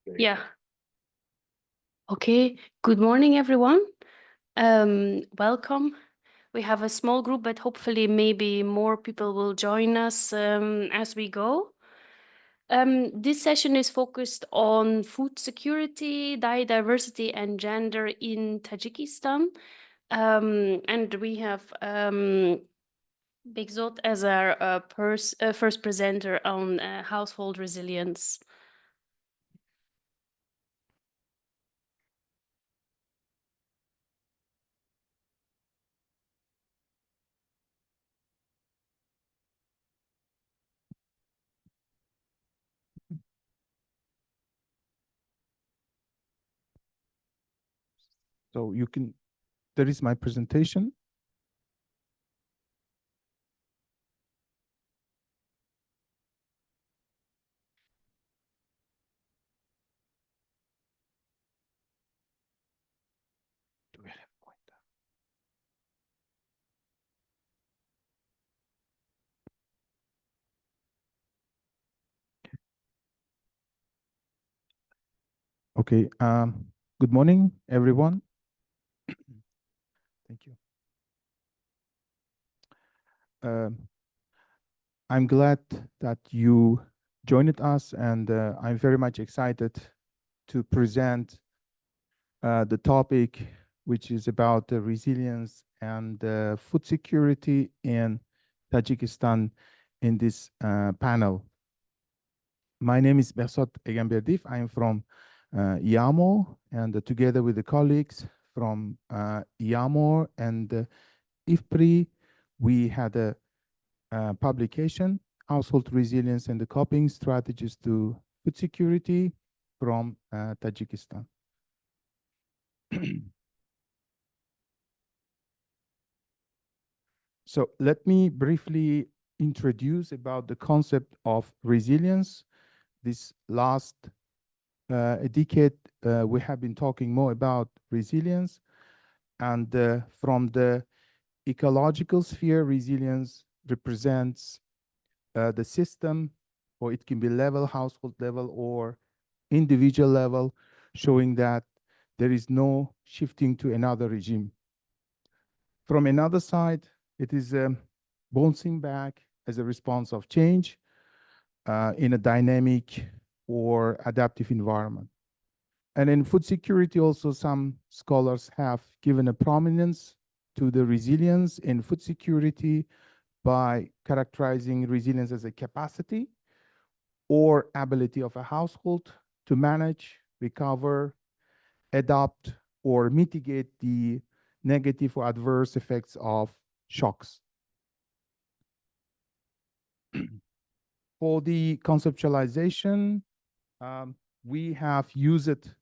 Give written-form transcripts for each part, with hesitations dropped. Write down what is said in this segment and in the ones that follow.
Yeah. Okay. Good morning, everyone. Welcome. We have a small group, but hopefully maybe more people will join us as we go. This session is focused on food security, diversity, and gender in Tajikistan. And we have Bekhzod as our first presenter on household resilience. So you can, there is my presentation. Okay, good morning, everyone. Thank you. I'm glad that you joined us, and I'm very much excited to present the topic, which is about the resilience and food security in Tajikistan in this panel. My name is Bekhzod Egamberdiev. I am from IAMO, and together with the colleagues from IAMO and IFPRI, we had a publication, Household Resilience and the Coping Strategies to Food Security from Tajikistan. So let me briefly introduce about the concept of resilience. This last decade, we have been talking more about resilience, and from the ecological sphere, resilience represents the system, or it can be level, household level, or individual level, showing that there is no shifting to another regime. From another side, it is bouncing back as a response of change in a dynamic or adaptive environment. And in food security also, some scholars have given a prominence to the resilience in food security by characterizing resilience as a capacity or ability of a household to manage, recover, adapt, or mitigate the negative or adverse effects of shocks. For the conceptualization, we have used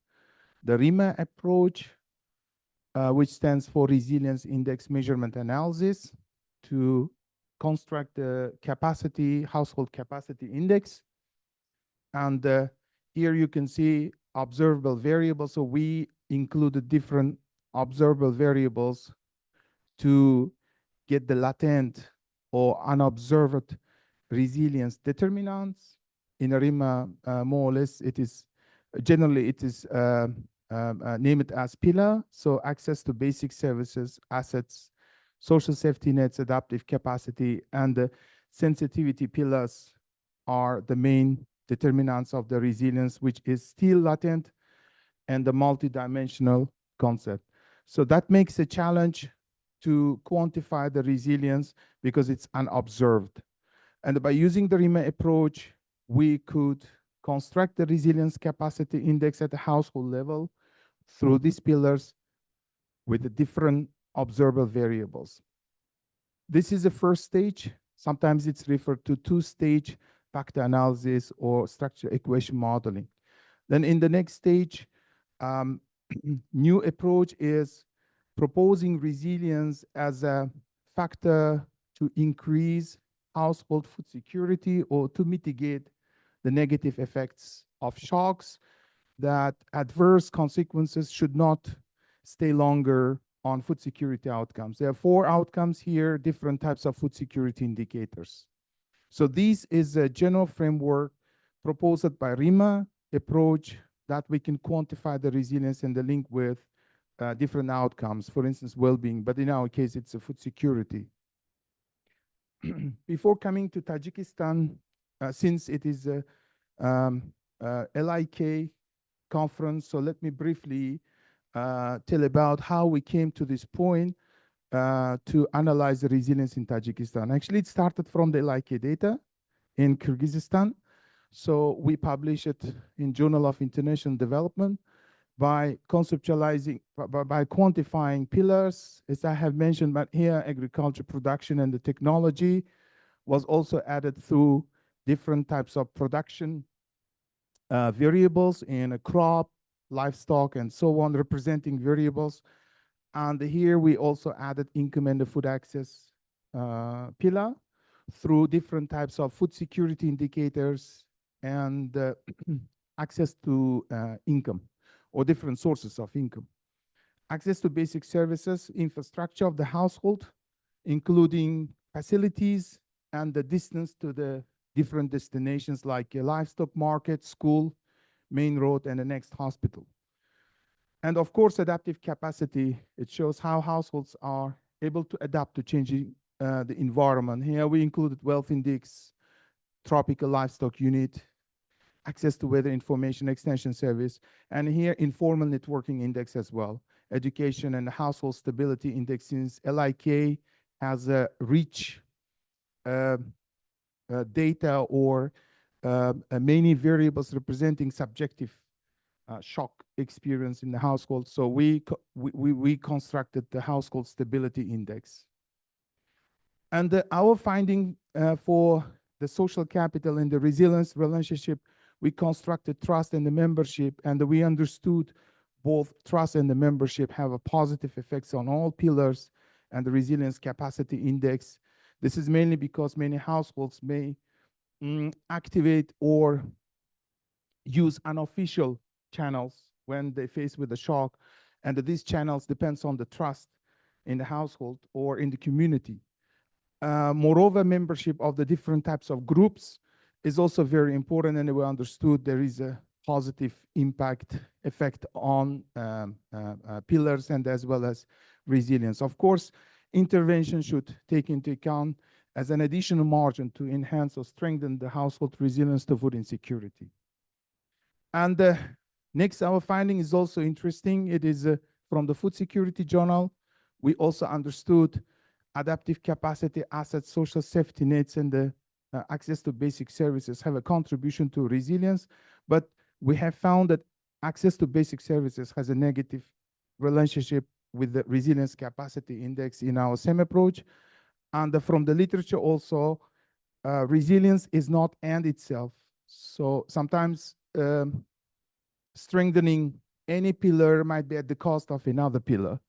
the RIMA approach, which stands for Resilience Index Measurement Analysis, to construct the capacity, household capacity index. And here you can see observable variables. So we included different observable variables to get the latent or unobserved resilience determinants. In ARIMA, more or less, it is generally it is named as pillar. So access to basic services, assets, social safety nets, adaptive capacity, and the sensitivity pillars are the main determinants of the resilience, which is still latent and the multidimensional concept. So that makes a challenge to quantify the resilience because it's unobserved. And by using the RIMA approach, we could construct the resilience capacity index at the household level through these pillars with the different observable variables. This is the first stage. Sometimes it's referred to two-stage factor analysis or structure equation modeling. Then in the next stage, new approach is proposing resilience as a factor to increase household food security or to mitigate the negative effects of shocks, that adverse consequences should not stay longer on food security outcomes. There are 4 outcomes here, different types of food security indicators. So this is a general framework proposed by RIMA approach that we can quantify the resilience and the link with different outcomes, for instance, well-being, but in our case, it's a food security. Before coming to Tajikistan, since it is a LiK conference, so let me briefly tell about how we came to this point to analyze the resilience in Tajikistan. Actually, it started from the LiK data in Kyrgyzstan. So we published it in Journal of International Development by conceptualizing, by quantifying pillars, as I have mentioned, but here agriculture production and the technology was also added through different types of production variables in a crop, livestock, and so on, representing variables. And here we also added income and the food access pillar through different types of food security indicators and access to income or different sources of income. Access to basic services, infrastructure of the household, including facilities and the distance to the different destinations like a livestock market, school, main road, and the next hospital. And of course, adaptive capacity, it shows how households are able to adapt to changing the environment. Here we included wealth index, tropical livestock unit, access to weather information extension service, and here informal networking index as well, education and household stability index, since LiK has a rich data or many variables representing subjective shock experience in the household. So we constructed the household stability index. And our finding for the social capital and the resilience relationship, we constructed trust and the membership, and we understood both trust and the membership have a positive effects on all pillars and the resilience capacity index. This is mainly because many households may activate or use unofficial channels when they face with a shock, and these channels depends on the trust in the household or in the community. Moreover, membership of the different types of groups is also very important, and we understood there is a positive impact effect on pillars and as well as resilience. Of course, intervention should take into account as an additional margin to enhance or strengthen the household resilience to food insecurity. And next, our finding is also interesting. It is from the Food Security Journal. We also understood adaptive capacity, assets, social safety nets, and the access to basic services have a contribution to resilience. But we have found that access to basic services has a negative relationship with the resilience capacity index in our SEM approach. And from the literature also, resilience is not end itself. So sometimes strengthening any pillar might be at the cost of another pillar.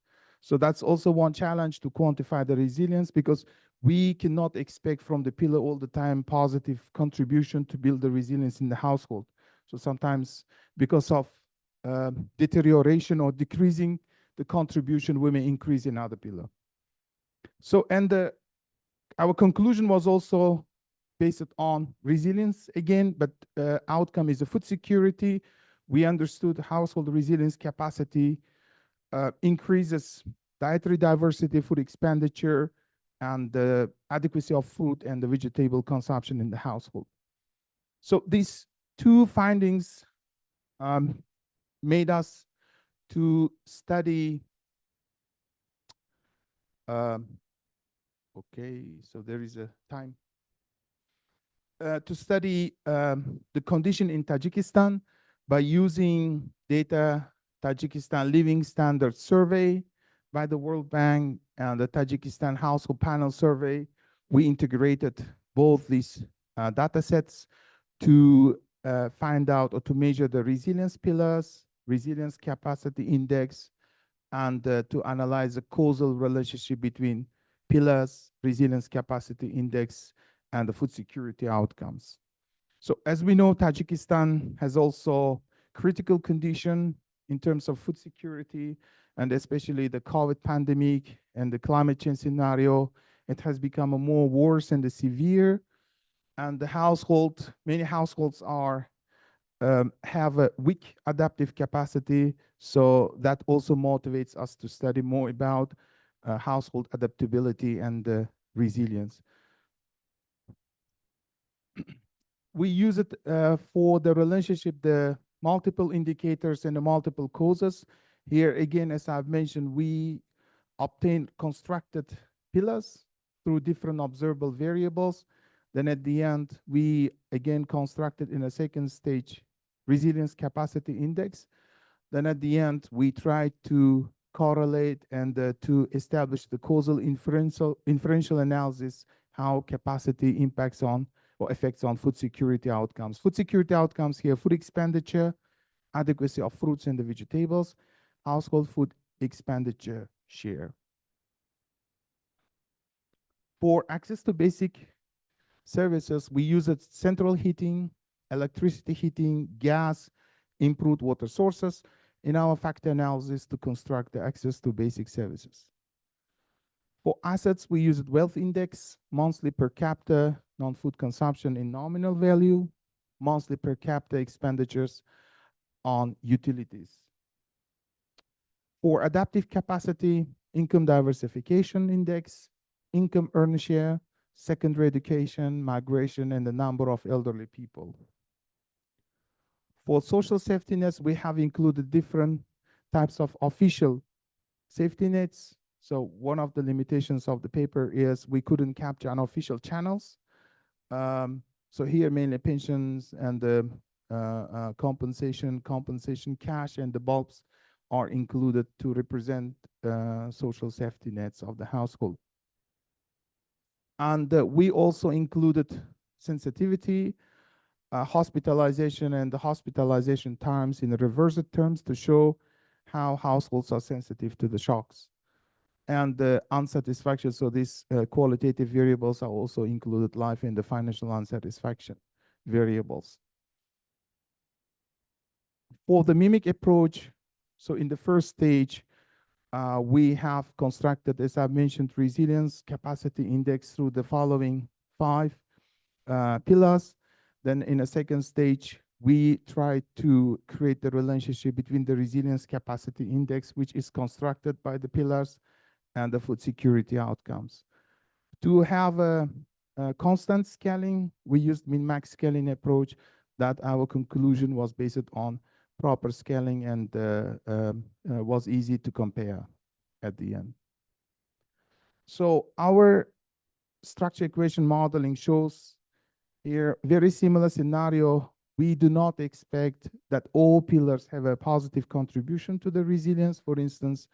So that's also one challenge to quantify the resilience, because we cannot expect from the pillar all the time positive contribution to build the resilience in the household. So sometimes because of deterioration or decreasing the contribution, we may increase in other pillar. So, and our conclusion was also based on resilience again, but outcome is a food security. We understood household resilience capacity increases dietary diversity, food expenditure, and the adequacy of food and the vegetable consumption in the household. So these two findings made us to study, okay, so there is a time, to study the condition in Tajikistan by using data Tajikistan Living Standards Survey by the World Bank and the Tajikistan Household Panel Survey. We integrated both these data sets to find out or to measure the resilience pillars, resilience capacity index, and to analyze the causal relationship between pillars, resilience capacity index, and the food security outcomes. So as we know, Tajikistan has also critical condition in terms of food security, and especially the COVID pandemic and the climate change scenario. It has become a more worse and severe, and the household, many households are have a weak adaptive capacity. So that also motivates us to study more about household adaptability and resilience. We use it for the relationship, the multiple indicators and the multiple causes. Here again, as I've mentioned, we obtain constructed pillars through different observable variables. Then at the end, we again constructed in a second stage resilience capacity index. Then at the end, we try to correlate and to establish the causal inferential analysis, how capacity impacts on or affects on food security outcomes. Food security outcomes here, food expenditure, adequacy of fruits and the vegetables, household food expenditure share. For access to basic services, we use it central heating, electricity heating, gas, improved water sources in our factor analysis to construct the access to basic services. For assets, we use wealth index, monthly per capita non-food consumption in nominal value, monthly per capita expenditures on utilities. For adaptive capacity, income diversification index, income earner share, secondary education, migration, and the number of elderly people. For social safety nets, we have included different types of official safety nets. So one of the limitations of the paper is we couldn't capture unofficial channels. So here mainly pensions and the compensation cash and the bulbs are included to represent social safety nets of the household. And we also included sensitivity, hospitalization and the hospitalization times in reversed terms to show how households are sensitive to the shocks. And the unsatisfaction, so these qualitative variables are also included, life and the financial unsatisfaction variables. For the mimic approach, so in the first stage, we have constructed, as I mentioned, resilience capacity index through the following 5 pillars. Then in a second stage, we try to create the relationship between the resilience capacity index, which is constructed by the pillars, and the food security outcomes. To have a constant scaling, we used min-max scaling approach that our conclusion was based on proper scaling and was easy to compare at the end. So our structure equation modeling shows here very similar scenario. We do not expect that all pillars have a positive contribution to the resilience. For instance,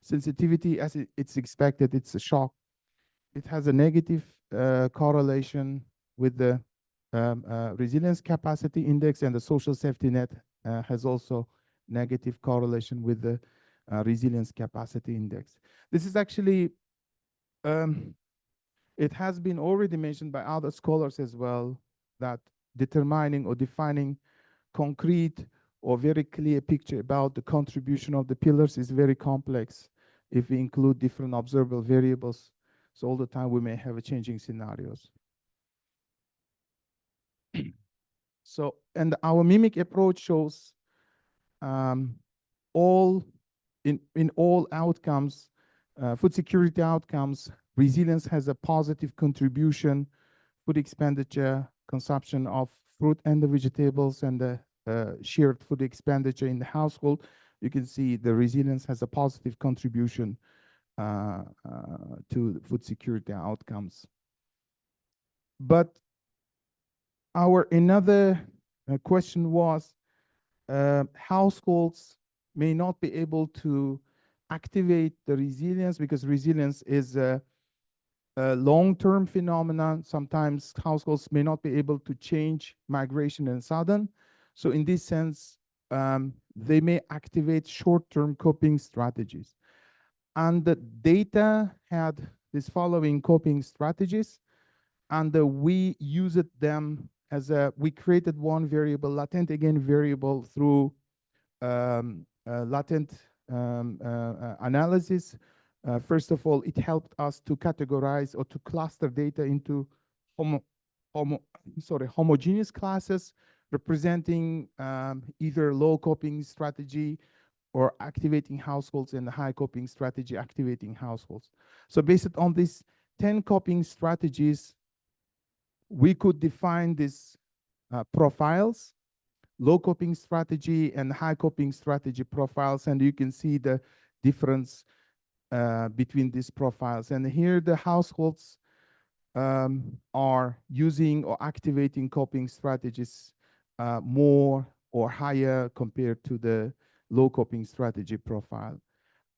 sensitivity, as it's expected, it's a shock. It has a negative correlation with the resilience capacity index, and the social safety net has also negative correlation with the resilience capacity index. This is actually, it has been already mentioned by other scholars as well, that determining or defining concrete or very clear picture about the contribution of the pillars is very complex if we include different observable variables. So all the time we may have changing scenarios. So, and our mimic approach shows all in all outcomes, food security outcomes, resilience has a positive contribution, food expenditure, consumption of fruit and the vegetables, and the shared food expenditure in the household. You can see the resilience has a positive contribution to food security outcomes. But our another question was, households may not be able to activate the resilience because resilience is a long-term phenomenon. Sometimes households may not be able to change migration and sudden. So in this sense, they may activate short-term coping strategies. And the data had these following coping strategies, and we used them as we created one variable, latent again variable through latent analysis. First of all, it helped us to categorize or to cluster data into homogeneous classes representing either low coping strategy or activating households, and the high coping strategy activating households. So based on these 10 coping strategies, we could define these profiles, low coping strategy and high coping strategy profiles, and you can see the difference between these profiles. And here the households are using or activating coping strategies more or higher compared to the low coping strategy profile.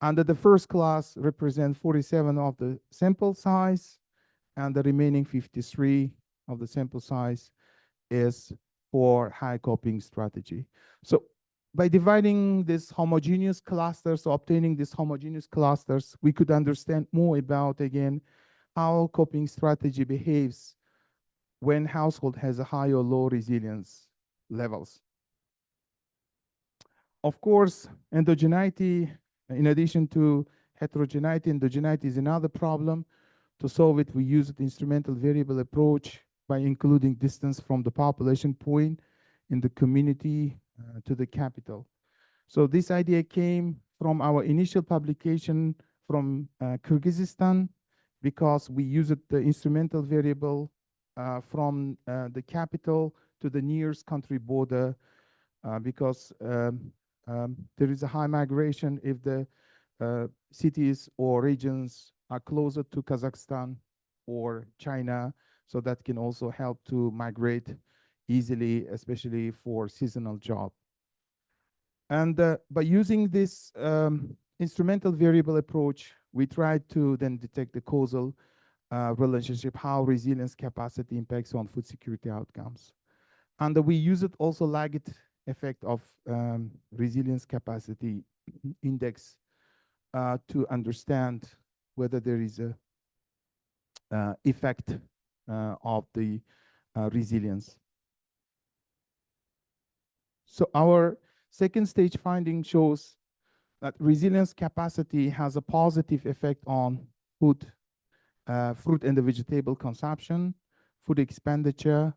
Under the first class represent 47 of the sample size, and the remaining 53 of the sample size is for high coping strategy. So by dividing these homogeneous clusters, or obtaining these homogeneous clusters, we could understand more about, again, how coping strategy behaves when household has a high or low resilience levels. Of course, endogeneity, in addition to heterogeneity, endogeneity is another problem. To solve it, we use the instrumental variable approach by including distance from the population point in the community to the capital. So this idea came from our initial publication from Kyrgyzstan, because we used the instrumental variable from the capital to the nearest country border, because there is a high migration if the cities or regions are closer to Kazakhstan or China, so that can also help to migrate easily, especially for seasonal job. And by using this instrumental variable approach, we tried to then detect the causal relationship, how resilience capacity impacts on food security outcomes. And we use it also lagged effect of resilience capacity index to understand whether there is a effect of the resilience. So our second stage finding shows that resilience capacity has a positive effect on food, fruit and vegetable consumption, food expenditure,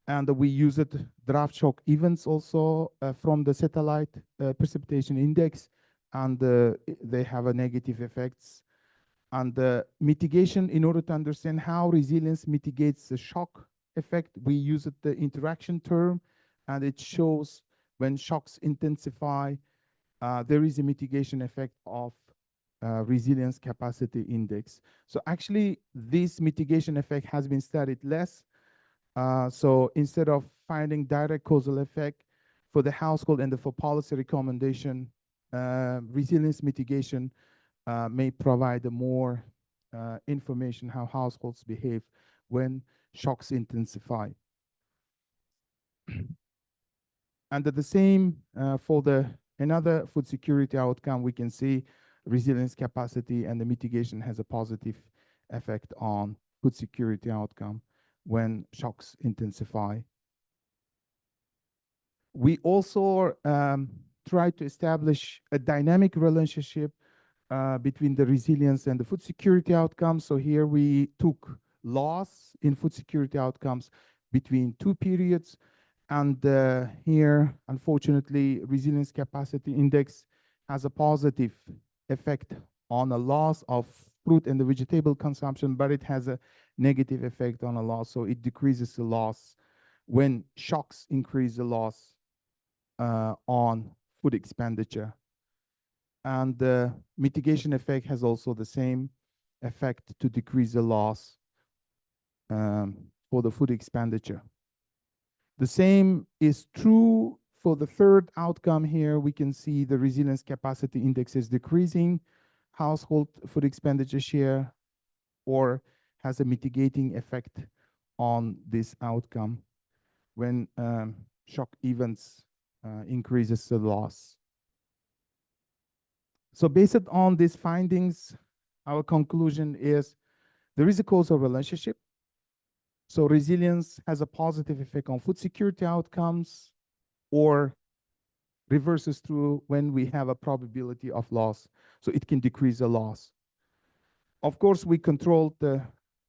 and we used draft shock events also from the satellite precipitation index, and they have a negative effects. And the mitigation, in order to understand how resilience mitigates the shock effect, we used the interaction term, and it shows when shocks intensify, there is a mitigation effect of resilience capacity index. So actually, this mitigation effect has been studied less. So instead of finding direct causal effect for the household and for policy recommendation, resilience mitigation may provide more information how households behave when shocks intensify. And the same for another food security outcome, we can see resilience capacity and the mitigation has a positive effect on food security outcome when shocks intensify. We also try to establish a dynamic relationship between the resilience and the food security outcomes. So here we took loss in food security outcomes between 2 periods. And here, unfortunately, resilience capacity index has a positive effect on a loss of fruit and the vegetable consumption, but it has a negative effect on a loss. So it decreases the loss when shocks increase the loss on food expenditure. And the mitigation effect has also the same effect to decrease the loss for the food expenditure. The same is true for the third outcome here. We can see the resilience capacity index is decreasing, household food expenditure share, or has a mitigating effect on this outcome when shock events increases the loss. So based on these findings, our conclusion is there is a causal relationship. So resilience has a positive effect on food security outcomes, or reverses through when we have a probability of loss. So it can decrease the loss. Of course, we controlled the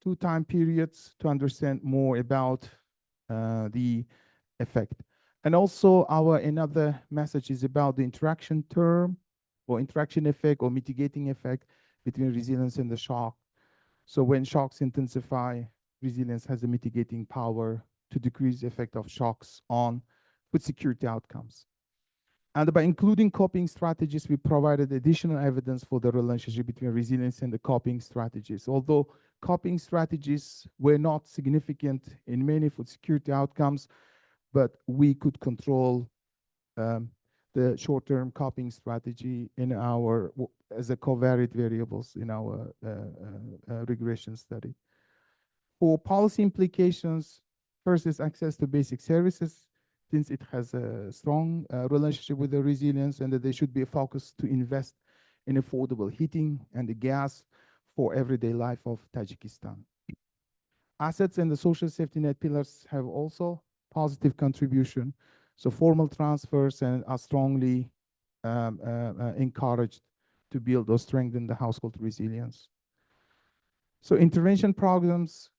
2 time periods to understand more about the effect. And also another message is about the interaction term or interaction effect or mitigating effect between resilience and the shock. So when shocks intensify, resilience has a mitigating power to decrease the effect of shocks on food security outcomes. And by including coping strategies, we provided additional evidence for the relationship between resilience and the coping strategies. Although coping strategies were not significant in many food security outcomes, but we could control the short-term coping strategy in our as a covariate variables in our regression study. For policy implications, first is access to basic services, since it has a strong relationship with the resilience, and that there should be a focus to invest in affordable heating and the gas for everyday life of Tajikistan. Assets and the social safety net pillars have also positive contribution. So formal transfers and are strongly encouraged to build or strengthen the household resilience. So intervention programs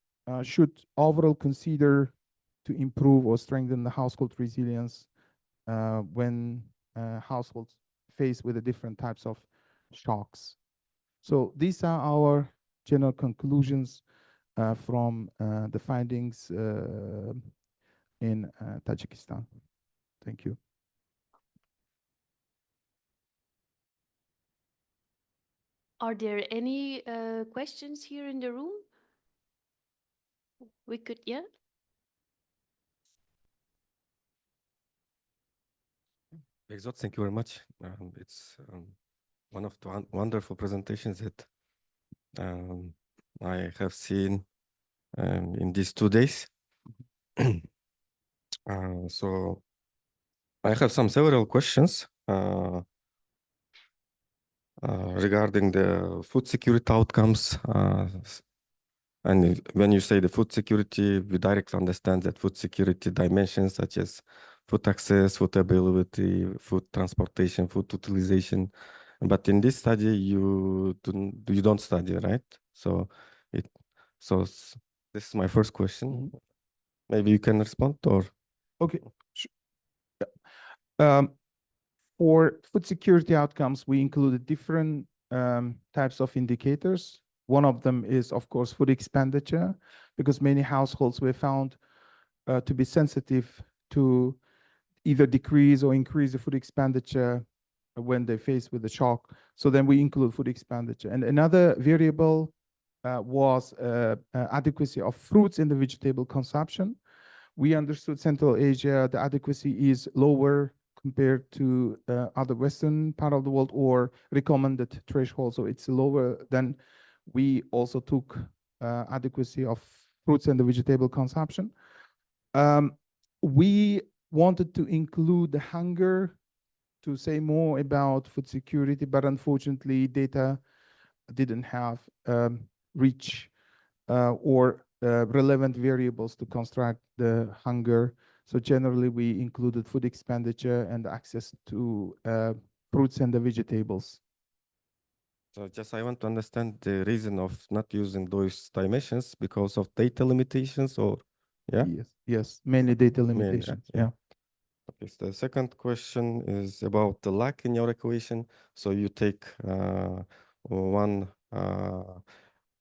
should overall consider to improve or strengthen the household resilience when households faced with the different types of shocks. So these are our general conclusions from the findings in Tajikistan. Thank you. Are there any questions here in the room? We could, yeah? Bekhzod, thank you very much. It's one of the wonderful presentations that I have seen in these 2 days. So I have several questions regarding the food security outcomes. And when you say the food security, we directly understand that food security dimensions such as food access, food availability, food transportation, food utilization. But in this study, you don't study, right? So this is my first question. Maybe you can respond, or okay. For food security outcomes, we included different types of indicators. One of them is, of course, food expenditure, because many households were found to be sensitive to either decrease or increase the food expenditure when they're faced with the shock. So then we include food expenditure. And another variable was adequacy of fruits in the vegetable consumption. We understood Central Asia, the adequacy is lower compared to other Western part of the world, or recommended threshold. So it's lower than we also took adequacy of fruits and the vegetable consumption. We wanted to include the hunger to say more about food security, but unfortunately data didn't have rich or relevant variables to construct the hunger. So generally we included food expenditure and access to fruits and the vegetables. So just I want to understand the reason of not using those dimensions, because of data limitations, or yeah? Yes, mainly data limitations. Yeah. Okay, so the second question is about the LiK in your equation. So you take one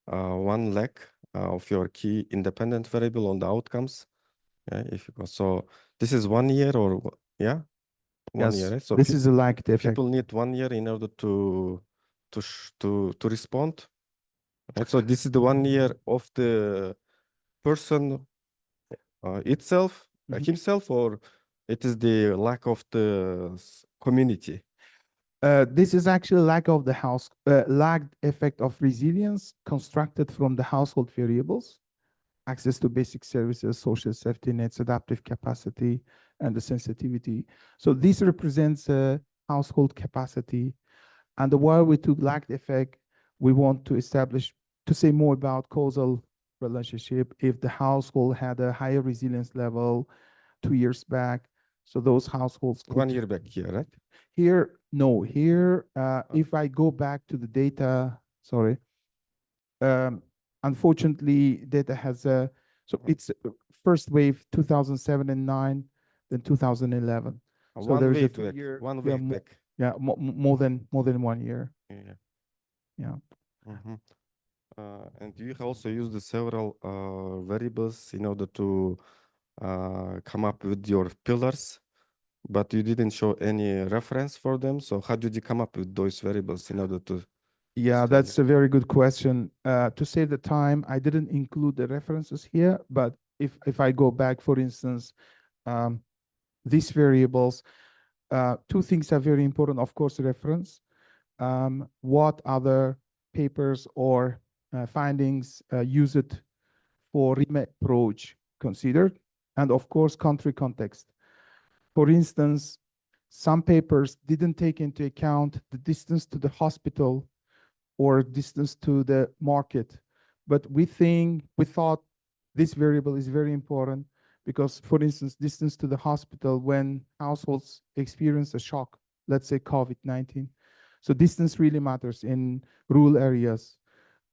LiK of your key independent variable on the outcomes. Yeah, if you go, so this is 1 year, or yeah, 1 year. Right? So this is a LiK effect. People need 1 year in order to respond. Right? So this is the 1 year of the person itself, himself, or it is the lack of the community? This is actually lack of the lagged effect of resilience constructed from the household variables, access to basic services, social safety nets, adaptive capacity, and the sensitivity. So this represents a household capacity. And while we took lagged effect, we want to say more about causal relationship. If the household had a higher resilience level 2 years back, so those households 1 year back here, right? Here, no. Here, if I go back to the data, sorry. Unfortunately, data has so it's first wave 2007 and 9. than 2011. So One there is a week 2 back. year, One yeah, week back. yeah, more than 1 year. Yeah. Yeah. And you also use the several variables in order to come up with your pillars, but you didn't show any reference for them. So how did you come up with those variables in order to? Yeah, that's a very good question. To save the time, I didn't include the references here, but if I go back, for instance, these variables, two things are very important. Of course, reference. What other papers or findings use it for RIMA approach considered, and of course, country context. For instance, some papers didn't take into account the distance to the hospital or distance to the market, but we thought this variable is very important because, for instance, distance to the hospital when households experience a shock, let's say COVID-19. So distance really matters in rural areas.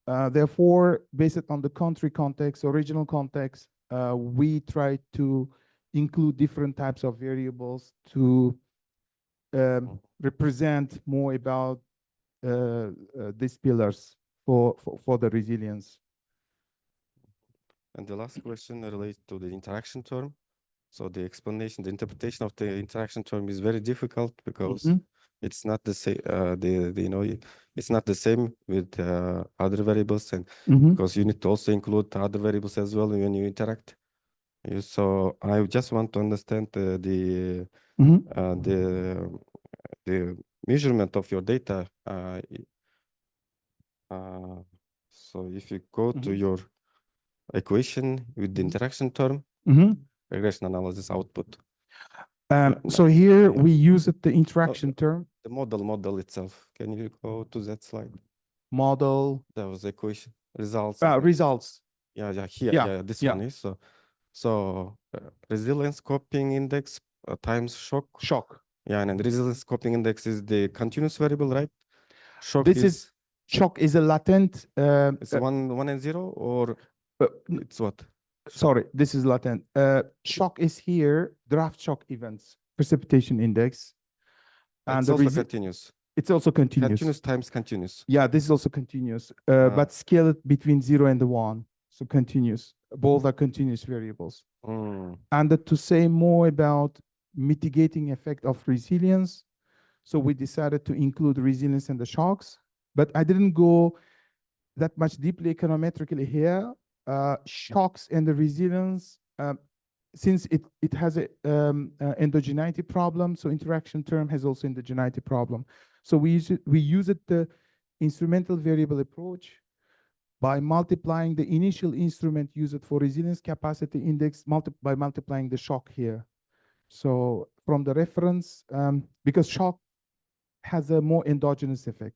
Therefore, based on the country context, original context, we try to include different types of variables to represent more about these pillars for the resilience. And the last question relates to the interaction term. So the explanation, the interpretation of the interaction term is very difficult because it's not the same. It's not the same with other variables, and because you need to also include other variables as well when you interact. So I just want to understand the measurement of your data. So if you go to your equation with the interaction term, regression analysis output. So here we use the interaction term. The model itself. Can you go to that slide? Model. That was the equation. Results. Results. Yeah, here. Yeah, this one is. So resilience coping index times shock. Shock. Yeah, and the resilience coping index is the continuous variable, right? Shock shock is a latent. It's 1 and 0, or it's what? Sorry, this is latent. Shock is here, draft shock events, precipitation index. And it's also continuous. It's also continuous. Continuous times continuous. Yeah, this is also continuous, but scale it between 0 and 1. So continuous. Both are continuous variables. And to say more about mitigating effect of resilience, so we decided to include resilience and the shocks, but I didn't go that much deeply econometrically here. Shocks and the resilience, since it has a endogeneity problem, so interaction term has also endogeneity problem. So we use the instrumental variable approach by multiplying the initial instrument used for resilience capacity index by multiplying the shock here. So from the reference, because shock has a more exogenous effect.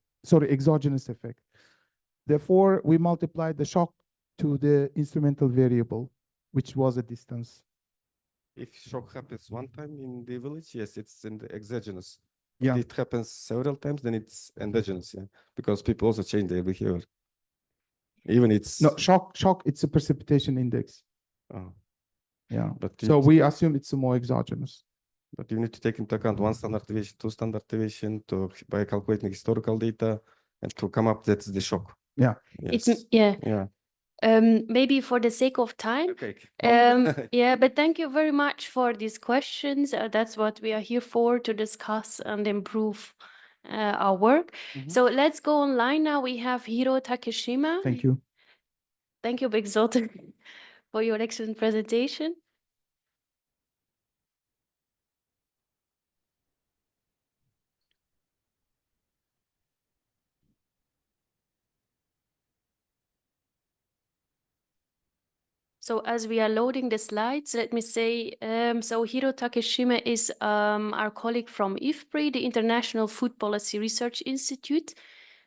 Therefore, we multiplied the shock to the instrumental variable, which was a distance. If shock happens one time in the village, yes, it's in the exogenous. Yeah. If it happens several times, then it's endogenous, yeah, because people also change their behavior. Even it's no shock. It's a precipitation index. Oh, yeah. But so we assume it's more exogenous. But you need to take into account 1 standard deviation, 2 standard deviation by calculating historical data and to come up that's the shock. Yeah. Yes. Yeah. Maybe for the sake of time. Okay. Yeah, but thank you very much for these questions. That's what we are here for, to discuss and improve our work. So let's go online now. We have Hiroyuki Takeshima. Thank you. Thank you, Bekhzod, for your excellent presentation. So as we are loading the slides, let me say, so Hiroyuki Takeshima is our colleague from IFPRI, the International Food Policy Research Institute.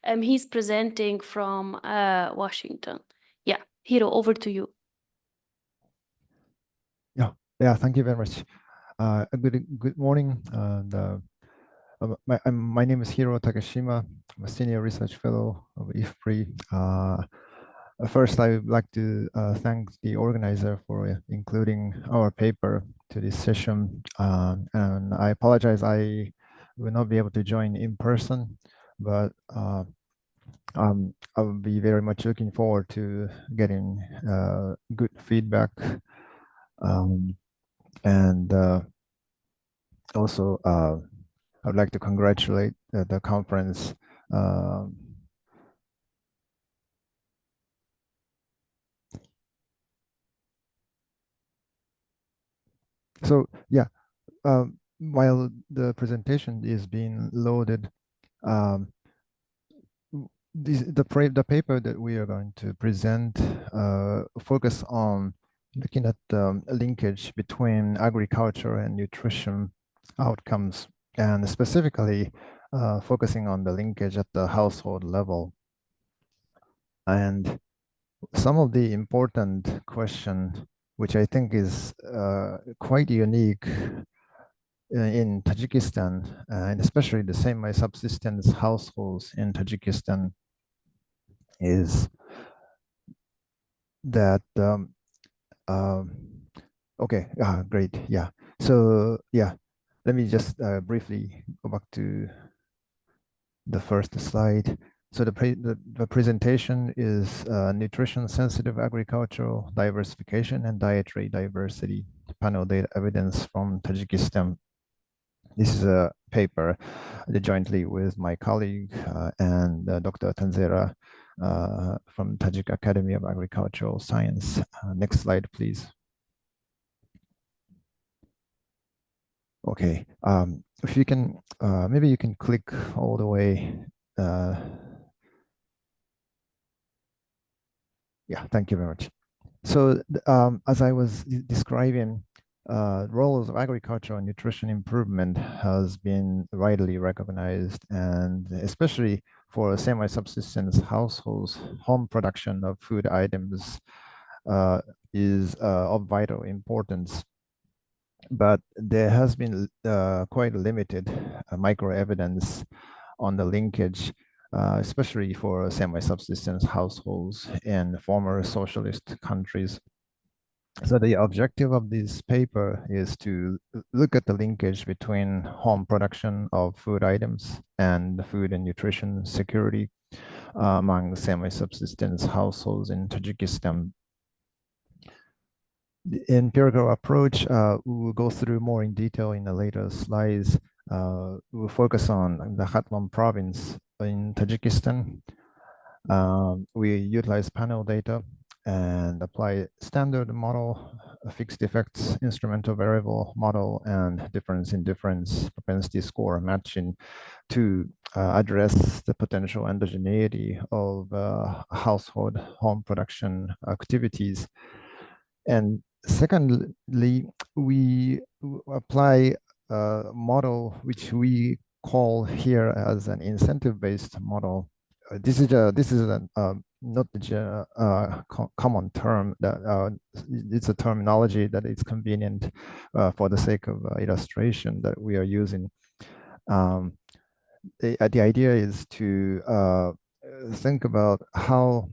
He's presenting from Washington. Yeah, Hiro, over to you. Yeah, thank you very much. Good morning. And, my name is Hiroyuki Takeshima. I'm a senior research fellow of IFPRI. First, I would like to thank the organizer for including our paper to this session. And I apologize, I will not be able to join in person, but I'll be very much looking forward to getting good feedback. And also, I'd like to congratulate the conference. So yeah, while the presentation is being loaded, the paper that we are going to present focus on looking at the linkage between agriculture and nutrition outcomes, and specifically focusing on the linkage at the household level. And some of the important question, which I think is quite unique in Tajikistan, and especially the semi-subsistence households in Tajikistan, is that okay, great, yeah. So yeah, let me just briefly go back to the first slide. So the presentation is nutrition sensitive agricultural diversification and dietary diversity panel data evidence from Tajikistan. This is a paper jointly with my colleague and Dr. Tanzila from Tajik Academy of Agricultural Science. Next slide, please. Okay, if you can, maybe you can click all the way. Yeah, thank you very much. So as I was describing, roles of agriculture and nutrition improvement has been widely recognized, and especially for semi-subsistence households, home production of food items is of vital importance. But there has been quite limited micro evidence on the linkage, especially for semi-subsistence households in former socialist countries. So the objective of this paper is to look at the linkage between home production of food items and food and nutrition security among semi-subsistence households in Tajikistan. The empirical approach, we will go through more in detail in the later slides. We'll focus on the Khatlon province in Tajikistan. We utilize panel data and apply standard model, fixed effects, instrumental variable model, and difference in difference propensity score matching to address the potential endogeneity of household home production activities. And secondly, we apply a model which we call here as an incentive-based model. This is not the common term. That it's a terminology that is convenient for the sake of illustration that we are using. The idea is to think about how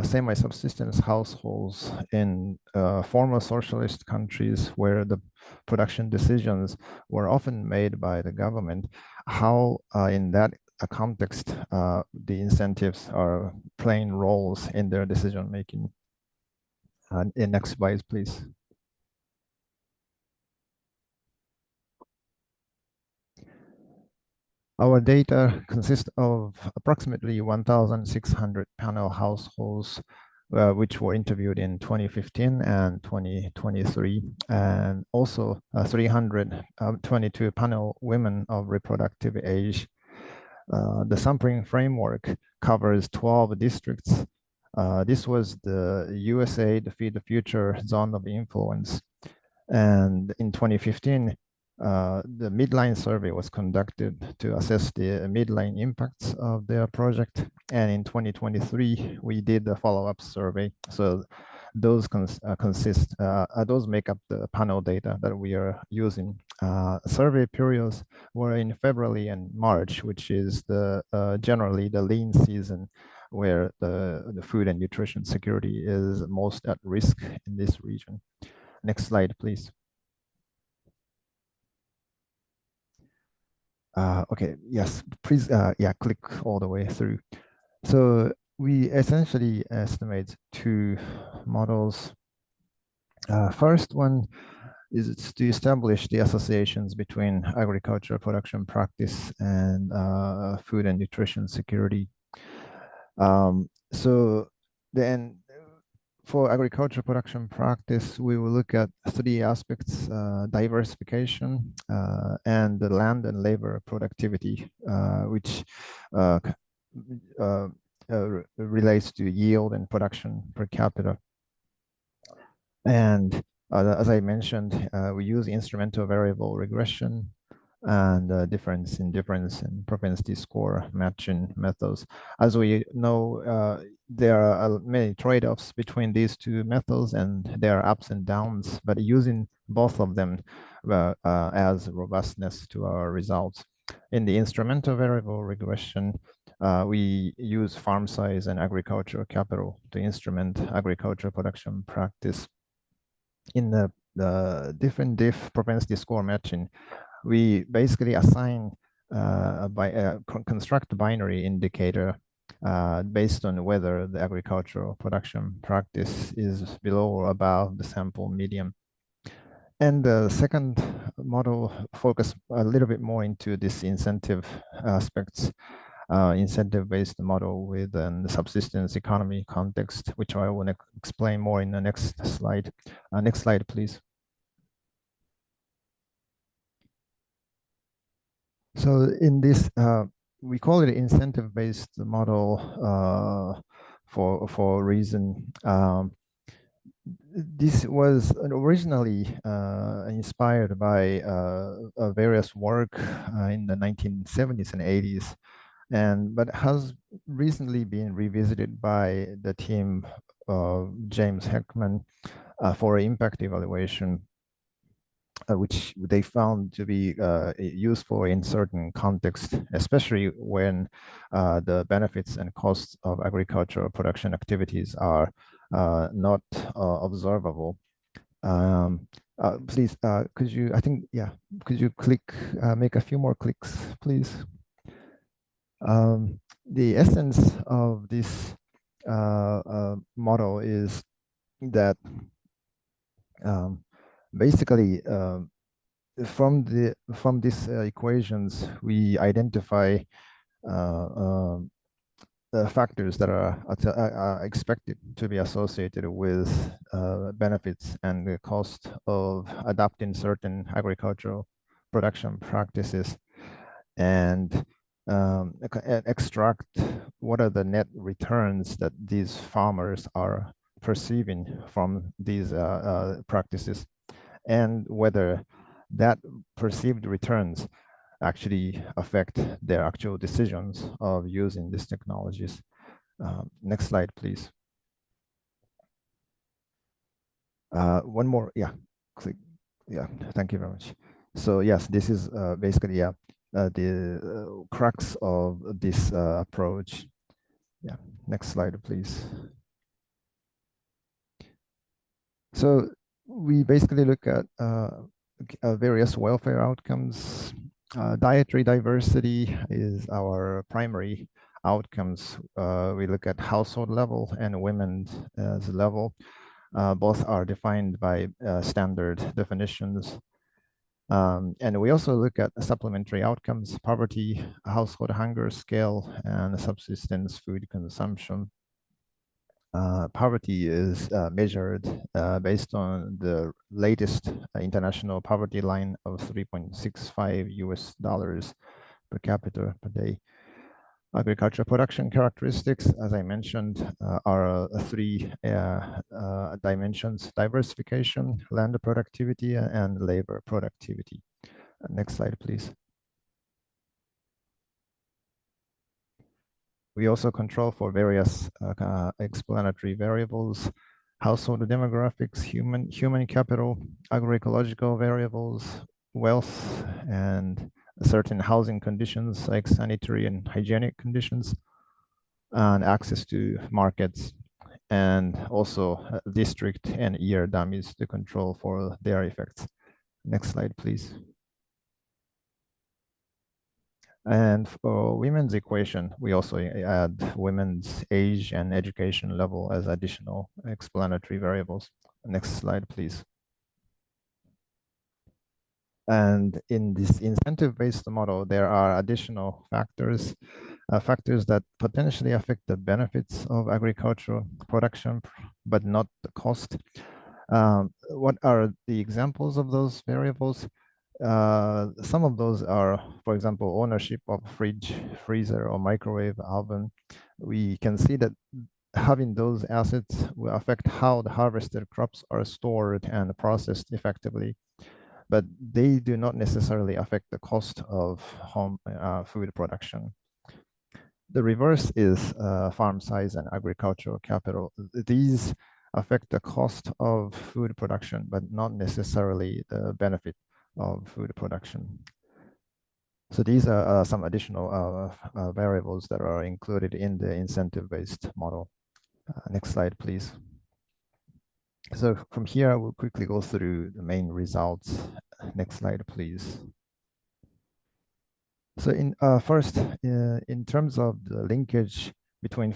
semi-subsistence households in former socialist countries where the production decisions were often made by the government, how in that context the incentives are playing roles in their decision making. Next slide, please. Our data consists of approximately 1,600 panel households, which were interviewed in 2015 and 2023, and also 322 panel women of reproductive age. The sampling framework covers 12 districts. This was the USA, the Feed the Future zone of influence. And in 2015, the midline survey was conducted to assess the midline impacts of their project. And in 2023, we did the follow-up survey. So those those make up the panel data that we are using. Survey periods were in February and March, which is the generally the lean season where the food and nutrition security is most at risk in this region. Next slide, please. Okay, yes, please, yeah, click all the way through. So we essentially estimate two models. First one is to establish the associations between agricultural production practice and food and nutrition security. So then for agricultural production practice, we will look at three aspects: diversification and the land and labor productivity, which relates to yield and production per capita. And as I mentioned, we use instrumental variable regression and difference in propensity score matching methods. As we know, there are many trade-offs between these two methods, and there are ups and downs, but using both of them adds robustness to our results. In the instrumental variable regression, we use farm size and agricultural capital to instrument agricultural production practice. In the different diff propensity score matching, we basically assign construct a binary indicator based on whether the agricultural production practice is below or above the sample median. And the second model focus a little bit more into this incentive aspects, incentive-based model with the subsistence economy context, which I want to explain more in the next slide. Next slide, please. So in this, we call it incentive-based model for a reason. This was originally inspired by various work in the 1970s and 80s, but has recently been revisited by the team of James Heckman for impact evaluation, which they found to be useful in certain contexts, especially when the benefits and costs of agricultural production activities are not observable. Please, could you, I think, yeah, could you click, make a few more clicks, please? The essence of this model is that basically from these equations, we identify factors that are expected to be associated with benefits and the cost of adopting certain agricultural production practices, and extract what are the net returns that these farmers are perceiving from these practices, and whether that perceived returns actually affect their actual decisions of using these technologies. Next slide, please. One more, yeah, click. Yeah, thank you very much. So yes, this is basically the crux of this approach. Yeah, next slide, please. So we basically look at various welfare outcomes. Dietary diversity is our primary outcomes. We look at household level and women's level. Both are defined by standard definitions. And we also look at supplementary outcomes: poverty, household hunger scale, and subsistence food consumption. Poverty is measured based on the latest international poverty line of $3.65 US per capita per day. Agricultural production characteristics, as I mentioned, are three dimensions: diversification, land productivity, and labor productivity. Next slide, please. We also control for various explanatory variables: household demographics, human capital, agroecological variables, wealth, and certain housing conditions like sanitary and hygienic conditions, and access to markets, and also district and year dummies to control for their effects. Next slide, please. And for women's equation, we also add women's age and education level as additional explanatory variables. Next slide, please. And in this incentive-based model, there are additional factors that potentially affect the benefits of agricultural production, but not the cost. What are the examples of those variables? Some of those are, for example, ownership of fridge, freezer, or microwave oven. We can see that having those assets will affect how the harvested crops are stored and processed effectively, but they do not necessarily affect the cost of home food production. The reverse is farm size and agricultural capital. These affect the cost of food production, but not necessarily the benefit of food production. So these are some additional variables that are included in the incentive-based model. Next slide, please. So from here, we'll quickly go through the main results. Next slide, please. So first, in terms of the linkage between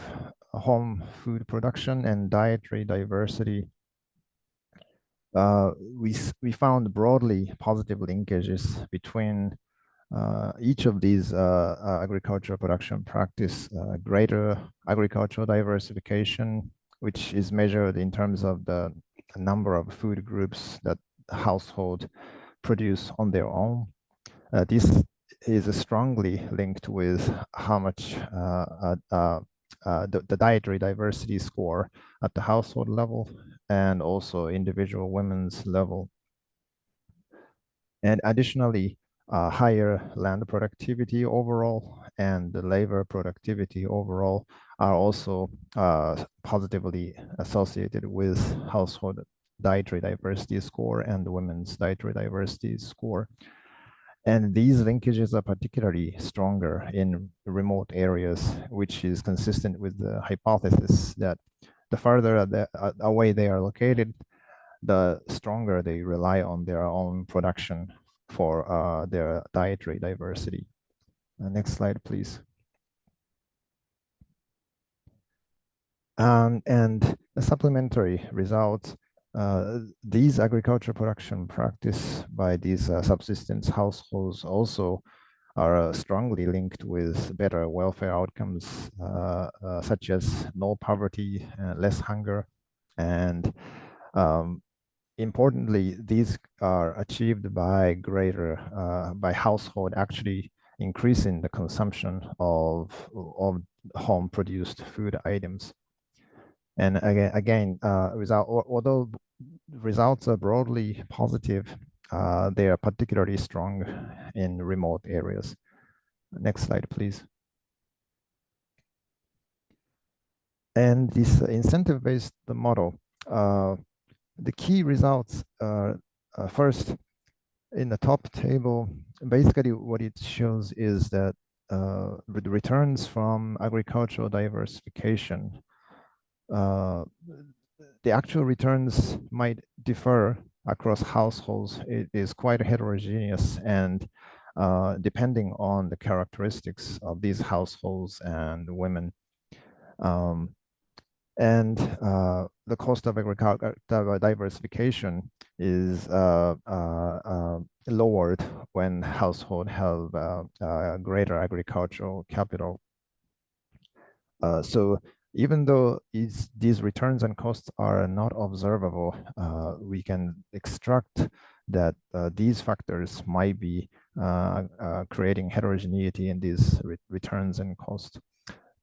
home food production and dietary diversity, we found broadly positive linkages between each of these agricultural production practice, greater agricultural diversification, which is measured in terms of the number of food groups that household produce on their own. This is strongly linked with how much the dietary diversity score at the household level and also individual women's level. And additionally, higher land productivity overall and the labor productivity overall are also positively associated with household dietary diversity score and the women's dietary diversity score. And these linkages are particularly stronger in remote areas, which is consistent with the hypothesis that the farther away they are located, the stronger they rely on their own production for their dietary diversity. Next slide, please. And the supplementary results, these agriculture production practice by these subsistence households also are strongly linked with better welfare outcomes, such as no poverty, less hunger, and importantly, these are achieved by greater, by household actually increasing the consumption of home-produced food items. And again, although results are broadly positive, they are particularly strong in remote areas. Next slide, please. And this incentive-based model, the key results are first in the top table. Basically, what it shows is that the returns from agricultural diversification, the actual returns might differ across households. It is quite heterogeneous, and depending on the characteristics of these households and women. And the cost of agricultural diversification is lowered when households have greater agricultural capital. So even though these returns and costs are not observable, we can extract that these factors might be creating heterogeneity in these returns and costs.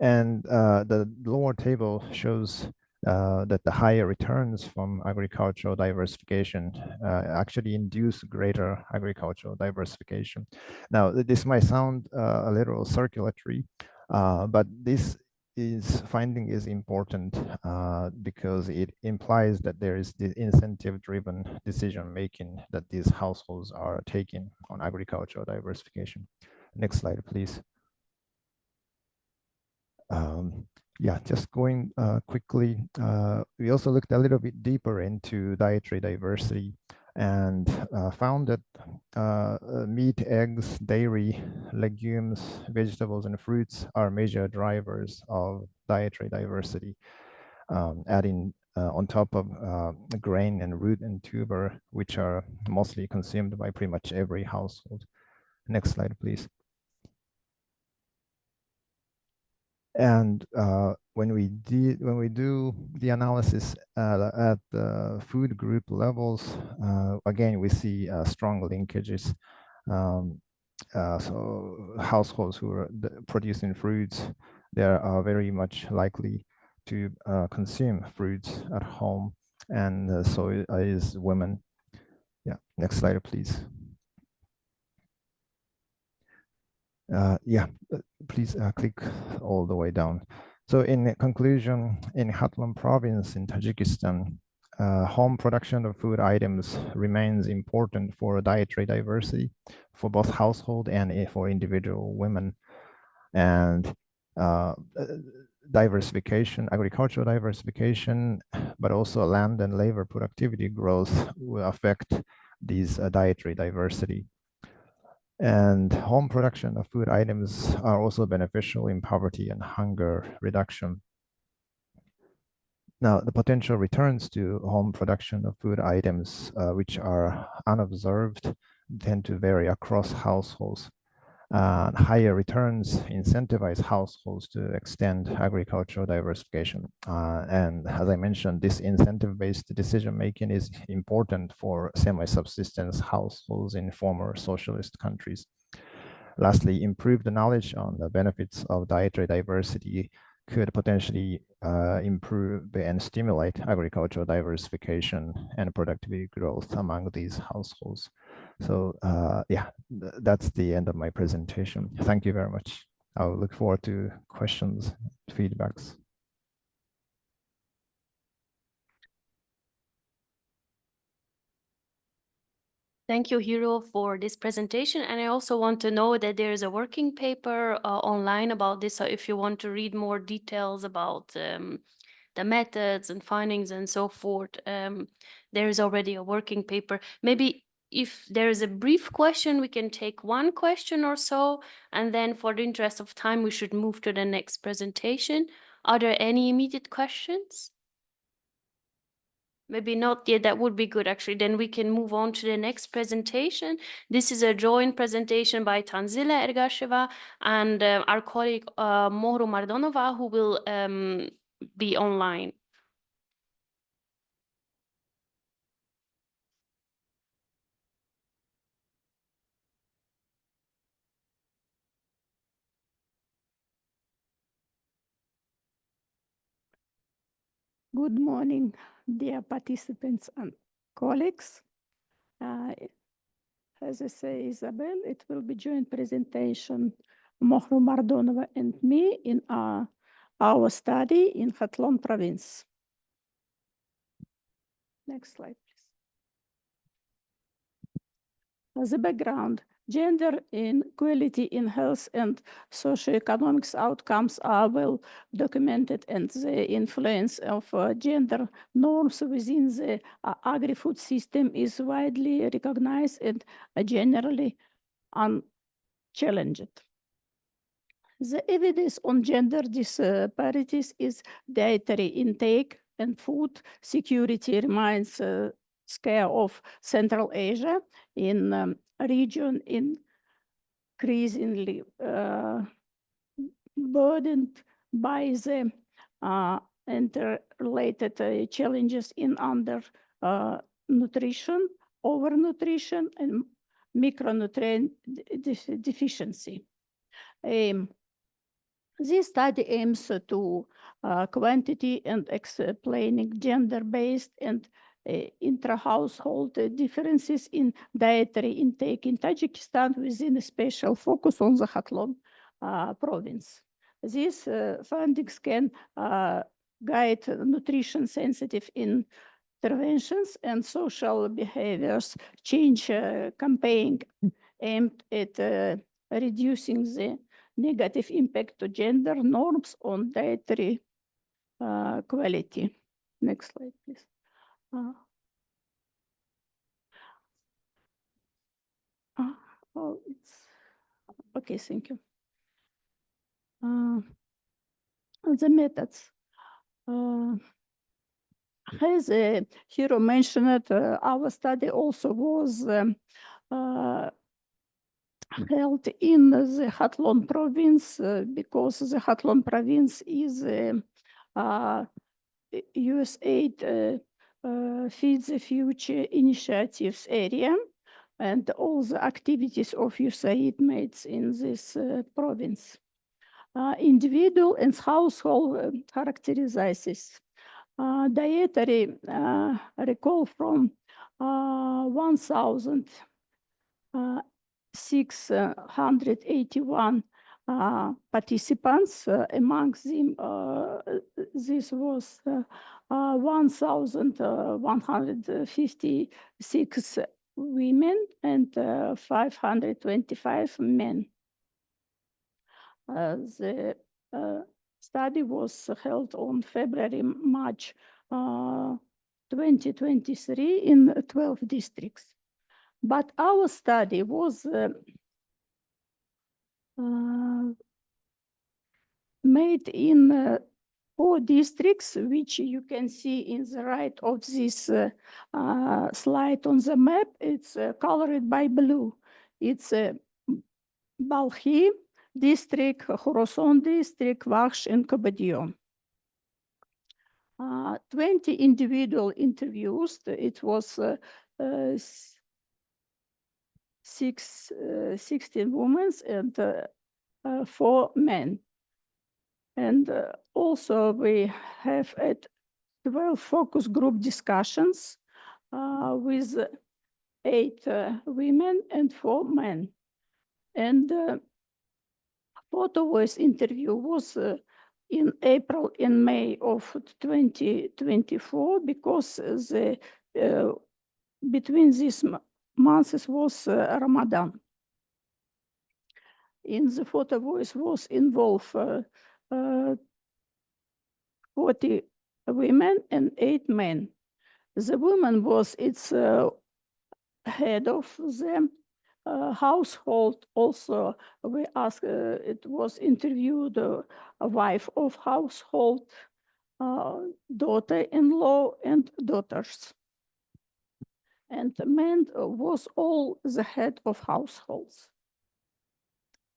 And the lower table shows that the higher returns from agricultural diversification actually induce greater agricultural diversification. Now, this might sound a little circulatory, but this finding is important because it implies that there is the incentive-driven decision-making that these households are taking on agricultural diversification. Next slide, please. Yeah, just going quickly, we also looked a little bit deeper into dietary diversity and found that meat, eggs, dairy, legumes, vegetables, and fruits are major drivers of dietary diversity. Adding on top of grain and root and tuber, which are mostly consumed by pretty much every household. Next slide, please. And when we do the analysis at the food group levels, again, we see strong linkages. So households who are producing fruits, they are very much likely to consume fruits at home, and so is women. Yeah, next slide, please. Please click all the way down. So in conclusion, in Khatlon province in Tajikistan, home production of food items remains important for dietary diversity for both household and for individual women. And diversification, agricultural diversification, but also land and labor productivity growth will affect these dietary diversity. And home production of food items are also beneficial in poverty and hunger reduction. Now, the potential returns to home production of food items, which are unobserved, tend to vary across households. Higher returns incentivize households to extend agricultural diversification. And as I mentioned, this incentive-based decision-making is important for semi-subsistence households in former socialist countries. Lastly, improved knowledge on the benefits of dietary diversity could potentially improve and stimulate agricultural diversification and productivity growth among these households. So yeah, that's the end of my presentation. Thank you very much. I'll look forward to questions, feedbacks. Thank you, Hiro, for this presentation. And I also want to know that there is a working paper online about this. So if you want to read more details about the methods and findings and so forth, there is already a working paper. Maybe if there is a brief question, we can take one question or so. And then for the interest of time, we should move to the next presentation. Are there any immediate questions? Maybe not yet, that would be good actually. Then we can move on to the next presentation. This is a joint presentation by Tanzila Ergasheva and our colleague Mohru Mardonova, who will be online. Good morning, dear participants and colleagues. As I say, Isabel, it will be joint presentation, Mohru Mardonova and me in our study in Khatlon province. Next slide, please. As a background, gender inequality in health and socioeconomic outcomes are well documented, and the influence of gender norms within the agri-food system is widely recognized and generally unchallenged. The evidence on gender disparities is dietary intake and food security remains scale of Central Asia in region increasingly burdened by the interrelated challenges in nutrition, overnutrition, and micronutrient deficiency. This study aims to quantity and explaining gender-based and intra-household differences in dietary intake in Tajikistan within a special focus on the Khatlon province. These findings can guide nutrition-sensitive interventions and social behaviors change campaign aimed at reducing the negative impact to gender norms on dietary quality. Next slide, please. Oh, it's okay. Thank you. The methods. As Hiro mentioned, our study also was held in the Khatlon province because the Khatlon province is USAID Feed the Future initiatives area, and all the activities of USAID made in this province. Individual and household characterizes. Dietary recall from 1,681 participants. Among them, this was 1,156 women and 525 men. The study was held on February-March 2023 in 12 districts. But our study was made in 4 districts, which you can see in the right of this slide on the map. It's colored by blue. It's Balkhi district, Khorasan district, Vaksh, and Kabadion. 20 individual interviews. It was 16 women and 4 men. And also we have 12 focus group discussions with 8 women and 4 men. And photo voice interview was in April and May of 2024 because the between these months was Ramadan. In the photo voice was involved 40 women and 8 men. The woman was its head of the household. Also, we asked, it was interviewed a wife of household, daughter-in-law, and daughters. And the man was all the head of households.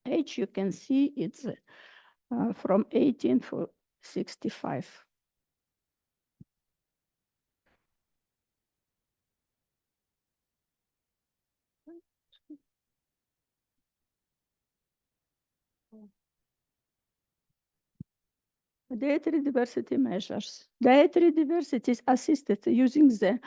Age, you can see it's from 18 to 65. Dietary diversity measures. Dietary diversity is assisted using the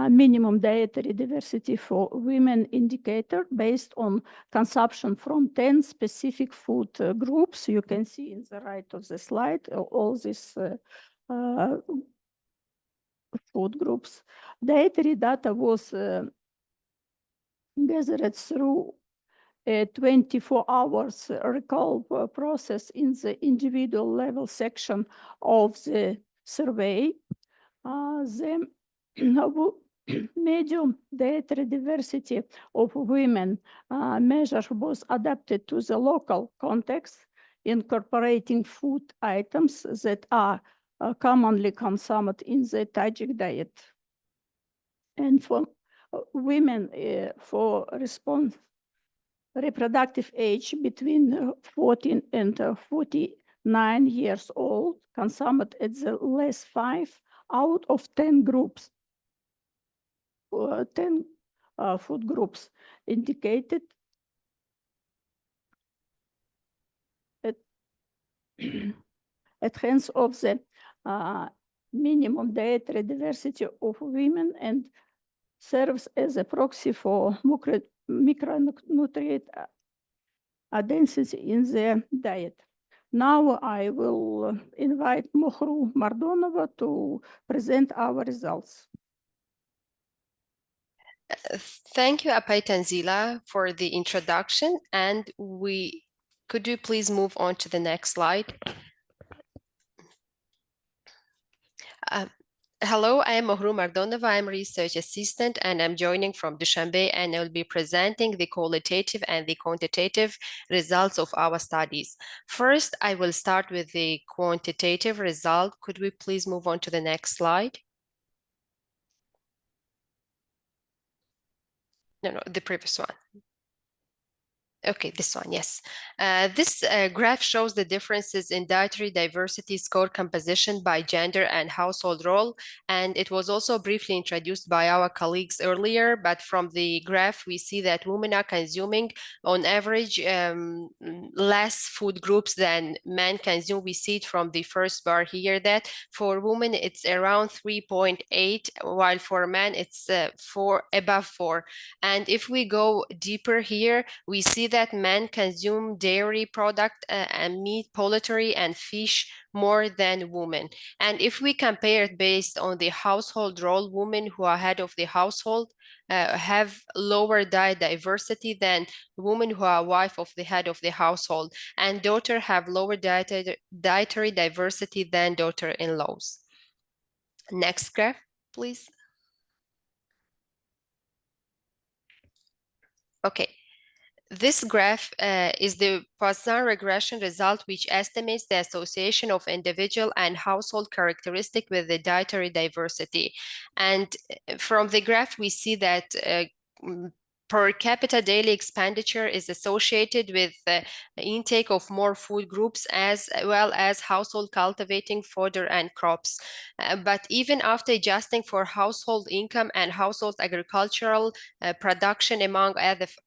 minimum dietary diversity for women indicator based on consumption from 10 specific food groups. You can see in the right of the slide all these food groups. Dietary data was gathered through a 24 hours recall process in the individual level section of the survey. The medium dietary diversity of women measure was adapted to the local context, incorporating food items that are commonly consumed in the Tajik diet. And for women, for reproductive age between 14 and 49 years old, consumed at the last 5 out of 10 groups, 10 food groups indicated at hands of the minimum dietary diversity of women and serves as a proxy for micronutrient density in the diet. Now I will invite Mohru Mardonova to present our results. Thank you, Apai Tanzila, for the introduction. And could you please move on to the next slide? Hello, I am Mohru Mardonova. I'm research assistant and I'm joining from Dushanbe, and I will be presenting the qualitative and the quantitative results of our studies. First, I will start with the quantitative result. Could we please move on to the next slide? No, the previous one. Okay, this one, yes. This graph shows the differences in dietary diversity score composition by gender and household role, and it was also briefly introduced by our colleagues earlier, but from the graph we see that women are consuming on average less food groups than men consume. We see it from the first bar here that for women it's around 3.8, while for men it's above 4. And if we go deeper here, we see that men consume dairy product and meat, poultry, and fish more than women. And if we compare it based on the household role, women who are head of the household have lower diet diversity than women who are wife of the head of the household, and daughter have lower dietary diversity than daughter-in-laws. Next graph, please. Okay. This graph is the Poisson regression result, which estimates the association of individual and household characteristic with the dietary diversity. And from the graph, we see that per capita daily expenditure is associated with the intake of more food groups as well as household cultivating fodder and crops. But even after adjusting for household income and household agricultural production among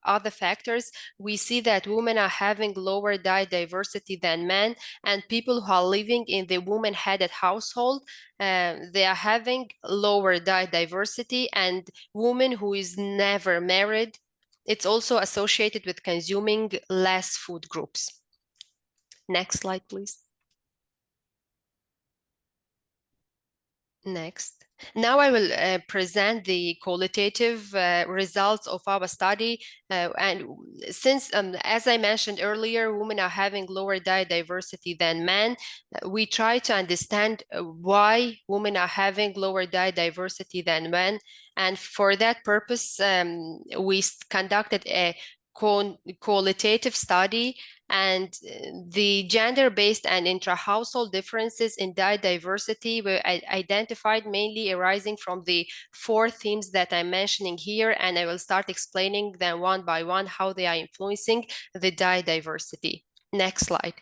other factors, we see that women are having lower diet diversity than men, and people who are living in the woman-headed household, they are having lower diet diversity, and women who is never married, it's also associated with consuming less food groups. Next slide, please. Next. Now I will present the qualitative results of our study. And since, as I mentioned earlier, women are having lower diet diversity than men, we try to understand why women are having lower diet diversity than men. And for that purpose, we conducted a qualitative study, and the gender-based and intra-household differences in diet diversity were identified, mainly arising from the 4 themes that I'm mentioning here, and I will start explaining them one by one how they are influencing the diet diversity. Next slide.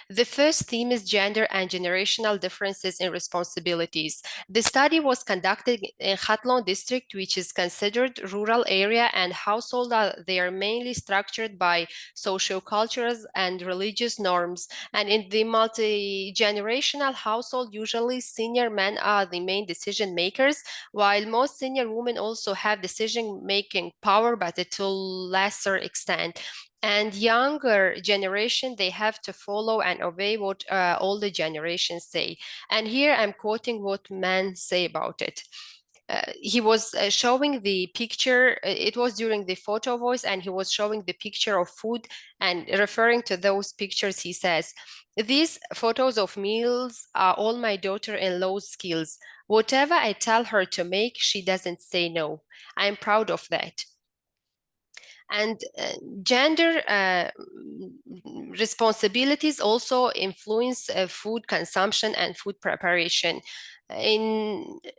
The first theme is gender and generational differences in responsibilities. The study was conducted in Khatlon district, which is considered rural area, and households they are mainly structured by sociocultural and religious norms. And in the multi-generational household, usually senior men are the main decision makers, while most senior women also have decision-making power, but to a lesser extent. And younger generation, they have to follow and obey what older generations say. And here I'm quoting what men say about it. He was showing the picture, it was during the photo voice, and he was showing the picture of food, and referring to those pictures, he says, "These photos of meals are all my daughter-in-law's skills. Whatever I tell her to make, she doesn't say no. I'm proud of that." And gender responsibilities also influence food consumption and food preparation.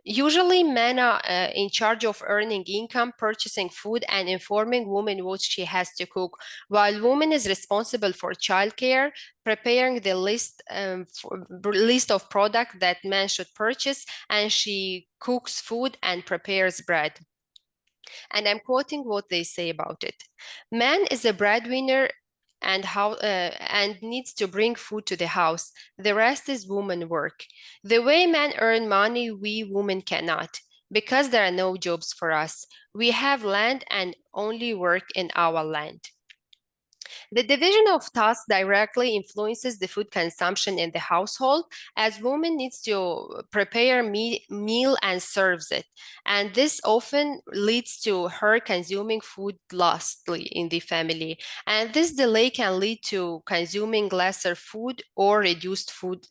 Usually men are in charge of earning income, purchasing food, and informing women what she has to cook, while woman is responsible for childcare, preparing the list of products that men should purchase, and she cooks food and prepares bread. And I'm quoting what they say about it. "Man is a breadwinner and needs to bring food to the house. The rest is woman work. The way men earn money, we women cannot, because there are no jobs for us. We have land and only work in our land." The division of tasks directly influences the food consumption in the household, as woman needs to prepare meal and serves it. And this often leads to her consuming food lastly in the family. And this delay can lead to consuming lesser food or reduced food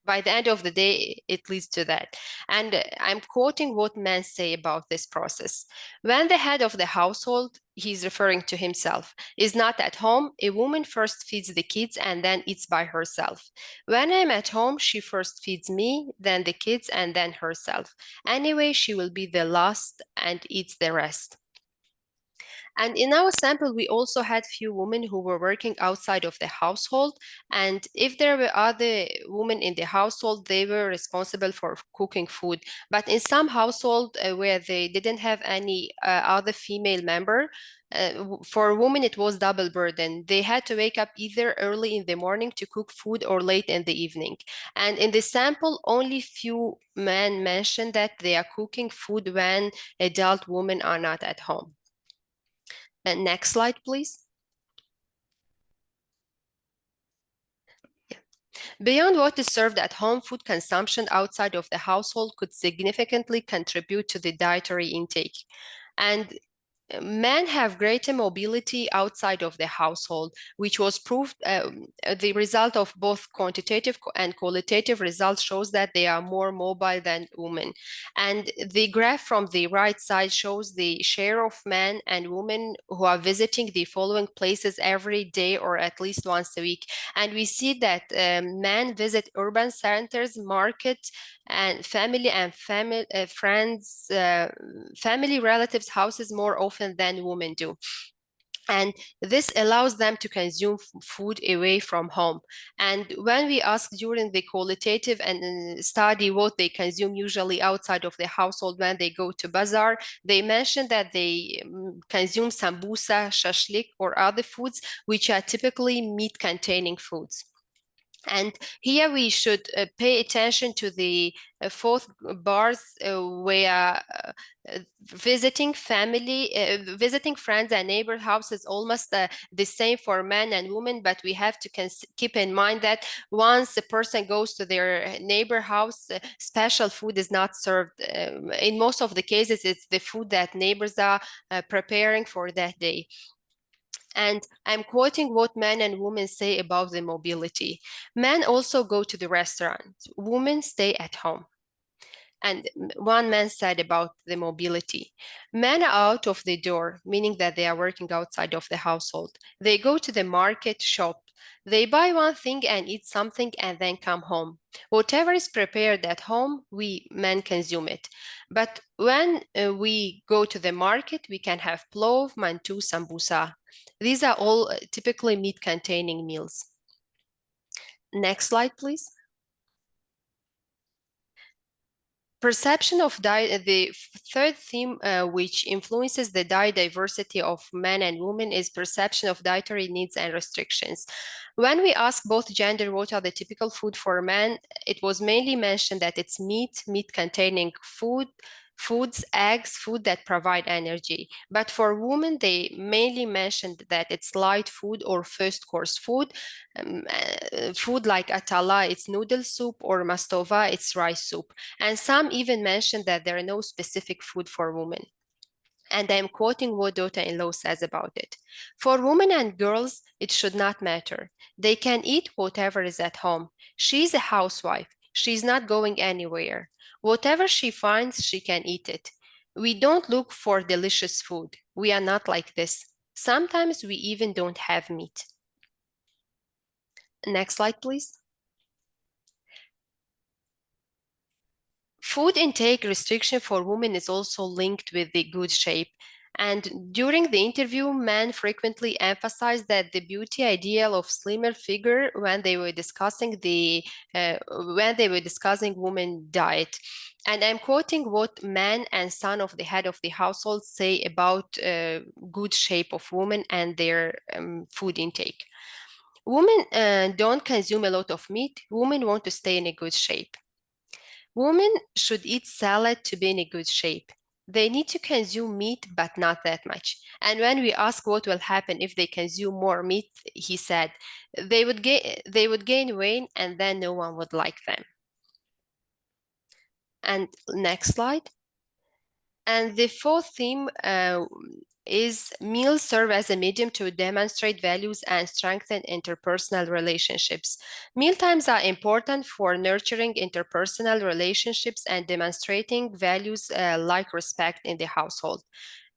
by the end of the day, it leads to that. And I'm quoting what men say about this process. When the head of the household, he's referring to himself, is not at home, a woman first feeds the kids and then eats by herself. When I'm at home, she first feeds me, then the kids, and then herself. Anyway, she will be the last and eats the rest. And in our sample, we also had few women who were working outside of the household. And if there were other women in the household, they were responsible for cooking food. But in some household where they didn't have any other female member, for women, it was double burden. They had to wake up either early in the morning to cook food or late in the evening. And in the sample, only few men mentioned that they are cooking food when adult women are not at home. Next slide, please. Beyond what is served at home, food consumption outside of the household could significantly contribute to the dietary intake. And men have greater mobility outside of the household, which was proved. The result of both quantitative and qualitative results shows that they are more mobile than women. And the graph from the right side shows the share of men and women who are visiting the following places every day or at least once a week. And we see that men visit urban centers, market, and family friends, family relatives' houses more often than women do. And this allows them to consume food away from home. And when we asked during the qualitative and study what they consume usually outside of the household when they go to bazaar, they mentioned that they consume sambusa, shashlik, or other foods, which are typically meat-containing foods. And here we should pay attention to the fourth bars where visiting friends and neighbor houses almost the same for men and women, but we have to keep in mind that once a person goes to their neighbor house, special food is not served. In most of the cases, it's the food that neighbors are preparing for that day. And I'm quoting what men and women say about the mobility. Men also go to the restaurant. Women stay at home. And one man said about the mobility. Men are out of the door, meaning that they are working outside of the household. They go to the market, shop. They buy one thing and eat something and then come home. Whatever is prepared at home, we men consume it. But when we go to the market, we can have plov, mantu, sambusa. These are all typically meat-containing meals. Next slide, please. Perception of diet, the third theme which influences the diet diversity of men and women is perception of dietary needs and restrictions. When we ask both gender what are the typical food for men, it was mainly mentioned that it's meat-containing foods, eggs, food that provide energy. But for women, they mainly mentioned that it's light food or first course food. Food like atala, it's noodle soup, or mastova, it's rice soup. And some even mentioned that there are no specific food for women. And I'm quoting what daughter-in-law says about it. For women and girls, it should not matter. They can eat whatever is at home. She's a housewife. She's not going anywhere. Whatever she finds, she can eat it. We don't look for delicious food. We are not like this. Sometimes we even don't have meat. Next slide, please. Food intake restriction for women is also linked with the good shape. And during the interview, men frequently emphasized that the beauty ideal of slimmer figure when they were discussing women diet. And I'm quoting what man and son of the head of the household say about good shape of women and their food intake. Women don't consume a lot of meat. Women want to stay in a good shape. Women should eat salad to be in a good shape. They need to consume meat, but not that much. And when we ask what will happen if they consume more meat, he said, they would gain weight and then no one would like them. And next slide. And the fourth theme is meals serve as a medium to demonstrate values and strengthen interpersonal relationships. Mealtimes are important for nurturing interpersonal relationships and demonstrating values like respect in the household.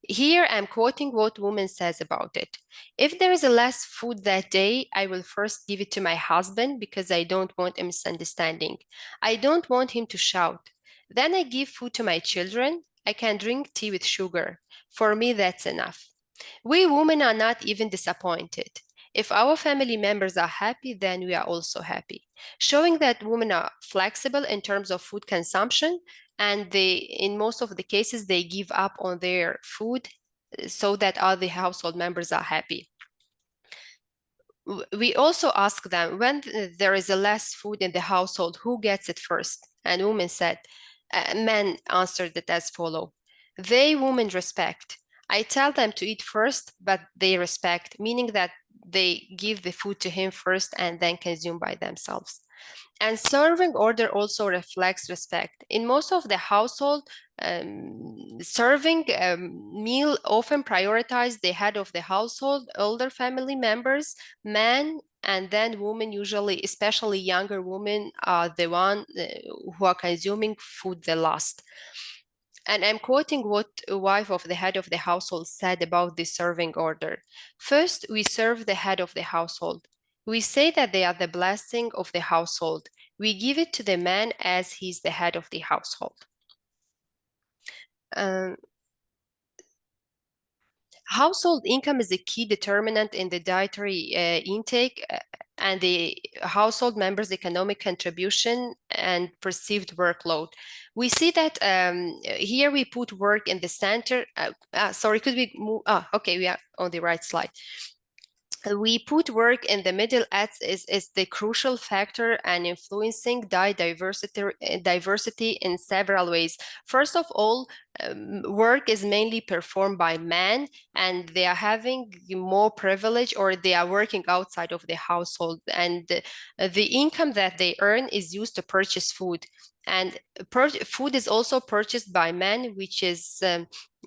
Here I'm quoting what woman says about it. If there is less food that day, I will first give it to my husband because I don't want a misunderstanding. I don't want him to shout. Then I give food to my children. I can drink tea with sugar. For me, that's enough. We women are not even disappointed. If our family members are happy, then we are also happy. Showing that women are flexible in terms of food consumption, and in most of the cases, they give up on their food so that other household members are happy. We also ask them, when there is less food in the household, who gets it first? And women said, men answered it as follow. They, women, respect. I tell them to eat first, but they respect, meaning that they give the food to him first and then consume by themselves. And serving order also reflects respect. In most of the household, serving meal often prioritize the head of the household, older family members, men, and then women, usually, especially younger women, are the one who are consuming food the last. And I'm quoting what a wife of the head of the household said about the serving order. First, we serve the head of the household. We say that they are the blessing of the household. We give it to the man as he's the head of the household. Household income is a key determinant in the dietary intake and the household members' economic contribution and perceived workload. We see that here we put work in the center. Sorry, could we move? Okay, we are on the right slide. We put work in the middle as is the crucial factor and influencing diversity in several ways. First of all, work is mainly performed by men, and they are having more privilege, or they are working outside of the household, and the income that they earn is used to purchase food. And food is also purchased by men, which is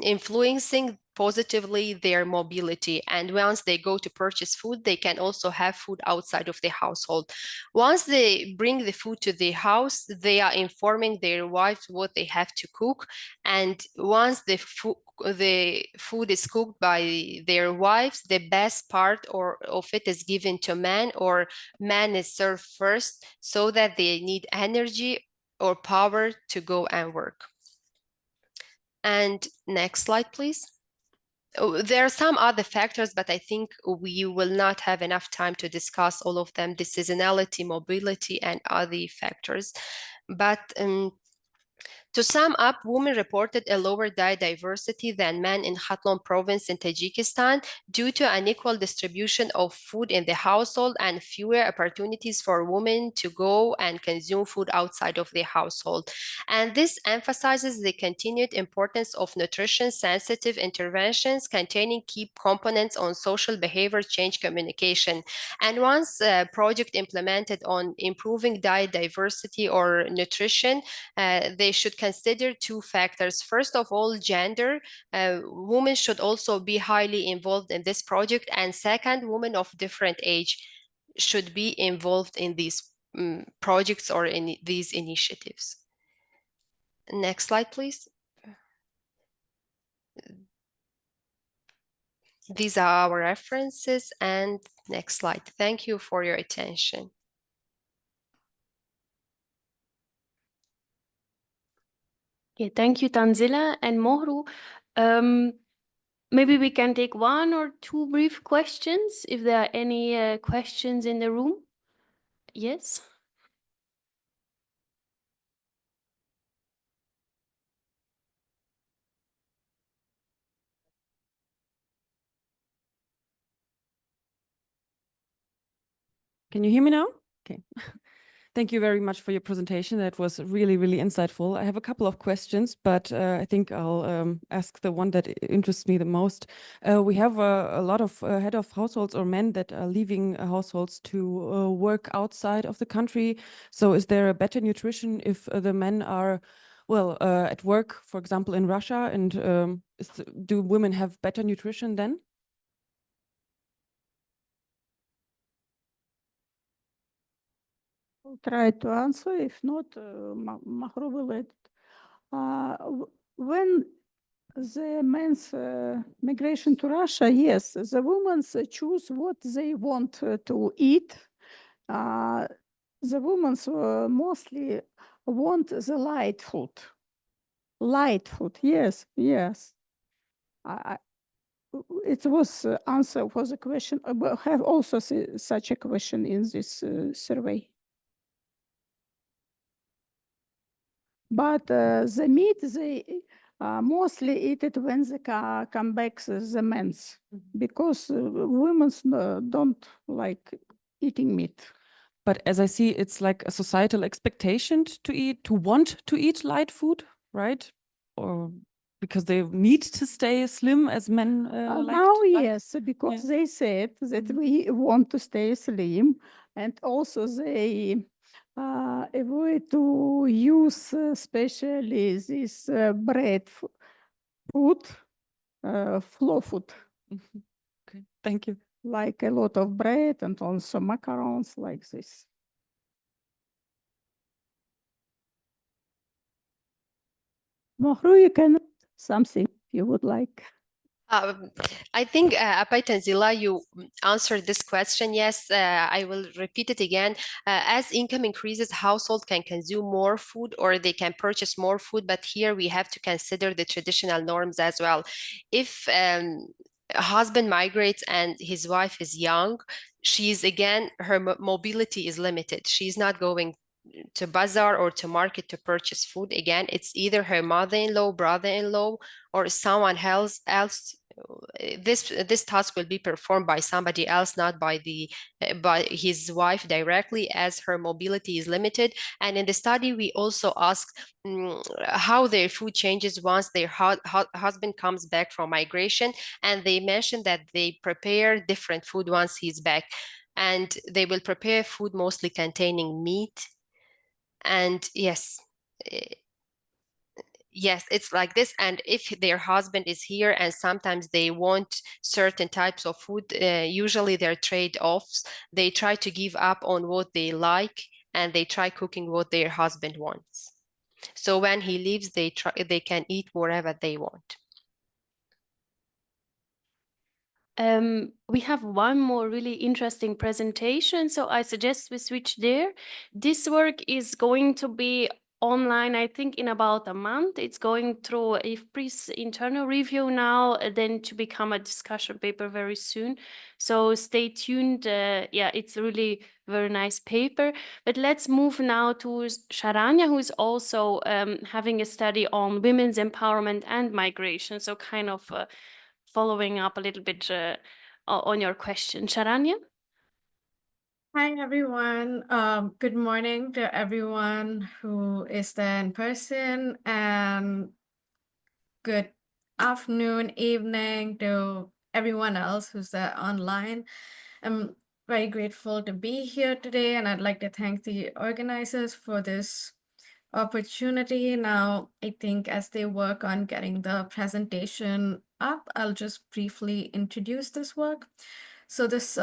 influencing positively their mobility. And once they go to purchase food, they can also have food outside of the household. Once they bring the food to the house, they are informing their wives what they have to cook. And once the food is cooked by their wives, the best part of it is given to man, or man is served first, so that they need energy or power to go and work. And next slide, please. There are some other factors, but I think we will not have enough time to discuss all of them: the seasonality, mobility, and other factors. But to sum up, women reported a lower diet diversity than men in Khatlon province in Tajikistan due to unequal distribution of food in the household and fewer opportunities for women to go and consume food outside of the household. And this emphasizes the continued importance of nutrition-sensitive interventions containing key components on social behavior change communication. And once a project implemented on improving diet diversity or nutrition, they should consider two factors. First of all, gender. Women should also be highly involved in this project. And second, women of different age should be involved in these projects or in these initiatives. Next slide, please. These are our references. And next slide. Thank you for your attention. Okay, thank you, Tanzila and Mohru. Maybe we can take one or two brief questions if there are any questions in the room. Yes. Can you hear me now? Okay. Thank you very much for your presentation. That was really, really insightful. I have a couple of questions, but I think I'll ask the one that interests me the most. We have a lot of head of households or men that are leaving households to work outside of the country. So is there a better nutrition if the men are well, at work, for example, in Russia, and do women have better nutrition then? I'll try to answer. If not, Mohru will add. When the men's migration to Russia, yes, the women choose what they want to eat. The women mostly want the light food. Light food, yes, yes. It was answer for the question. Have also such a question in this survey. But the meat, they mostly eat it when they come back, the men's, because women don't like eating meat. But as I see, it's like a societal expectation to want to eat light food, right? Or because they need to stay slim as men like now, to, yes, because they said that we want to stay slim, and also they avoid to use especially this bread food, flour food. Okay, thank you. Like a lot of bread and also macarons like this. Mohru, you can something you would like. I think, Apai Tanzila, you answered this question. Yes, I will repeat it again. As income increases, household can consume more food or they can purchase more food, but here we have to consider the traditional norms as well. If a husband migrates and his wife is young, her mobility is limited. She's not going to bazaar or to market to purchase food. Again, it's either her mother-in-law, brother-in-law, or someone else. This task will be performed by somebody else, not by his wife directly, as her mobility is limited. And in the study, we also asked how their food changes once their husband comes back from migration, and they mentioned that they prepare different food once he's back, and they will prepare food mostly containing meat. And yes, it's like this. And if their husband is here and sometimes they want certain types of food, usually they're trade-offs. They try to give up on what they like and they try cooking what their husband wants. So when he leaves, they can eat whatever they want. We have one more really interesting presentation, so I suggest we switch there. This work is going to be online, I think, in about a month. It's going through IFPRI's internal review now, then to become a discussion paper very soon. So stay tuned. Yeah, it's really very nice paper. But let's move now to Sharanya, who is also having a study on women's empowerment and migration. So kind of following up a little bit on your question. Sharanya? Hi, everyone. Good morning to everyone who is there in person, and good afternoon, evening to everyone else who's there online. I'm very grateful to be here today, and I'd like to thank the organizers for this opportunity. Now, I think as they work on getting the presentation up, I'll just briefly introduce this work. So this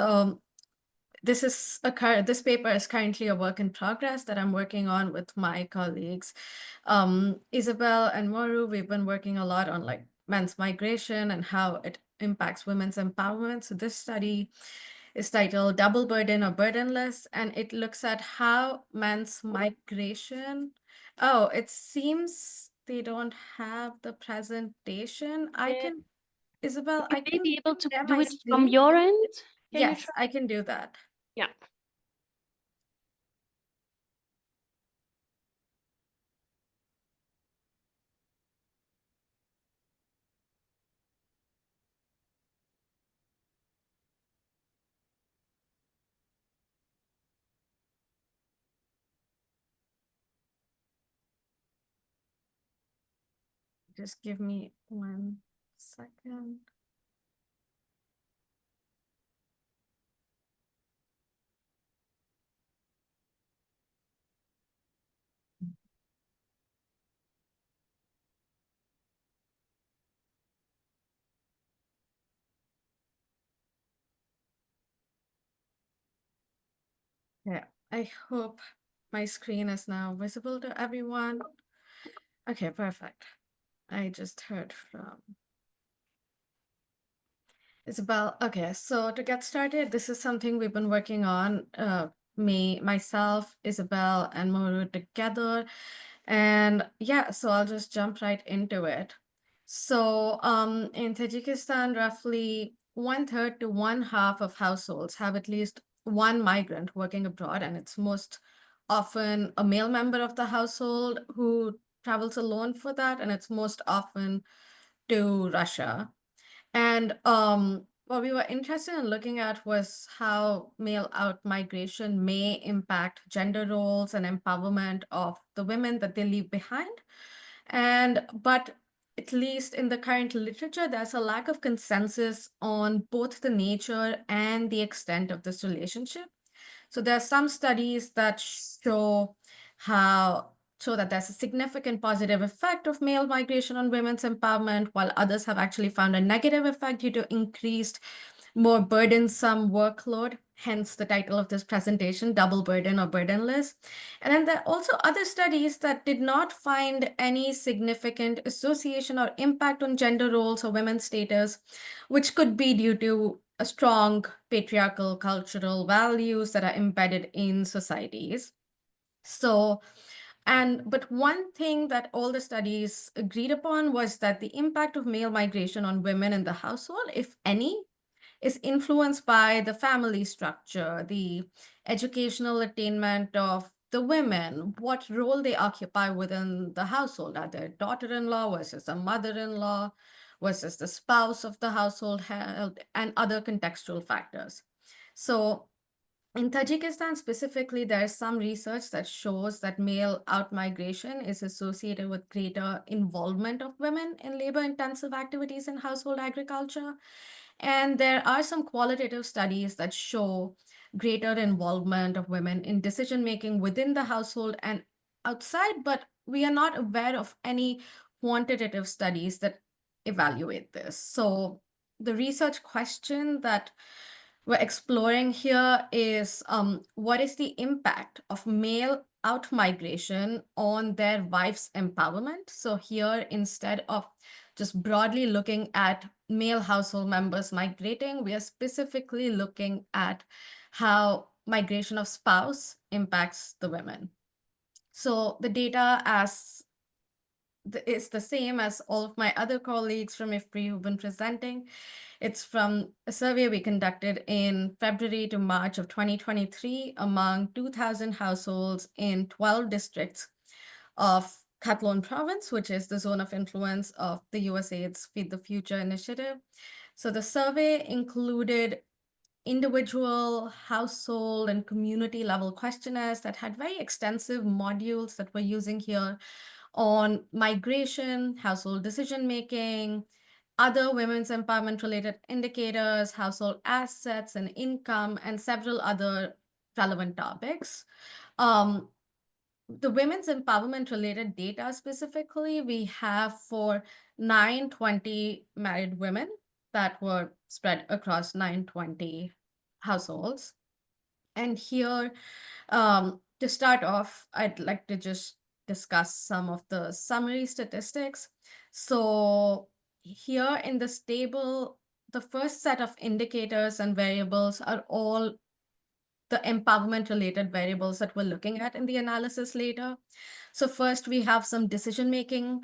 paper is currently a work in progress that I'm working on with my colleagues, Isabel and Mohru. We've been working a lot on like men's migration and how it impacts women's empowerment. So this study is titled Double Burden or Burdenless, and it looks at how men's migration. Oh, it seems they don't have the presentation. Isabel, I May can be able to share do my it from screen. your end? Yes, I can do that. Yeah. Just give me 1 second. I hope my screen is now visible to everyone. Okay, perfect. I just heard from Isabel. Okay, so to get started, this is something we've been working on, myself, Isabel, and Mohru together. And yeah, so I'll just jump right into it. So in Tajikistan, roughly 1/3 to 1/2 of households have at least one migrant working abroad, and it's most often a male member of the household who travels alone for that, and it's most often to Russia. And what we were interested in looking at was how male out migration may impact gender roles and empowerment of the women that they leave behind. But at least in the current literature, there's a lack of consensus on both the nature and the extent of this relationship. So there are some studies that show that there's a significant positive effect of male migration on women's empowerment, while others have actually found a negative effect due to increased, more burdensome workload, hence the title of this presentation, Double Burden or Burdenless. And then there are also other studies that did not find any significant association or impact on gender roles or women's status, which could be due to a strong patriarchal cultural values that are embedded in societies. But one thing that all the studies agreed upon was that the impact of male migration on women in the household, if any, is influenced by the family structure, the educational attainment of the women, what role they occupy within the household. Are they daughter-in-law versus a mother-in-law versus the spouse of the household held, and other contextual factors. So in Tajikistan specifically, there is some research that shows that male out-migration is associated with greater involvement of women in labor-intensive activities in household agriculture. And there are some qualitative studies that show greater involvement of women in decision-making within the household and outside, but we are not aware of any quantitative studies that evaluate this. So the research question that we're exploring here is what is the impact of male out-migration on their wife's empowerment? So here, instead of just broadly looking at male household members migrating, we are specifically looking at how migration of spouse impacts the women. So the data is the same as all of my other colleagues from IFPRI who've been presenting. It's from a survey we conducted in February to March of 2023 among 2,000 households in 12 districts of Khatlon province, which is the zone of influence of the USAID's Feed the Future initiative. So the survey included individual, household, and community level questionnaires that had very extensive modules that we're using here on migration, household decision-making, other women's empowerment-related indicators, household assets and income, and several other relevant topics. The women's empowerment-related data specifically, we have for 920 married women that were spread across 920 households. And here, to start off, I'd like to just discuss some of the summary statistics. So here in this table, the first set of indicators and variables are all the empowerment-related variables that we're looking at in the analysis later. So first, we have some decision-making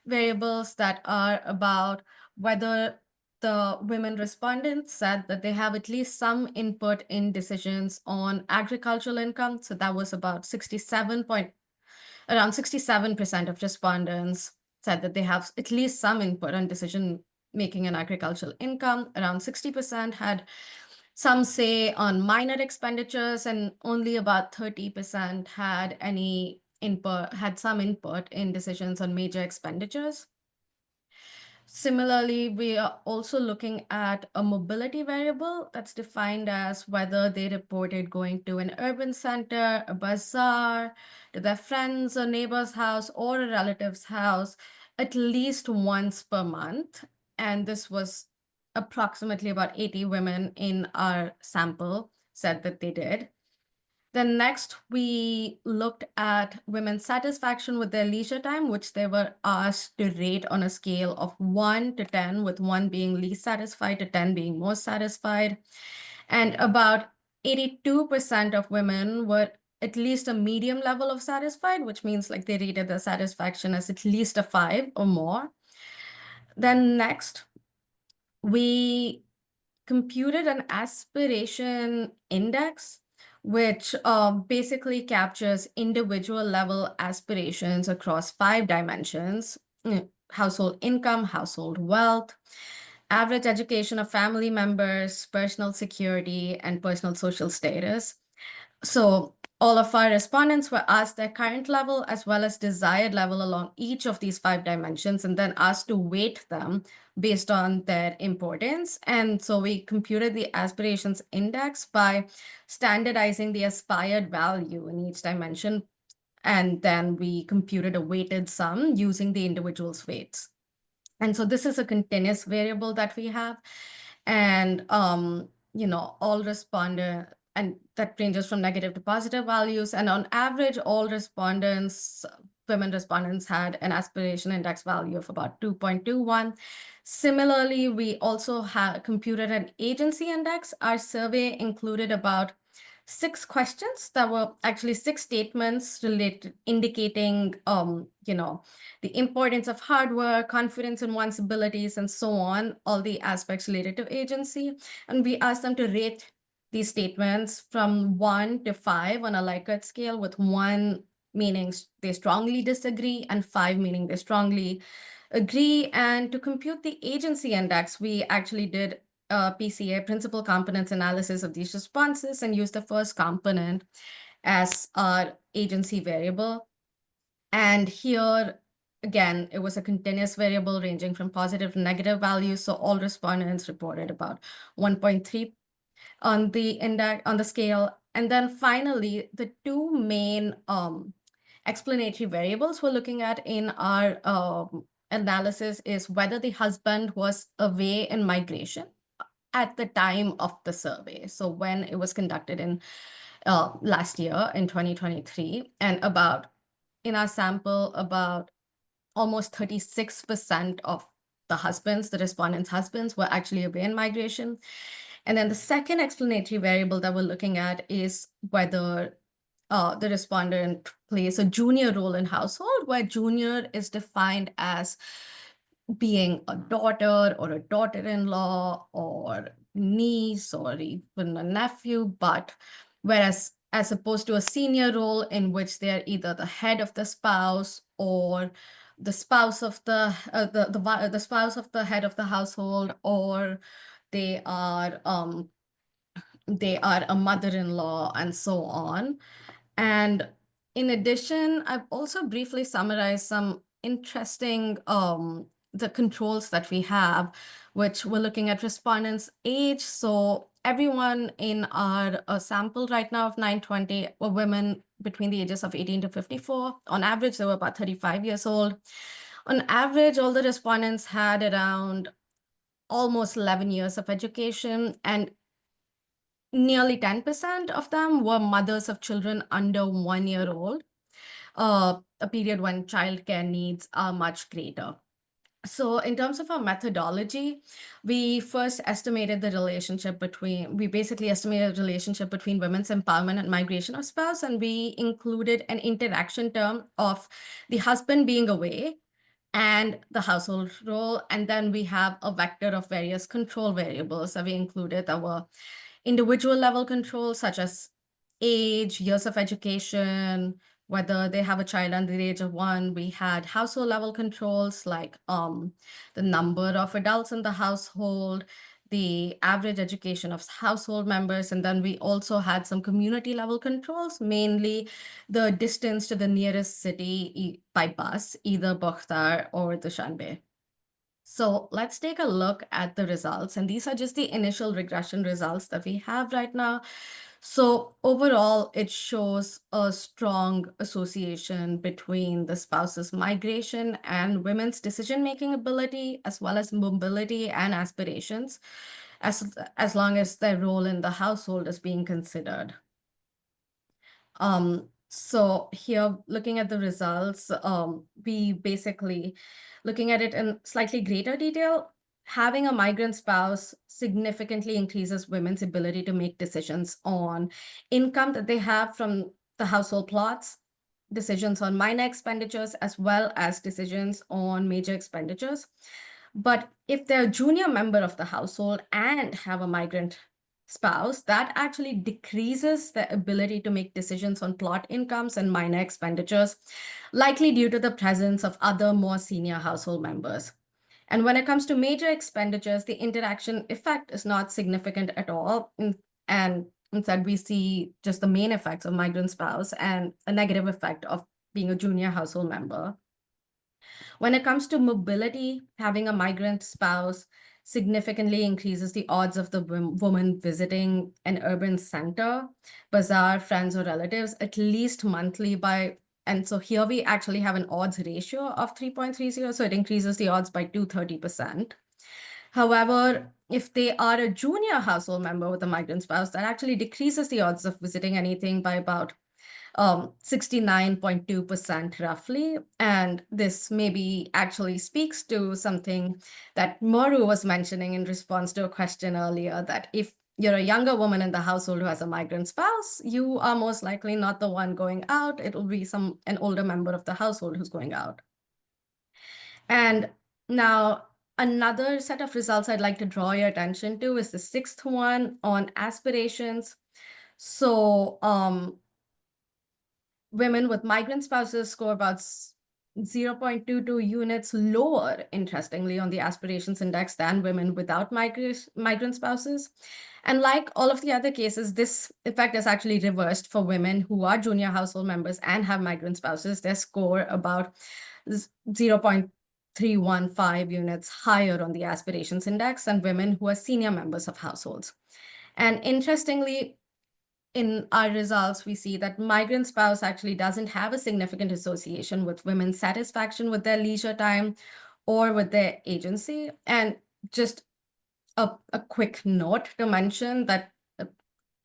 variables that are about whether the women respondents said that they have at least some input in decisions on agricultural income. So that was about around 67% of respondents said that they have at least some input on decision making and agricultural income. Around 60% had some say on minor expenditures, and only about 30% had some input in decisions on major expenditures. Similarly, we are also looking at a mobility variable that's defined as whether they reported going to an urban center, a bazaar, to their friends or neighbor's house or a relative's house at least once per month. And this was approximately about 80 women in our sample said that they did. Then next, we looked at women's satisfaction with their leisure time, which they were asked to rate on a scale of 1 to 10, with 1 being least satisfied to 10 being most satisfied. And about 82% of women were at least a medium level of satisfied, which means like they rated their satisfaction as at least a 5 or more. Then next, we computed an aspiration index, which basically captures individual level aspirations across 5 dimensions: household income, household wealth, average education of family members, personal security, and personal social status. So all of our respondents were asked their current level as well as desired level along each of these 5 dimensions, and then asked to weight them based on their importance. And so we computed the aspirations index by standardizing the aspired value in each dimension. And then we computed a weighted sum using the individual's weights. And so this is a continuous variable that we have. And, all respondent, and that ranges from negative to positive values. And on average, all respondents, women respondents, had an aspiration index value of about 2.21. Similarly, we also computed an agency index. Our survey included about 6 questions that were actually 6 statements indicating, the importance of hard work, confidence in one's abilities, and so on, all the aspects related to agency. And we asked them to rate these statements from 1 to 5 on a Likert scale, with 1 meaning they strongly disagree and 5 meaning they strongly agree. And to compute the agency index, we actually did PCA, principal components analysis of these responses, and used the first component as our agency variable. And here, again, it was a continuous variable ranging from positive to negative values. So all respondents reported about 1.3 on the index, on the scale. And then finally, the 2 main explanatory variables we're looking at in our analysis is whether the husband was away in migration at the time of the survey. So when it was conducted in last year in 2023, and in our sample, about almost 36% of the respondents' husbands, were actually away in migration. And then the second explanatory variable that we're looking at is whether the respondent plays a junior role in household, where junior is defined as being a daughter or a daughter-in-law or niece or even a nephew, but whereas as opposed to a senior role in which they're either the head of the spouse or the spouse of the spouse of the head of the household, or they are a mother-in-law, and so on. And in addition, I've also briefly summarized some interesting the controls that we have, which we're looking at respondents' age. So everyone in our sample right now of 920 were women between the ages of 18 to 54. On average, they were about 35 years old. On average, all the respondents had around almost 11 years of education, and nearly 10% of them were mothers of children under 1 year old, a period when childcare needs are much greater. So in terms of our methodology, we basically estimated the relationship between women's empowerment and migration of spouse, and we included an interaction term of the husband being away and the household role. And then we have a vector of various control variables that we included that were individual level controls, such as age, years of education, whether they have a child under the age of 1. We had household level controls like the number of adults in the household, the average education of household members, and then we also had some community level controls, mainly the distance to the nearest city by bus, either Bakhtar or Dushanbe. So let's take a look at the results. And these are just the initial regression results that we have right now. So overall, it shows a strong association between the spouse's migration and women's decision-making ability, as well as mobility and aspirations, as long as their role in the household is being considered. So here, looking at the results, we basically, looking at it in slightly greater detail, having a migrant spouse significantly increases women's ability to make decisions on income that they have from the household plots, decisions on minor expenditures, as well as decisions on major expenditures. But if they're a junior member of the household and have a migrant spouse, that actually decreases the ability to make decisions on plot incomes and minor expenditures, likely due to the presence of other more senior household members. And when it comes to major expenditures, the interaction effect is not significant at all. And instead, we see just the main effects of migrant spouse and a negative effect of being a junior household member. When it comes to mobility, having a migrant spouse significantly increases the odds of the woman visiting an urban center, bazaar, friends, or relatives at least monthly and so here we actually have an odds ratio of 3.30, so it increases the odds by 230%. However, if they are a junior household member with a migrant spouse, that actually decreases the odds of visiting anything by about 69.2% roughly. And this maybe actually speaks to something that Mohru was mentioning in response to a question earlier, that if you're a younger woman in the household who has a migrant spouse, you are most likely not the one going out. It will be an older member of the household who's going out. And now another set of results I'd like to draw your attention to is the sixth one on aspirations. So women with migrant spouses score about 0.22 units lower, interestingly, on the aspirations index than women without migrant spouses. And like all of the other cases, this effect is actually reversed for women who are junior household members and have migrant spouses. They score about 0.315 units higher on the aspirations index than women who are senior members of households. And interestingly, in our results, we see that migrant spouse actually doesn't have a significant association with women's satisfaction with their leisure time or with their agency. And just a quick note to mention that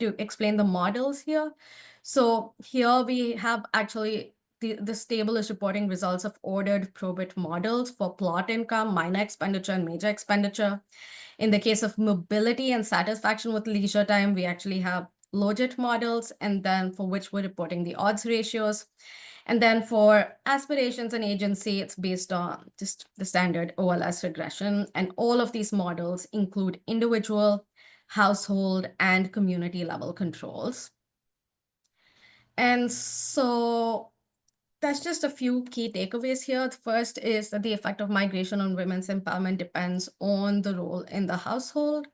to explain the models here. So here we have actually this table is reporting results of ordered probit models for plot income, minor expenditure, and major expenditure. In the case of mobility and satisfaction with leisure time, we actually have logit models, and then for which we're reporting the odds ratios. And then for aspirations and agency, it's based on just the standard OLS regression. And all of these models include individual, household, and community level controls. And so that's just a few key takeaways here. The first is that the effect of migration on women's empowerment depends on the role in the household.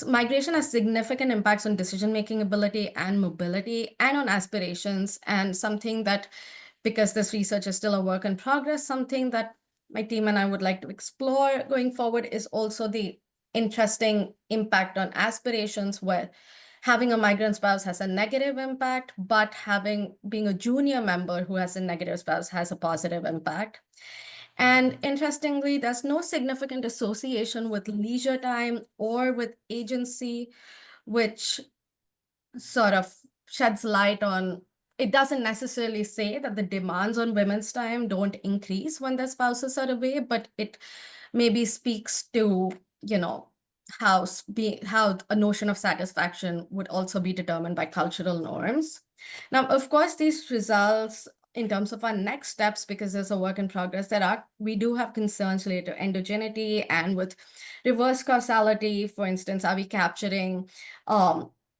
Migration has significant impacts on decision-making ability and mobility and on aspirations, and something that, because this research is still a work in progress, something that my team and I would like to explore going forward is also the interesting impact on aspirations, where having a migrant spouse has a negative impact, but being a junior member who has a negative spouse has a positive impact. And interestingly, there's no significant association with leisure time or with agency, which sort of sheds light on, it doesn't necessarily say that the demands on women's time don't increase when their spouses are away, but it maybe speaks to, how a notion of satisfaction would also be determined by cultural norms. Now, of course, these results, in terms of our next steps, because there's a work in progress, we do have concerns related to endogeneity and with reverse causality. For instance, are we capturing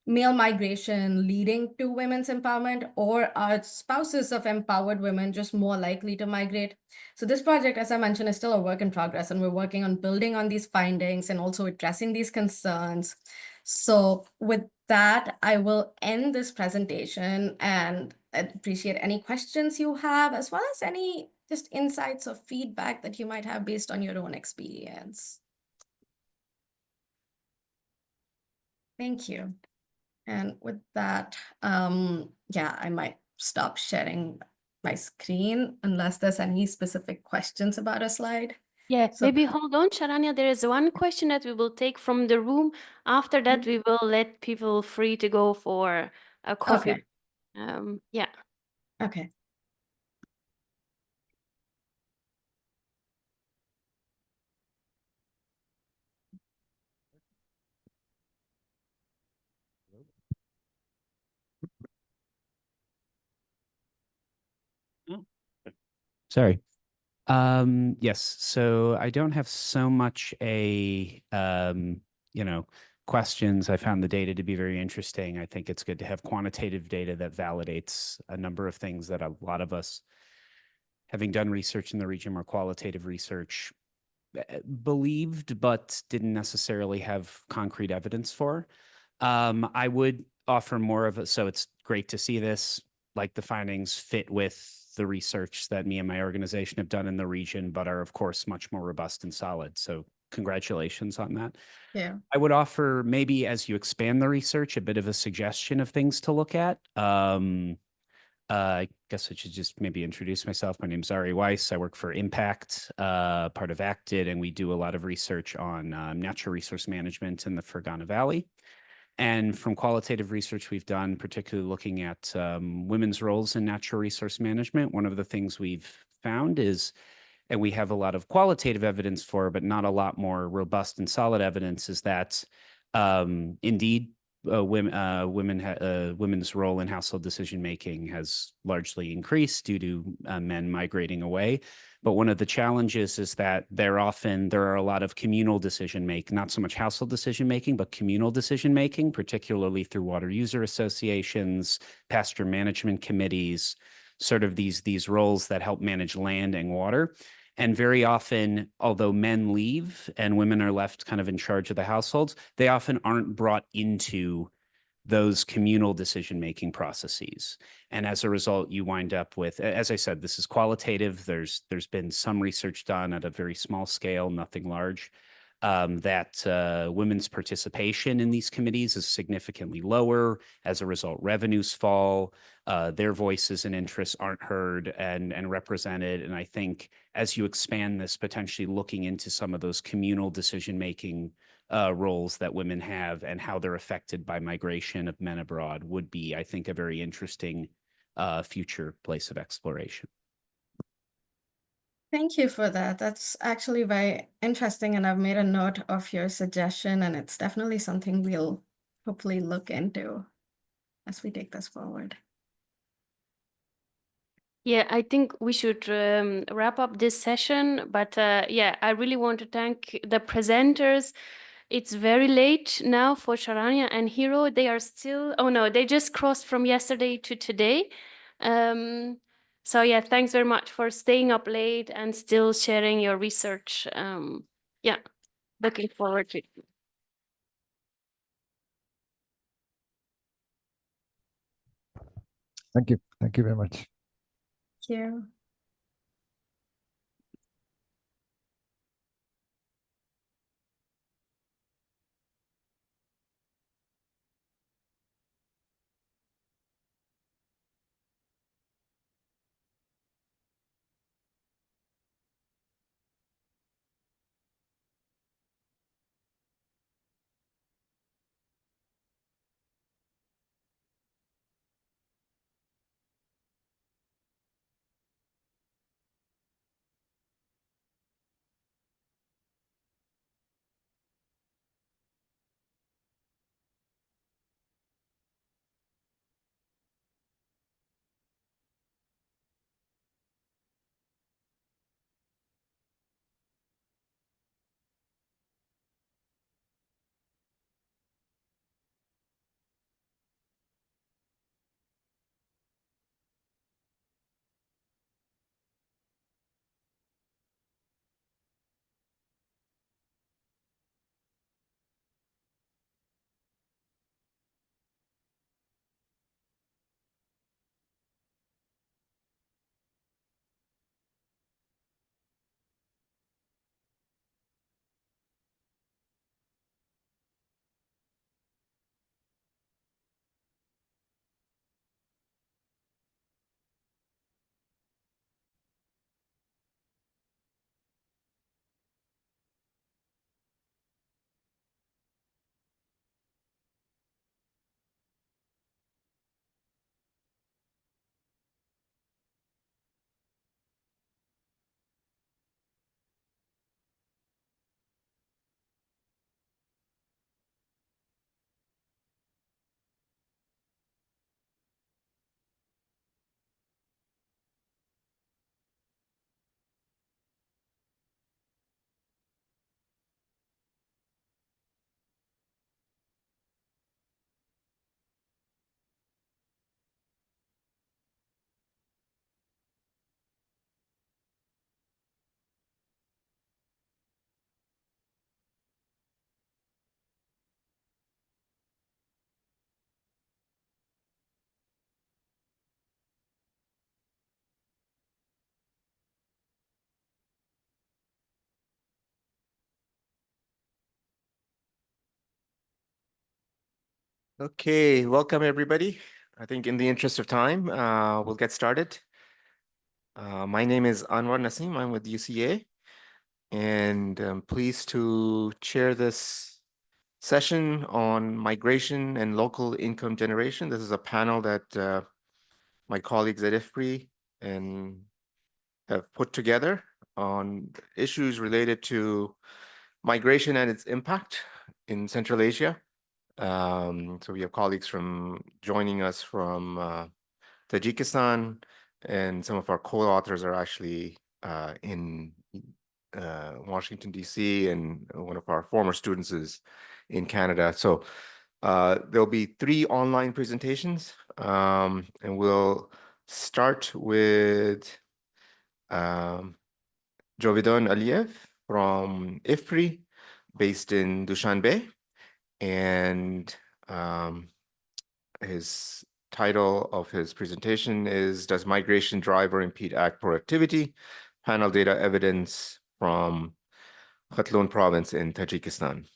male migration leading to women's empowerment, or are spouses of empowered women just more likely to migrate? So this project, as I mentioned, is still a work in progress, and we're working on building on these findings and also addressing these concerns. So with that, I will end this presentation, and I'd appreciate any questions you have, as well as any just insights or feedback that you might have based on your own experience. Thank you. And with that, I might stop sharing my screen unless there's any specific questions about a slide. Yeah, So- maybe hold on, Sharanya. There is one question that we will take from the room. After that, we will let people free to go for a coffee. Okay. Yeah. Okay. Sorry. Yes, so I don't have so much questions. I found the data to be very interesting. I think it's good to have quantitative data that validates a number of things that a lot of us, having done research in the region, more qualitative research, believed, but didn't necessarily have concrete evidence for. I would offer more of it. So it's great to see this, like the findings fit with the research that me and my organization have done in the region, but are of course much more robust and solid. So congratulations on that. Yeah. I would offer, maybe as you expand the research, a bit of a suggestion of things to look at. I guess I should just maybe introduce myself. My name's Ari Weiss. I work for Impact, part of ACTID, and we do a lot of research on natural resource management in the Fergana Valley. And from qualitative research we've done, particularly looking at women's roles in natural resource management, one of the things we've found is, and we have a lot of qualitative evidence for, but not a lot more robust and solid evidence, is that indeed women's role in household decision-making has largely increased due to men migrating away. But one of the challenges is that there are a lot of communal decision-making, not so much household decision-making, but communal decision-making, particularly through water user associations, pasture management committees, sort of these roles that help manage land and water. And very often, although men leave and women are left kind of in charge of the households, they often aren't brought into those communal decision-making processes. And as a result, you wind up with, as I said, this is qualitative. There's been some research done at a very small scale, nothing large, that women's participation in these committees is significantly lower. As a result, revenues fall, their voices and interests aren't heard and represented. And I think as you expand this, potentially looking into some of those communal decision-making roles that women have and how they're affected by migration of men abroad would be, I think, a very interesting future place of exploration. Thank you for that. That's actually very interesting, and I've made a note of your suggestion, and it's definitely something we'll hopefully look into as we take this forward. Yeah, I think we should wrap up this session, but yeah, I really want to thank the presenters. It's very late now for Sharanya and Hiro. They are still, oh no, they just crossed from yesterday to today. So yeah, thanks very much for staying up late and still sharing your research. Yeah, looking forward to it. Thank you. Thank you very much. Thank you. Okay, welcome everybody. I think in the interest of time, we'll get started. My name is Anwar Naseem. I'm with UCA, and I'm pleased to chair this session on migration and local income generation. This is a panel that my colleagues at IFPRI and have put together on issues related to migration and its impact in Central Asia. So we have colleagues joining us from Tajikistan, and some of our co-authors are actually in Washington, D.C., and one of our former students is in Canada. So there'll be 3 online presentations, and we'll start with Jovidon Aliyev from IFPRI, based in Dushanbe, and his title of his presentation is "Does Migration Drive or Impede Ag Productivity? Panel Data Evidence from Khatlon Province in Tajikistan."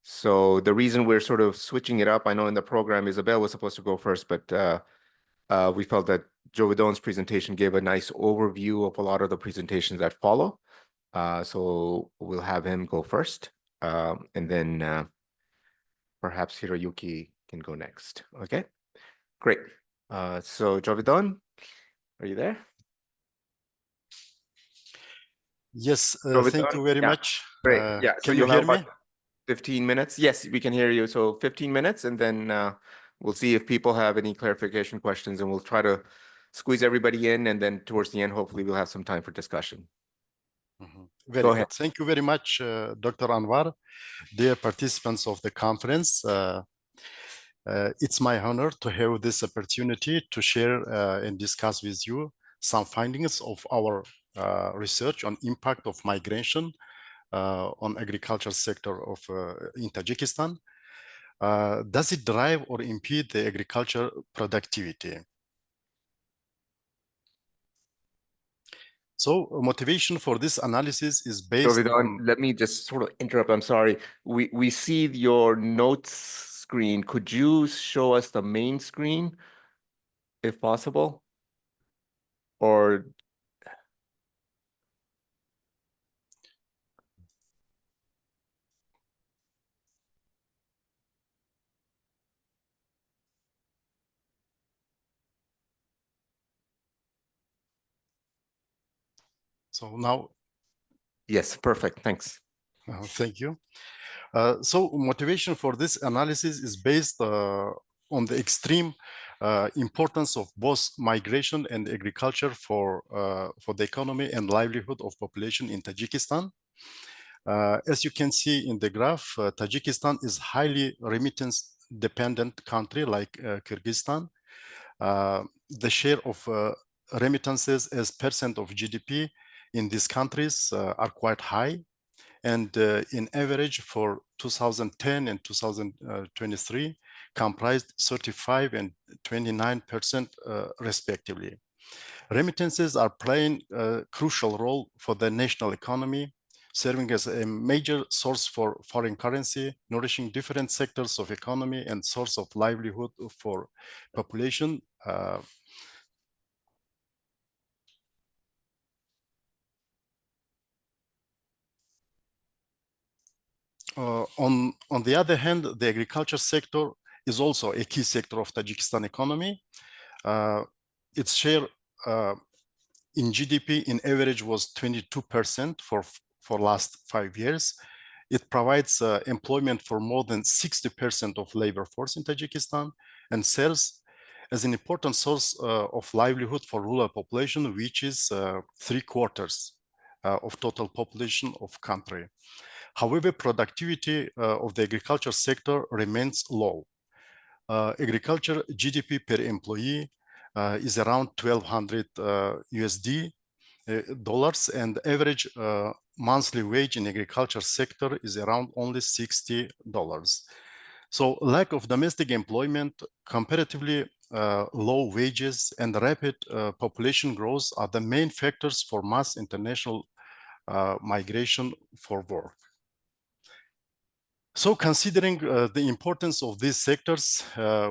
So the reason we're sort of switching it up, I know in the program Isabel was supposed to go first, but we felt that Jovidon's presentation gave a nice overview of a lot of the presentations that follow. So we'll have him go first, and then perhaps Hiroyuki can go next. Okay, great. So Jovidon, are you there? Yes, Jovidon? thank you very much. Great. Yeah, so Can you hear me? 15 minutes. Yes, we can hear you. So 15 minutes, and then we'll see if people have any clarification questions, and we'll try to squeeze everybody in, and then towards the end, hopefully we'll have some time for discussion. Very good. Thank you very much, Dr. Anwar. Dear participants of the conference, it's my honor to have this opportunity to share and discuss with you some findings of our research on impact of migration on agriculture sector of in Tajikistan. Does it drive or impede the agriculture productivity? So motivation for this analysis is based on... Let me just sort of interrupt. I'm sorry. We see your notes screen. Could you show us the main screen, if possible? Or... So now... Yes, perfect. Thanks. Thank you. So motivation for this analysis is based on the extreme importance of both migration and agriculture for the economy and livelihood of population in Tajikistan. As you can see in the graph, Tajikistan is highly remittance dependent country like Kyrgyzstan. The share of remittances as percent of GDP in these countries are quite high. And in average for 2010 and 2023 comprised 35 and 29% respectively. Remittances are playing a crucial role for the national economy, serving as a major source for foreign currency, nourishing different sectors of economy and source of livelihood for population. On the other hand, the agriculture sector is also a key sector of Tajikistan economy. Its share in GDP in average was 22% for last 5 years. It provides employment for more than 60% of labor force in Tajikistan and serves as an important source of livelihood for rural population, which is 3/4 of total population of country. However, productivity of the agriculture sector remains low. Agriculture GDP per employee is around $1,200 USD dollars, and average monthly wage in agriculture sector is around only $60. So lack of domestic employment, comparatively low wages, and rapid population growth are the main factors for mass international migration for work. So considering the importance of these sectors,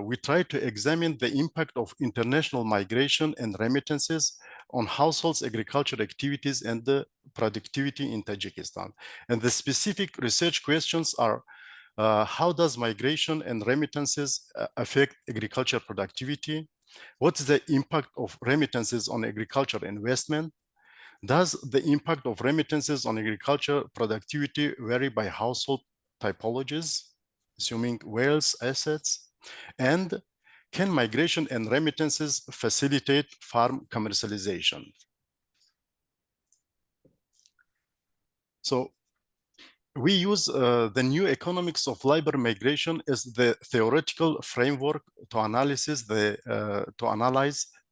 we try to examine the impact of international migration and remittances on households' agricultural activities and the productivity in Tajikistan. And the specific research questions are, how does migration and remittances affect agriculture productivity? What's the impact of remittances on agriculture investment? Does the impact of remittances on agriculture productivity vary by household typologies, assuming wealth assets? And can migration and remittances facilitate farm commercialization? So we use the new economics of labor migration as the theoretical framework to analyze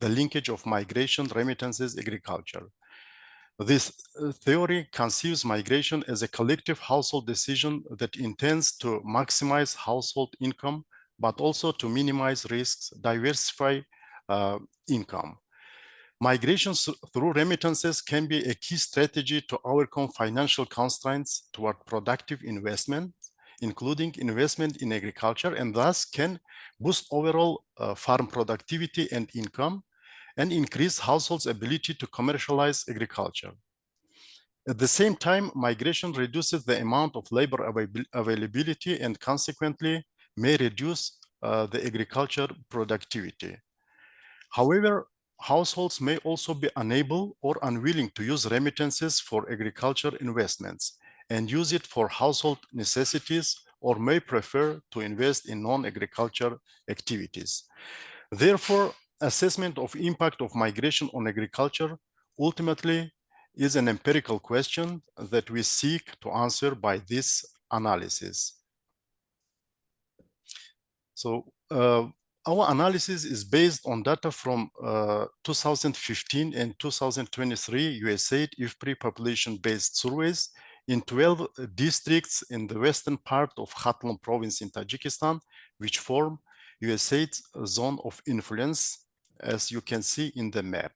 the linkage of migration, remittances, agriculture. This theory conceives migration as a collective household decision that intends to maximize household income, but also to minimize risks, diversify income. Migrations through remittances can be a key strategy to overcome financial constraints toward productive investment, including investment in agriculture, and thus can boost overall farm productivity and income, and increase households' ability to commercialize agriculture. At the same time, migration reduces the amount of labor availability and consequently may reduce the agriculture productivity. However, households may also be unable or unwilling to use remittances for agriculture investments and use it for household necessities, or may prefer to invest in non-agriculture activities. Therefore, assessment of impact of migration on agriculture ultimately is an empirical question that we seek to answer by this analysis. So our analysis is based on data from 2015 and 2023 USAID IFPRI population-based surveys in 12 districts in the western part of Khatlon province in Tajikistan, which form USAID's zone of influence, as you can see in the map.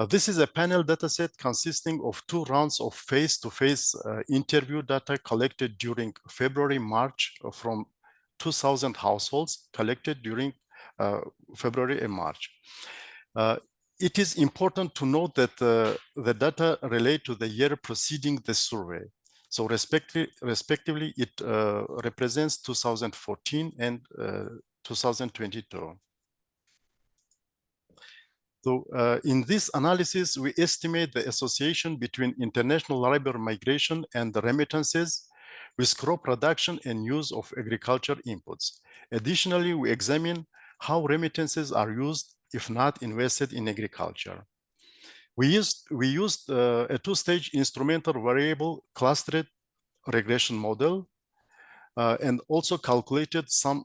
This is a panel dataset consisting of 2 rounds of face-to-face interview data collected during February-March from 2,000 households collected during February and March. It is important to note that the data relate to the year preceding the survey. So respectively, it represents 2014 and 2022. So in this analysis, we estimate the association between international labor migration and the remittances with crop production and use of agriculture inputs. Additionally, we examine how remittances are used if not invested in agriculture. We used a 2-stage instrumental variable clustered regression model and also conducted some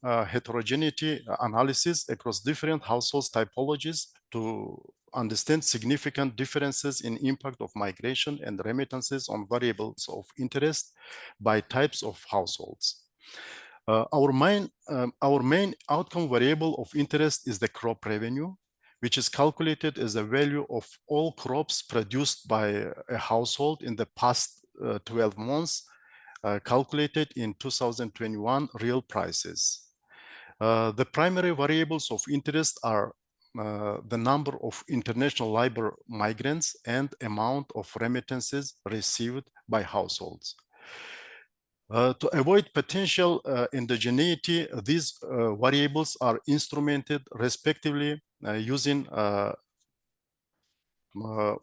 heterogeneity analysis across different households typologies to understand significant differences in impact of migration and remittances on variables of interest by types of households. Our main outcome variable of interest is the crop revenue, which is calculated as the value of all crops produced by a household in the past 12 months, calculated in 2021 real prices. The primary variables of interest are the number of international labor migrants and amount of remittances received by households. To avoid potential endogeneity, these variables are instrumented respectively using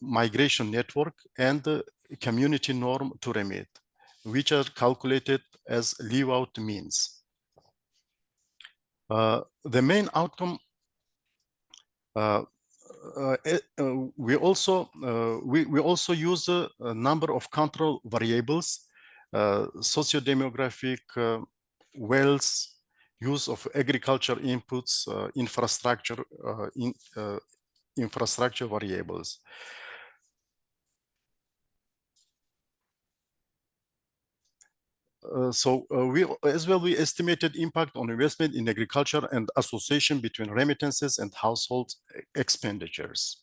migration network and community norm to remit, which are calculated as leave-out means. The main outcome, we also use a number of control variables, sociodemographic, wealth, use of agriculture inputs, infrastructure variables. We estimated impact on investment in agriculture and association between remittances and household expenditures.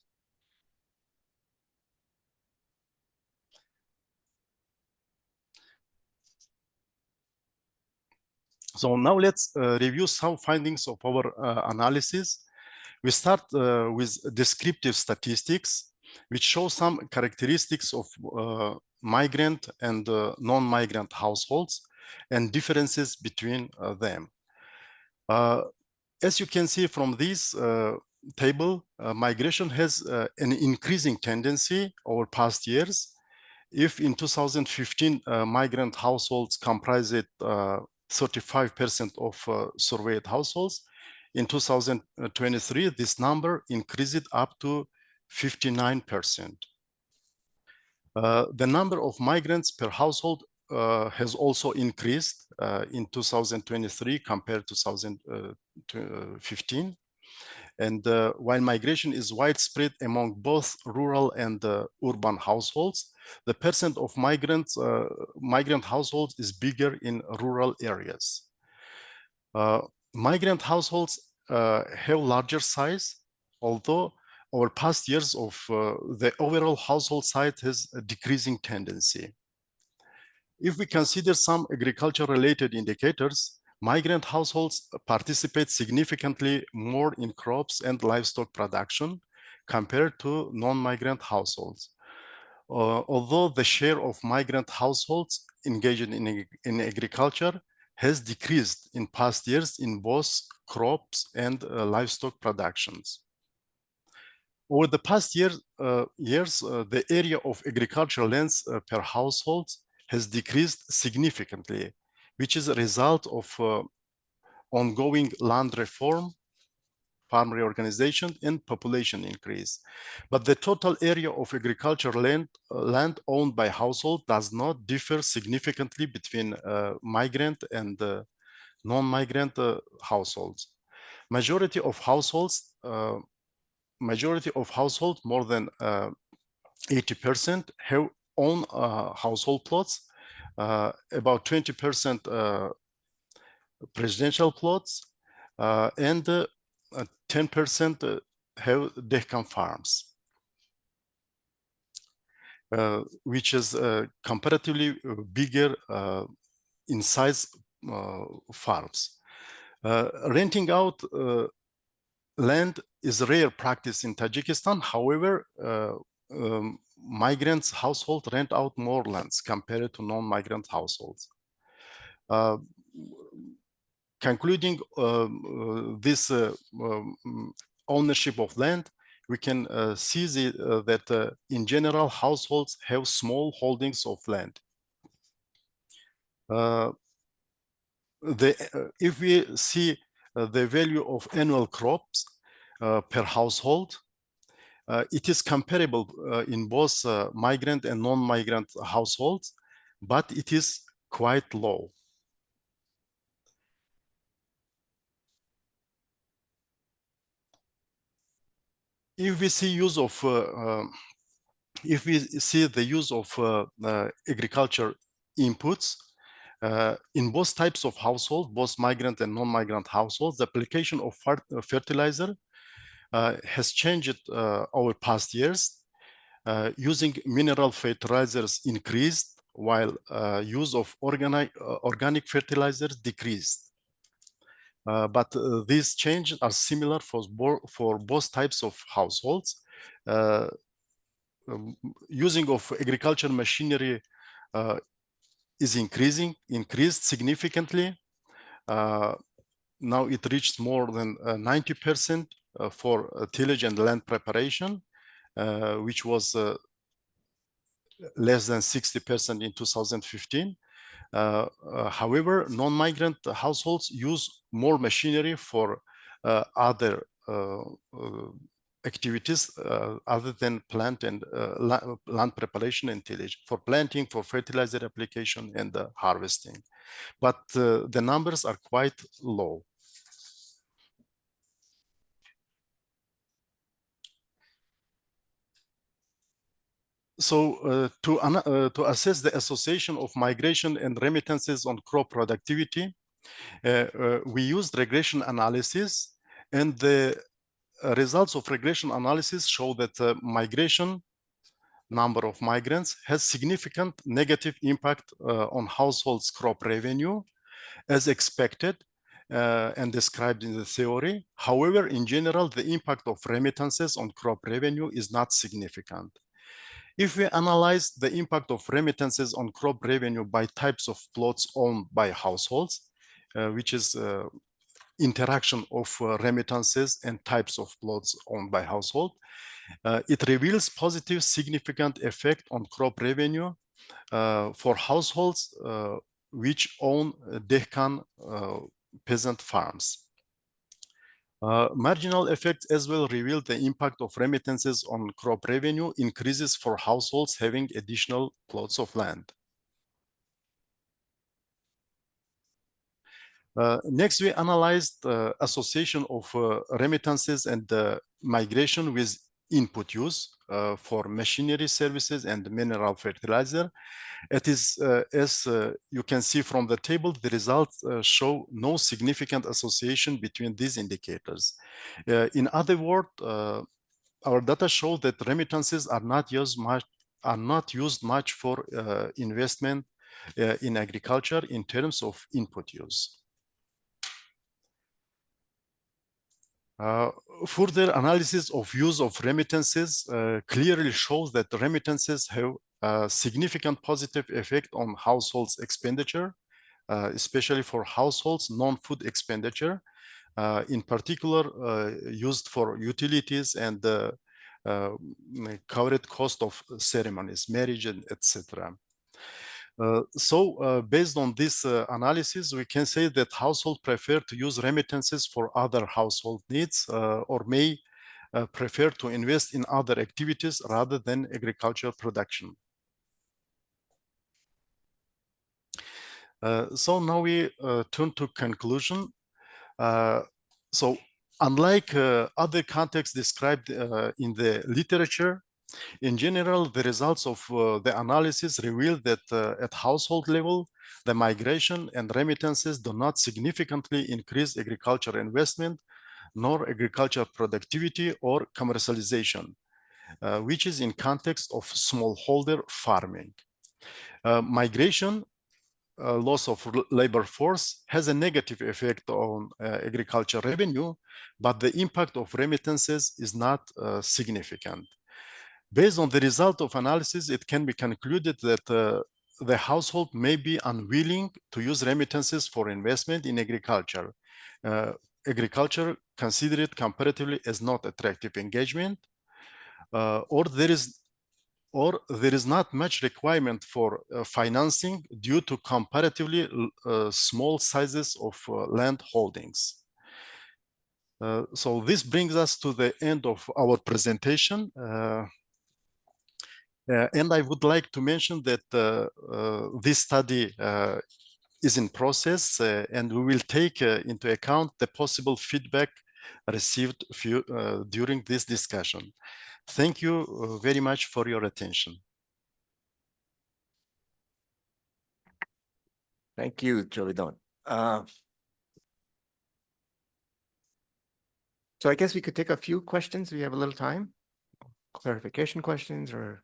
So now let's review some findings of our analysis. We start with descriptive statistics, which show some characteristics of migrant and non-migrant households and differences between them. As you can see from this table, migration has an increasing tendency over past years. If in 2015, migrant households comprised 35% of surveyed households, in 2023, this number increased up to 59%. The number of migrants per household has also increased in 2023 compared to 2015. And while migration is widespread among both rural and urban households, the percent of migrant households is bigger in rural areas. Migrant households have larger size, although over past years of the overall household size has a decreasing tendency. If we consider some agriculture-related indicators, migrant households participate significantly more in crops and livestock production compared to non-migrant households. Although the share of migrant households engaged in agriculture has decreased in past years in both crops and livestock productions. Over the past years, the area of agricultural lands per household has decreased significantly, which is a result of ongoing land reform, farm reorganization, and population increase. But the total area of agricultural land owned by household does not differ significantly between migrant and non-migrant households. Majority of households, more than 80%, have own household plots, about 20% residential plots, and 10% have dehqan farms, which is comparatively bigger in size farms. Renting out land is a rare practice in Tajikistan. However, migrants' households rent out more lands compared to non-migrant households. Concluding this ownership of land, we can see that in general, households have small holdings of land. If we see the value of annual crops per household, it is comparable in both migrant and non-migrant households, but it is quite low. If we see the use of agriculture inputs in both types of households, both migrant and non-migrant households, the application of fertilizer has changed over past years. Using mineral fertilizers increased, while use of organic fertilizers decreased. But these changes are similar for both types of households. Using of agriculture machinery is increased significantly. Now it reached more than 90% for tillage and land preparation, which was less than 60% in 2015. However, non-migrant households use more machinery for other activities other than plant and land preparation and tillage, for planting, for fertilizer application, and harvesting. But the numbers are quite low. So to assess the association of migration and remittances on crop productivity, we used regression analysis, and the results of regression analysis show that migration, number of migrants, has significant negative impact on households' crop revenue, as expected and described in the theory. However, in general, the impact of remittances on crop revenue is not significant. If we analyze the impact of remittances on crop revenue by types of plots owned by households, which is interaction of remittances and types of plots owned by household, it reveals positive significant effect on crop revenue for households which own Dehkan peasant farms. Marginal effects as well reveal the impact of remittances on crop revenue increases for households having additional plots of land. Next, we analyzed the association of remittances and migration with input use for machinery services and mineral fertilizer. It is, as you can see from the table, the results show no significant association between these indicators. In other words, our data show that remittances are not used much for investment in agriculture in terms of input use. Further analysis of use of remittances clearly shows that remittances have a significant positive effect on households' expenditure, especially for households' non-food expenditure, in particular used for utilities and covered cost of ceremonies, marriage, and etc. Based on this analysis, we can say that households prefer to use remittances for other household needs or may prefer to invest in other activities rather than agricultural production. So now we turn to conclusion. So unlike other contexts described in the literature, in general, the results of the analysis reveal that at household level, the migration and remittances do not significantly increase agricultural investment, nor agricultural productivity or commercialization, which is in context of smallholder farming. Migration, loss of labor force, has a negative effect on agricultural revenue, but the impact of remittances is not significant. Based on the result of analysis, it can be concluded that the household may be unwilling to use remittances for investment in agriculture. Agriculture considered comparatively as not attractive engagement, or there is not much requirement for financing due to comparatively small sizes of land holdings. So this brings us to the end of our presentation. And I would like to mention that this study is in process and we will take into account the possible feedback received during this discussion. Thank you very much for your attention. Thank you, Jovidon. So I guess we could take a few questions. We have a little time. Clarification questions or...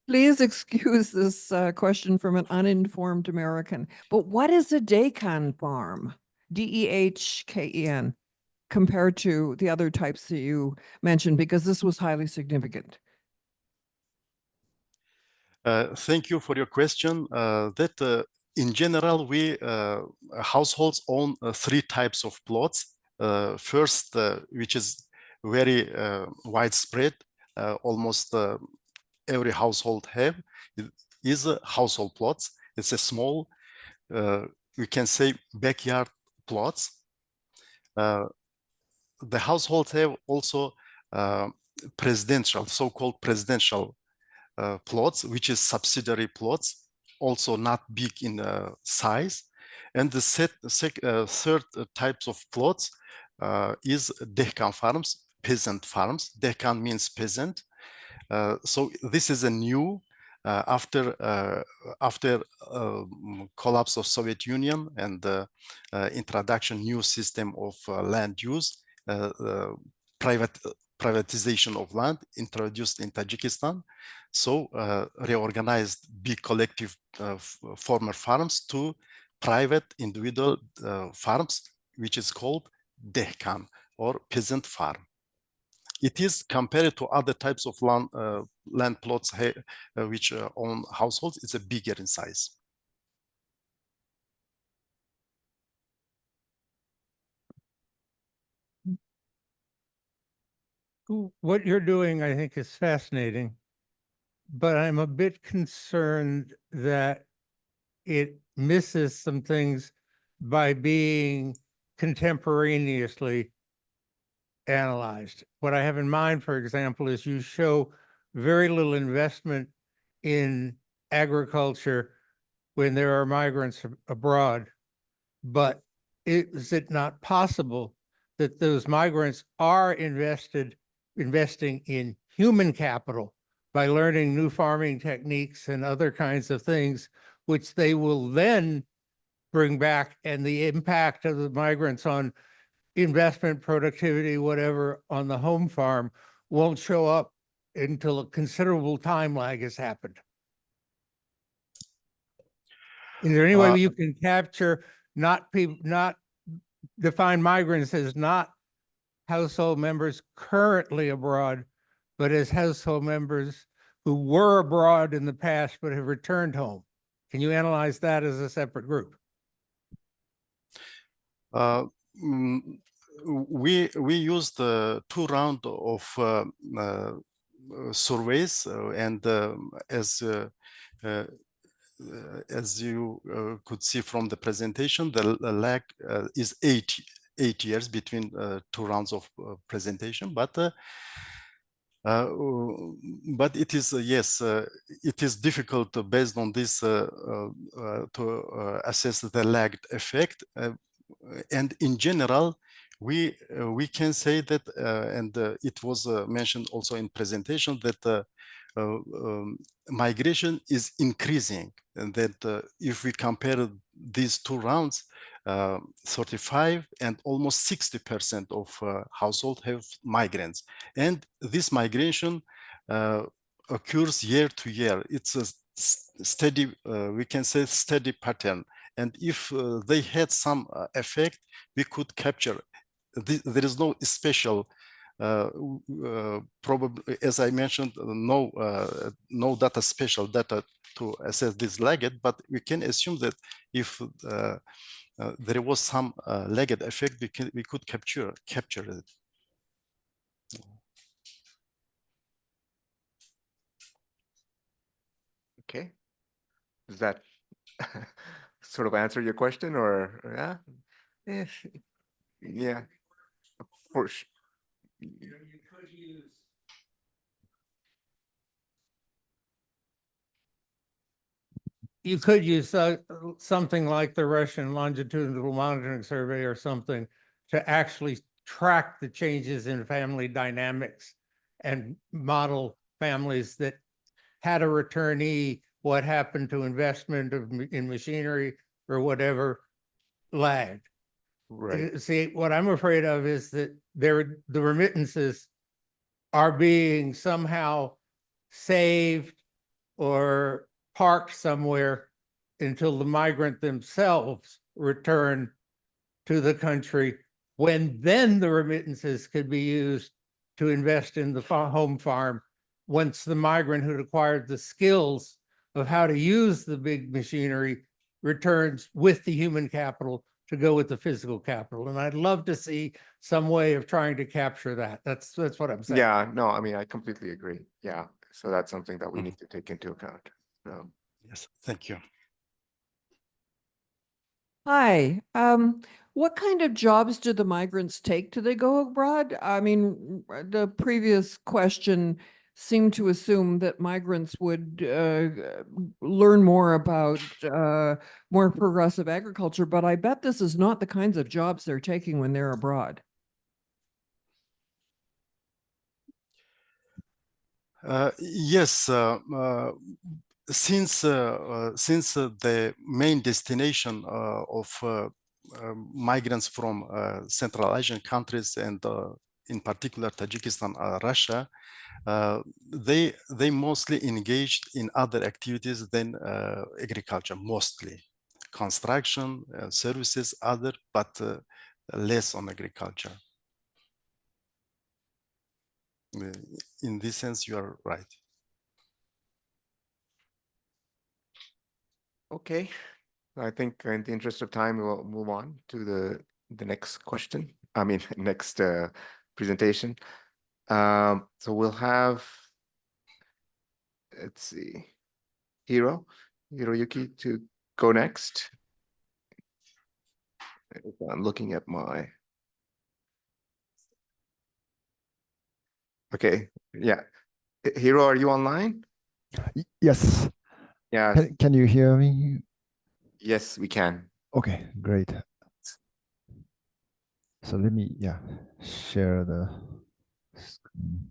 Please excuse this question from an uninformed American, but what is a Dehkan farm? D-E-H-K-E-N, compared to the other types that you mentioned, because this was highly significant. Thank you for your question. In general, we households own three types of plots. First, which is very widespread, almost every household have, is household plots. It's a small, we can say backyard plots. The households have also presidential, so-called presidential plots, which is subsidiary plots, also not big in size. And the third types of plots is Dehkan farms, peasant farms. Dehkan means peasant. So this is a new, after collapse of Soviet Union and the privatization of land introduced in Tajikistan. So reorganized big collective former farms to private individual farms, which is called dehkan or peasant farm. It is compared to other types of land plots which own households, it's a bigger in size. What you're doing, I think, is fascinating, but I'm a bit concerned that it misses some things by being contemporaneously analyzed. What I have in mind, for example, is you show very little investment in agriculture when there are migrants abroad, but is it not possible that those migrants are investing in human capital by learning new farming techniques and other kinds of things, which they will then bring back, and the impact of the migrants on investment, productivity, whatever, on the home farm won't show up until a considerable time lag has happened? Is there any way you can capture not define migrants as not household members currently abroad, but as household members who were abroad in the past but have returned home? Can you analyze that as a separate group? We used 2 rounds of surveys, and as you could see from the presentation, the lag is 8 years between 2 rounds of presentation, but it is yes, it is difficult based on this to assess the lagged effect, and in general we can say that, and it was mentioned also in presentation, that migration is increasing, and that if we compare these 2 rounds, 35 and almost 60% of households have migrants, and this migration occurs year to year. It's a steady, we can say steady pattern, and if they had some effect, we could capture. There is no special probably, as I mentioned, no special data to assess this lagged, but we can assume that if there was some lagged effect, we could capture it. Okay, does that sort of answer your question, or yeah? Yeah, for sure. You could use something like the Russian longitudinal monitoring survey or something to actually track the changes in family dynamics and model families that had a returnee, what happened to investment in machinery or whatever lagged. Right. See, what I'm afraid of is that the remittances are being somehow saved or parked somewhere until the migrant themselves return to the country, when then the remittances could be used to invest in the home farm once the migrant who'd acquired the skills of how to use the big machinery returns with the human capital to go with the physical capital. And I'd love to see some way of trying to capture that. That's what I'm saying. Yeah, no, I mean, I completely agree. Yeah, so that's something that we need to take into account. Yes, thank you. Hi. What kind of jobs do the migrants take? Do they go abroad? I mean, the previous question seemed to assume that migrants would learn more about more progressive agriculture, but I bet this is not the kinds of jobs they're taking when they're abroad. Yes, since the main destination of migrants from Central Asian countries and in particular Tajikistan, Russia, they mostly engaged in other activities than agriculture, mostly construction, services, other, but less on agriculture. In this sense, you are right. Okay, I think in the interest of time, we'll move on to the next question. I mean, next presentation. So we'll have, let's see, Hiroyuki to go next. I'm looking at my. Okay, yeah. Hiro, are you online? Yes. Yeah. Can you hear me? Yes, we can. Okay, great. So let me, share the screen.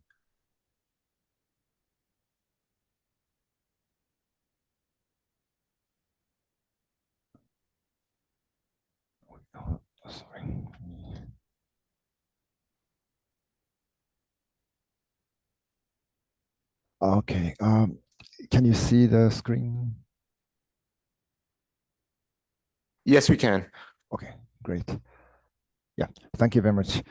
Oh, sorry. Okay, can you see the screen? Yes, we can. Okay, great. Yeah, thank you very much.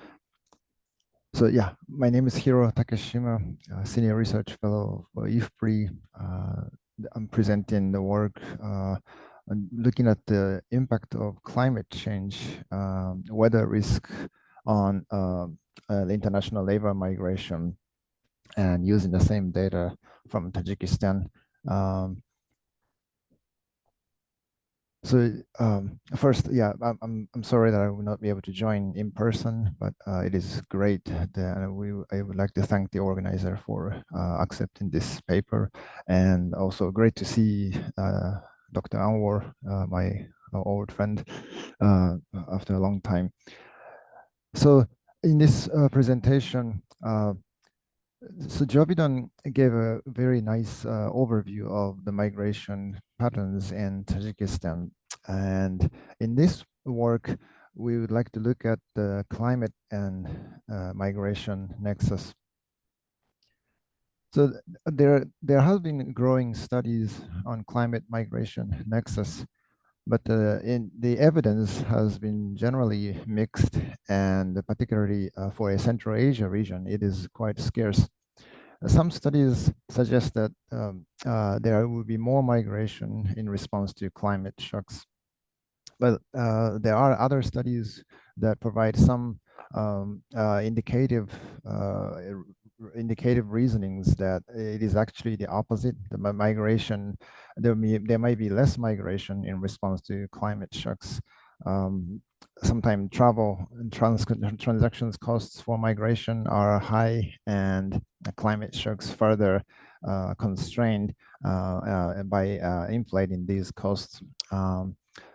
So my name is Hiro Takeshima, Senior Research Fellow for IFPRI. I'm presenting the work looking at the impact of climate change, weather risk on the international labor migration, and using the same data from Tajikistan. So first, I'm sorry that I will not be able to join in person, but it is great that I would like to thank the organizer for accepting this paper, and also great to see Dr. Anwar, my old friend, after a long time. So in this presentation, so Javidan gave a very nice overview of the migration patterns in Tajikistan. And in this work, we would like to look at the climate and migration nexus. So there have been growing studies on climate migration nexus, but in the evidence has been generally mixed, and particularly for a Central Asia region, it is quite scarce. Some studies suggest that there will be more migration in response to climate shocks, but there are other studies that provide some indicative reasonings that it is actually the opposite. The migration, there might be less migration in response to climate shocks. Sometimes travel and transactions costs for migration are high, and climate shocks further constrained by inflating these costs.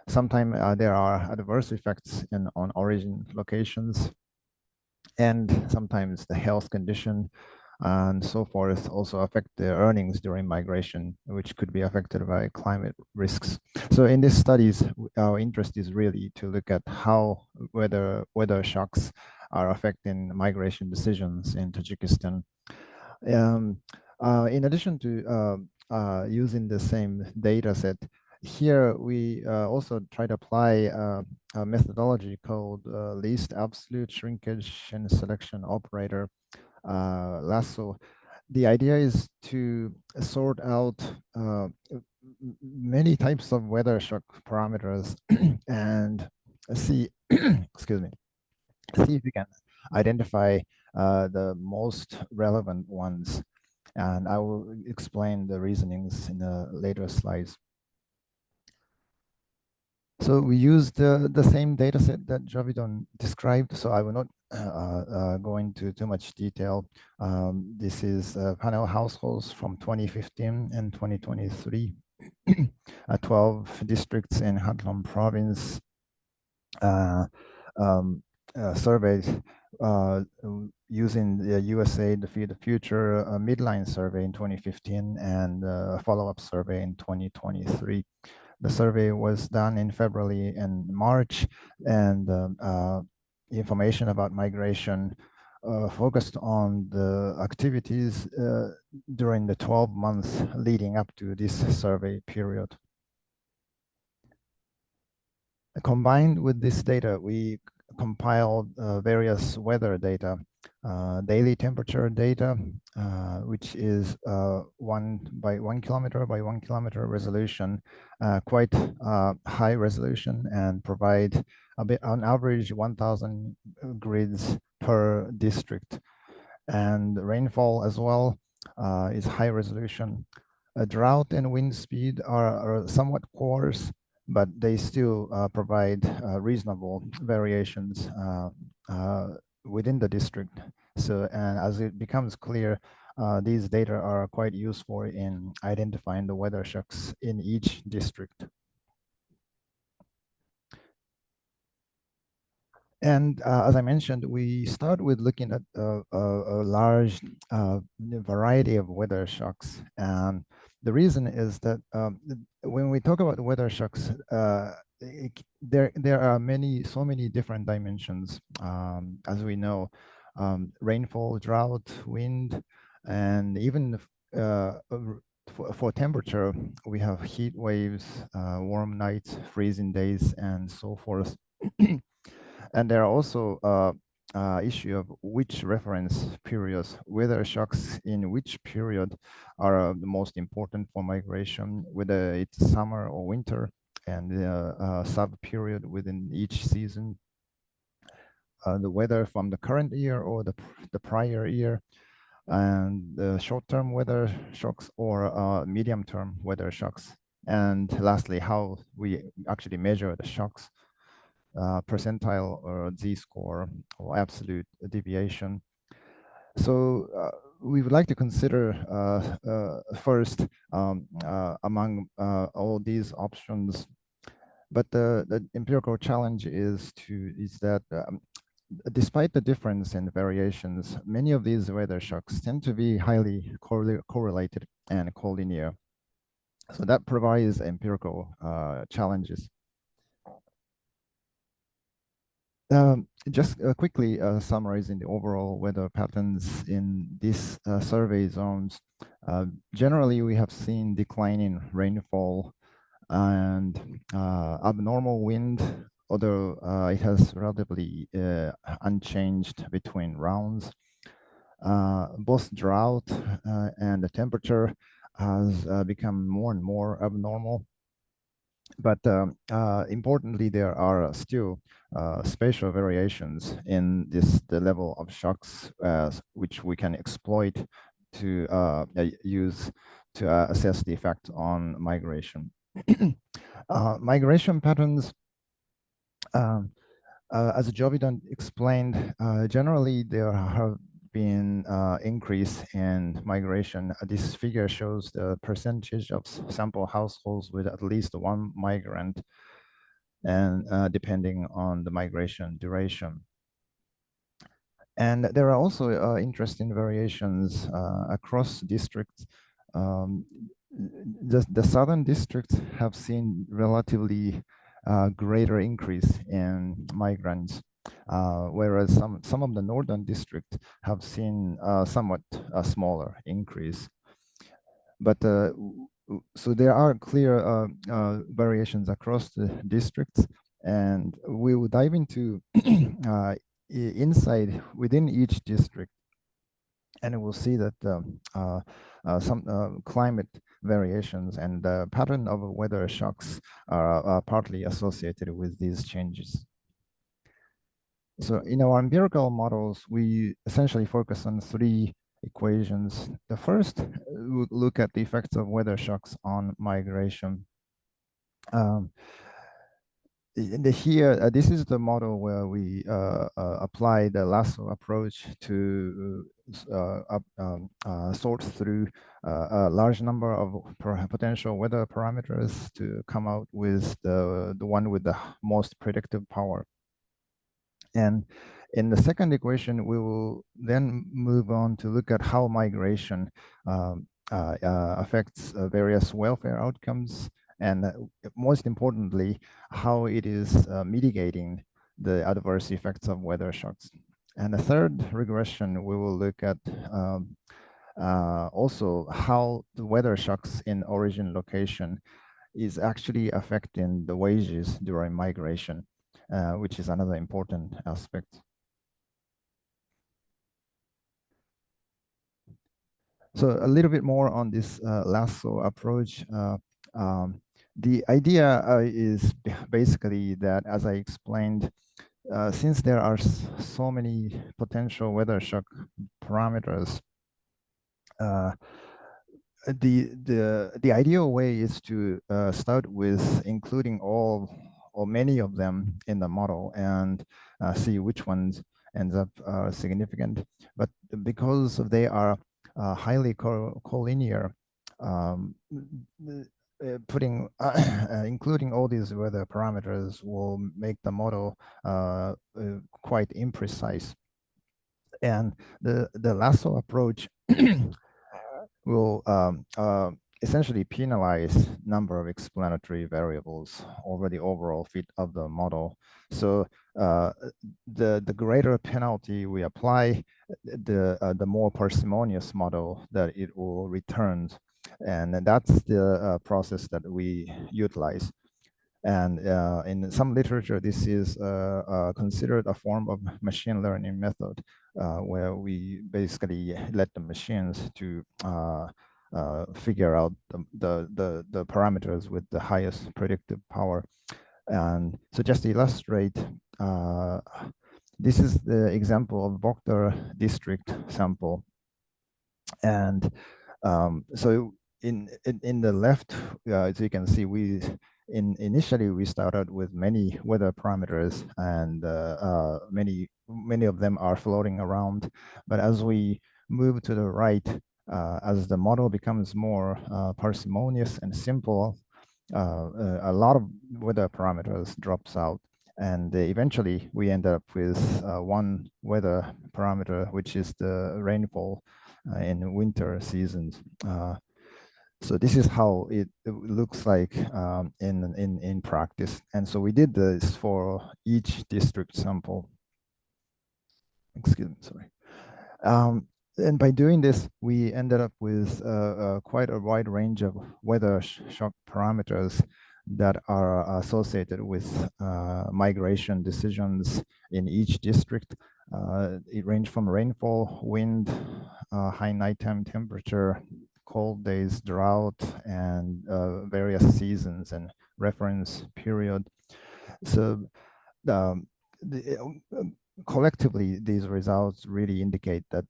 Sometimes there are adverse effects on origin locations, and sometimes the health condition and so forth also affect the earnings during migration, which could be affected by climate risks. So in these studies, our interest is really to look at how weather shocks are affecting migration decisions in Tajikistan. In addition to using the same data set, here we also try to apply a methodology called least absolute shrinkage and selection operator, lasso. The idea is to sort out many types of weather shock parameters and see, excuse me, see if we can identify the most relevant ones. And I will explain the reasonings in the later slides. So we used the same data set that Javidan described, so I will not go into too much detail. This is panel households from 2015 and 2023, 12 districts in Khatlon province surveyed using the USAID Feed the Future midline survey in 2015 and a follow-up survey in 2023. The survey was done in February and March, and information about migration focused on the activities during the 12 months leading up to this survey period. Combined with this data, we compiled various weather data, daily temperature data, which is 1 by 1 kilometer by 1 kilometer resolution, quite high resolution, and provide a bit on average 1,000 grids per district. And rainfall as well is high resolution. Drought and wind speed are somewhat coarse, but they still provide reasonable variations within the district. So, and as it becomes clear, these data are quite useful in identifying the weather shocks in each district. And as I mentioned, we start with looking at a large variety of weather shocks. And the reason is that when we talk about weather shocks, there are so many different dimensions. As we know, rainfall, drought, wind, and even for temperature, we have heat waves, warm nights, freezing days, and so forth. And there are also issue of which reference periods, weather shocks in which period are the most important for migration, whether it's summer or winter, and the sub-period within each season, the weather from the current year or the prior year, and the short-term weather shocks or medium-term weather shocks. And lastly, how we actually measure the shocks. Percentile or z-score or absolute deviation. So we would like to consider first among all these options, but the empirical challenge is that despite the difference in variations, many of these weather shocks tend to be highly correlated and collinear. So that provides empirical challenges. Just quickly summarizing the overall weather patterns in these survey zones. Generally, we have seen declining rainfall and abnormal wind, although it has relatively unchanged between rounds. Both drought and the temperature has become more and more abnormal. But importantly, there are still spatial variations in the level of shocks, which we can exploit to use to assess the effect on migration. Migration patterns, as Jovidan explained, generally there have been increase in migration. This figure shows the percentage of sample households with at least one migrant, and depending on the migration duration. And there are also interesting variations across districts. The southern districts have seen relatively greater increase in migrants, whereas some of the northern districts have seen somewhat a smaller increase. But so there are clear variations across the districts, and we will dive into inside within each district, and we'll see that some climate variations and the pattern of weather shocks are partly associated with these changes. So in our empirical models, we essentially focus on 3 equations. The first would look at the effects of weather shocks on migration. Here, this is the model where we apply the lasso approach to sort through a large number of potential weather parameters to come out with the one with the most predictive power. And in the second equation, we will then move on to look at how migration affects various welfare outcomes, and most importantly, how it is mitigating the adverse effects of weather shocks. And the third regression, we will look at also how the weather shocks in origin location is actually affecting the wages during migration, which is another important aspect. So a little bit more on this lasso approach. The idea is basically that, as I explained, since there are so many potential weather shock parameters, the ideal way is to start with including all or many of them in the model and see which ones ends up significant. But because they are highly collinear, putting including all these weather parameters will make the model quite imprecise. And the lasso approach will essentially penalize number of explanatory variables over the overall fit of the model. So the greater penalty we apply, the more parsimonious model that it will return. And that's the process that we utilize. And in some literature, this is considered a form of machine learning method, where we basically let the machines to figure out the parameters with the highest predictive power. And so just to illustrate, this is the example of Boktar district sample. And so in the left, as you can see, initially we started with many weather parameters, and many of them are floating around. But as we move to the right, as the model becomes more parsimonious and simple, a lot of weather parameters drops out. And eventually we end up with one weather parameter, which is the rainfall in winter seasons. So this is how it looks like in practice. And so we did this for each district sample. Excuse me, sorry. And by doing this, we ended up with quite a wide range of weather shock parameters that are associated with migration decisions in each district. It ranged from rainfall, wind, high nighttime temperature, cold days, drought, and various seasons and reference period. So collectively, these results really indicate that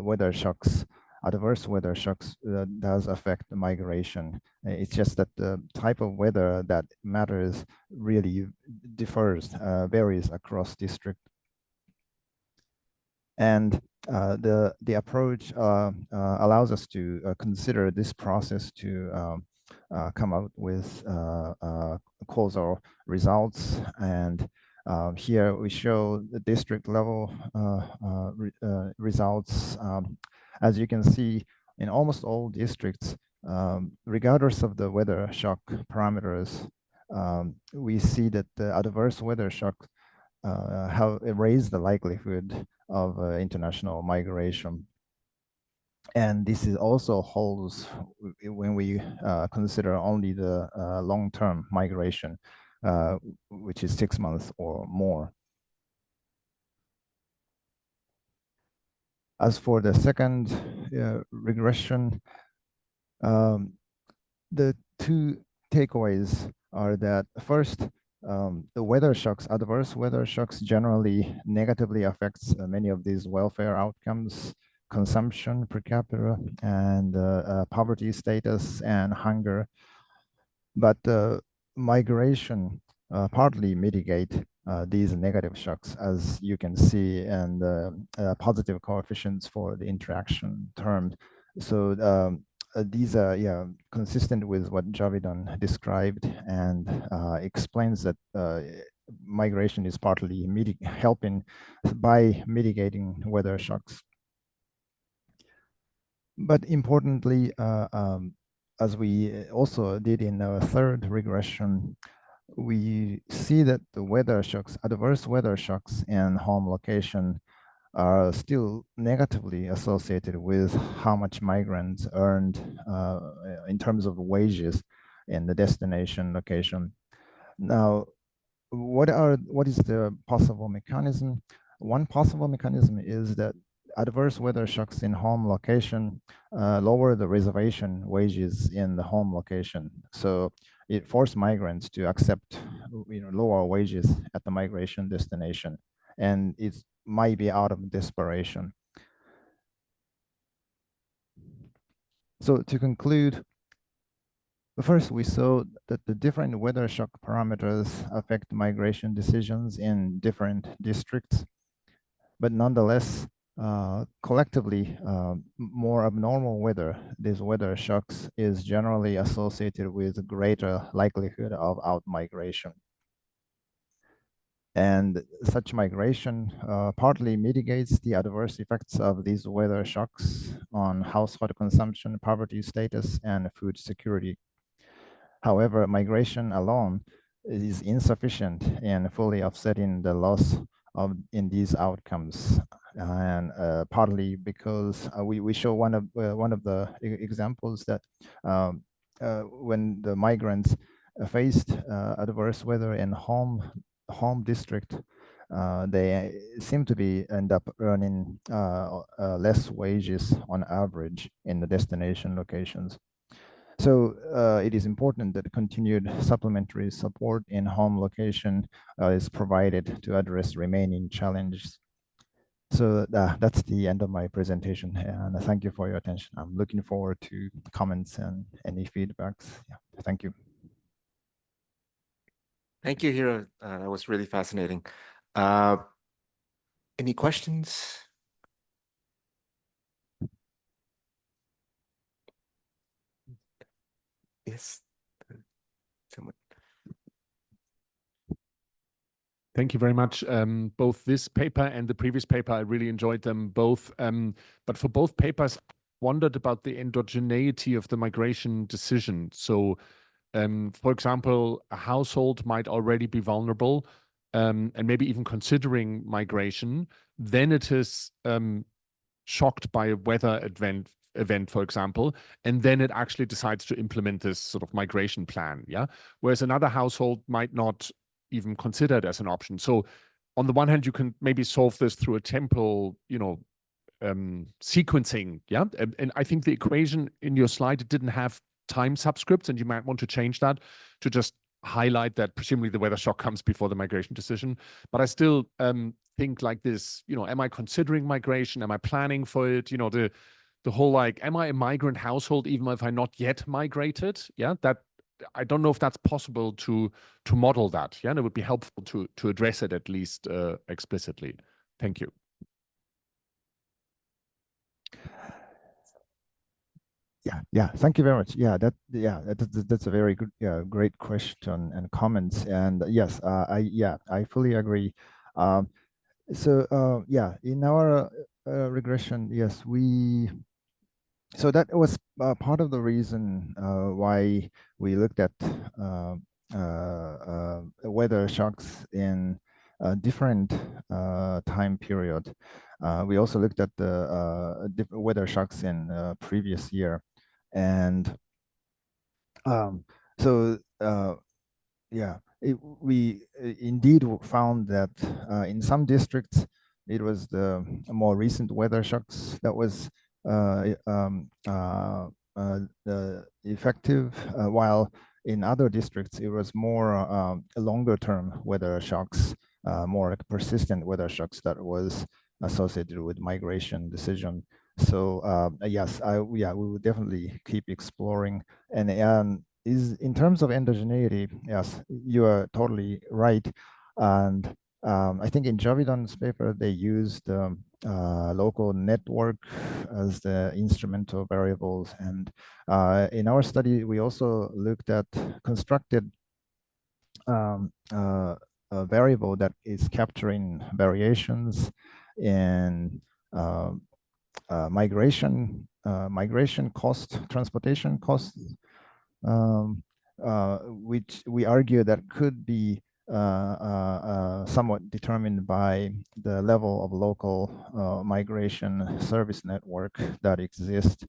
weather shocks, adverse weather shocks, does affect the migration. It's just that the type of weather that matters really varies across district. And the approach allows us to consider this process to come out with causal results. And here we show the district level results. As you can see, in almost all districts, regardless of the weather shock parameters, we see that the adverse weather shock have raised the likelihood of international migration. And this is also holds when we consider only the long-term migration, which is 6 months or more. As for the second regression, the two takeaways are that first, the weather shocks, adverse weather shocks, generally negatively affects many of these welfare outcomes, consumption per capita, and poverty status and hunger. But migration partly mitigate these negative shocks, as you can see, and positive coefficients for the interaction term. So these are consistent with what Javidan described, and explains that migration is partly helping by mitigating weather shocks. But importantly, as we also did in our third regression, we see that the weather shocks, adverse weather shocks in home location are still negatively associated with how much migrants earned in terms of wages in the destination location. Now, what is the possible mechanism? One possible mechanism is that adverse weather shocks in home location lower the reservation wages in the home location. So it forced migrants to accept lower wages at the migration destination. And it might be out of desperation. So to conclude, first, we saw that the different weather shock parameters affect migration decisions in different districts, but nonetheless, collectively, more abnormal weather, these weather shocks, is generally associated with greater likelihood of out-migration. And such migration partly mitigates the adverse effects of these weather shocks on household consumption, poverty status, and food security. However, migration alone is insufficient in fully offsetting the loss in these outcomes, and partly because we show one of the examples that when the migrants faced adverse weather in home district, they seem to end up earning less wages on average in the destination locations. So it is important that continued supplementary support in home location is provided to address remaining challenges. So that's the end of my presentation, and thank you for your attention. I'm looking forward to comments and any feedbacks. Yeah, thank you. Thank you, Hiro. That was really fascinating. Any questions? Yes. Someone. Thank you very much. Both this paper and the previous paper, I really enjoyed them both. But for both papers, I wondered about the endogeneity of the migration decision. So, for example, a household might already be vulnerable and maybe even considering migration. Then it is shocked by a weather event, for example, and then it actually decides to implement this sort of migration plan. Yeah. Whereas another household might not even consider it as an option. So on the one hand, you can maybe solve this through a temporal, sequencing. Yeah. And I think the equation in your slide, it didn't have time subscripts, and you might want to change that to just highlight that presumably the weather shock comes before the migration decision. But I still think like this, am I considering migration? Am I planning for it? The whole like, am I a migrant household even if I'm not yet migrated? Yeah, that I don't know if that's possible to model that. Yeah, and it would be helpful to address it at least explicitly. Thank you. Yeah. Thank you very much. That's a very good, great question and comments. And yes, I fully agree. In our regression, yes, so that was part of the reason why we looked at weather shocks in a different time period. We also looked at the different weather shocks in previous year, and we indeed found that in some districts it was the more recent weather shocks that was effective, while in other districts it was more longer term weather shocks, more like persistent weather shocks that was associated with migration decision. So yes, we will definitely keep exploring. And is in terms of endogeneity, yes, you are totally right. And I think in Javidon's paper, they used local network as the instrumental variables. And in our study, we also looked at constructed a variable that is capturing variations in migration cost, transportation costs, which we argue that could be somewhat determined by the level of local migration service network that exists.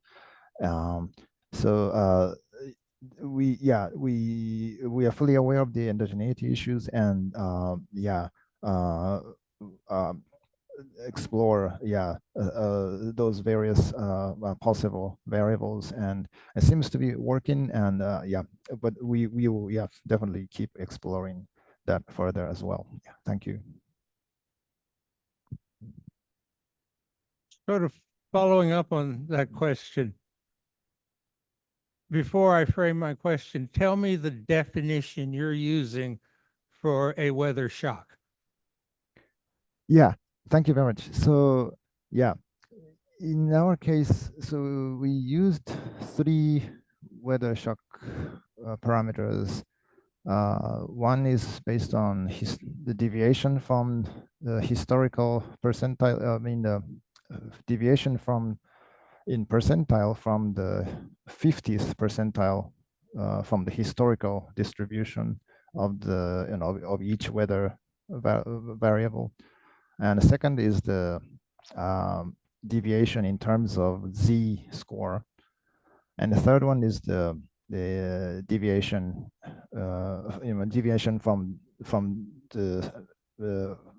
We are fully aware of the endogeneity issues, and explore those various possible variables, and it seems to be working, and but we will definitely keep exploring that further as well. Thank you. Sort of following up on that question, before I frame my question, tell me the definition you're using for a weather shock. Yeah, thank you very much. So yeah, in our case, so we used 3 weather shock parameters. One is based on the deviation from the historical percentile, the deviation from in percentile from the 50th percentile from the historical distribution of the of each weather variable. And the second is the deviation in terms of Z score. And the third one is the deviation, deviation from the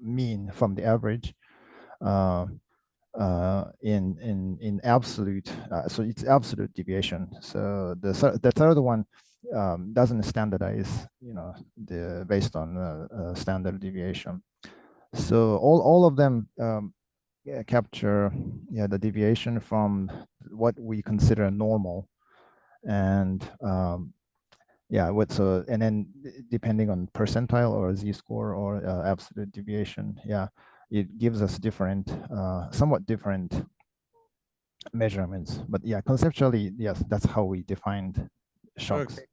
mean, from the average in absolute. So it's absolute deviation. So the third one doesn't standardize, based on standard deviation. So all of them capture the deviation from what we consider normal, and and then depending on percentile or Z-score or absolute deviation, it gives us different, somewhat different measurements. But conceptually, yes, that's how we defined shocks. Okay.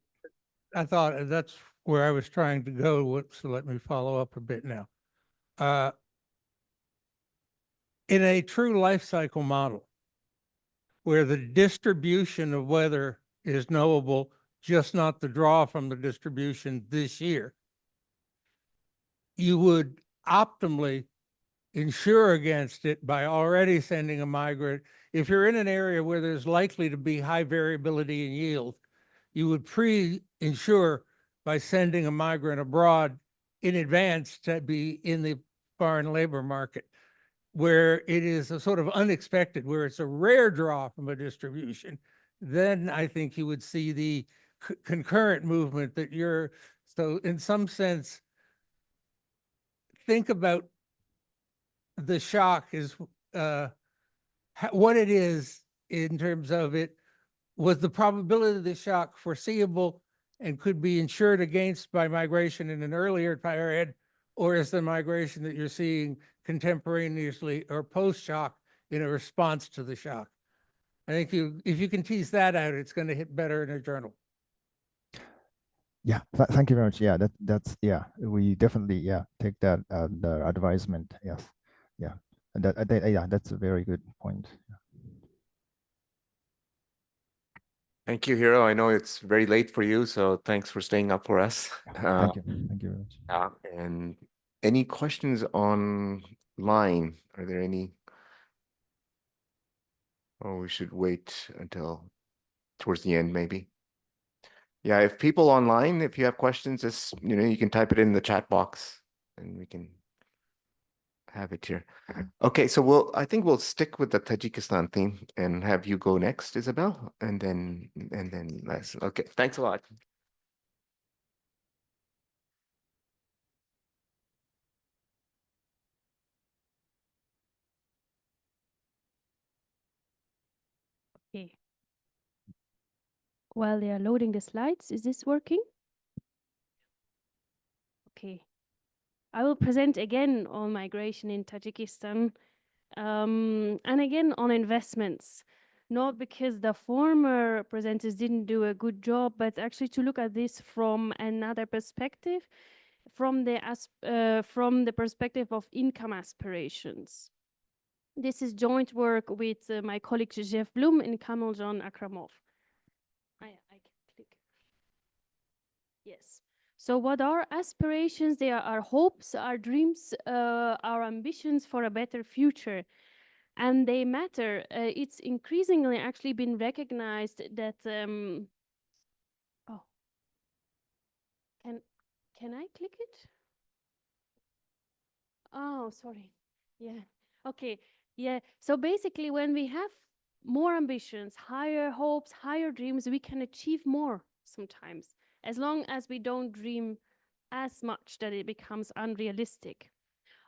I thought that's where I was trying to go, so let me follow up a bit now. In a true life cycle model, where the distribution of weather is knowable, just not the draw from the distribution this year, you would optimally insure against it by already sending a migrant. If you're in an area where there's likely to be high variability in yield, you would pre-insure by sending a migrant abroad in advance to be in the foreign labor market. Where it is a sort of unexpected, where it's a rare draw from a distribution, then I think you would see the concurrent movement that you're, so in some sense, think about the shock is what it is in terms of it. Was the probability of the shock foreseeable and could be insured against by migration in an earlier period, or is the migration that you're seeing contemporaneously or post-shock in a response to the shock? I think if you can tease that out, it's going to hit better in a journal. Yeah, thank you very much. Yeah, that's we definitely take that the advisement. Yes, and that's a very good point. Thank you, Hiro. I know it's very late for you, so thanks for staying up for us. Thank you very much. And any questions online? Are there any? Oh, we should wait until towards the end, maybe. Yeah, if people online, if you have questions, just you can type it in the chat box, and we can have it here. Okay, so I think we'll stick with the Tajikistan theme and have you go next, Isabel, and then Les. Okay, thanks a lot. Okay. While they are loading the slides, is this working? Okay. I will present again on migration in Tajikistan, and again on investments. Not because the former presenters didn't do a good job, but actually to look at this from another perspective, from the perspective of income aspirations. This is joint work with my colleague Jeff Blum and Kamal John Akramov. I can click. Yes. So what are aspirations? They are our hopes, our dreams, our ambitions for a better future. And they matter. It's increasingly actually been recognized that oh, can I click it? Oh, sorry. Yeah. Okay. Yeah. So basically, when we have more ambitions, higher hopes, higher dreams, we can achieve more sometimes, as long as we don't dream as much that it becomes unrealistic.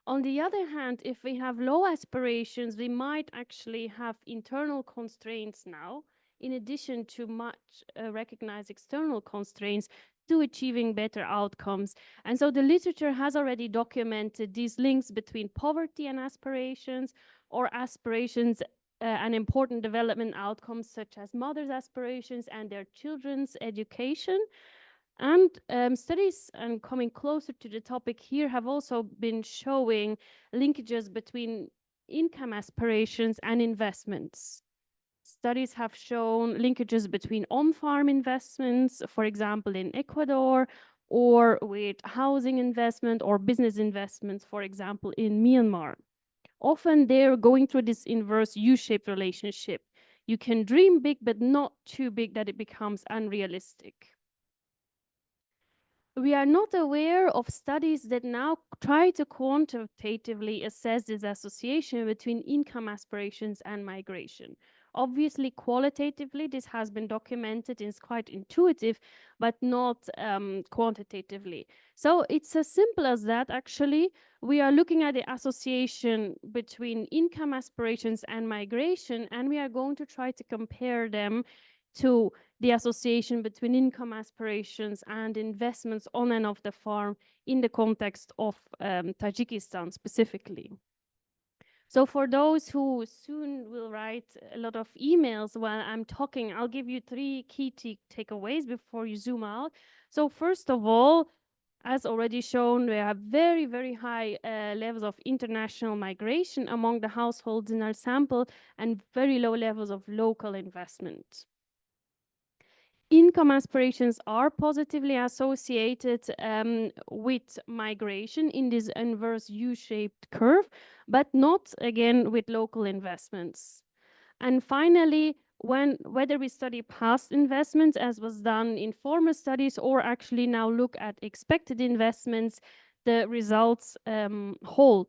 On the other hand, if we have low aspirations, we might actually have internal constraints now, in addition to much recognized external constraints to achieving better outcomes. And so the literature has already documented these links between poverty and aspirations, or aspirations and important development outcomes such as mothers' aspirations and their children's education. And studies, and coming closer to the topic here, have also been showing linkages between income aspirations and investments. Studies have shown linkages between on-farm investments, for example, in Ecuador, or with housing investment or business investments, for example, in Myanmar. Often they're going through this inverse U-shaped relationship. You can dream big, but not too big that it becomes unrealistic. We are not aware of studies that now try to quantitatively assess this association between income aspirations and migration. Obviously, qualitatively, this has been documented and is quite intuitive, but not quantitatively. So it's as simple as that, actually. We are looking at the association between income aspirations and migration, and we are going to try to compare them to the association between income aspirations and investments on and off the farm in the context of Tajikistan specifically. So for those who soon will write a lot of emails while I'm talking, I'll give you 3 key takeaways before you zoom out. So first of all, as already shown, we have very, very high levels of international migration among the households in our sample, and very low levels of local investment. Income aspirations are positively associated with migration in this inverse U-shaped curve, but not, again, with local investments. And finally, whether we study past investments, as was done in former studies, or actually now look at expected investments, the results hold.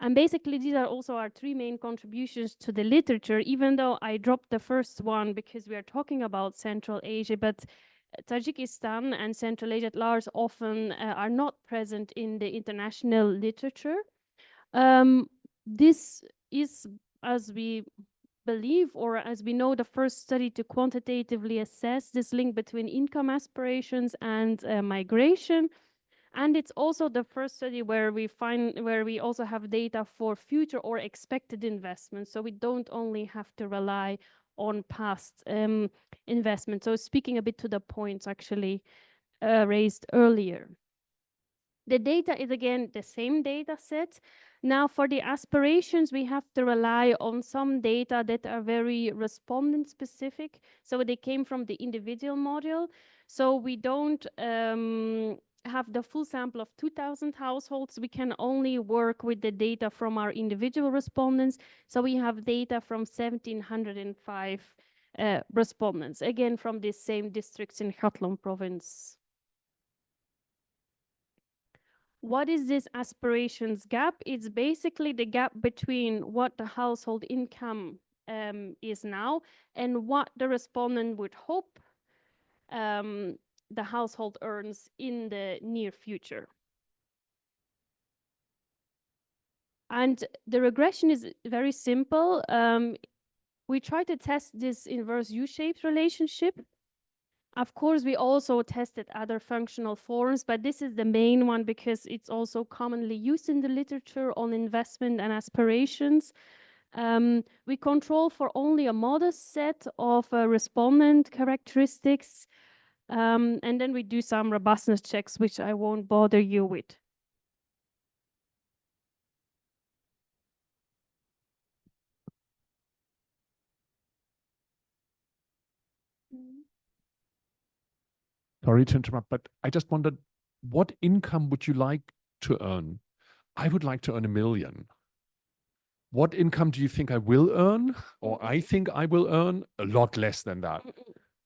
And basically, these are also our 3 main contributions to the literature, even though I dropped the first one because we are talking about Central Asia, but Tajikistan and Central Asia at large often are not present in the international literature. This is, as we believe, or as we know, the first study to quantitatively assess this link between income aspirations and migration. And it's also the first study where we also have data for future or expected investments. So we don't only have to rely on past investments. So speaking a bit to the points actually raised earlier. The data is again the same data set. Now for the aspirations, we have to rely on some data that are very respondent specific. So they came from the individual model. So we don't have the full sample of 2,000 households. We can only work with the data from our individual respondents. So we have data from 1,705 respondents, again from these same districts in Khatlon province. What is this aspirations gap? It's basically the gap between what the household income is now and what the respondent would hope the household earns in the near future. And the regression is very simple. We try to test this inverse U-shaped relationship. Of course, we also tested other functional forms, but this is the main one because it's also commonly used in the literature on investment and aspirations. We control for only a modest set of respondent characteristics, and then we do some robustness checks, which I won't bother you with. Sorry to interrupt, but I just wondered, what income would you like to earn? I would like to earn 1 million. What income do you think I will earn? Or I think I will earn a lot less than that.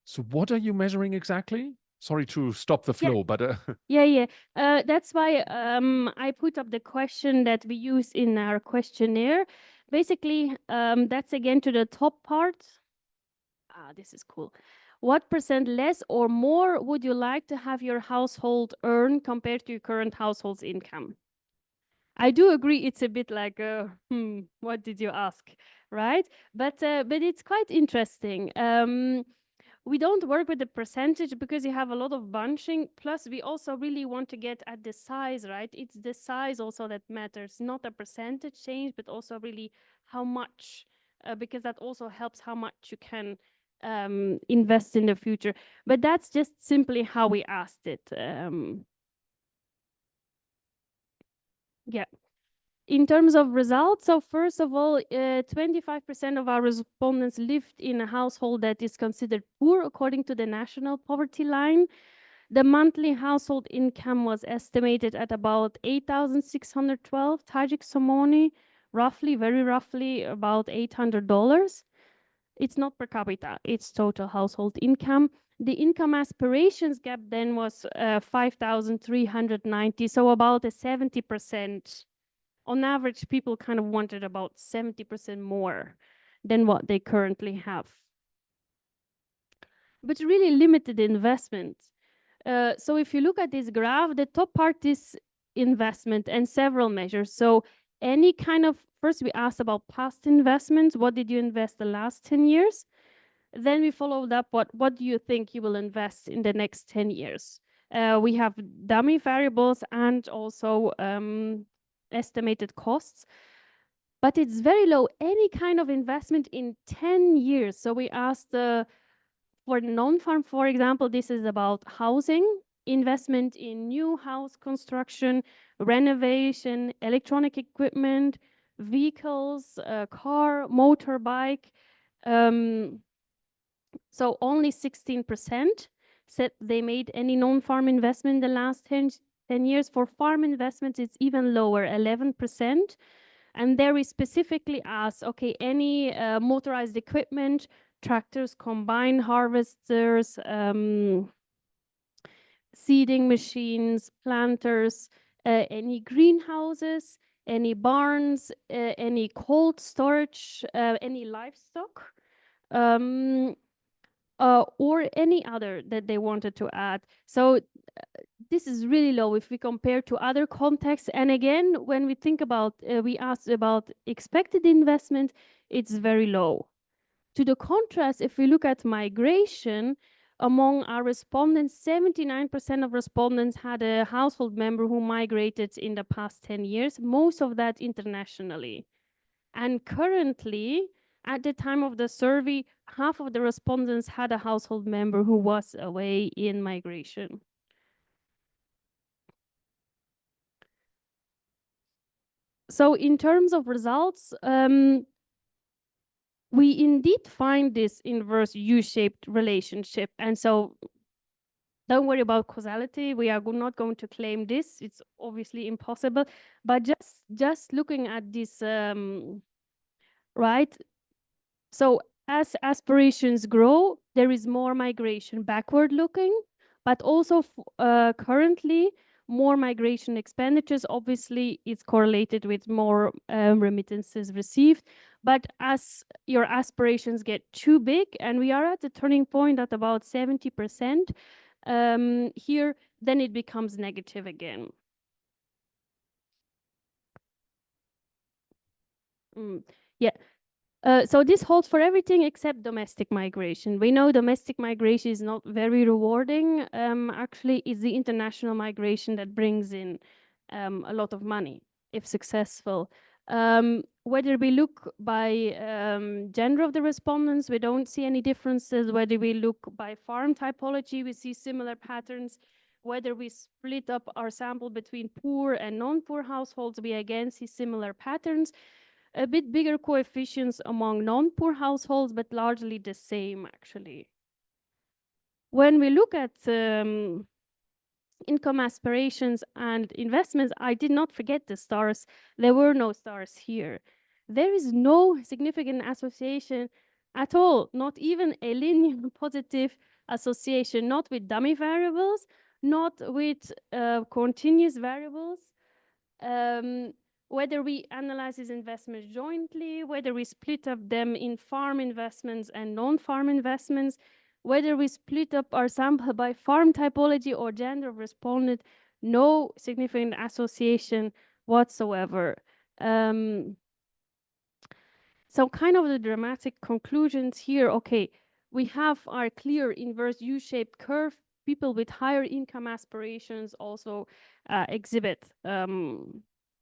So what are you measuring exactly? Sorry to stop the flow, but Yeah. That's why I put up the question that we use in our questionnaire. Basically, that's again to the top part. This is cool. What % less or more would you like to have your household earn compared to your current household's income? I do agree it's a bit like, what did you ask, right? But it's quite interesting. We don't work with the percentage because you have a lot of bunching. Plus, we also really want to get at the size, right? It's the size also that matters, not a percentage change, but also really how much, because that also helps how much you can invest in the future. But that's just simply how we asked it. Yeah. In terms of results, so first of all, 25% of our respondents lived in a household that is considered poor according to the national poverty line. The monthly household income was estimated at about 8,612 Tajik somoni, roughly, very roughly about $800. It's not per capita, it's total household income. The income aspirations gap then was 5,390, so about a 70%. On average, people kind of wanted about 70% more than what they currently have. But really limited investment. So if you look at this graph, the top part is investment and several measures. So any kind of, first we asked about past investments. What did you invest the last 10 years? Then we followed up, what do you think you will invest in the next 10 years? We have dummy variables and also estimated costs, but it's very low. Any kind of investment in 10 years. So we asked for non-farm, for example, this is about housing, investment in new house construction, renovation, electronic equipment, vehicles, car, motorbike. So only 16% said they made any non-farm investment in the last 10 years. For farm investments, it's even lower, 11%. And there we specifically asked, okay, any motorized equipment, tractors, combine harvesters, seeding machines, planters, any greenhouses, any barns, any cold storage, any livestock, or any other that they wanted to add. So this is really low if we compare to other contexts. And again, when we think about, we asked about expected investment, it's very low. To the contrast, if we look at migration, among our respondents, 79% of respondents had a household member who migrated in the past 10 years, most of that internationally. And currently, at the time of the survey, half of the respondents had a household member who was away in migration. So in terms of results, we indeed find this inverse U-shaped relationship. And so don't worry about causality. We are not going to claim this. It's obviously impossible. But just looking at this, right? So as aspirations grow, there is more migration backward looking, but also currently more migration expenditures. Obviously, it's correlated with more remittances received. But as your aspirations get too big, and we are at the turning point at about 70% here, then it becomes negative again. Yeah. So this holds for everything except domestic migration. We know domestic migration is not very rewarding. Actually, it's the international migration that brings in a lot of money, if successful. Whether we look by gender of the respondents, we don't see any differences. Whether we look by farm typology, we see similar patterns. Whether we split up our sample between poor and non-poor households, we again see similar patterns. A bit bigger coefficients among non-poor households, but largely the same, actually. When we look at income aspirations and investments, I did not forget the stars. There were no stars here. There is no significant association at all, not even a linear positive association, not with dummy variables, not with continuous variables. Whether we analyze these investments jointly, whether we split up them in farm investments and non-farm investments, whether we split up our sample by farm typology or gender of respondent, no significant association whatsoever. So kind of the dramatic conclusions here, okay, we have our clear inverse U-shaped curve. People with higher income aspirations also exhibit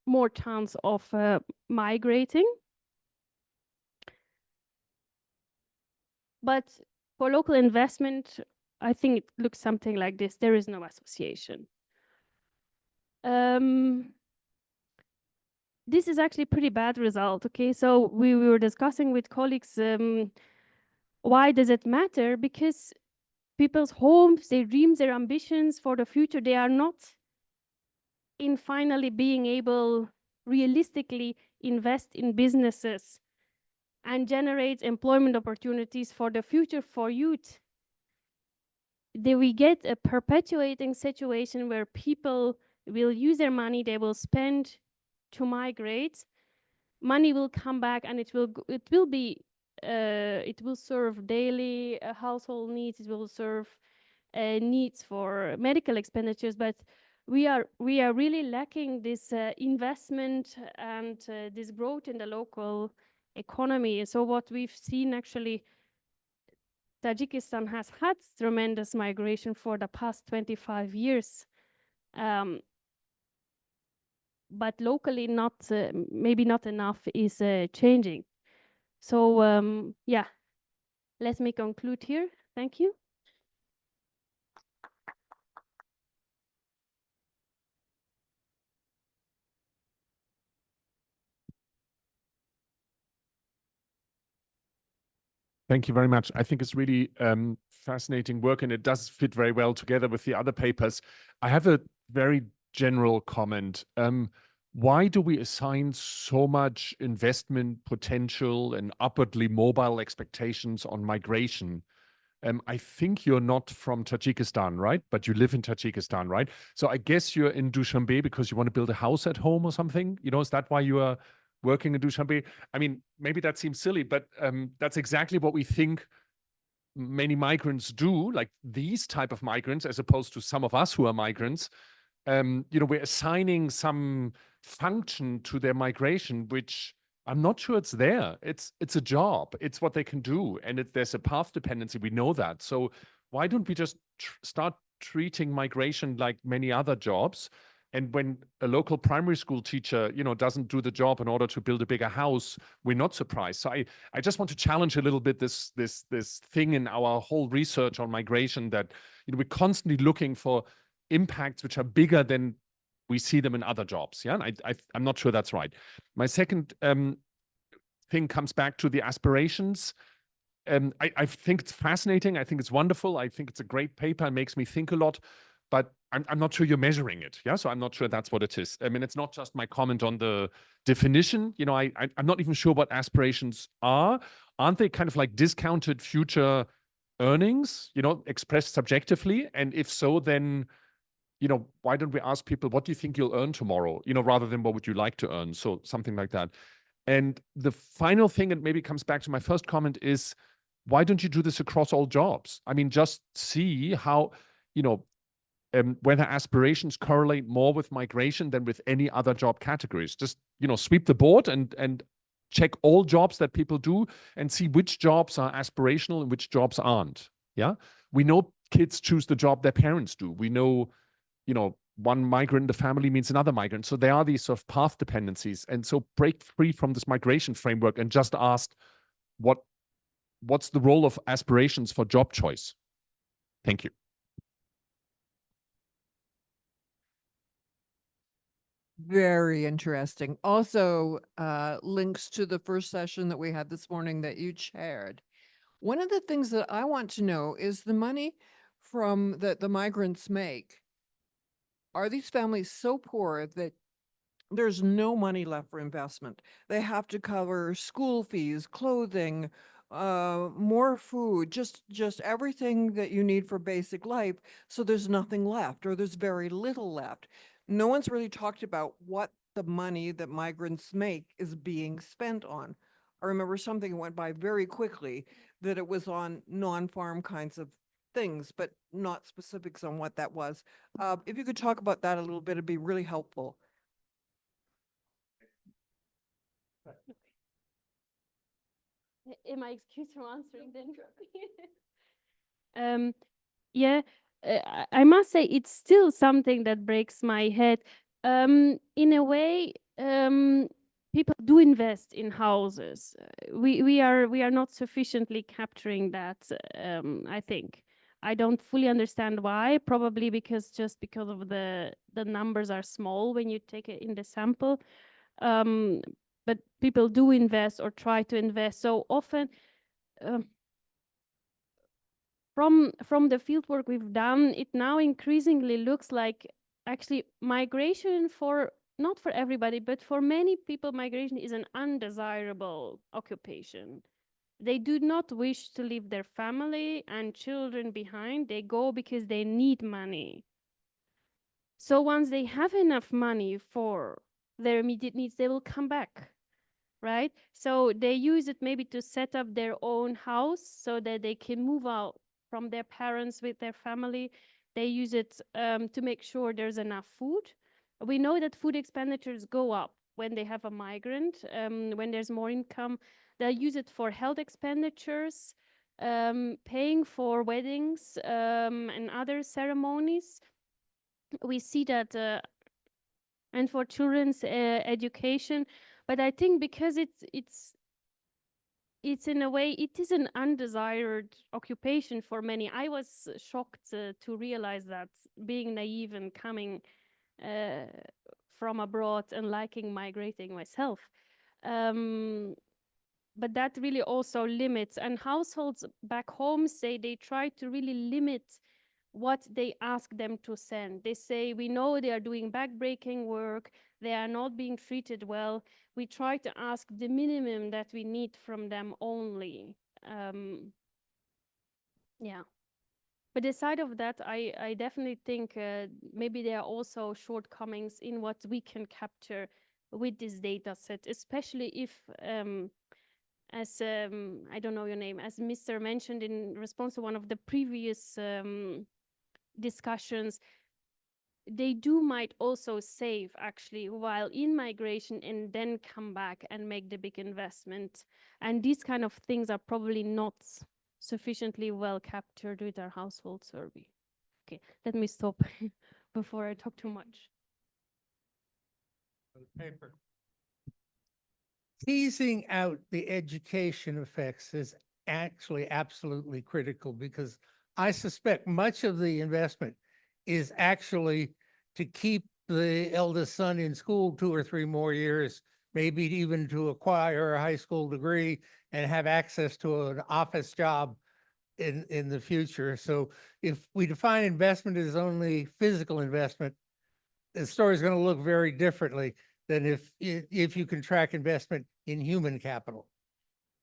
more chance of migrating. But for local investment, I think it looks something like this. There is no association. This is actually a pretty bad result, okay? So we were discussing with colleagues, why does it matter? Because people's hopes, their dreams, their ambitions for the future, they are not in finally being able realistically invest in businesses and generate employment opportunities for the future for youth. We get a perpetuating situation where people will use their money, they will spend to migrate, money will come back and it will serve daily household needs, it will serve needs for medical expenditures, but we are really lacking this investment and this growth in the local economy. So what we've seen actually, Tajikistan has had tremendous migration for the past 25 years, but locally not, maybe not enough is changing. So yeah, let me conclude here. Thank you. Thank you very much. I think it's really fascinating work, and it does fit very well together with the other papers. I have a very general comment. Why do we assign so much investment potential and upwardly mobile expectations on migration? I think you're not from Tajikistan, right? But you live in Tajikistan, right? So I guess you're in Dushanbe because you want to build a house at home or something. You know, is that why you are working in Dushanbe? I mean, maybe that seems silly, but that's exactly what we think many migrants do, like these type of migrants, as opposed to some of us who are migrants. You know, we're assigning some function to their migration, which I'm not sure it's there. It's a job. It's what they can do. And there's a path dependency. We know that. So why don't we just start treating migration like many other jobs? And when a local primary school teacher, you know, doesn't do the job in order to build a bigger house, we're not surprised. So I just want to challenge a little bit this thing in our whole research on migration that, you know, we're constantly looking for impacts which are bigger than we see them in other jobs. Yeah, and I'm not sure that's right. My second thing comes back to the aspirations. I think it's fascinating. I think it's wonderful. I think it's a great paper. It makes me think a lot. But I'm not sure you're measuring it. Yeah, so I'm not sure that's what it is. I mean, it's not just my comment on the definition. You know, I'm not even sure what aspirations are. Aren't they kind of like discounted future earnings, you know, expressed subjectively? And if so, then, you know, why don't we ask people, what do you think you'll earn tomorrow? You know, rather than what would you like to earn? So something like that. And the final thing, and maybe comes back to my first comment, is why don't you do this across all jobs? I mean, just see how, you know, whether aspirations correlate more with migration than with any other job categories. Just, you know, sweep the board and check all jobs that people do and see which jobs are aspirational and which jobs aren't. Yeah, we know kids choose the job their parents do. We know, you know, one migrant in the family means another migrant. So there are these sort of path dependencies. And so break free from this migration framework and just ask what's the role of aspirations for job choice? Thank you. Very interesting. Also, links to the first session that we had this morning that you chaired. One of the things that I want to know is the money from that the migrants make, are these families so poor that there's no money left for investment? They have to cover school fees, clothing, more food, just everything that you need for basic life. So there's nothing left, or there's very little left. No one's really talked about what the money that migrants make is being spent on. I remember something went by very quickly, that it was on non-farm kinds of things, but not specifics on what that was. If you could talk about that a little bit, it'd be really helpful. Am I excused from answering then? Yeah, I must say it's still something that breaks my head. In a way, people do invest in houses. We are not sufficiently capturing that. I think I don't fully understand why. Probably because of the numbers are small when you take it in the sample. But people do invest or try to invest. So often, from the fieldwork we've done, it now increasingly looks like actually migration not for everybody, but for many people, migration is an undesirable occupation. They do not wish to leave their family and children behind. They go because they need money. So once they have enough money for their immediate needs, they will come back, right? So they use it maybe to set up their own house so that they can move out from their parents with their family. They use it to make sure there's enough food. We know that food expenditures go up when they have a migrant, when there's more income. They'll use it for health expenditures, paying for weddings and other ceremonies. We see that, and for children's education. But I think because it's in a way, it is an undesired occupation for many. I was shocked to realize that, being naive and coming from abroad and liking migrating myself. But that really also limits, and households back home say they try to really limit what they ask them to send. They say, we know they are doing backbreaking work, they are not being treated well. We try to ask the minimum that we need from them only. Yeah. But aside of that, I definitely think maybe there are also shortcomings in what we can capture with this data set, especially if, as I don't know your name, as Mr. mentioned in response to one of the previous discussions, they might also save actually while in migration and then come back and make the big investment. And these kind of things are probably not sufficiently well captured with our household survey. Okay, let me stop before I talk too much. Paper. Teasing out the education effects is actually absolutely critical, because I suspect much of the investment is actually to keep the eldest son in school 2 or 3 more years, maybe even to acquire a high school degree and have access to an office job in the future. So if we define investment as only physical investment, the story is going to look very differently than if you can track investment in human capital.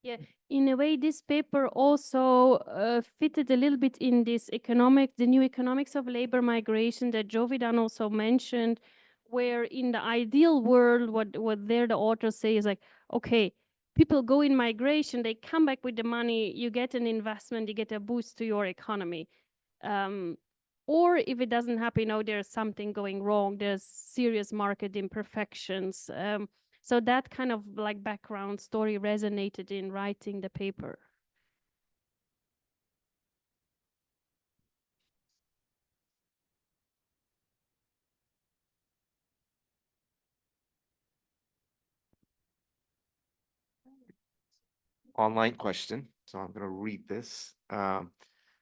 Yeah, in a way, this paper also fitted a little bit in this the new economics of labor migration that Jovidan also mentioned, where in the ideal world, what there the authors say is like, okay, people go in migration, they come back with the money, you get an investment, you get a boost to your economy. Or if it doesn't happen, there's something going wrong, there's serious market imperfections. So that kind of like background story resonated in writing the paper. Online question, so I'm going to read this.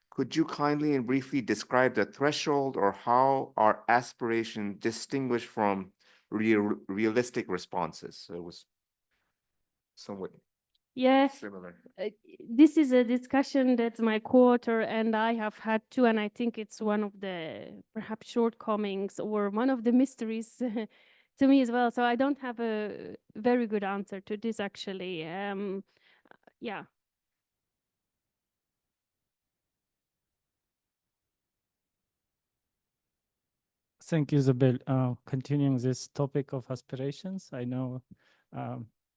Could you kindly and briefly describe the threshold, or how are aspirations distinguished from realistic responses? So it was somewhat Yes, similar? this is a discussion that my co-author and I have had too, and I think it's one of the perhaps shortcomings or one of the mysteries to me as well. So I don't have a very good answer to this actually. Yeah. Thank you, Isabel. Continuing this topic of aspirations, I know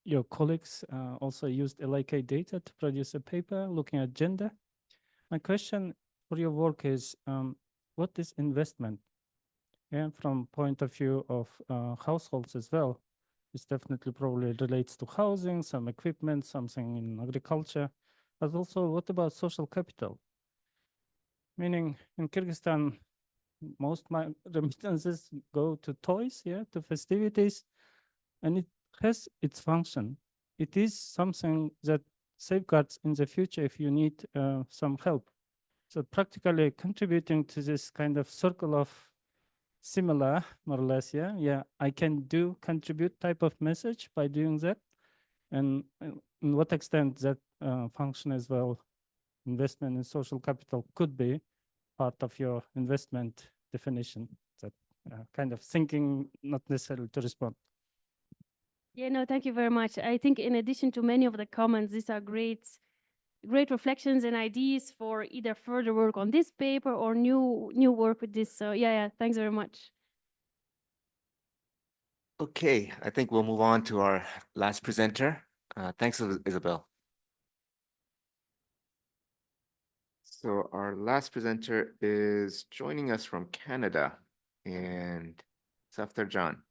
your colleagues also used LiK data to produce a paper looking at gender. My question for your work is, what is investment? And from point of view of households as well, this definitely probably relates to housing, some equipment, something in agriculture, but also what about social capital? Meaning in Kyrgyzstan, most remittances go to toys, yeah, to festivities, and it has its function. It is something that safeguards in the future if you need some help. So practically contributing to this kind of circle of similar, more or less, yeah, I can contribute type of message by doing that. And in what extent that function as well, investment in social capital could be part of your investment definition, that kind of thinking, not necessarily to respond. Yeah, no, thank you very much. I think in addition to many of the comments, these are great reflections and ideas for either further work on this paper or new work with this. So yeah, thanks very much. Okay, I think we'll move on to our last presenter. Thanks, Isabel. So our last presenter is joining us from Canada, and Safdar John.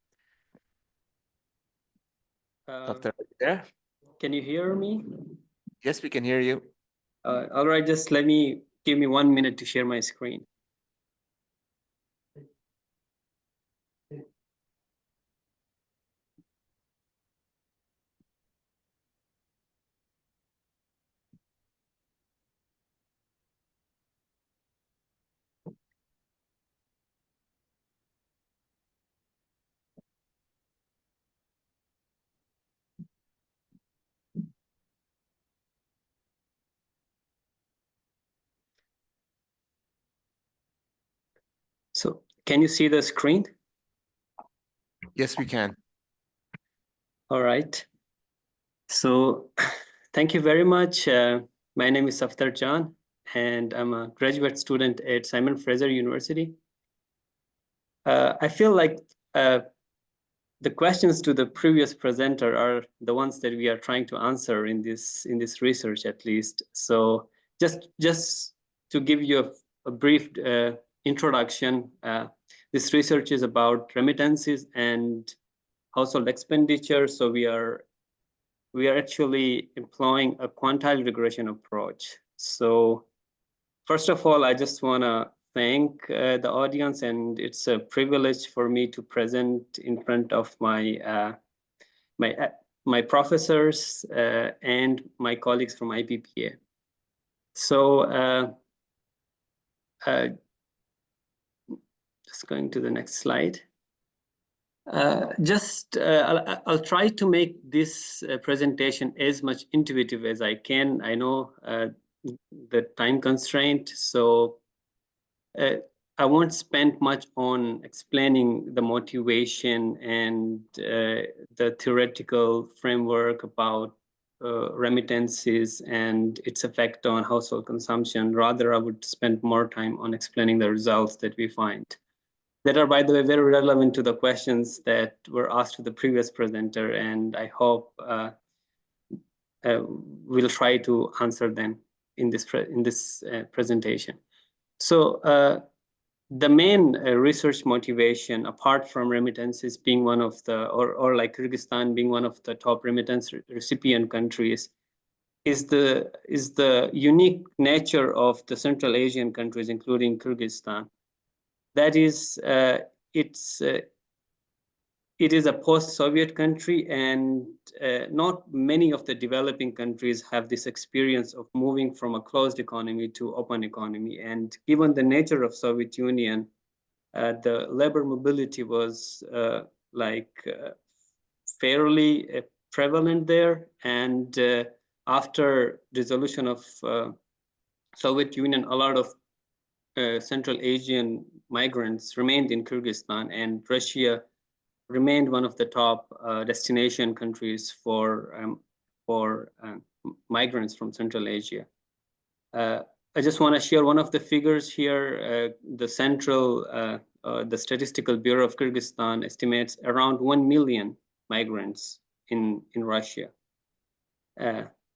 Safdar, are you there? Can you hear me? Yes, we can hear you. All right, just give me 1 minute to share my screen. So can you see the screen? Yes, we can. All right. So thank you very much. My name is Safdar John, and I'm a graduate student at Simon Fraser University. I feel like the questions to the previous presenter are the ones that we are trying to answer in this research, at least. So just to give you a brief introduction, this research is about remittances and household expenditure. So we are actually employing a quantile regression approach. So first of all, I just want to thank the audience, and it's a privilege for me to present in front of my my professors and my colleagues from IPPA. So just going to the next slide. I'll try to make this presentation as much intuitive as I can. I know the time constraint, so I won't spend much on explaining the motivation and the theoretical framework about remittances and its effect on household consumption. Rather, I would spend more time on explaining the results that we find. That are, by the way, very relevant to the questions that were asked to the previous presenter, and I hope we'll try to answer them in this presentation. So the main research motivation, apart from remittances being one of the, or like Kyrgyzstan being one of the top remittance recipient countries, is the unique nature of the Central Asian countries, including Kyrgyzstan. That is, it is a post-Soviet country, and not many of the developing countries have this experience of moving from a closed economy to open economy. And given the nature of Soviet Union, the labor mobility was fairly prevalent there, and after dissolution of Soviet Union, a lot of Central Asian migrants remained in Kyrgyzstan, and Russia remained one of the top destination countries for migrants from Central Asia. I just want to share one of the figures here. The Statistical Bureau of Kyrgyzstan estimates around 1 million migrants in Russia.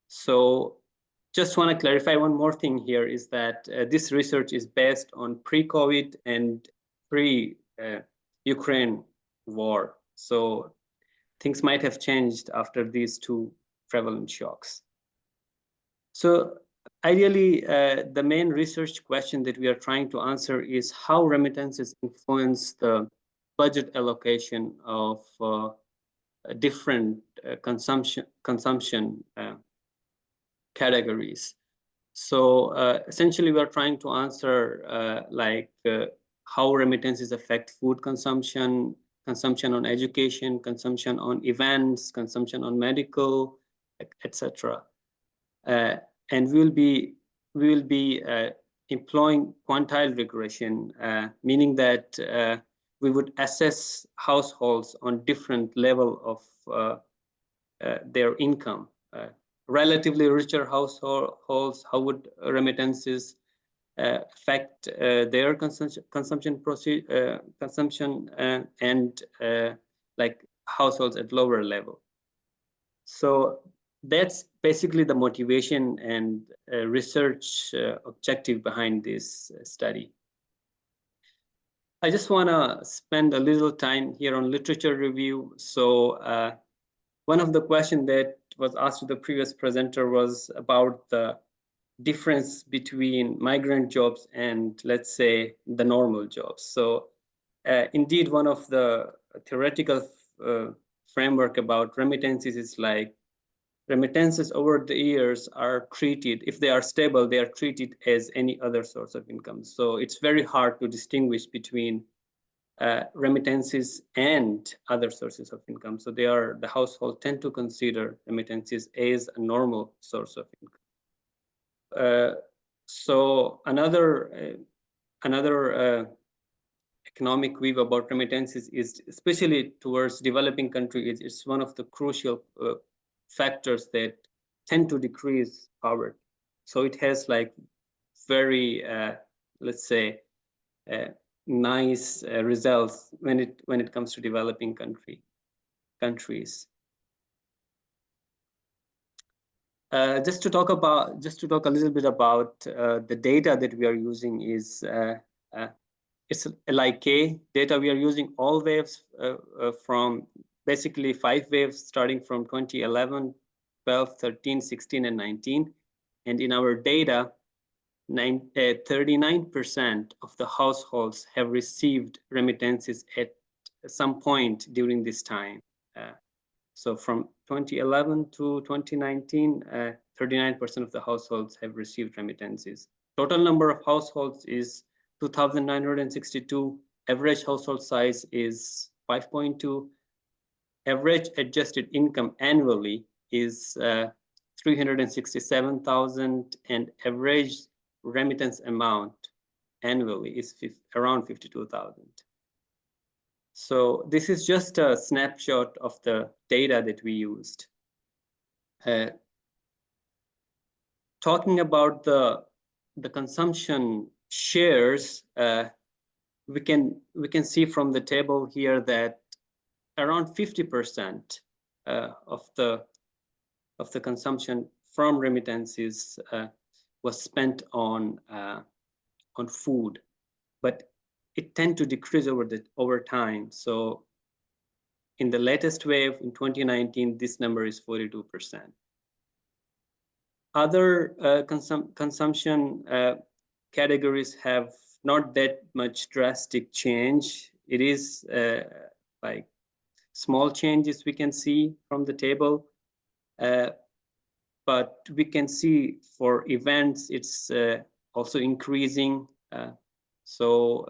So just want to clarify one more thing here is that this research is based on pre-COVID and pre-Ukraine war. So things might have changed after these two prevalent shocks. So ideally, the main research question that we are trying to answer is how remittances influence the budget allocation of different consumption categories. So essentially, we are trying to answer how remittances affect food consumption, consumption on education, consumption on events, consumption on medical, etc. And we will be employing quantile regression, meaning that we would assess households on different level of their income. Relatively richer households, how would remittances affect their consumption and like households at lower level. So that's basically the motivation and research objective behind this study. I just want to spend a little time here on literature review. So one of the questions that was asked to the previous presenter was about the difference between migrant jobs and, let's say, the normal jobs. So indeed, one of the theoretical framework about remittances is like remittances over the years are treated, if they are stable, they are treated as any other source of income. So it's very hard to distinguish between remittances and other sources of income. So the household tend to consider remittances as a normal source of income. So another economic view about remittances is, especially towards developing countries, it's one of the crucial factors that tend to decrease poverty. So it has like very, let's say, nice results when it comes to developing countries. Just to talk a little bit about the data that we are using is it's LiK data. We are using all waves from basically 5 waves starting from 2011, 12, 13, 16, and 19. And in our data, 39% of the households have received remittances at some point during this time. So from 2011 to 2019, 39% of the households have received remittances. Total number of households is 2,962. Average household size is 5.2. Average adjusted income annually is 367,000, and average remittance amount annually is around 52,000. So this is just a snapshot of the data that we used. Talking about the consumption shares, we can see from the table here that around 50% of the consumption from remittances was spent on food, but it tend to decrease over time. So in the latest wave in 2019, this number is 42%. Other consumption categories have not that much drastic change. It is like small changes we can see from the table, but we can see for events it's also increasing. So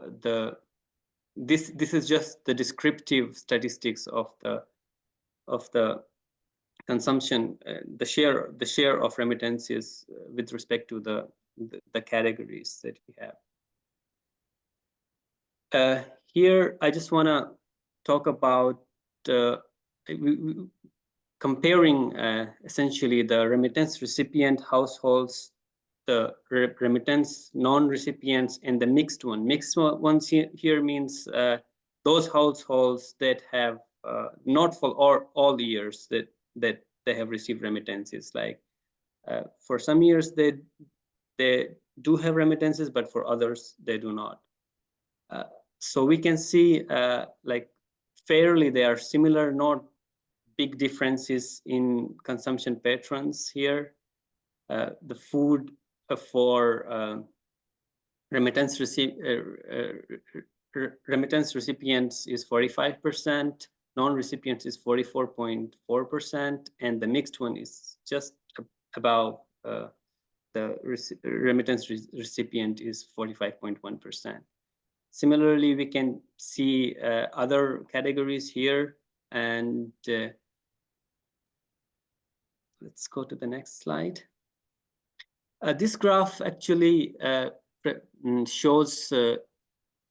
this is just the descriptive statistics of the consumption, the share of remittances with respect to the categories that we have. Here, I just want to talk about comparing essentially the remittance recipient households, the remittance non-recipients, and the mixed one. Mixed ones here means those households that have not for all years that they have received remittances. Like for some years they do have remittances, but for others they do not. So we can see like fairly they are similar, not big differences in consumption patterns here. The food for remittance recipients is 45%, non-recipients is 44.4%, and the mixed one is just about the remittance recipient is 45.1%. Similarly, we can see other categories here, and let's go to the next slide. This graph actually shows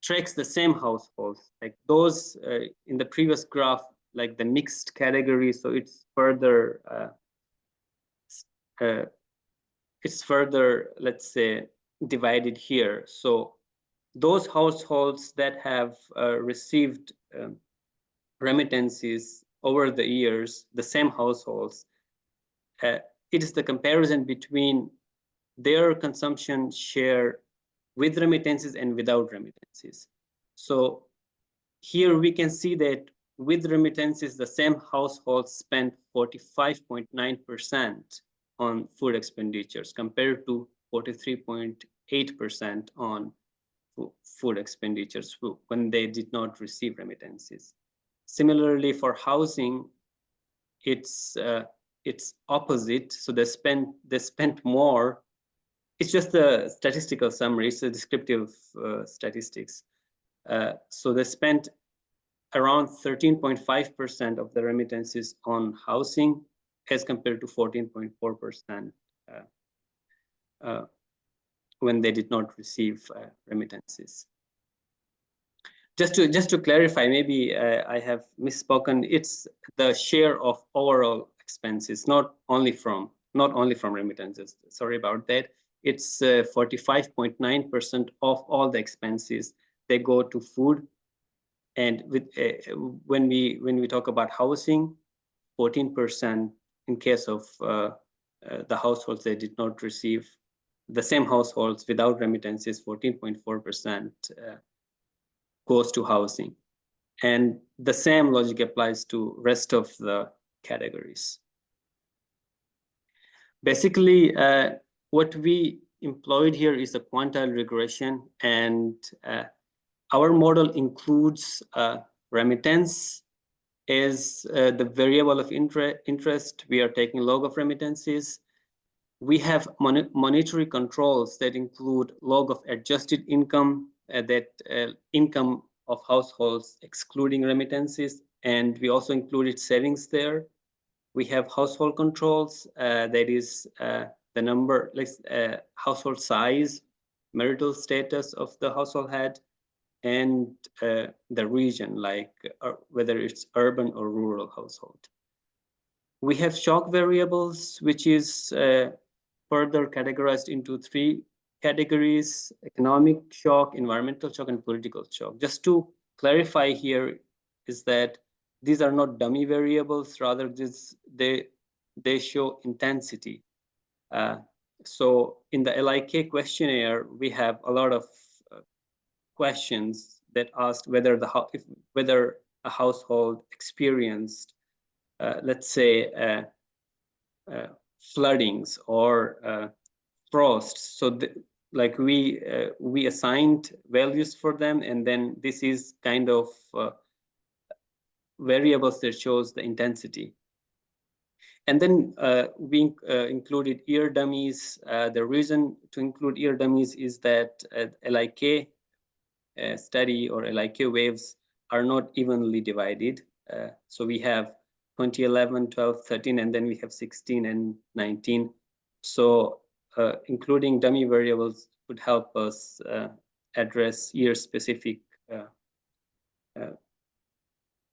tracks the same households, like those in the previous graph, like the mixed category. So it's further, let's say, divided here. So those households that have received remittances over the years, the same households, it is the comparison between their consumption share with remittances and without remittances. So here we can see that with remittances, the same households spent 45.9% on food expenditures compared to 43.8% on food expenditures when they did not receive remittances. Similarly, for housing, it's opposite. So they spent more. It's just a statistical summary. It's a descriptive statistics. So they spent around 13.5% of the remittances on housing as compared to 14.4% when they did not receive remittances. Just to clarify, maybe I have misspoken. It's the share of overall expenses, not only from remittances. Sorry about that. It's 45.9% of all the expenses they go to food, and with when we talk about housing, 14% in case of the households that did not receive, the same households without remittances, 14.4% goes to housing, and the same logic applies to rest of the categories. Basically, what we employed here is a quantile regression, and our model includes remittance as the variable of interest. We are taking log of remittances. We have monetary controls that include log of adjusted income, income of households excluding remittances, and we also included savings there. We have household controls, that is the number, like household size, marital status of the household head, and the region, like whether it's urban or rural household. We have shock variables, which is further categorized into 3 categories: economic shock, environmental shock, and political shock. Just to clarify here is that these are not dummy variables, rather they show intensity. So in the LiK questionnaire, we have a lot of questions that ask whether a household experienced, let's say, floodings or frost. So like we assigned values for them, and then this is kind of variables that shows the intensity. And then we included ear dummies. The reason to include ear dummies is that LiK study or LiK waves are not evenly divided. So we have 2011, 12, 13, and then we have 16 and 19. So including dummy variables would help us address year-specific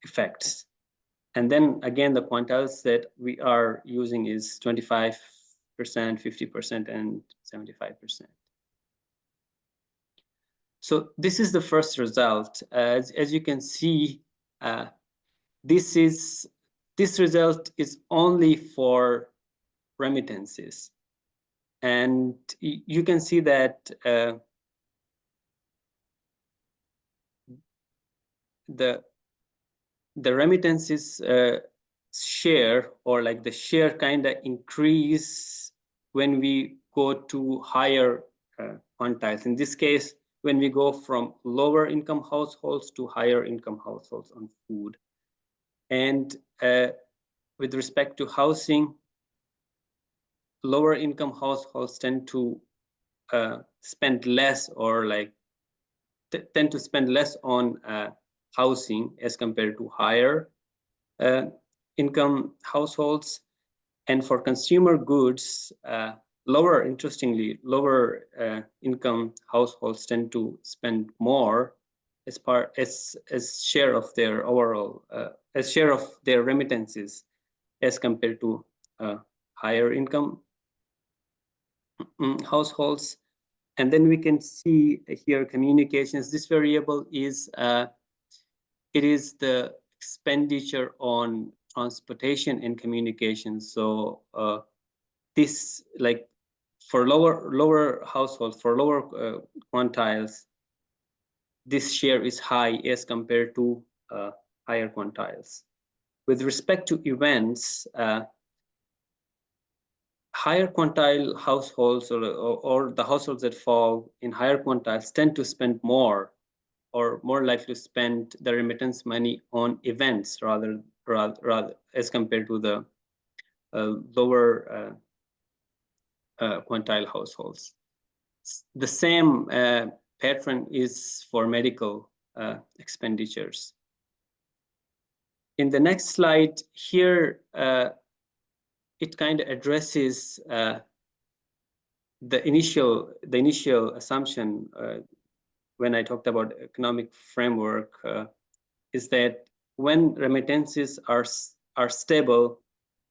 effects. And then again, the quantiles that we are using is 25%, 50%, and 75%. So this is the first result. As you can see, this result is only for remittances. And you can see that the remittances share, or like the share kind of increase when we go to higher quantiles. In this case, when we go from lower income households to higher income households on food. And with respect to housing, lower income households tend to spend less, or like tend to spend less on housing as compared to higher income households. And for consumer goods, interestingly, lower income households tend to spend more as share of their overall, as share of their remittances as compared to higher income households. And then we can see here communications. This variable is it is the expenditure on transportation and communication. So this, like for lower households, for lower quantiles, this share is high as compared to higher quantiles. With respect to events, higher quantile households, or the households that fall in higher quantiles, tend to spend more, or more likely to spend the remittance money on events rather as compared to the lower quantile households. The same pattern is for medical expenditures. In the next slide here, it kind of addresses the initial assumption when I talked about economic framework, is that when remittances are stable,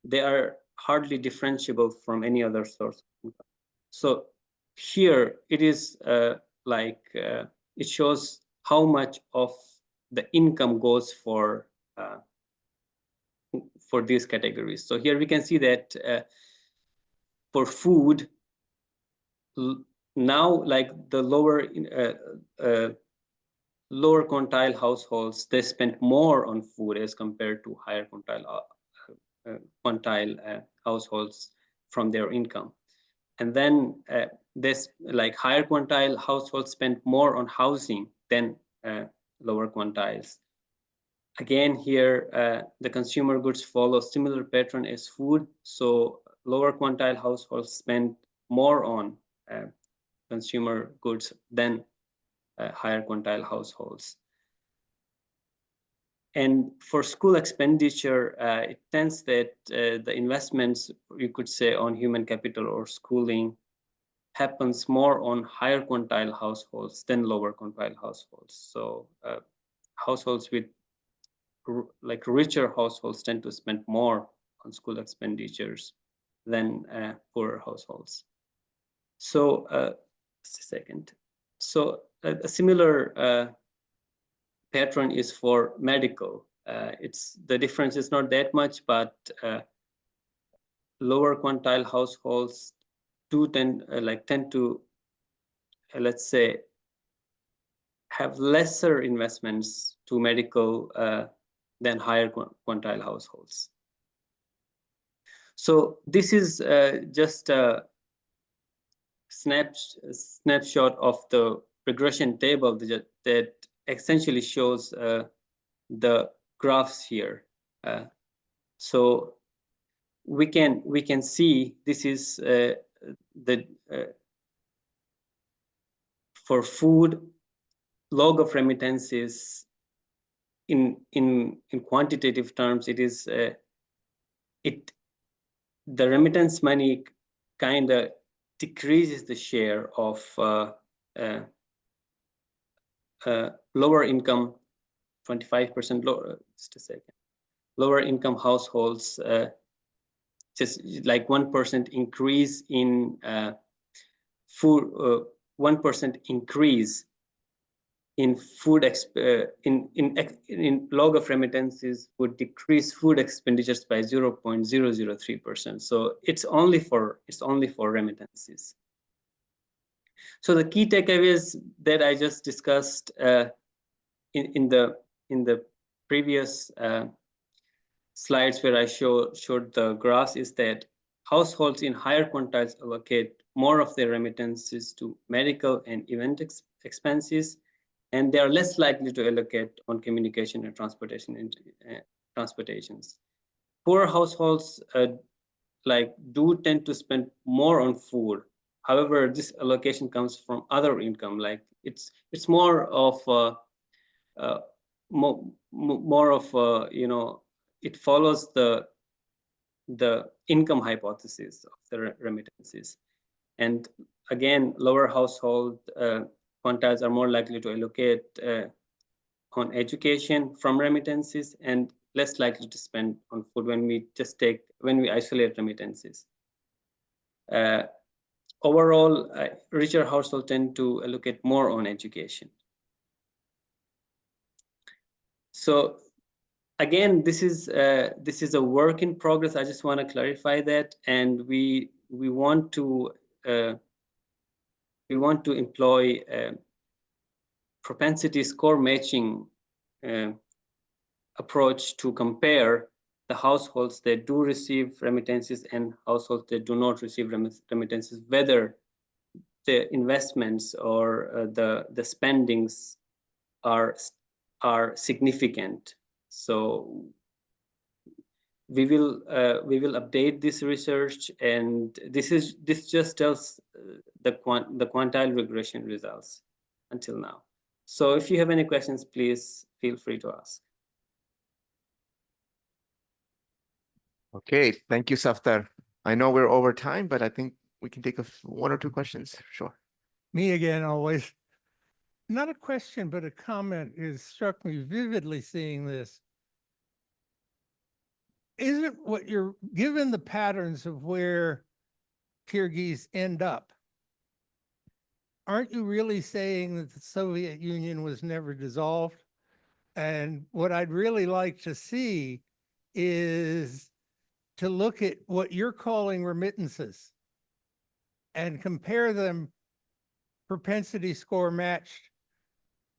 they are hardly differentiable from any other source of income. So here it is it shows how much of the income goes for these categories. So here we can see that for food, now like the lower quantile households, they spend more on food as compared to higher quantile households from their income. And then this, like higher quantile households spend more on housing than lower quantiles. Again, here, the consumer goods follow similar pattern as food. So lower quantile households spend more on consumer goods than higher quantile households. And for school expenditure, it tends that the investments, you could say, on human capital or schooling happens more on higher quantile households than lower quantile households. So households with like richer households tend to spend more on school expenditures than poorer households. So just a second. So a similar pattern is for medical. The difference is not that much, but lower quantile households tend to, let's say, have lesser investments to medical than higher quantile households. So this is just a snapshot of the regression table that essentially shows the graphs here. So we can see this is for food, log of remittances in quantitative terms, it is the remittance money kind of decreases the share of lower income, 25% lower, just a second, lower income households, just like 1% increase in food, 1% increase in food in log of remittances would decrease food expenditures by 0.003%. So it's only for remittances. So the key takeaways that I just discussed in the previous slides where I showed the graphs is that households in higher quantiles allocate more of their remittances to medical and event expenses, and they are less likely to allocate on communication and transportations. Poor households do tend to spend more on food. However, this allocation comes from other income. Like it's more of it follows the income hypothesis of the remittances. And again, lower household quantiles are more likely to allocate on education from remittances and less likely to spend on food when we isolate remittances. Overall, richer households tend to allocate more on education. So again, this is a work in progress. I just want to clarify that, and we want to employ propensity score matching approach to compare the households that do receive remittances and households that do not receive remittances, whether the investments or the spendings are significant. So we will update this research, and this just tells the quantile regression results until now. So if you have any questions, please feel free to ask. Okay, thank you, Safdar. I know we're over time, but I think we can take one or two questions. Sure. Me again, always. Not a question, but a comment has struck me vividly seeing this. Isn't what you're, given the patterns of where Kyrgyz end up, aren't you really saying that the Soviet Union was never dissolved? And what I'd really like to see is to look at what you're calling remittances and compare them propensity score matched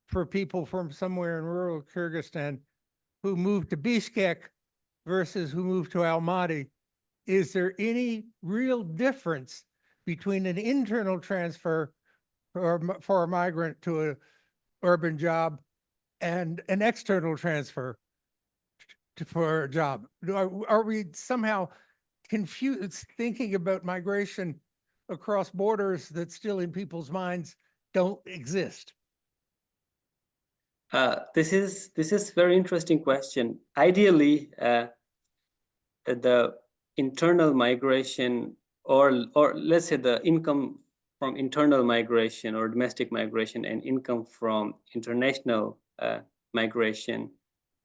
for people from somewhere in rural Kyrgyzstan who moved to Bishkek versus who moved to Almaty. Is there any real difference between an internal transfer for a migrant to an urban job and an external transfer for a job? Are we somehow confused thinking about migration across borders that still in people's minds don't exist? This is very interesting question. Ideally, the internal migration, or let's say the income from internal migration or domestic migration and income from international migration,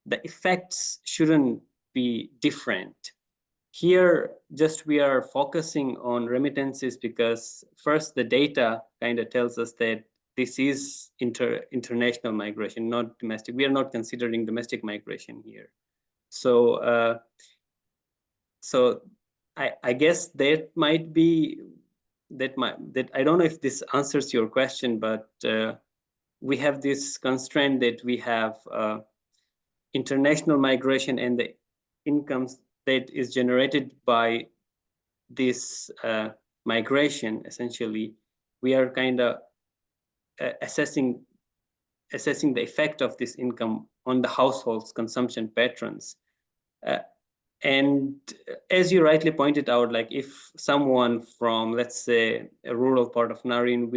the effects shouldn't be different. Here, just we are focusing on remittances because first the data kind of tells us that this is international migration, not domestic. We are not considering domestic migration here. So, I guess that might be, that I don't know if this answers your question, but we have this constraint that we have international migration and the incomes that is generated by this migration. Essentially, we are kind of assessing the effect of this income on the household's consumption patterns. And as you rightly pointed out, like if someone from, let's say, a rural part of Narin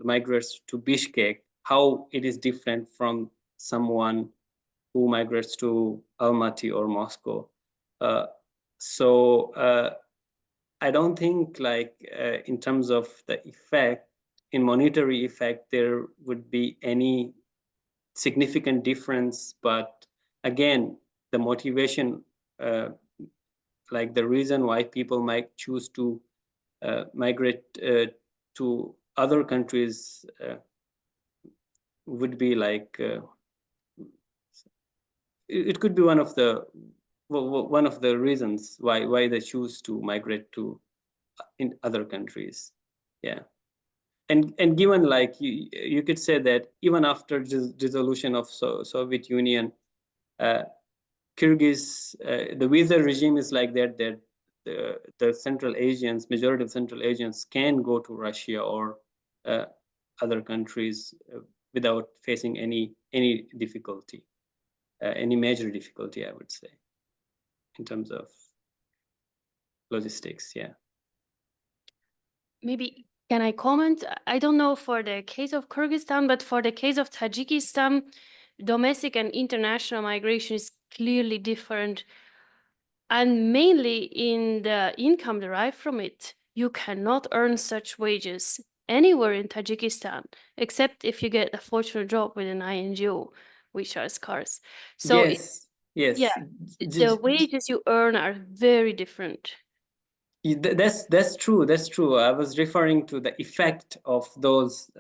migrates to Bishkek, how it is different from someone who migrates to Almaty or Moscow. So I don't think like in terms of the effect, in monetary effect, there would be any significant difference. But again, the motivation, like the reason why people might choose to migrate to other countries would be like, it could be one of the reasons why they choose to migrate to in other countries. Yeah. And given like you could say that even after dissolution of Soviet Union, Kyrgyz, the visa regime is like that the Central Asians, majority of Central Asians can go to Russia or other countries without facing any difficulty, any major difficulty, I would say, in terms of logistics. Yeah. Maybe can I comment? I don't know for the case of Kyrgyzstan, but for the case of Tajikistan, domestic and international migration is clearly different. And mainly in the income derived from it. You cannot earn such wages anywhere in Tajikistan, except if you get a fortunate job with an INGO, which are scarce. So yes. yeah, the wages you earn are very different. That's true. That's true. I was referring to the effect of those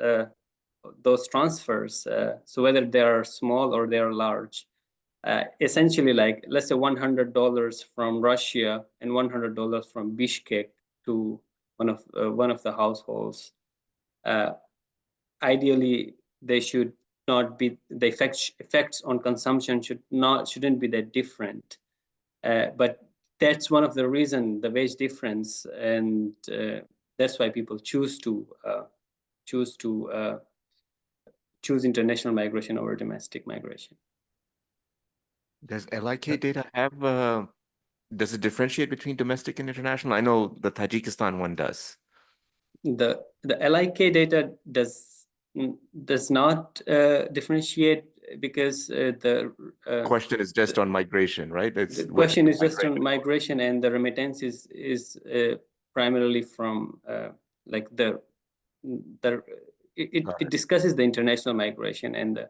transfers. So whether they are small or they are large, essentially, like let's say $100 from Russia and $100 from Bishkek to one of the households. Ideally, they should not be, the effects on consumption shouldn't be that different. But that's one of the reasons, the wage difference, and that's why people choose international migration over domestic migration. Does LiK data have, does it differentiate between domestic and international? I know the Tajikistan one does. The LiK data does not differentiate because the question is just on migration, right? The question is just on migration, and the remittance is primarily from like it discusses the international migration, and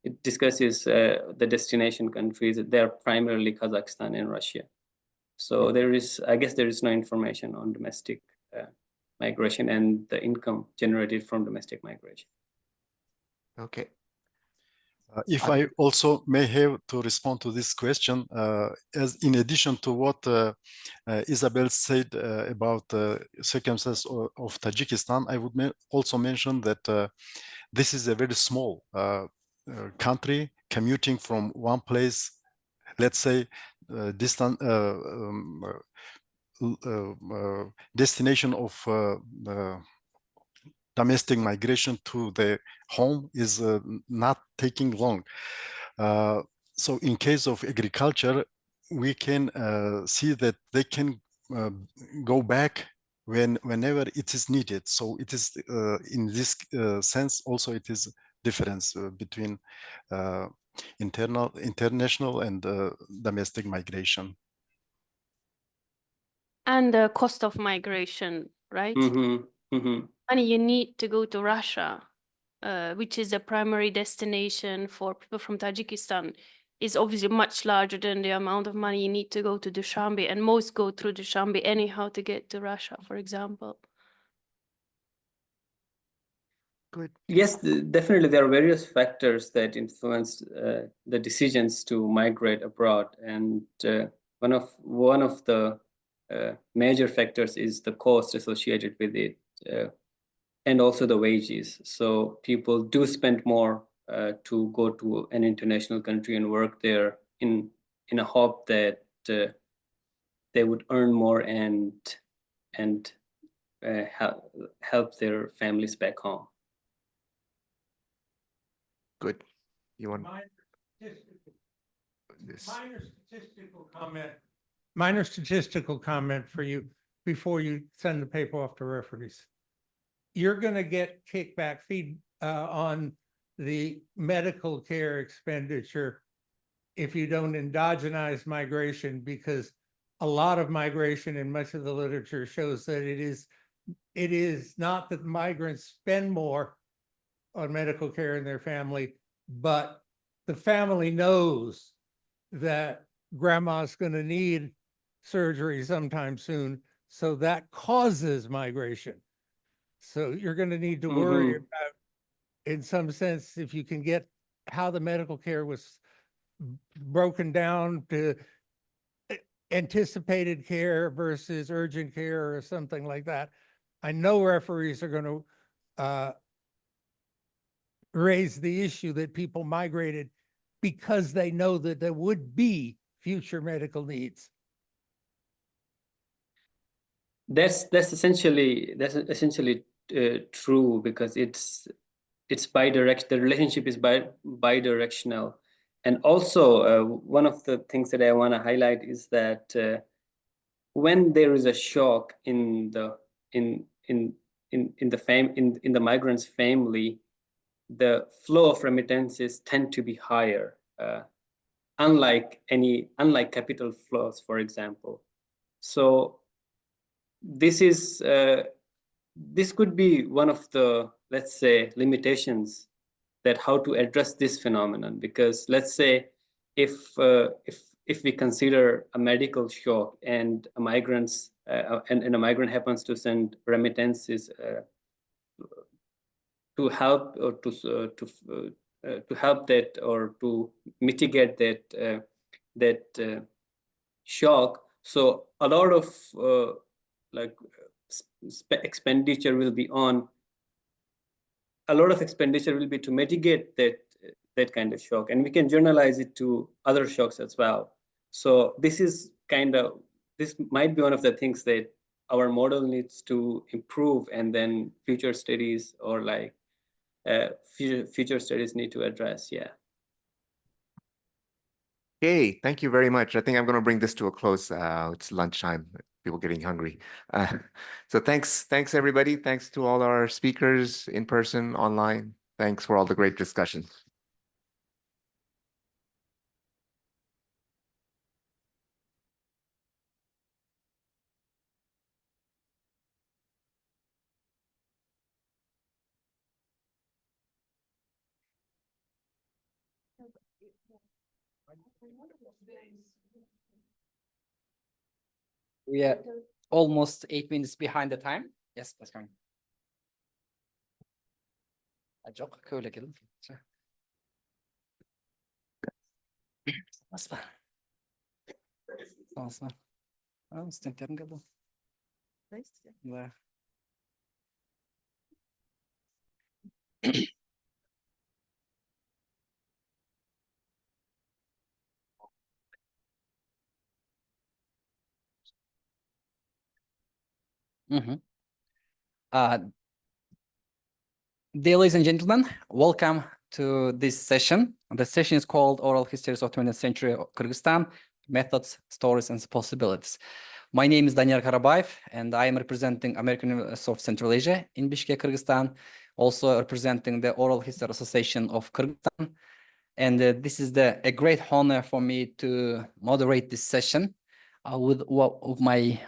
it discusses the destination countries. They are primarily Kazakhstan and Russia. So I guess there is no information on domestic migration and the income generated from domestic migration. Okay. If I also may have to respond to this question, as in addition to what Isabel said about the circumstances of Tajikistan, I would also mention that this is a very small country, commuting from one place, let's say, distant destination of domestic migration to the home is not taking long. So in case of agriculture, we can see that they can go back whenever it is needed. So it is in this sense also it is difference between international and domestic migration. And the cost of migration, right? Money you need to go to Russia, which is the primary destination for people from Tajikistan, is obviously much larger than the amount of money you need to go to Dushanbe, and most go through Dushanbe anyhow to get to Russia, for example. Good. Yes, definitely there are various factors that influence the decisions to migrate abroad, and one of the major factors is the cost associated with it, and also the wages. So people do spend more to go to an international country and work there in a hope that they would earn more and help their families back home. Good. You want Minor statistical comment for you before you send the paper off to referees. You're going to get kickback on the medical care expenditure if you don't endogenize migration, because a lot of migration in much of the literature shows that it is not that migrants spend more on medical care in their family, but the family knows that grandma's going to need surgery sometime soon. So that causes migration. So you're going to need to worry about, in some sense, if you can get how the medical care was broken down to anticipated care versus urgent care or something like that. I know referees are going to raise the issue that people migrated because they know that there would be future medical needs. That's essentially true, because it's bidirectional. The relationship is bidirectional, and also one of the things that I want to highlight is that when there is a shock in the migrant's family, the flow of remittances tend to be higher, unlike capital flows, for example. So this could be one of the, let's say, limitations that how to address this phenomenon. Because let's say if we consider a medical shock and a migrant happens to send remittances to help or to help that or to mitigate that shock, so a lot of expenditure will be to mitigate that kind of shock, and we can generalize it to other shocks as well. So this might be one of the things that our model needs to improve, and then future studies or future studies need to address. Yeah. Okay, thank you very much. I think I'm going to bring this to a close. It's lunchtime, people getting hungry. So thanks everybody. Thanks to all our speakers in person, online. Thanks for all the great discussions. We are almost 8 minutes behind the time. Yes, that's coming. Çok öyle gelin. Nasıl? Nasıl? Ah, stentlerim geldi. Да. Dear ladies and gentlemen, welcome to this session. The session is called Oral Histories of 20th Century Kyrgyzstan, Methods, Stories, and Possibilities. My name is Daniel Karabayev, and I am representing American University of Central Asia in Bishkek, Kyrgyzstan, also representing the Oral History Association of Kyrgyzstan. And this is a great honor for me to moderate this session with my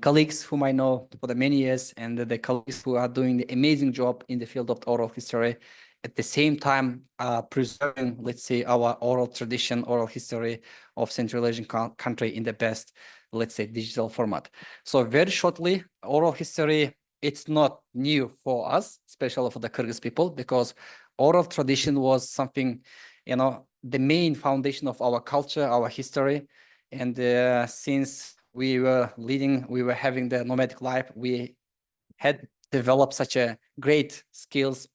colleagues whom I know for the many years, and the colleagues who are doing the amazing job in the field of oral history, at the same time preserving, let's say, our oral tradition, oral history of Central Asian country in the best, let's say, digital format. So very shortly, oral history, it's not new for us, especially for the Kyrgyz people, because oral tradition was something, the main foundation of our culture, our history. And since we were having the nomadic life, we had developed such a great skills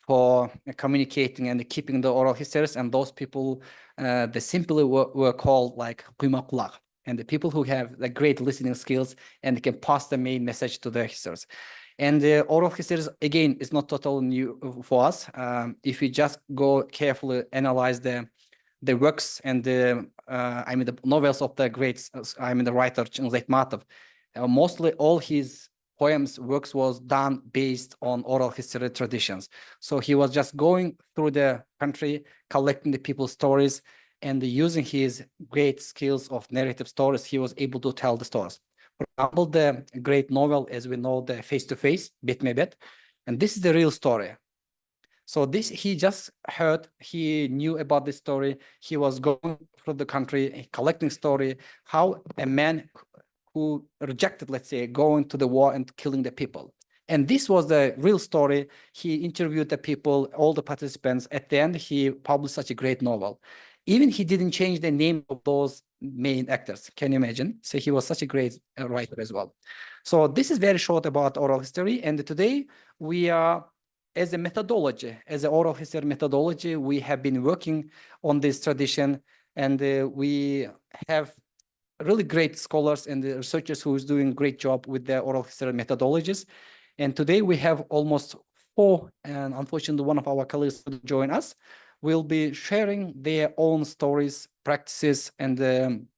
for communicating and keeping the oral histories. And those people, they simply were called like Kuymakulak, and the people who have the great listening skills and can pass the main message to the histories. And the oral histories, again, is not totally new for us. If you just go carefully analyze the works and the novels of the great, the writer Chingiz Aytmatov, mostly all his poems, works was done based on oral history traditions. So he was just going through the country, collecting the people's stories and using his great skills of narrative stories, he was able to tell the stories. For example, the great novel, as we know, the Face-to-Face, Bit Me Bit, and this is the real story. So this, he just heard, he knew about this story. He was going through the country, collecting story, how a man who rejected, let's say, going to the war and killing the people. And this was the real story. He interviewed the people, all the participants. At the end, he published such a great novel. Even he didn't change the name of those main actors. Can you imagine? So he was such a great writer as well. So this is very short about oral history. And today we are, as a methodology, as an oral history methodology, we have been working on this tradition, and we have really great scholars and the researchers who is doing a great job with their oral history methodologies. And today we have almost 4, and unfortunately one of our colleagues will join us, will be sharing their own stories, practices, and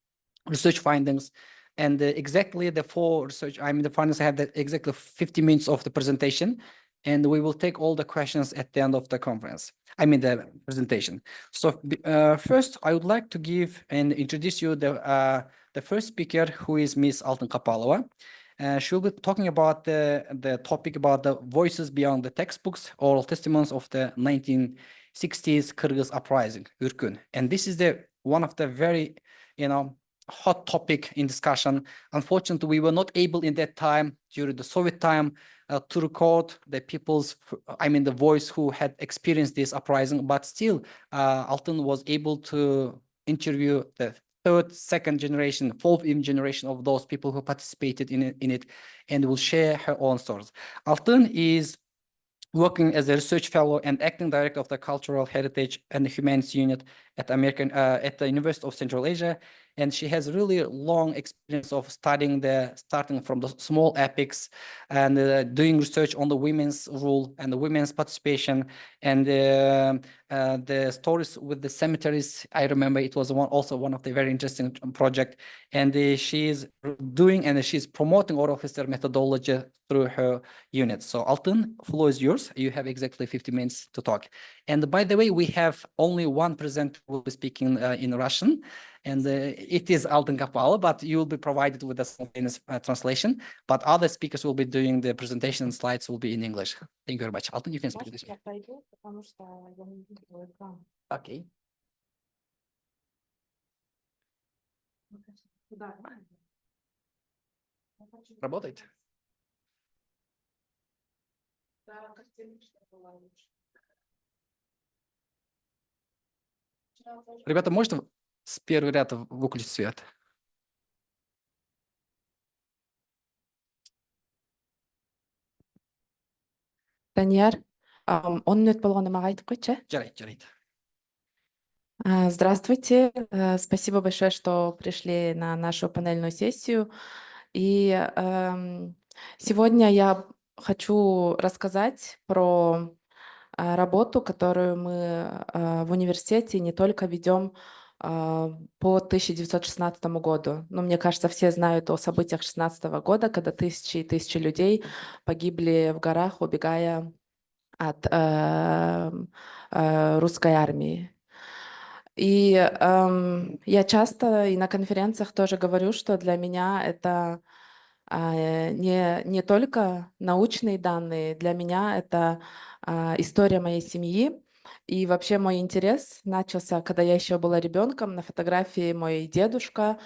research findings. And exactly the 4 research, the findings have exactly 50 minutes of the presentation, and we will take all the questions at the end of the conference. The presentation. So first, I would like to give and introduce you the first speaker, who is Ms. Altyn Kapalova. She'll be talking about the topic about the voices beyond the textbooks, oral testimonies of the 1960s Kyrgyz uprising, Ürkün. And this is one of the very, hot topic in discussion. Unfortunately, we were not able in that time, during the Soviet time, to record the people's, the voice who had experienced this uprising, but still, Altyn was able to interview the 3rd, 2nd generation, 4th even generation of those people who participated in it, and will share her own stories. Altyn is working as a research fellow and acting director of the Cultural Heritage and Humanities Unit at the University of Central Asia. And she has really long experience of starting from the small epics and doing research on the women's role and the women's participation, and the stories with the cemeteries. I remember it was also one of the very interesting project. And she's doing and she's promoting oral history methodology through her unit. So Altyn, floor is yours. You have exactly 50 minutes to talk. And by the way, we have only one presenter who will be speaking in Russian, and it is Altyn Kapalova, but you will be provided with a simultaneous translation. But other speakers will be doing the presentation, and slides will be in English. Thank you very much. Altyn, you can speak this way. Okay. Работает? Ребята, можете с первого ряда выключить свет? Данияр, 10 минут болгону мага айтып койчу. Жарайт. Здравствуйте, спасибо большое, что пришли на нашу панельную сессию. И сегодня я хочу рассказать про работу, которую мы в университете не только ведем по 1916 году. Но мне кажется, все знают о событиях 16 года, когда тысячи и тысячи людей погибли в горах, убегая от русской армии. И я часто и на конференциях тоже говорю, что для меня это не только научные данные, для меня это история моей семьи. И вообще мой интерес начался, когда я еще была ребенком. На фотографии мой дедушка,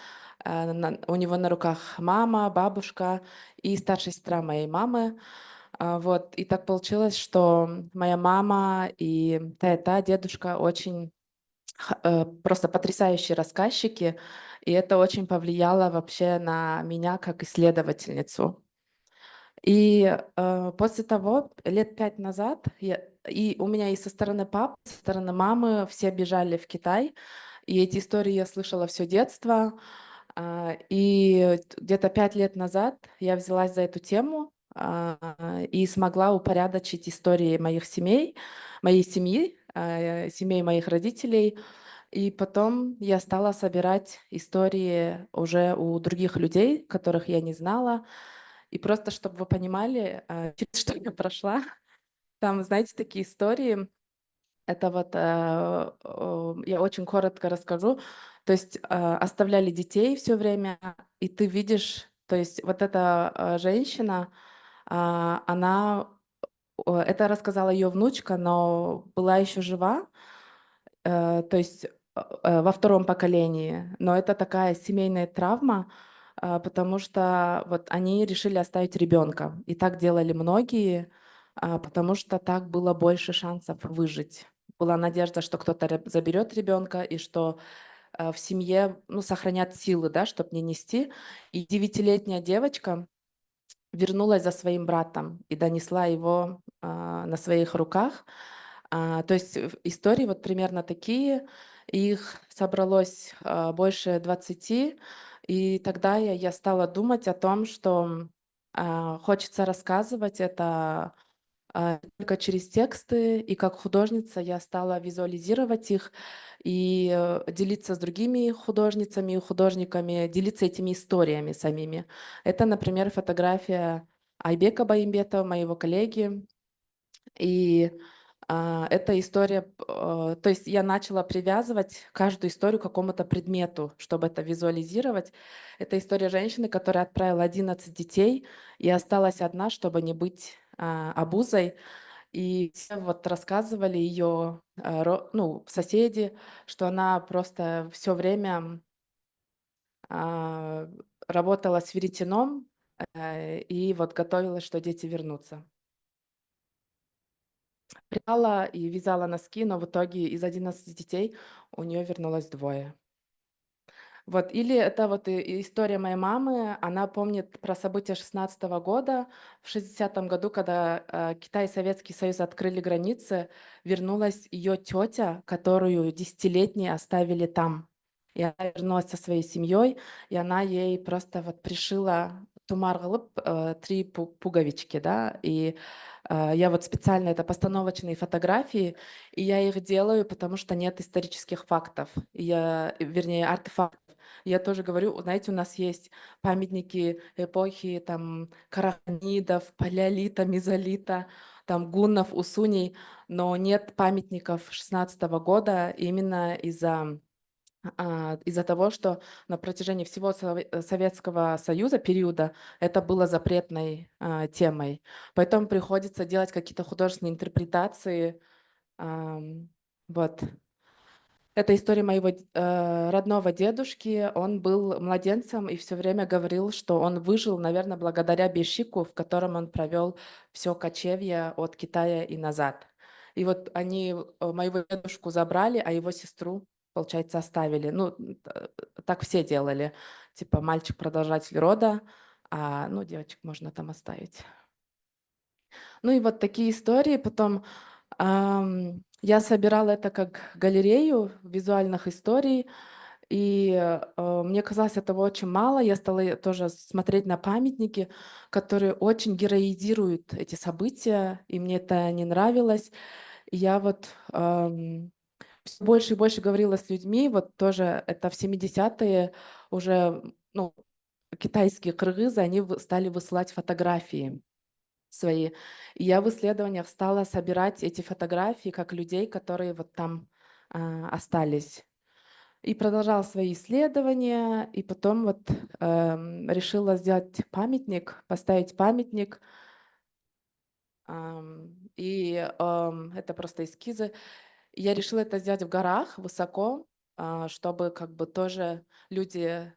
у него на руках мама, бабушка и старшая сестра моей мамы. Вот. И так получилось, что моя мама и та дедушка очень просто потрясающие рассказчики, и это очень повлияло вообще на меня как исследовательницу. И после того, лет 5 назад, и у меня и со стороны папы, со стороны мамы все бежали в Китай, и эти истории я слышала все детство. И где-то 5 лет назад я взялась за эту тему и смогла упорядочить истории моей семьи, семей моих родителей. И потом я стала собирать истории уже у других людей, которых я не знала. И просто, чтобы вы понимали, через что я прошла, там, знаете, такие истории, Это вот, я очень коротко расскажу. То есть оставляли детей все время, и ты видишь, то есть вот эта женщина, она, это рассказала ее внучка, но была еще жива, то есть во втором поколении. Но это такая семейная травма, потому что вот они решили оставить ребенка. И так делали многие, потому что так было больше шансов выжить. Была надежда, что кто-то заберет ребенка и что в семье, ну, сохранят силы, да, чтобы не нести. И 9-летняя девочка вернулась за своим братом и донесла его на своих руках. То есть истории вот примерно такие. Их собралось больше 20. И тогда я стала думать о том, что хочется рассказывать это только через тексты, и как художница я стала визуализировать их и делиться с другими художницами и художниками, делиться этими историями самими. Это, например, фотография Айбека Байымбетова, моего коллеги. И эта история, то есть я начала привязывать каждую историю к какому-то предмету, чтобы это визуализировать. Это история женщины, которая отправила 11 детей и осталась одна, чтобы не быть обузой. И все вот рассказывали ее, ну, соседи, что она просто все время работала с веретеном и вот готовилась, что дети вернутся. Пряла и вязала носки, но в итоге из 11 детей у нее вернулось 2. Вот, или это вот и история моей мамы. Она помнит про события 16-го года. В 60-м году, когда Китай и Советский Союз открыли границы, вернулась ее тетя, которую десятилетней оставили там. И она вернулась со своей семьей, и она ей просто вот пришила тумар кылып 3 пуговички, да, и я вот специально, это постановочные фотографии, и я их делаю, потому что нет исторических фактов, вернее, артефактов. Я тоже говорю, знаете, у нас есть памятники эпохи там караханидов, палеолита, мезолита, там гуннов, усуней, но нет памятников 16-го года именно из-за того, что на протяжении всего Советского Союза периода это было запретной темой. Поэтому приходится делать какие-то художественные интерпретации. Вот. Это история моего родного дедушки. Он был младенцем и все время говорил, что он выжил, наверное, благодаря бешику, в котором он провел все кочевье от Китая и назад. И вот они моего дедушку забрали, а его сестру, получается, оставили. Ну, так все делали. Типа мальчик продолжатель рода, а ну, девочек можно там оставить. Ну и вот такие истории. Потом я собирала это как галерею визуальных историй, и мне казалось этого очень мало. Я стала тоже смотреть на памятники, которые очень героизируют эти события, и мне это не нравилось. И я вот всё больше и больше говорила с людьми, вот тоже это в 70-е уже, ну, китайские кыргызы, они стали высылать фотографии свои. И я в исследованиях стала собирать эти фотографии как людей, которые вот там остались. И продолжала свои исследования, и потом вот решила сделать памятник, поставить памятник. Это просто эскизы. Я решила это сделать в горах, высоко, чтобы как бы тоже люди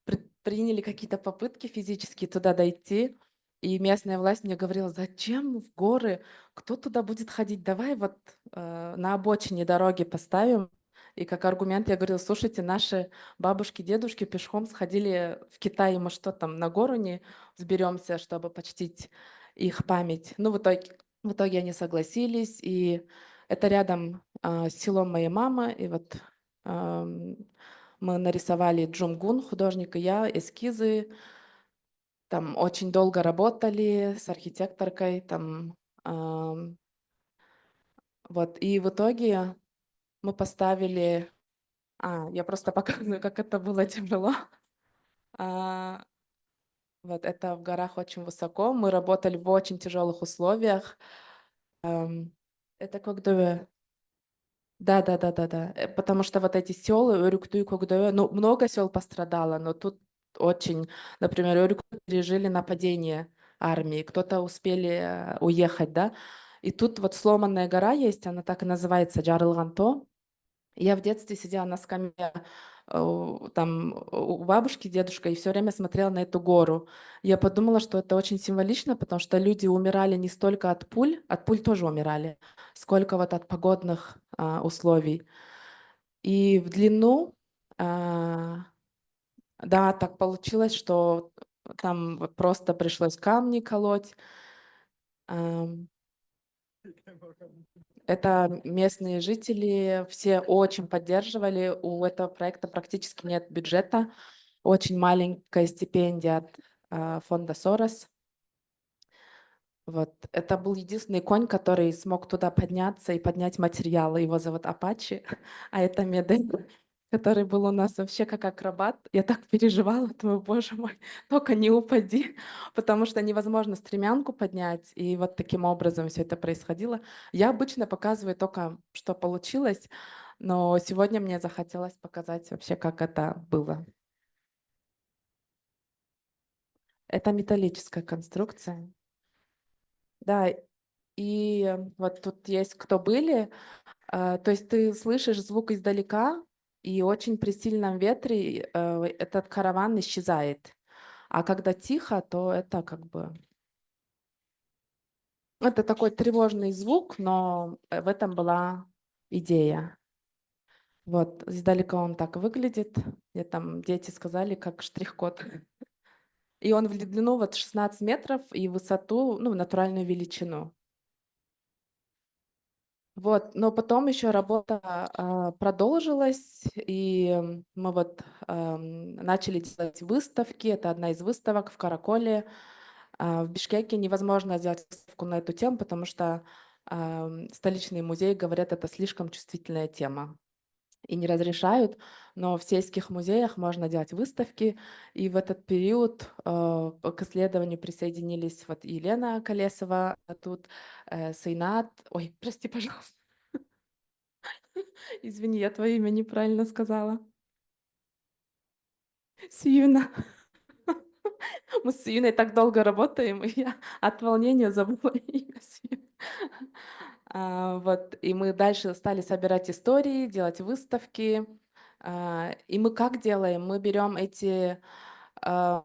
предприняли какие-то попытки физически туда дойти. И местная власть мне говорила, зачем в горы, кто туда будет ходить, давай вот на обочине дороги поставим. И как аргумент я говорила, слушайте, наши бабушки, дедушки пешком сходили в Китай, и мы что там, на гору не взберемся, чтобы почтить их память. Ну, в итоге они согласились, и это рядом с селом моей мамы, и вот мы нарисовали Джумгун, художник и я, эскизы. Там очень долго работали с архитекторкой. Там, вот. И в итоге мы поставили... я просто показываю, как это было тяжело. Вот это в горах очень высоко. Мы работали в очень тяжелых условиях. Это Кокдове. Да. Потому что вот эти села, Өрюкту и Кокдове, ну, много сел пострадало, но тут очень, например, Өрюкту пережили нападение армии, кто-то успели уехать, да. И тут вот сломанная гора есть, она так и называется, Джарлганто. Я в детстве сидела на скамье там у бабушки, дедушка, и все время смотрела на эту гору. Я подумала, что это очень символично, потому что люди умирали не столько от пуль тоже умирали, сколько вот от погодных условий. И в длину, да, так получилось, что там вот просто пришлось камни колоть. Это местные жители, все очень поддерживали. У этого проекта практически нет бюджета. Очень маленькая стипендия от фонда Сорос. Вот. Это был единственный конь, который смог туда подняться и поднять материалы. Его зовут Апачи, а это Медель, который был у нас вообще как акробат. Я так переживала, думаю, боже мой, только не упади, потому что невозможно стремянку поднять, и вот таким образом все это происходило. Я обычно показываю только, что получилось, но сегодня мне захотелось показать вообще, как это было. Это металлическая конструкция. Да, и вот тут есть кто были, то есть ты слышишь звук издалека, и очень при сильном ветре этот караван исчезает. А когда тихо, то это как бы... Это такой тревожный звук, но в этом была идея. Вот, издалека он так выглядит. Мне там дети сказали, как штрих-код. И он в длину вот 16 метров и в высоту, ну, в натуральную величину. Вот, но потом еще работа продолжилась, и мы вот начали делать выставки. Это одна из выставок в Караколе. В Бишкеке невозможно сделать выставку на эту тему, потому что столичные музеи говорят, это слишком чувствительная тема и не разрешают, но в сельских музеях можно делать выставки, и в этот период к исследованию присоединились вот Елена Колесова, тут Сейнат, ой, прости, пожалуйста, извини, я твое имя неправильно сказала. Сиюна. Мы с Сиюной так долго работаем, и я от волнения забыла имя Сиюна. Вот, и мы дальше стали собирать истории, делать выставки. И мы как делаем? Мы берем эти... То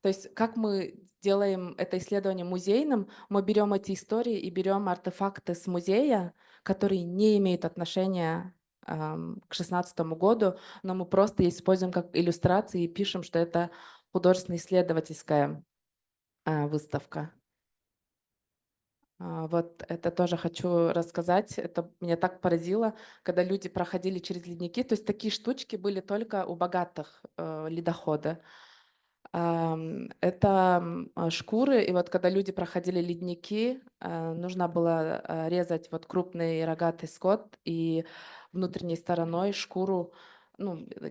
есть как мы делаем это исследование музейным? Мы берем эти истории и берем артефакты с музея, которые не имеют отношения к 16 году, но мы просто используем как иллюстрации и пишем, что это художественно-исследовательская выставка. Вот это тоже хочу рассказать. Это меня так поразило, когда люди проходили через ледники. То есть такие штучки были только у богатых ледохода. Это шкуры, и вот когда люди проходили ледники, нужно было резать вот крупный рогатый скот и внутренней стороной шкуру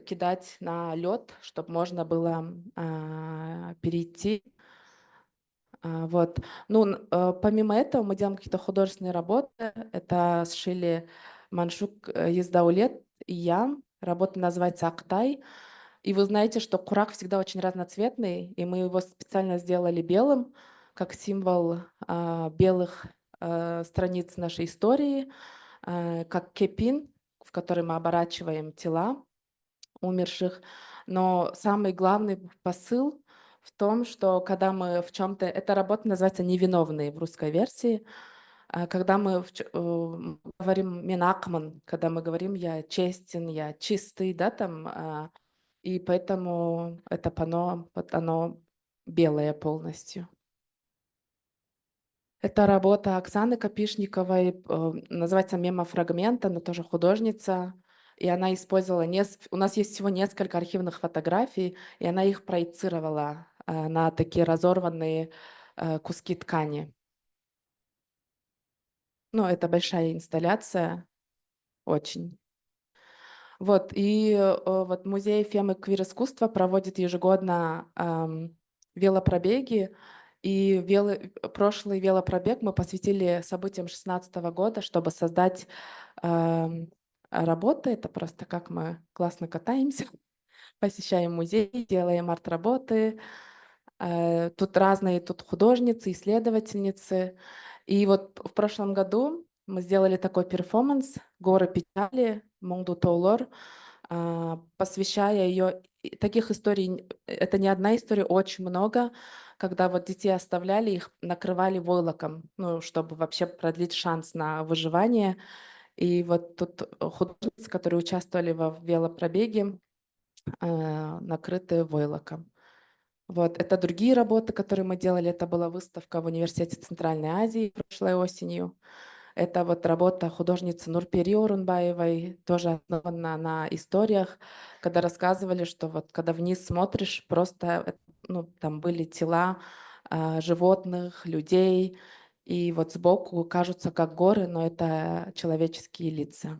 кидать на лед, чтобы можно было перейти. Вот. Помимо этого мы делаем какие-то художественные работы. Это сшили Маншук Ездаулет и я. Работа называется «Актай». И вы знаете, что курак всегда очень разноцветный, и мы его специально сделали белым, как символ белых страниц нашей истории, как кепин, в который мы оборачиваем тела умерших. Но самый главный посыл в том, что когда мы в чем-то... Эта работа называется «Невиновные» в русской версии. Когда мы говорим «менакман», когда мы говорим «я честен», «я чистый», да, там... И поэтому это панно, вот оно белое полностью. Это работа Оксаны Копишниковой, называется «Мемофрагмент», она тоже художница. И она использовала... У нас есть всего несколько архивных фотографий, и она их проецировала на такие разорванные куски ткани. Ну, это большая инсталляция, очень. Вот, и вот музей фем и квир-искусства проводит ежегодно велопробеги, И прошлый велопробег мы посвятили событиям 2016 года, чтобы создать работы. Это просто как мы классно катаемся, посещаем музей, делаем арт-работы. Тут разные художницы, исследовательницы. И вот в прошлом году мы сделали такой перформанс «Горы печали», «Моңду тоолор», посвящая ее. Таких историй, это не одна история, очень много, когда вот детей оставляли, их накрывали войлоком, ну, чтобы вообще продлить шанс на выживание. И вот тут художницы, которые участвовали в велопробеге, накрыты войлоком. Вот, это другие работы, которые мы делали. Это была выставка в Университете Центральной Азии прошлой осенью. Это вот работа художницы Нурпери Орунбаевой, тоже основана на историях, когда рассказывали, что вот когда вниз смотришь, просто ну, там были тела животных, людей, и вот сбоку кажутся как горы, но это человеческие лица.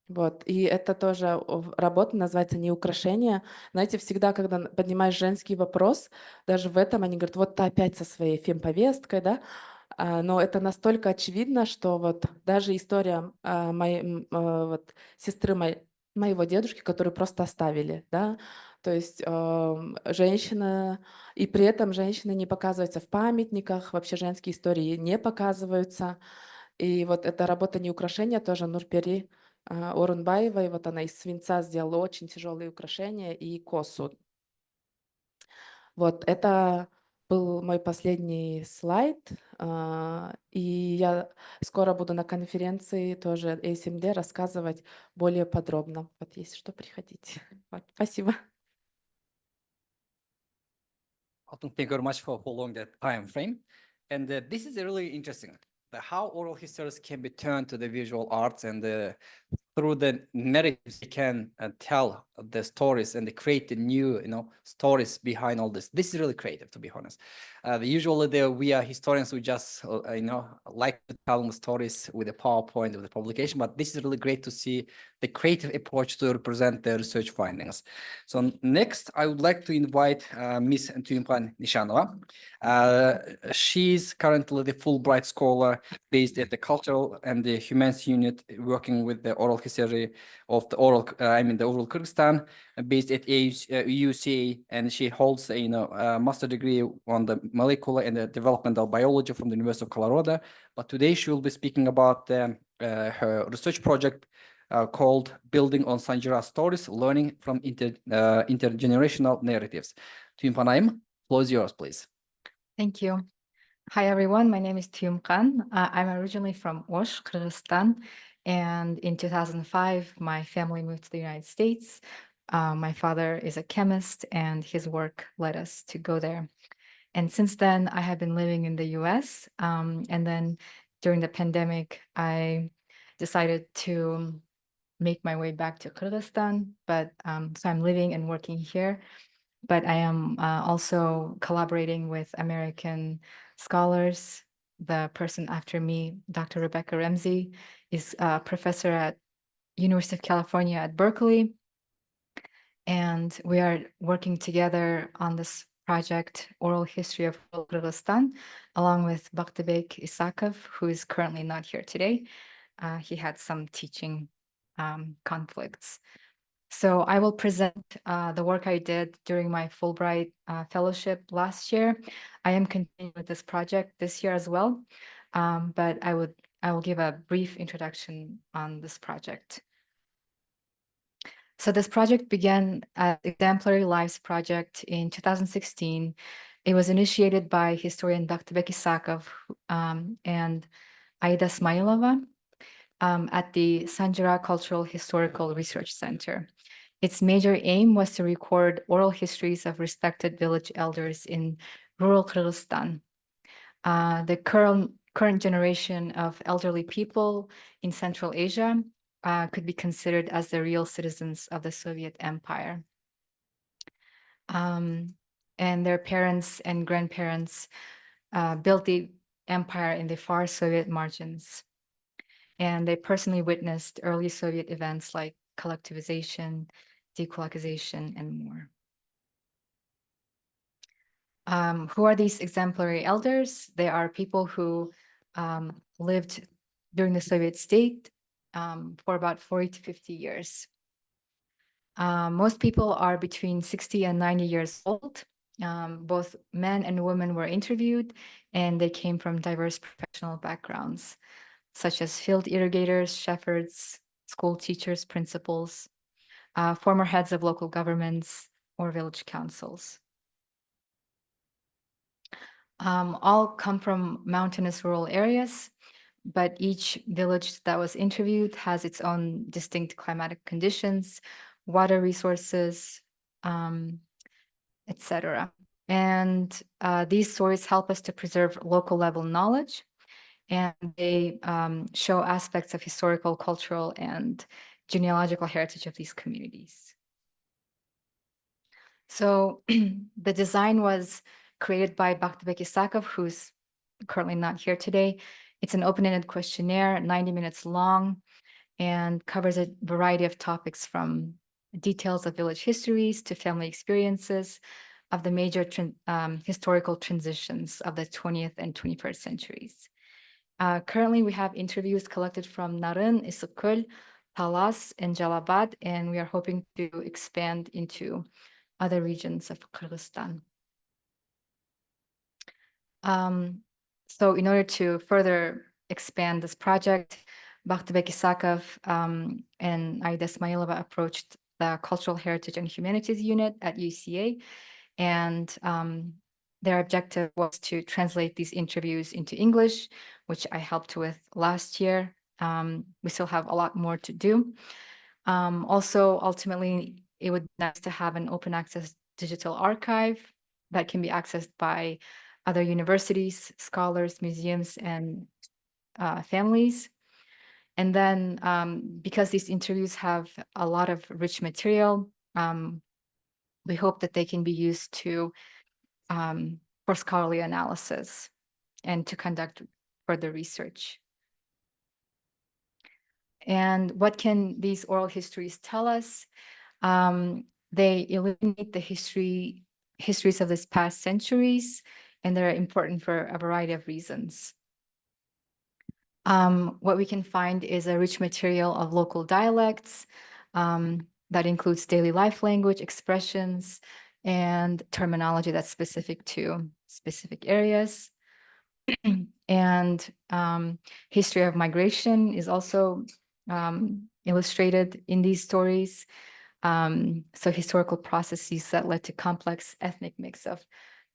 Вот, и это тоже работа, называется «Не украшение». Знаете, всегда, когда поднимаешь женский вопрос, даже в этом они говорят, вот ты опять со своей фемповесткой, да? Но это настолько очевидно, что вот даже история вот, сестры моего дедушки, которую просто оставили, да, то есть женщина, и при этом женщины не показываются в памятниках, вообще женские истории не показываются. И вот эта работа «Не украшение» тоже Нурпери Орунбаевой, вот она из свинца сделала очень тяжелые украшения и косу. Вот это был мой последний слайд, и я скоро буду на конференции тоже ASMD рассказывать более подробно. Вот если что, приходите. Вот, спасибо. Thank you very much for following that time frame. And this is really interesting, how oral histories can be turned to the visual arts, and through the narratives you can tell the stories and create the new stories behind all this. This is really creative, to be honest. Usually we are historians who just like to tell stories with a PowerPoint of the publication, but this is really great to see the creative approach to represent the research findings. So next I would like to invite Ms. Tuyumkan Nishanova. She's currently the Fulbright scholar based at the Cultural and the Humanities Unit, working with the oral history of the oral Kyrgyzstan, based at UCA, and she holds a master degree on the molecular and the developmental biology from the University of Colorado. But today she will be speaking about her research project called Building on Sanjira Stories, Learning from Intergenerational Narratives. Tuyumkan, floor is yours, please. Thank you. Hi, everyone. My name is Tuyumkan. I'm originally from Osh, Kyrgyzstan. And in 2005, my family moved to the United States. My father is a chemist, and his work led us to go there. And since then, I have been living in the US. And then during the pandemic, I decided to make my way back to Kyrgyzstan. But so I'm living and working here. But I am also collaborating with American scholars. The person after me, Dr. Rebecca Ramsey, is a professor at University of California at Berkeley. And we are working together on this project, Oral History of Kyrgyzstan, along with Bakhtibek Isakov, who is currently not here today. He had some teaching conflicts. So I will present the work I did during my Fulbright fellowship last year. I am continuing with this project this year as well, but I will give a brief introduction on this project. So this project began as Exemplary Lives Project in 2016. It was initiated by historian Bakhtibek Isakov and Aida Smailova at the Sanjira Cultural Historical Research Center. Its major aim was to record oral histories of respected village elders in rural Kyrgyzstan. The current generation of elderly people in Central Asia could be considered as the real citizens of the Soviet Empire. And their parents and grandparents built the empire in the far Soviet margins. And they personally witnessed early Soviet events like collectivization, decolonization, and more. Who are these exemplary elders? They are people who lived during the Soviet state for about 40 to 50 years. Most people are between 60 and 90 years old. Both men and women were interviewed, and they came from diverse professional backgrounds, such as field irrigators, shepherds, school teachers, principals, former heads of local governments, or village councils. All come from mountainous rural areas, but each village that was interviewed has its own distinct climatic conditions, water resources, etc. And these stories help us to preserve local level knowledge, and they show aspects of historical, cultural, and genealogical heritage of these communities. So the design was created by Bekhzod Isakov, who's currently not here today. It's an open-ended questionnaire, 90 minutes long, and covers a variety of topics from details of village histories to family experiences of the major historical transitions of the 20th and 21st centuries. Currently, we have interviews collected from Naryn, Isykyl, Talas, and Jalabad, and we are hoping to expand into other regions of Kyrgyzstan. So in order to further expand this project, Bekhzod Isakov and Aida Ismailova approached the Cultural Heritage and Humanities Unit at UCA, and their objective was to translate these interviews into English, which I helped with last year. We still have a lot more to do. Also, ultimately, it would be nice to have an open access digital archive that can be accessed by other universities, scholars, museums, and families. And then because these interviews have a lot of rich material, we hope that they can be used to for scholarly analysis and to conduct further research. And what can these oral histories tell us? They illuminate the histories of these past centuries, and they're important for a variety of reasons. What we can find is a rich material of local dialects that includes daily life language, expressions, and terminology that's specific to specific areas. And history of migration is also illustrated in these stories. So historical processes that led to complex ethnic mix of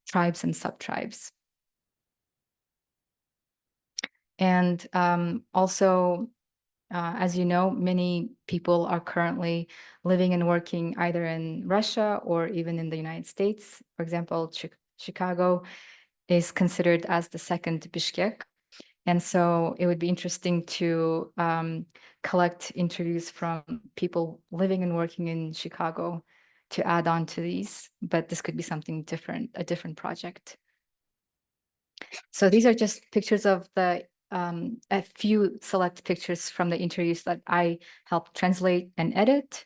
tribes and sub-tribes. And also, as you know, many people are currently living and working either in Russia or even in the United States. For example, Chicago is considered as the second Bishkek. And so it would be interesting to collect interviews from people living and working in Chicago to add on to these, but this could be something different, a different project. So these are just pictures of the, a few select pictures from the interviews that I helped translate and edit.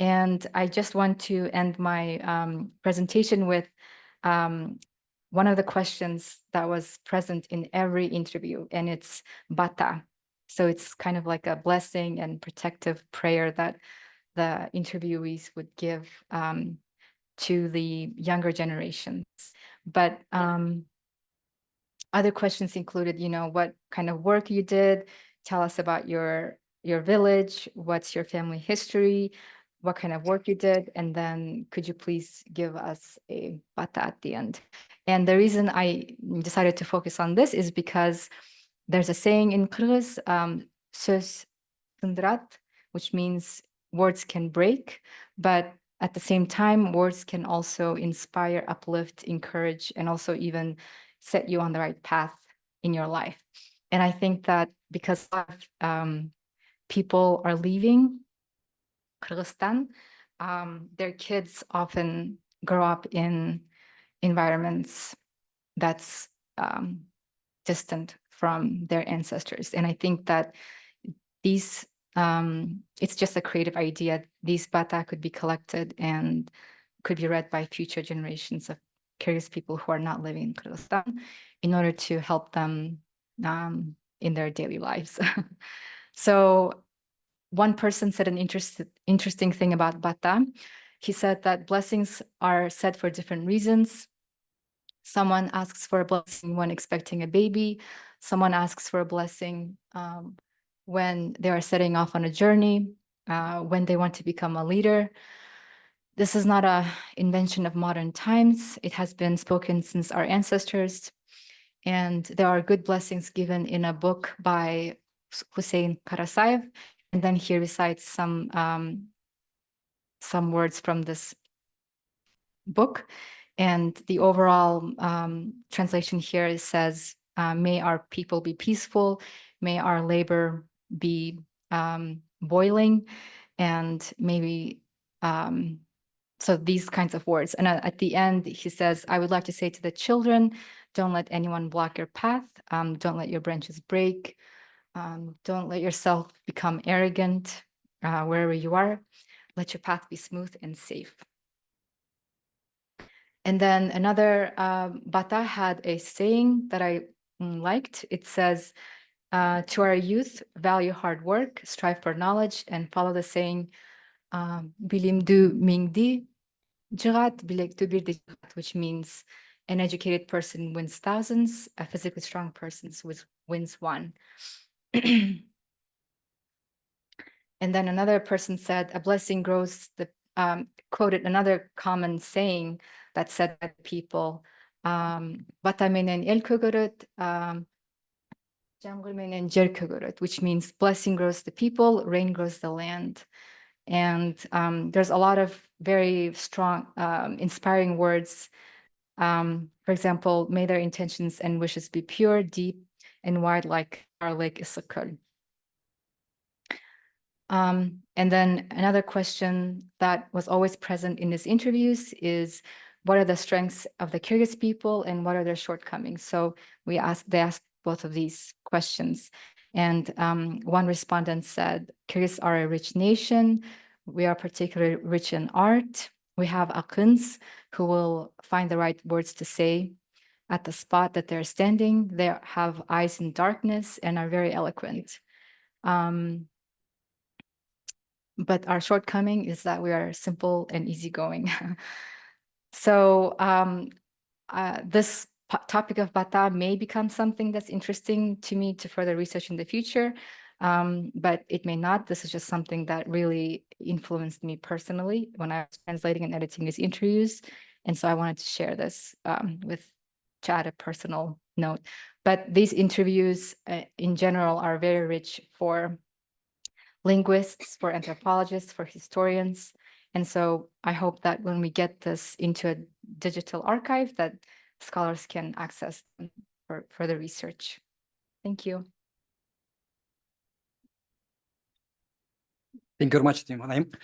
And I just want to end my presentation with one of the questions that was present in every interview, and it's bata. So it's kind of like a blessing and protective prayer that the interviewees would give to the younger generations. But other questions included, you know, what kind of work you did, tell us about your village, what's your family history, what kind of work you did, and then could you please give us a bata at the end. And the reason I decided to focus on this is because there's a saying in Kyrgyz, söz sındrat, which means words can break, but at the same time, words can also inspire, uplift, encourage, and also even set you on the right path in your life. And I think that because a lot of people are leaving Kyrgyzstan, their kids often grow up in environments that's distant from their ancestors. And I think that these, it's just a creative idea. These bata could be collected and could be read by future generations of Kyrgyz people who are not living in Kyrgyzstan in order to help them in their daily lives. So one person said an interesting thing about Bata. He said that blessings are said for different reasons. Someone asks for a blessing when expecting a baby. Someone asks for a blessing when they are setting off on a journey, when they want to become a leader. This is not an invention of modern times. It has been spoken since our ancestors. And there are good blessings given in a book by Hussein Karasaev. And then he recites some words from this book. And the overall translation here says, may our people be peaceful, may our labor be boiling, and maybe, so these kinds of words. And at the end, he says, I would like to say to the children, don't let anyone block your path, don't let your branches break, don't let yourself become arrogant wherever you are, let your path be smooth and safe. And then another Bata had a saying that I liked. It says, to our youth, value hard work, strive for knowledge, and follow the saying, bilimdu mingdi jirat bilekdu bir de jirat, which means an educated person wins thousands, a physically strong person wins one. And then another person said, a blessing grows, quoted another common saying that said by people, Batamenen el kogorot, Jamgulmenen jer kogorot, which means blessing grows the people, rain grows the land. And there's a lot of very strong, inspiring words. For example, may their intentions and wishes be pure, deep, and wide like our lake Issaquah. And then another question that was always present in these interviews is, what are the strengths of the Kyrgyz people and what are their shortcomings? So they asked both of these questions. And one respondent said, Kyrgyz are a rich nation. We are particularly rich in art. We have akins who will find the right words to say at the spot that they're standing. They have eyes in darkness and are very eloquent. But our shortcoming is that we are simple and easygoing. So this topic of Bata may become something that's interesting to me to further research in the future, but it may not. This is just something that really influenced me personally when I was translating and editing these interviews. And so I wanted to share this to add a personal note. But these interviews in general are very rich for linguists, for anthropologists, for historians. And so I hope that when we get this into a digital archive, that scholars can access them for further research. Thank you. Thank you very much, Naseem.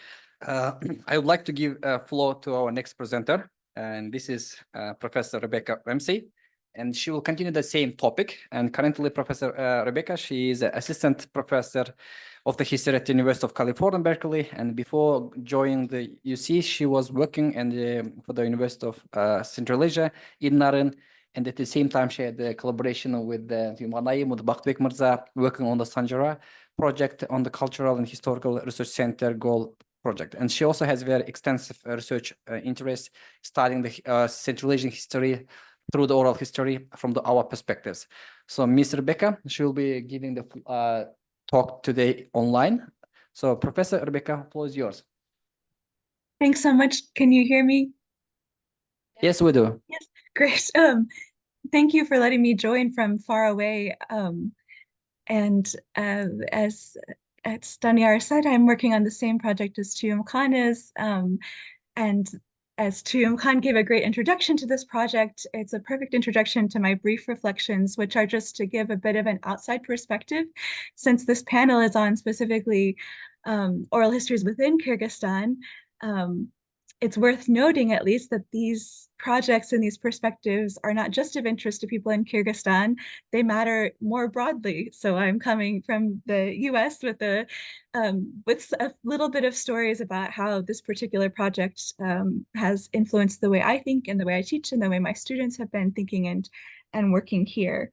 I would like to give a floor to our next presenter, and this is Professor Rebecca Ramsey, and she will continue the same topic. And currently, Professor Rebecca, she is an assistant professor of the history at the University of California, Berkeley. And before joining the UC, she was working for the University of Central Asia in Naryn. And at the same time, she had a collaboration with Naseem, with Bakhtbek Mirza, working on the Sanjara project on the Cultural and Historical Research Center Goal project. And she also has very extensive research interest, studying the Central Asian history through the oral history from our perspectives. So Ms. Rebecca, she will be giving the talk today online. So Professor Rebecca, the floor is yours. Thanks so much. Can you hear me? Yes, we do. Yes, great. Thank you for letting me join from far away. And as Danyar said, I'm working on the same project as Tuyum Khan is. And as Tuyum Khan gave a great introduction to this project, it's a perfect introduction to my brief reflections, which are just to give a bit of an outside perspective, since this panel is on specifically oral histories within Kyrgyzstan. it's worth noting at least that these projects and these perspectives are not just of interest to people in Kyrgyzstan, they matter more broadly. So I'm coming from the US with a little bit of stories about how this particular project has influenced the way I think and the way I teach and the way my students have been thinking and working here.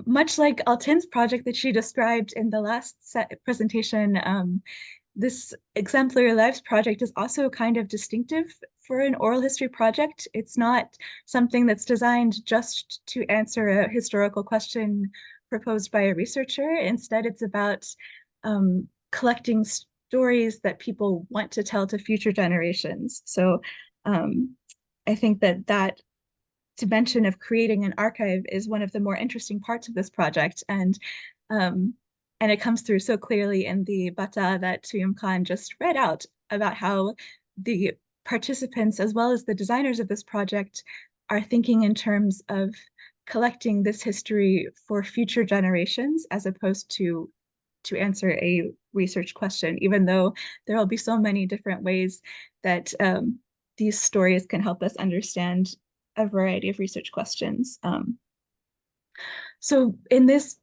Much like Altin's project that she described in the last presentation, this Exemplary Lives project is also kind of distinctive for an oral history project. It's not something that's designed just to answer a historical question proposed by a researcher. Instead, it's about collecting stories that people want to tell to future generations. So I think that dimension of creating an archive is one of the more interesting parts of this project. And it comes through so clearly in the bata that Tuyum Khan just read out about how the participants, as well as the designers of this project, are thinking in terms of collecting this history for future generations, as opposed to answer a research question, even though there will be so many different ways that these stories can help us understand a variety of research questions. So in this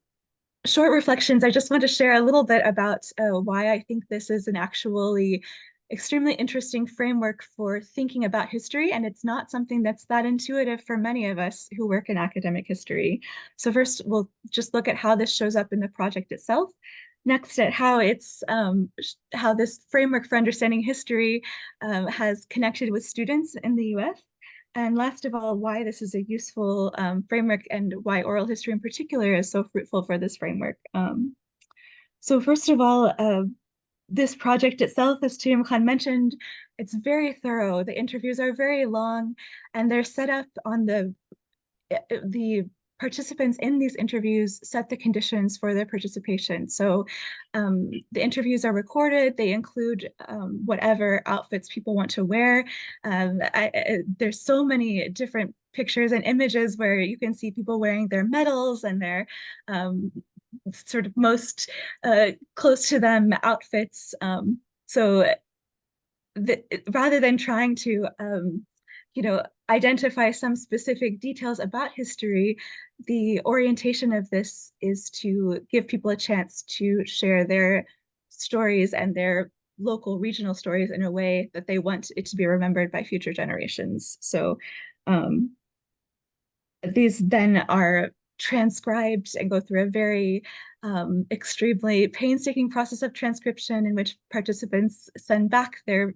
short reflections, I just want to share a little bit about why I think this is an actually extremely interesting framework for thinking about history, and it's not something that's that intuitive for many of us who work in academic history. So first, we'll just look at how this shows up in the project itself. Next, at how it's how this framework for understanding history has connected with students in the US. And last of all, why this is a useful framework and why oral history in particular is so fruitful for this framework. So first of all, this project itself, as Tuyum Khan mentioned, it's very thorough. The interviews are very long, and they're set up on the participants in these interviews set the conditions for their participation. So the interviews are recorded. They include whatever outfits people want to wear. There's so many different pictures and images where you can see people wearing their medals and their sort of most close to them outfits. So rather than trying to identify some specific details about history, the orientation of this is to give people a chance to share their stories and their local regional stories in a way that they want it to be remembered by future generations. So these then are transcribed and go through a very extremely painstaking process of transcription in which participants send back their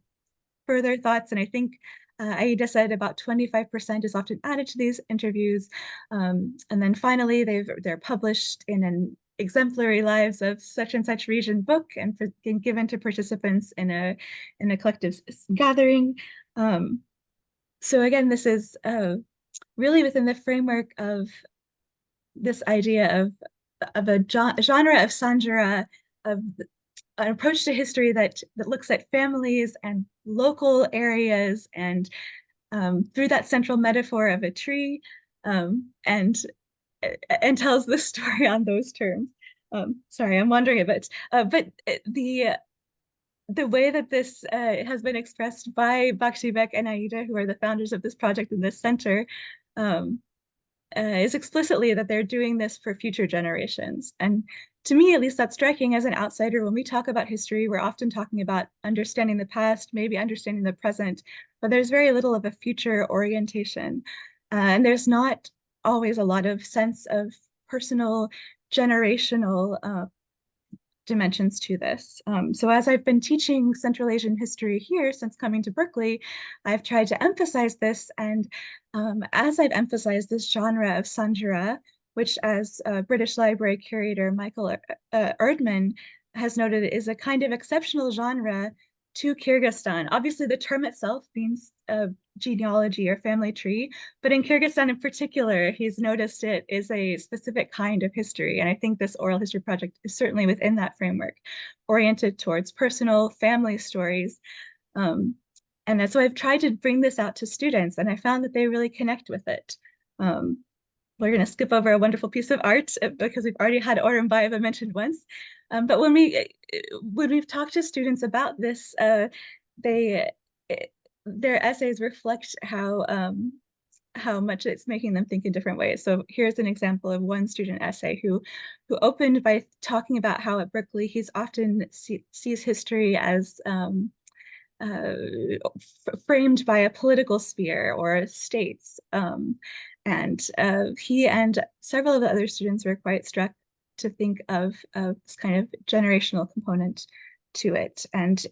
further thoughts. And I think Aida said about 25% is often added to these interviews. And then finally, they're published in an Exemplary Lives of such and such region book and given to participants in a collective gathering. So again, this is really within the framework of this idea of a genre of sanjara, of an approach to history that looks at families and local areas and through that central metaphor of a tree and tells the story on those terms. Sorry, I'm wandering a bit, but the way that this has been expressed by Bekhzod and Aida, who are the founders of this project in this center, is explicitly that they're doing this for future generations. And to me, at least, that's striking as an outsider. When we talk about history, we're often talking about understanding the past, maybe understanding the present, but there's very little of a future orientation. And there's not always a lot of sense of personal, generational dimensions to this. So as I've been teaching Central Asian history here since coming to Berkeley, I've tried to emphasize this. And as I've emphasized this genre of sanjara, which as British Library curator Michael Erdman has noted is a kind of exceptional genre to Kyrgyzstan. Obviously, the term itself means genealogy or family tree, but in Kyrgyzstan in particular, he's noticed it is a specific kind of history. And I think this oral history project is certainly within that framework, oriented towards personal family stories. And so I've tried to bring this out to students, and I found that they really connect with it. We're going to skip over a wonderful piece of art because we've already had Orumbayeva mentioned once. But when we've talked to students about this their essays reflect how much it's making them think in different ways. So here's an example of one student essay who opened by talking about how at Berkeley he's often sees history as framed by a political sphere or states. And he and several of the other students were quite struck to think of this kind of generational component to it. And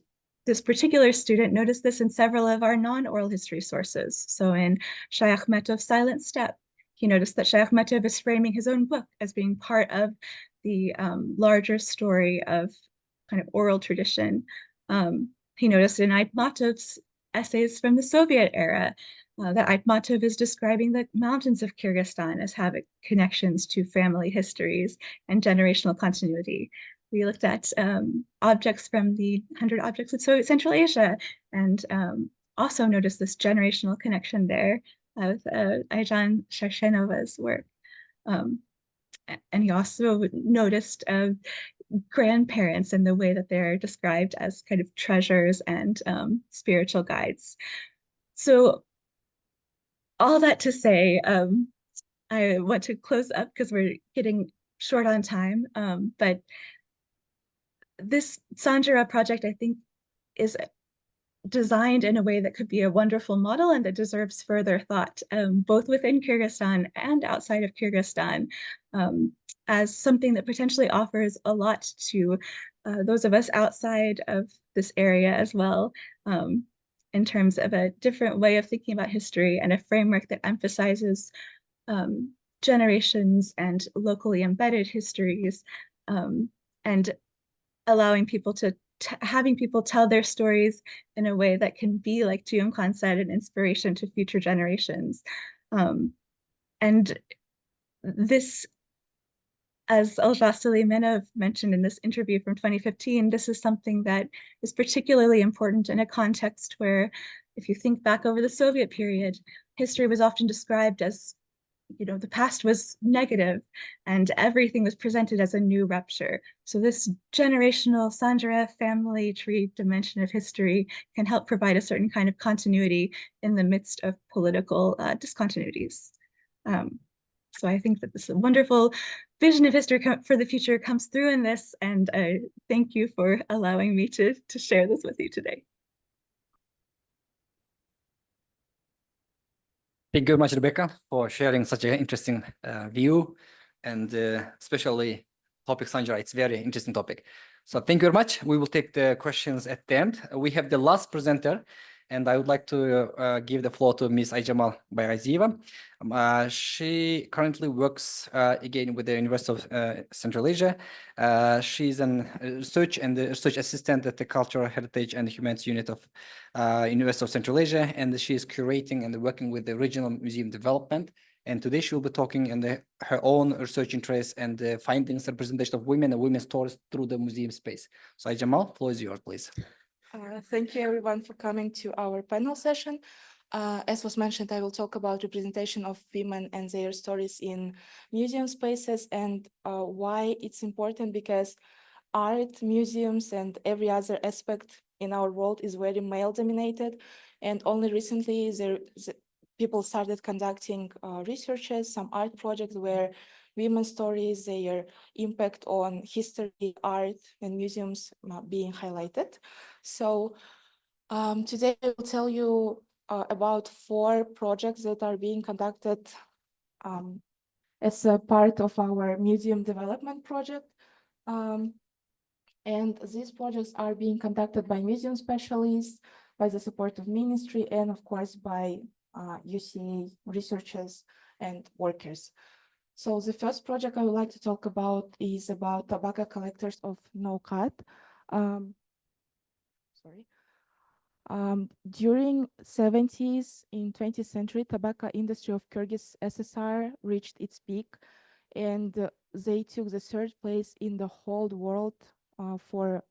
this particular student noticed this in several of our non-oral history sources. So in Shai Achmetov's Silent Step, he noticed that Shai Achmetov is framing his own book as being part of the larger story of kind of oral tradition. He noticed in Aitmatov's essays from the Soviet era that Aitmatov is describing the mountains of Kyrgyzstan as having connections to family histories and generational continuity. We looked at objects from the 100 Objects of Soviet Central Asia and also noticed this generational connection there with Ayjan Sharshenova's work. And he also noticed grandparents and the way that they're described as kind of treasures and spiritual guides. So all that to say, I want to close up because we're getting short on time, but this Sanjara project, I think, is designed in a way that could be a wonderful model and that deserves further thought, both within Kyrgyzstan and outside of Kyrgyzstan, as something that potentially offers a lot to those of us outside of this area as well, in terms of a different way of thinking about history and a framework that emphasizes generations and locally embedded histories, and allowing people to having people tell their stories in a way that can be, like Tuyum Khan said, an inspiration to future generations. And this, as Aljas Suleimanov mentioned in this interview from 2015, this is something that is particularly important in a context where, if you think back over the Soviet period, history was often described as, you know, the past was negative and everything was presented as a new rupture. So this generational Sanjara family tree dimension of history can help provide a certain kind of continuity in the midst of political discontinuities. So I think that this wonderful vision of history for the future comes through in this, and I thank you for allowing me to share this with you today. Thank you very much, Rebecca, for sharing such an interesting view, and especially topic Sanjara. It's a very interesting topic. So thank you very much. We will take the questions at the end. We have the last presenter, and I would like to give the floor to Ms. Ayjamal Bayrazieva. She currently works again with the University of Central Asia. She's an research assistant at the Cultural Heritage and Humanities Unit of University of Central Asia, and she is curating and working with the regional museum development. And today she will be talking on her own research interests and the findings and representation of women and women's stories through the museum space. So Ayjamal, floor is yours, please. Thank you everyone for coming to our panel session. As was mentioned, I will talk about representation of women and their stories in museum spaces and why it's important, because art, museums, and every other aspect in our world is very male dominated. And only recently people started conducting researches, some art projects where women's stories, their impact on history, art, and museums being highlighted. So today I will tell you about 4 projects that are being conducted as a part of our museum development project. And these projects are being conducted by museum specialists, by the support of ministry, and of course by UCA researchers and workers. So the first project I would like to talk about is about tobacco collectors of Naukat. During 70s in 20th century, tobacco industry of Kyrgyz SSR reached its peak, and they took the 3rd place in the whole world for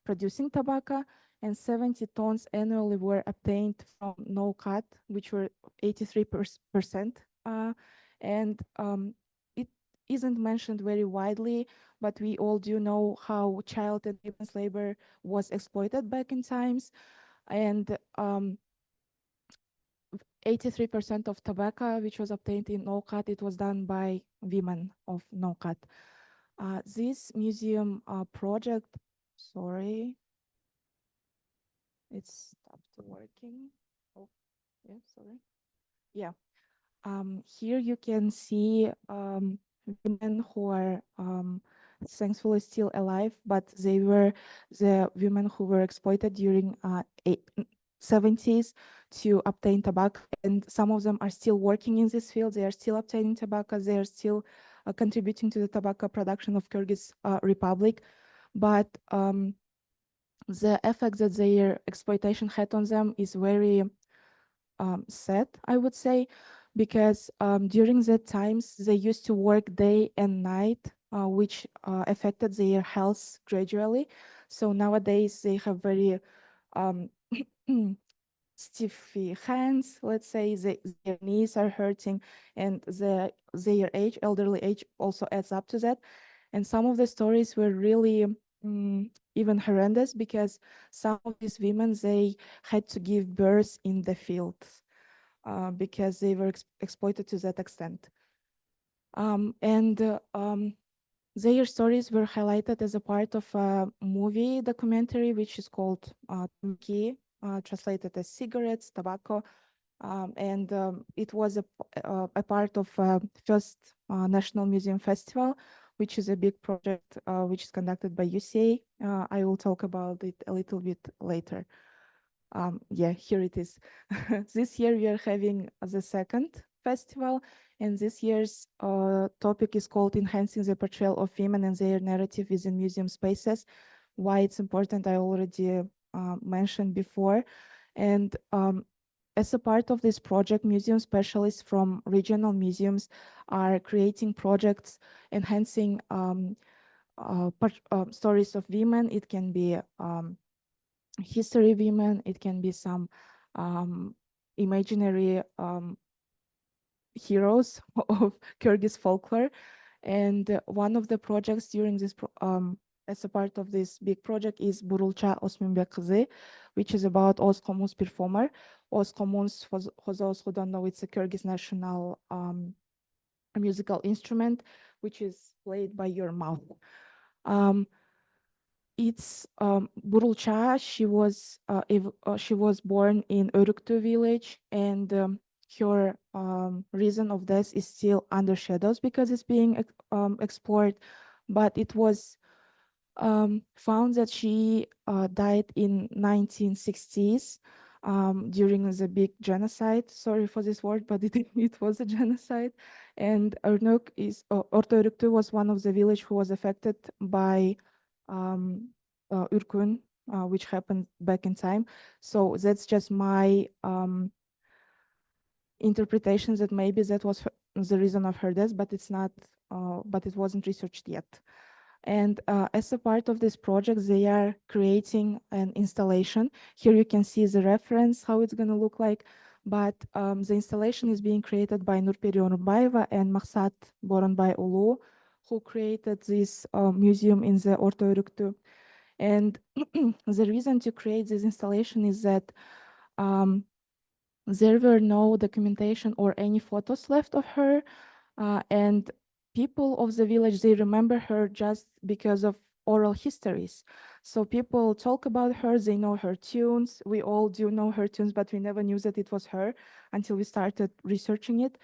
producing tobacco, and 70 tons annually were obtained from Naukat, which were 83%. And it isn't mentioned very widely, but we all do know how child and women's labor was exploited back in times. And 83% of tobacco which was obtained in Nokat, it was done by women of Nokat. This museum project, sorry, it's stopped working. Oh, yeah, sorry. Yeah. Here you can see women who are thankfully still alive, but they were the women who were exploited during 70s to obtain tobacco, and some of them are still working in this field. They are still obtaining tobacco. They are still contributing to the tobacco production of Kyrgyz Republic, but the effect that their exploitation had on them is very sad, I would say, because during that times they used to work day and night, which affected their health gradually. So nowadays they have very stiffy hands, let's say, their knees are hurting, and their age, elderly age, also adds up to that. And some of the stories were really even horrendous, because some of these women, they had to give birth in the fields because they were exploited to that extent. Their stories were highlighted as a part of a movie documentary, which is called Tamaki, translated as cigarettes, tobacco. It was a part of first National Museum Festival, which is a big project which is conducted by UCA. I will talk about it a little bit later. Yeah, here it is. This year we are having the second festival, and this year's topic is called Enhancing the Portrayal of Women and Their Narrative within Museum Spaces. Why it's important, I already mentioned before. And as a part of this project, museum specialists from regional museums are creating projects enhancing stories of women. It can be history women, it can be some imaginary heroes of Kyrgyz folklore. And one of the projects during this as a part of this big project is Burulcha Osmanbek Kızı, which is about Oz Komuns performer. Oz Komuns, for those who don't know, it's a Kyrgyz national musical instrument, which is played by your mouth. It's Burulcha. She was born in Örüktu village, and her reason of death is still under shadows because it's being explored. But it was found that she died in 1960s during the big genocide. Sorry for this word, but it was a genocide. And Orta Örüktu was one of the village who was affected by Ürkün, which happened back in time. So that's just my interpretation that maybe that was the reason of her death, but it's not, but it wasn't researched yet. And as a part of this project, they are creating an installation. Here you can see the reference, how it's going to look like. But the installation is being created by Nurperi Orunbayeva and Maksat Boranbay-Ulu, who created this museum in the Orta Örüktu. And the reason to create this installation is that there were no documentation or any photos left of her. And people of the village, they remember her just because of oral histories. So people talk about her, they know her tunes. We all do know her tunes, but we never knew that it was her until we started researching it.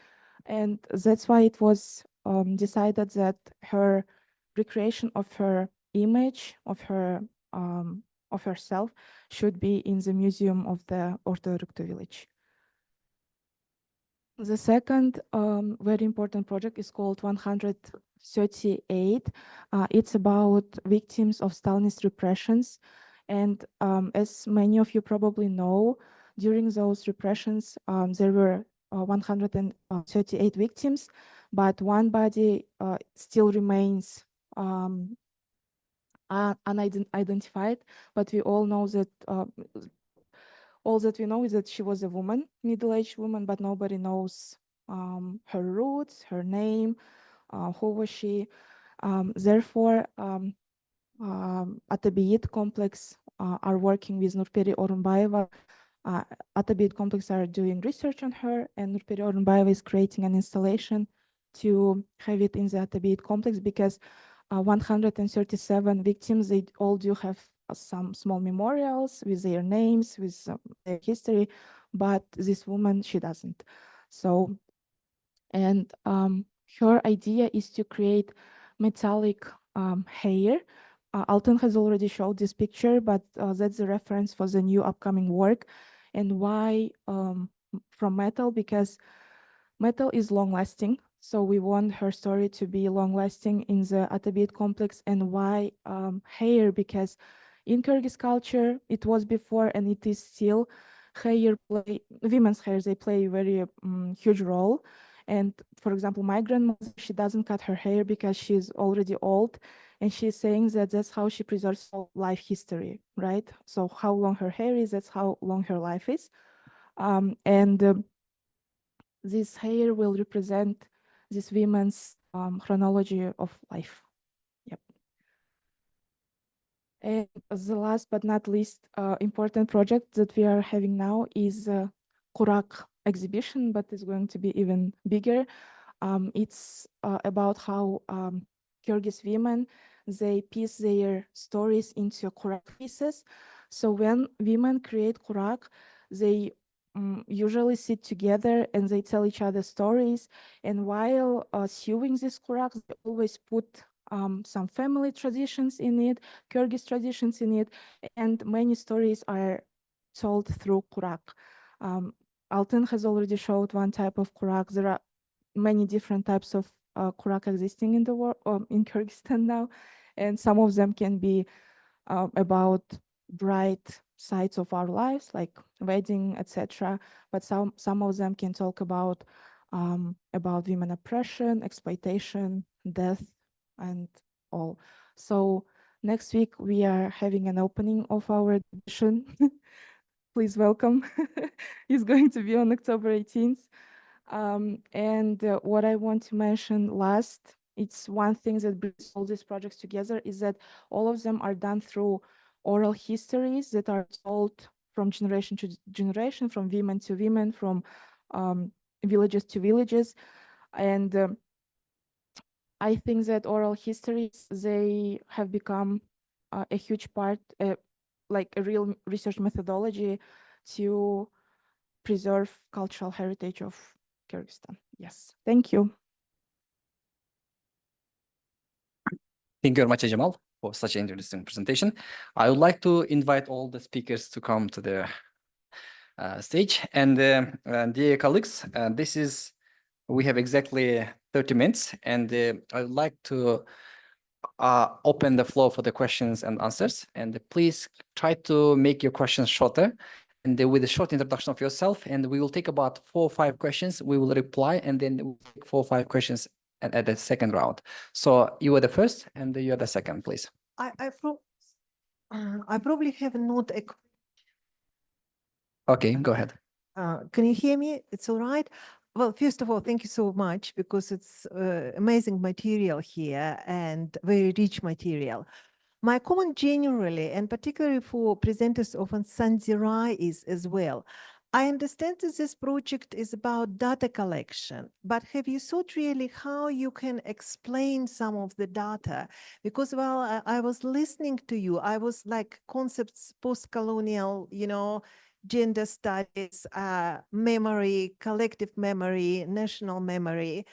And that's why it was decided that her recreation of her image, of herself, should be in the museum of the Orta Örüktu village. The second very important project is called 138. It's about victims of Stalinist repressions. And as many of you probably know, during those repressions, there were 138 victims, but one body still remains unidentified. But we all know that all that we know is that she was a woman, middle-aged woman, but nobody knows her roots, her name, who was she. Therefore, Atabeyit complex are working with Nurperi Orunbayeva. Atabeyit complex are doing research on her, and Nurperi Orunbayeva is creating an installation to have it in the Atabeyit complex, because 137 victims, they all do have some small memorials with their names, with their history, but this woman, she doesn't. So, and her idea is to create metallic hair. Alton has already showed this picture, but that's the reference for the new upcoming work. And why from metal? Because metal is long-lasting. So we want her story to be long-lasting in the Atabeyit complex. And why hair? Because in Kyrgyz culture, it was before and it is still, women's hair, they play a very huge role. And for example, my grandmother, she doesn't cut her hair because she's already old. And she's saying that that's how she preserves life history, right? So how long her hair is, that's how long her life is. This hair will represent this women's chronology of life. Yep. And the last but not least important project that we are having now is Kurak exhibition, but it's going to be even bigger. It's about how Kyrgyz women, they piece their stories into Kurak pieces. So when women create Kurak, they usually sit together and they tell each other stories. And while sewing these Kuraks, they always put some family traditions in it, Kyrgyz traditions in it, and many stories are told through Kurak. Alton has already showed one type of Kurak. There are many different types of Kurak existing in the world, in Kyrgyzstan now, and some of them can be about bright sides of our lives, like wedding, etc. But some of them can talk about women oppression, exploitation, death, and all. So next week we are having an opening of our edition. Please welcome. It's going to be on October 18th. And what I want to mention last, it's one thing that brings all these projects together is that all of them are done through oral histories that are told from generation to generation, from women to women, from villages to villages. And I think that oral histories, they have become a huge part, like a real research methodology to preserve cultural heritage of Kyrgyzstan. Yes, thank you. Thank you very much, Jamal, for such an interesting presentation. I would like to invite all the speakers to come to the stage. And dear colleagues, we have exactly 30 minutes, and I would like to open the floor for the questions and answers. And please try to make your questions shorter and with a short introduction of yourself. And we will take about 4 or 5 questions. We will reply, and then we'll take 4 or 5 questions at the second round. So you are the first, and you are the second, please. I probably have not a... Okay, go ahead. Can you hear me? It's all right. Well, first of all, thank you so much, because it's amazing material here and very rich material. My comment generally, and particularly for presenters of Tanzila, is as well. I understand that this project is about data collection, but have you thought really how you can explain some of the data? Because while I was listening to you, I was like concepts, post-colonial, gender studies, memory, collective memory, national memory,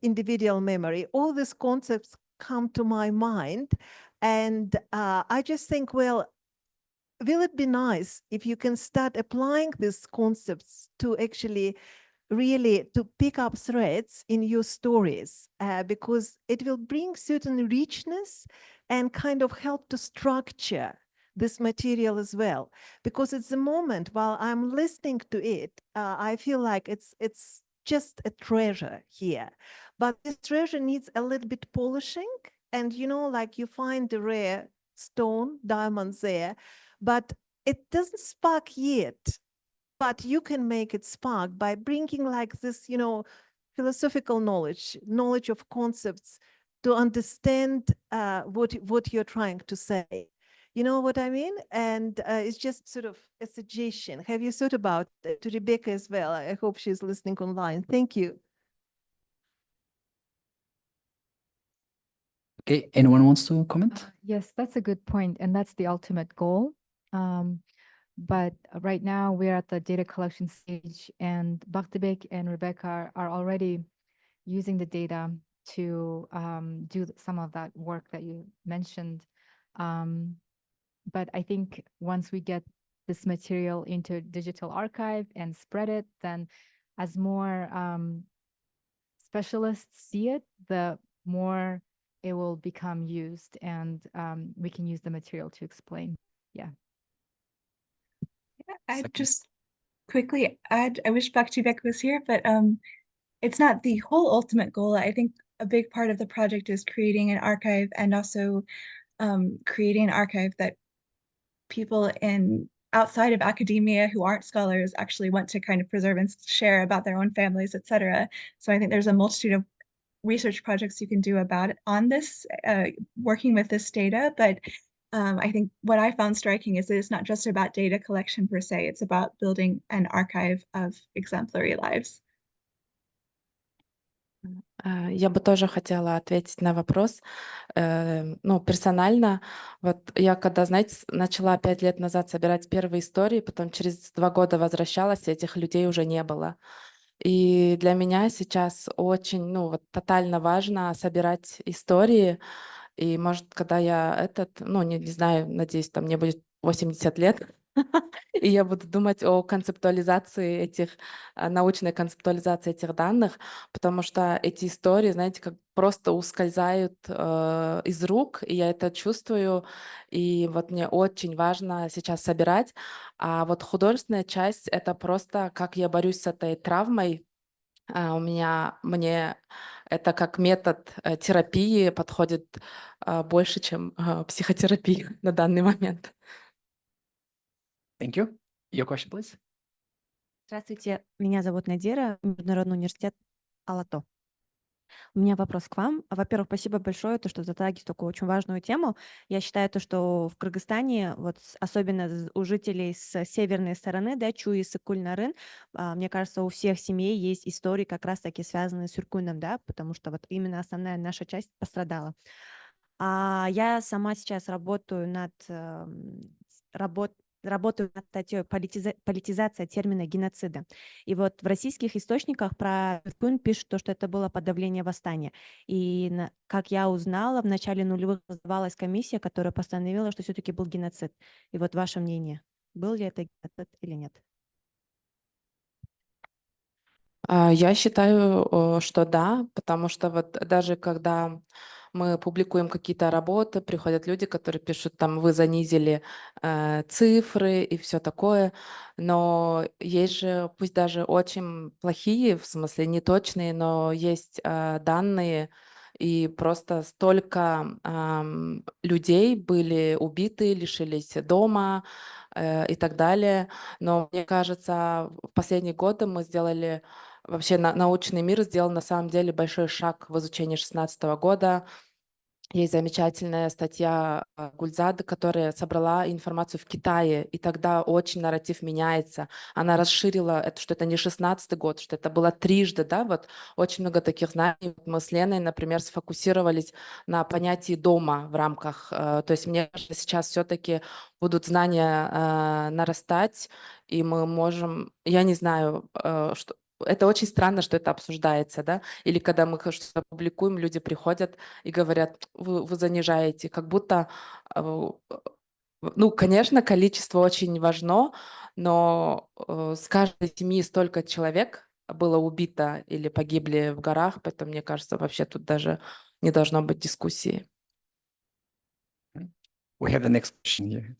individual memory, all these concepts come to my mind. And I just think, well, will it be nice if you can start applying these concepts to actually really to pick up threads in your stories, because it will bring certain richness and kind of help to structure this material as well. Because at the moment, while I'm listening to it, I feel like it's just a treasure here. But this treasure needs a little bit polishing. And, like you find the rare stone, diamonds there, but it doesn't spark yet. But you can make it spark by bringing like this, philosophical knowledge of concepts to understand what you're trying to say. You know what I mean? And it's just sort of a suggestion. Have you thought about it? To Rebecca as well? I hope she's listening online. Thank you. Okay, anyone wants to comment? Yes, that's a good point, and that's the ultimate goal. But right now we're at the data collection stage, and Bakhtabek and Rebecca are already using the data to do some of that work that you mentioned. But I think once we get this material into digital archive and spread it, then as more specialists see it, the more it will become used, and we can use the material to explain. Yeah. I'd just quickly add, I wish Bakhtabek was here, but it's not the whole ultimate goal. I think a big part of the project is creating an archive, and also creating an archive that people outside of academia who aren't scholars actually want to kind of preserve and share about their own families, etc. So I think there's a multitude of research projects you can do on this, working with this data. But I think what I found striking is that it's not just about data collection per se, it's about building an archive of exemplary lives. Я бы тоже хотела ответить на вопрос. Ну, персонально, вот я когда, знаете, начала 5 лет назад собирать первые истории, потом через 2 года возвращалась, и этих людей уже не было. И для меня сейчас очень, ну, вот тотально важно собирать истории. И, может, когда я ну, не знаю, надеюсь, там мне будет 80 лет, и я буду думать о концептуализации научной концептуализации этих данных, потому что эти истории, знаете, как просто ускользают из рук, и я это чувствую, и вот мне очень важно сейчас собирать. А вот художественная часть — это просто как я борюсь с этой травмой. Мне это как метод терапии подходит больше, чем психотерапия на данный момент. Thank you. Your question, please. Здравствуйте, меня зовут Надира, Международный университет Алато. У меня вопрос к вам. Во-первых, спасибо большое, что затрагиваете такую очень важную тему. Я считаю, что в Кыргызстане, вот особенно у жителей с северной стороны, да, Чуи, Сыкуль-Нарын, мне кажется, у всех семей есть истории, как раз-таки связанные с Иркуном, да, потому что вот именно основная наша часть пострадала. Я сама сейчас работаю над статьей «Политизация термина геноцида». И вот в российских источниках про Иркун пишут, что это было подавление восстания. И, как я узнала, в начале нулевых создавалась комиссия, которая постановила, что все-таки был геноцид. И вот ваше мнение, был ли это геноцид или нет? Я считаю, что да, потому что вот даже когда мы публикуем какие-то работы, приходят люди, которые пишут, там, вы занизили цифры и все такое, но есть же, пусть даже очень плохие, в смысле неточные, но есть данные, и просто столько людей были убиты, лишились дома и так далее. Но мне кажется, в последние годы мы сделали, вообще научный мир сделал на самом деле большой шаг в изучении 2016 года. Есть замечательная статья Гульзады, которая собрала информацию в Китае, и тогда очень нарратив меняется. Она расширила это, что это не 16-й год, что это было трижды, да, вот очень много таких знаний. Мы с Леной, например, сфокусировались на понятии дома в рамках, то есть мне кажется, сейчас все-таки будут знания нарастать, и мы можем, я не знаю, что это очень странно, что это обсуждается, да, или когда мы что-то публикуем, люди приходят и говорят, вы занижаете, как будто, ну, конечно, количество очень важно, но с каждой семьи столько человек было убито или погибли в горах, поэтому, мне кажется, вообще тут даже не должно быть дискуссии. We have the next question here.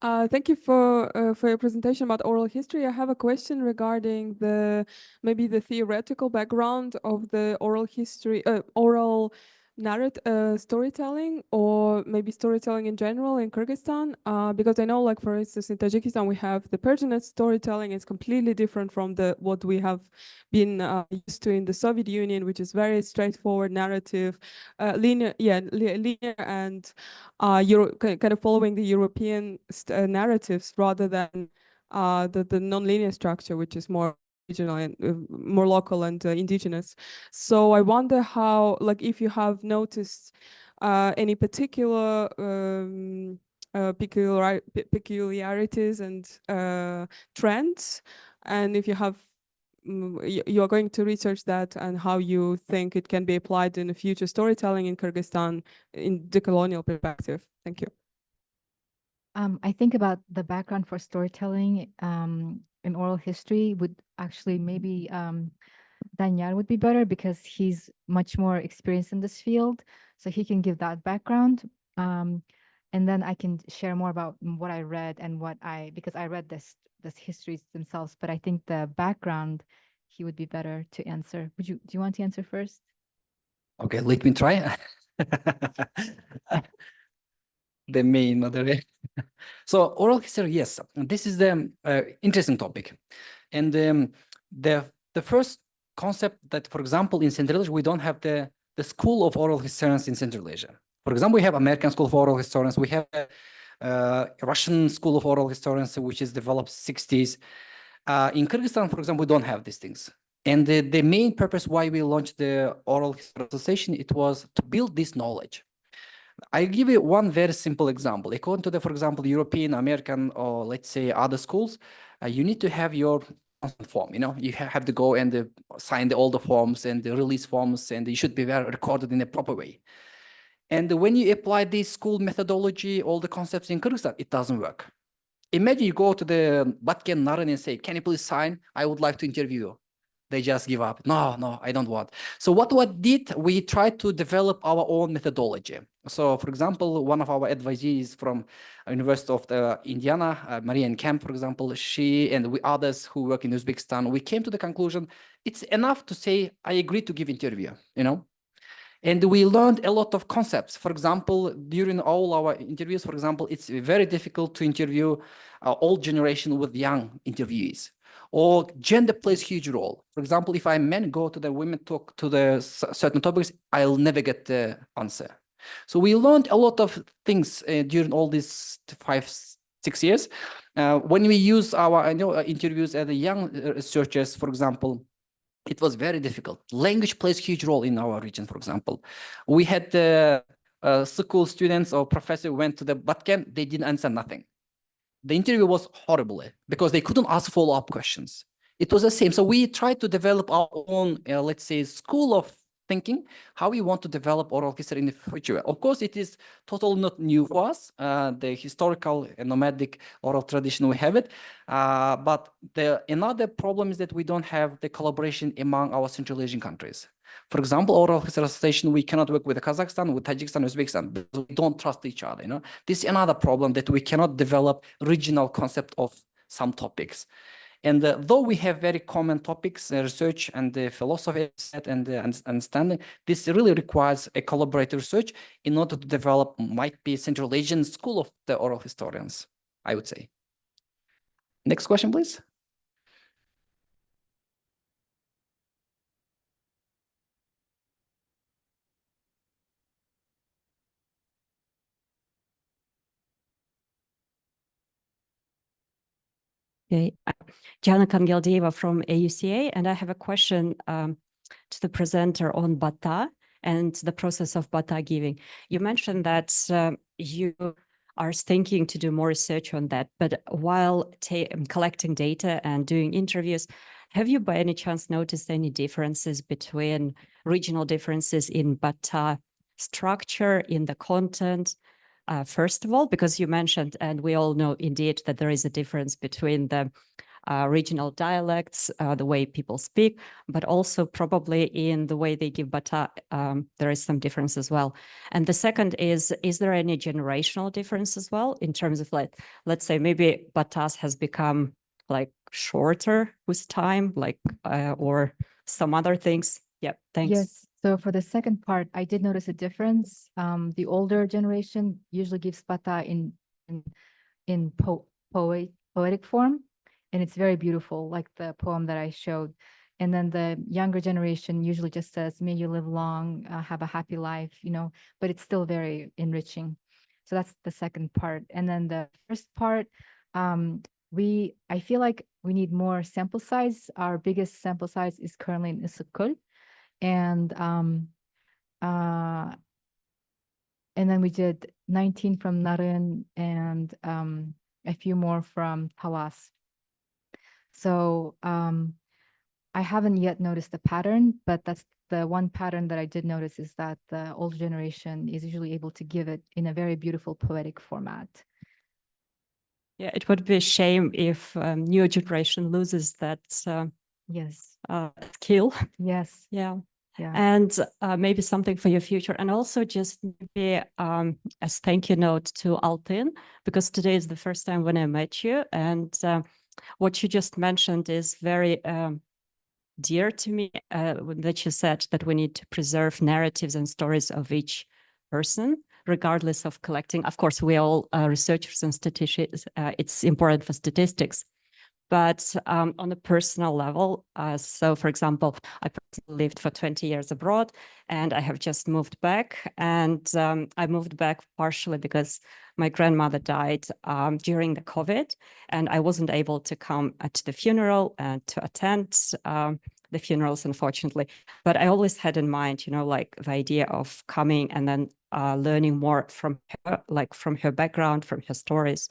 Thank you for your presentation about oral history. I have a question regarding maybe the theoretical background of the oral history, oral storytelling, or maybe storytelling in general in Kyrgyzstan? Because I know, like, for instance, in Tajikistan, we have the burdenless storytelling. It's completely different from what we have been used to in the Soviet Union, which is very straightforward narrative, linear, and kind of following the European narratives rather than the non-linear structure, which is more regional and more local and indigenous. So I wonder how, like, if you have noticed any particular peculiarities and trends, and if you have you are going to research that, and how you think it can be applied in the future storytelling in Kyrgyzstan in the colonial perspective. Thank you. I think about the background for storytelling in oral history would actually maybe Danyar would be better, because he's much more experienced in this field, so he can give that background. And then I can share more about what I read and because I read this histories themselves, but I think the background he would be better to answer. Do you want to answer first? Okay, let me try. The main moderator. So oral history, yes, this is the interesting topic. And the first concept that, for example, in Central Asia, we don't have the school of oral historians in Central Asia. For example, we have American School of Oral Historians. We have Russian School of Oral Historians, which is developed 60s. In Kyrgyzstan, for example, we don't have these things. And the main purpose why we launched the Oral History Association, it was to build this knowledge. I give you one very simple example. According to the, for example, European, American, or let's say other schools, you need to have your form. You know, you have to go and sign all the forms and the release forms, and you should be very recorded in a proper way. And when you apply this school methodology, all the concepts in Kyrgyzstan, it doesn't work. Imagine you go to the Batken Naren and say, "Can you please sign? I would like to interview you." They just give up. No, I don't want. So what we tried to develop our own methodology. So, for example, one of our advisees from University of Indiana, Marianne Kemp, for example, she and we others who work in Uzbekistan, we came to the conclusion it's enough to say, I agree to give interview, you know. And we learned a lot of concepts. For example, during all our interviews, for example, it's very difficult to interview old generation with young interviewees. Or gender plays a huge role. For example, if I men go to the women talk to the certain topics, I'll never get the answer. So we learned a lot of things during all these 5-6 years. When we use our interviews at the young researchers, for example, it was very difficult. Language plays a huge role in our region, for example. We had school students or professor went to the Batken, they didn't answer nothing. The interview was horrible because they couldn't ask follow-up questions. It was the same. So we tried to develop our own, let's say, school of thinking, how we want to develop oral history in the future. Of course, it is totally not new for us, the historical and nomadic oral tradition, we have it. But another problem is that we don't have the collaboration among our Central Asian countries. For example, oral history association, we cannot work with Kazakhstan, with Tajikistan, Uzbekistan, because we don't trust each other. You know, this is another problem, that we cannot develop regional concept of some topics. And though we have very common topics, research and the philosophy and understanding, this really requires a collaborative research in order to develop, might be Central Asian school of the oral historians, I would say. Next question, please. Okay, Jana Kangeldieva from AUCA, and I have a question to the presenter on Bata and the process of Bata giving. You mentioned that you are thinking to do more research on that, but while collecting data and doing interviews, have you by any chance noticed any differences between regional differences in Bata structure, in the content? First of all, because you mentioned, and we all know indeed that there is a difference between the regional dialects, the way people speak, but also probably in the way they give Bata, there is some difference as well. And the second is there any generational difference as well in terms of, like, let's say maybe Batas has become like shorter with time, like, or some other things? Yeah, thanks. Yes. So for the second part, I did notice a difference. The older generation usually gives bata in poetic form, and it's very beautiful, like the poem that I showed. And then the younger generation usually just says, "May you live long, have a happy life," you know, but it's still very enriching. So that's the second part. And then the first part, I feel like we need more sample size. Our biggest sample size is currently in Isukul. And then we did 19 from Naren and a few more from Tawas. So I haven't yet noticed a pattern, but that's the one pattern that I did notice, is that the older generation is usually able to give it in a very beautiful poetic format. Yeah, it would be a shame if newer generation loses that yes skill. Yes. Yeah. Yeah. And maybe something for your future. And also just maybe as thank you note to Altin, because today is the first time when I met you. And what you just mentioned is very dear to me, that you said that we need to preserve narratives and stories of each person, regardless of collecting. Of course, we are all researchers and statisticians. It's important for statistics. But on a personal level, so for example, I personally lived for 20 years abroad, and I have just moved back. And I moved back partially because my grandmother died during the COVID, and I wasn't able to come to the funeral and to attend the funerals, unfortunately. But I always had in mind, you know, like the idea of coming and then learning more from her, like from her background, from her stories.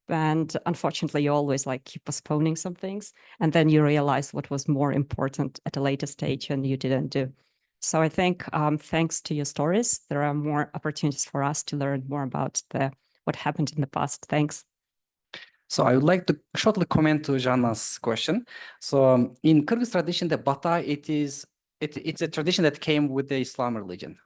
And unfortunately, you always like keep postponing some things, and then you realize what was more important at a later stage and you didn't do. So I think thanks to your stories, there are more opportunities for us to learn more about what happened in the past. Thanks. So I would like to shortly comment to Jana's question. So in Kyrgyz tradition, the bata, it's a tradition that came with the Islam religion.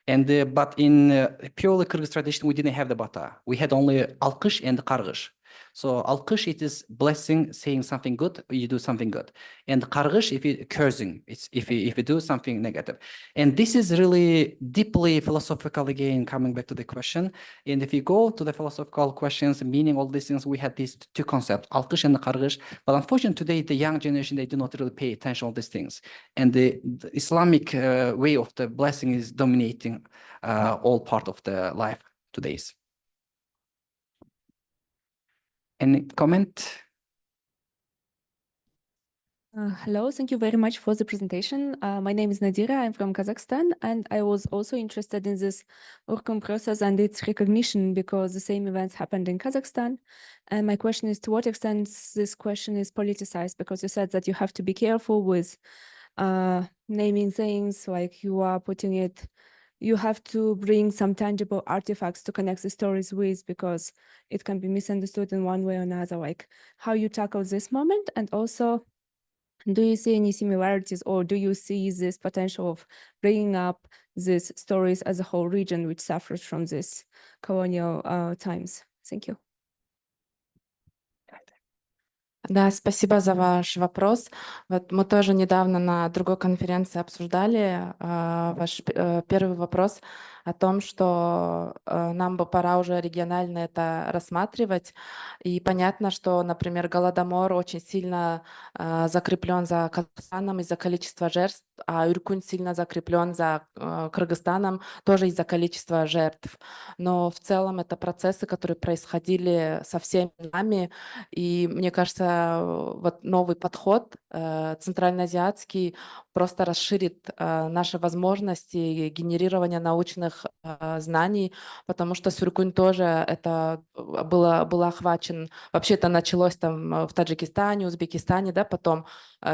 And but in purely Kyrgyz tradition, we didn't have the bata. We had only alkış and qargış. So alkış, it is blessing, saying something good, you do something good. And qargış, if you cursing, it's if you do something negative. And this is really deeply philosophical, again, coming back to the question. And if you go to the philosophical questions, meaning all these things, we had these two concepts, alkış and qargış. But unfortunately, today, the young generation, they do not really pay attention to these things. And the Islamic way of the blessing is dominating all part of the life today's. Any comment? Hello, thank you very much for the presentation. My name is Nadira, I'm from Kazakhstan, and I was also interested in this Orkhon process and its recognition because the same events happened in Kazakhstan. And my question is, to what extent this question is politicized? Because you said that you have to be careful with naming things, like you are putting it, you have to bring some tangible artifacts to connect the stories with, because it can be misunderstood in one way or another, like how you tackle this moment. And also, do you see any similarities, or do you see this potential of bringing up these stories as a whole region which suffers from this colonial times? Thank you. Да, спасибо за ваш вопрос. Вот мы тоже недавно на другой конференции обсуждали ваш первый вопрос о том, что нам бы пора уже регионально это рассматривать. И понятно, что, например, Голодомор очень сильно закреплен за Казахстаном из-за количества жертв, а Иркутск сильно закреплен за Кыргызстаном тоже из-за количества жертв. Но в целом это процессы, которые происходили со всеми нами. И мне кажется, вот новый подход центральноазиатский просто расширит наши возможности генерирования научных знаний, потому что Сюркунь тоже это было охвачен. Вообще это началось там в Таджикистане, Узбекистане, да, потом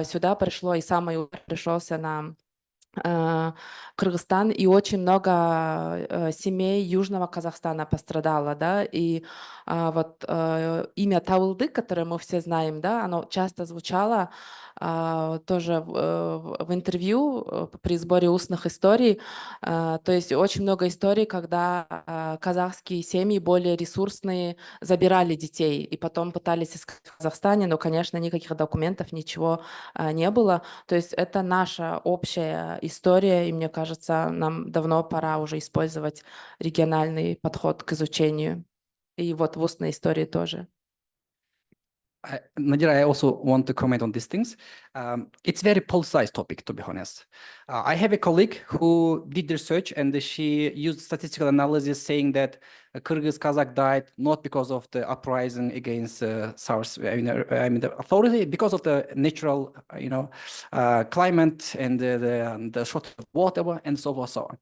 сюда пришло, и самый пришелся на Кыргызстан, и очень много семей Южного Казахстана пострадало, да, и вот имя Тауылдык, которое мы все знаем, да, оно часто звучало тоже в интервью при сборе устных историй, то есть очень много историй, когда казахские семьи более ресурсные забирали детей и потом пытались искать в Казахстане, но, конечно, никаких документов, ничего не было, то есть это наша общая история, и мне кажется, нам давно пора уже использовать региональный подход к изучению. И вот в устной истории тоже. Nadira, I also want to comment on these things. It's very politicized topic, to be honest. I have a colleague who did research and she used statistical analysis saying that Kyrgyz Kazakh died not because of the uprising against SARS, I mean the authority, because of the natural, climate and the shortage of water and so forth, so on.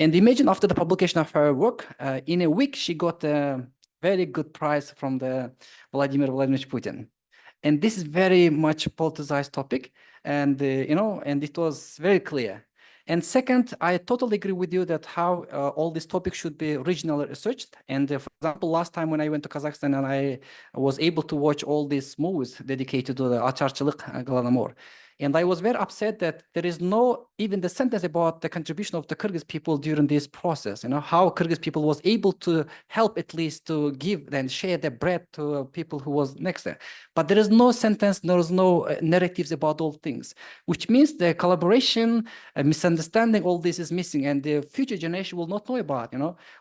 And imagine after the publication of her work, in a week she got a very good prize from the Vladimir Vladimirovich Putin. And this is very much politicized topic, and and it was very clear. And second, I totally agree with you that how all these topics should be regionally researched. And for example, last time when I went to Kazakhstan and I was able to watch all these movies dedicated to the Acharchilik Golanomor. And I was very upset that there is no even the sentence about the contribution of the Kyrgyz people during this process, how Kyrgyz people was able to help at least to give and share the bread to people who was next there. But there is no sentence, there is no narratives about all things, which means the collaboration, misunderstanding, all this is missing, and the future generation will not know about,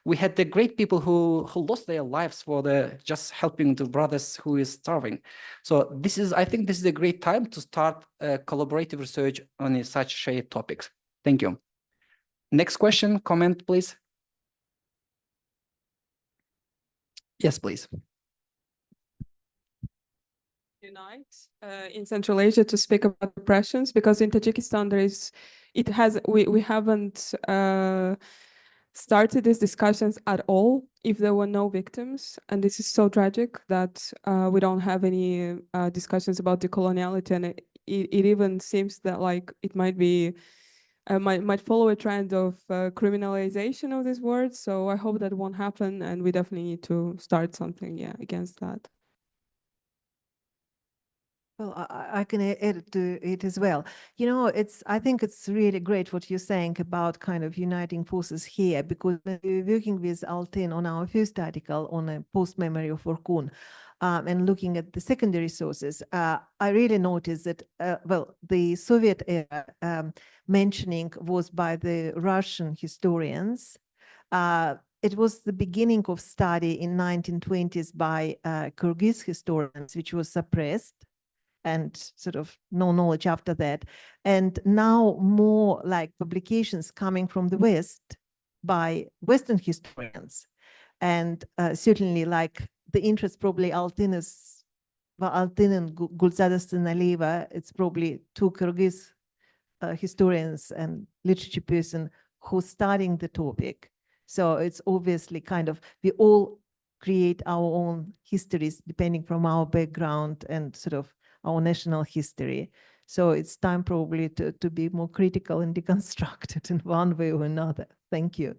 We had the great people who lost their lives for the just helping the brothers who is starving. So I think this is a great time to start collaborative research on such shared topics. Thank you. Next question, comment, please. Yes, please. Unite in Central Asia to speak about oppressions, because in Tajikistan we haven't started these discussions at all if there were no victims, and this is so tragic that we don't have any discussions about decoloniality, and it even seems that like it might be might follow a trend of criminalization of these words. So I hope that won't happen, and we definitely need to start something against that. Well, I can add to it as well. I think it's really great what you're saying about kind of uniting forces here, because we're working with Altin on our first article on a post-memory of Orkun, and looking at the secondary sources, I really noticed that, the Soviet era mentioning was by the Russian historians. It was the beginning of study in 1920s by Kyrgyz historians, which was suppressed, and sort of no knowledge after that. And now more like publications coming from the West by Western historians. And certainly like the interest probably Altin and Gulzada Stanaleva, it's probably two Kyrgyz historians and literature person who's studying the topic. So it's obviously kind of, we all create our own histories depending from our background and sort of our national history. So it's time probably to be more critical and deconstructed in one way or another. Thank you.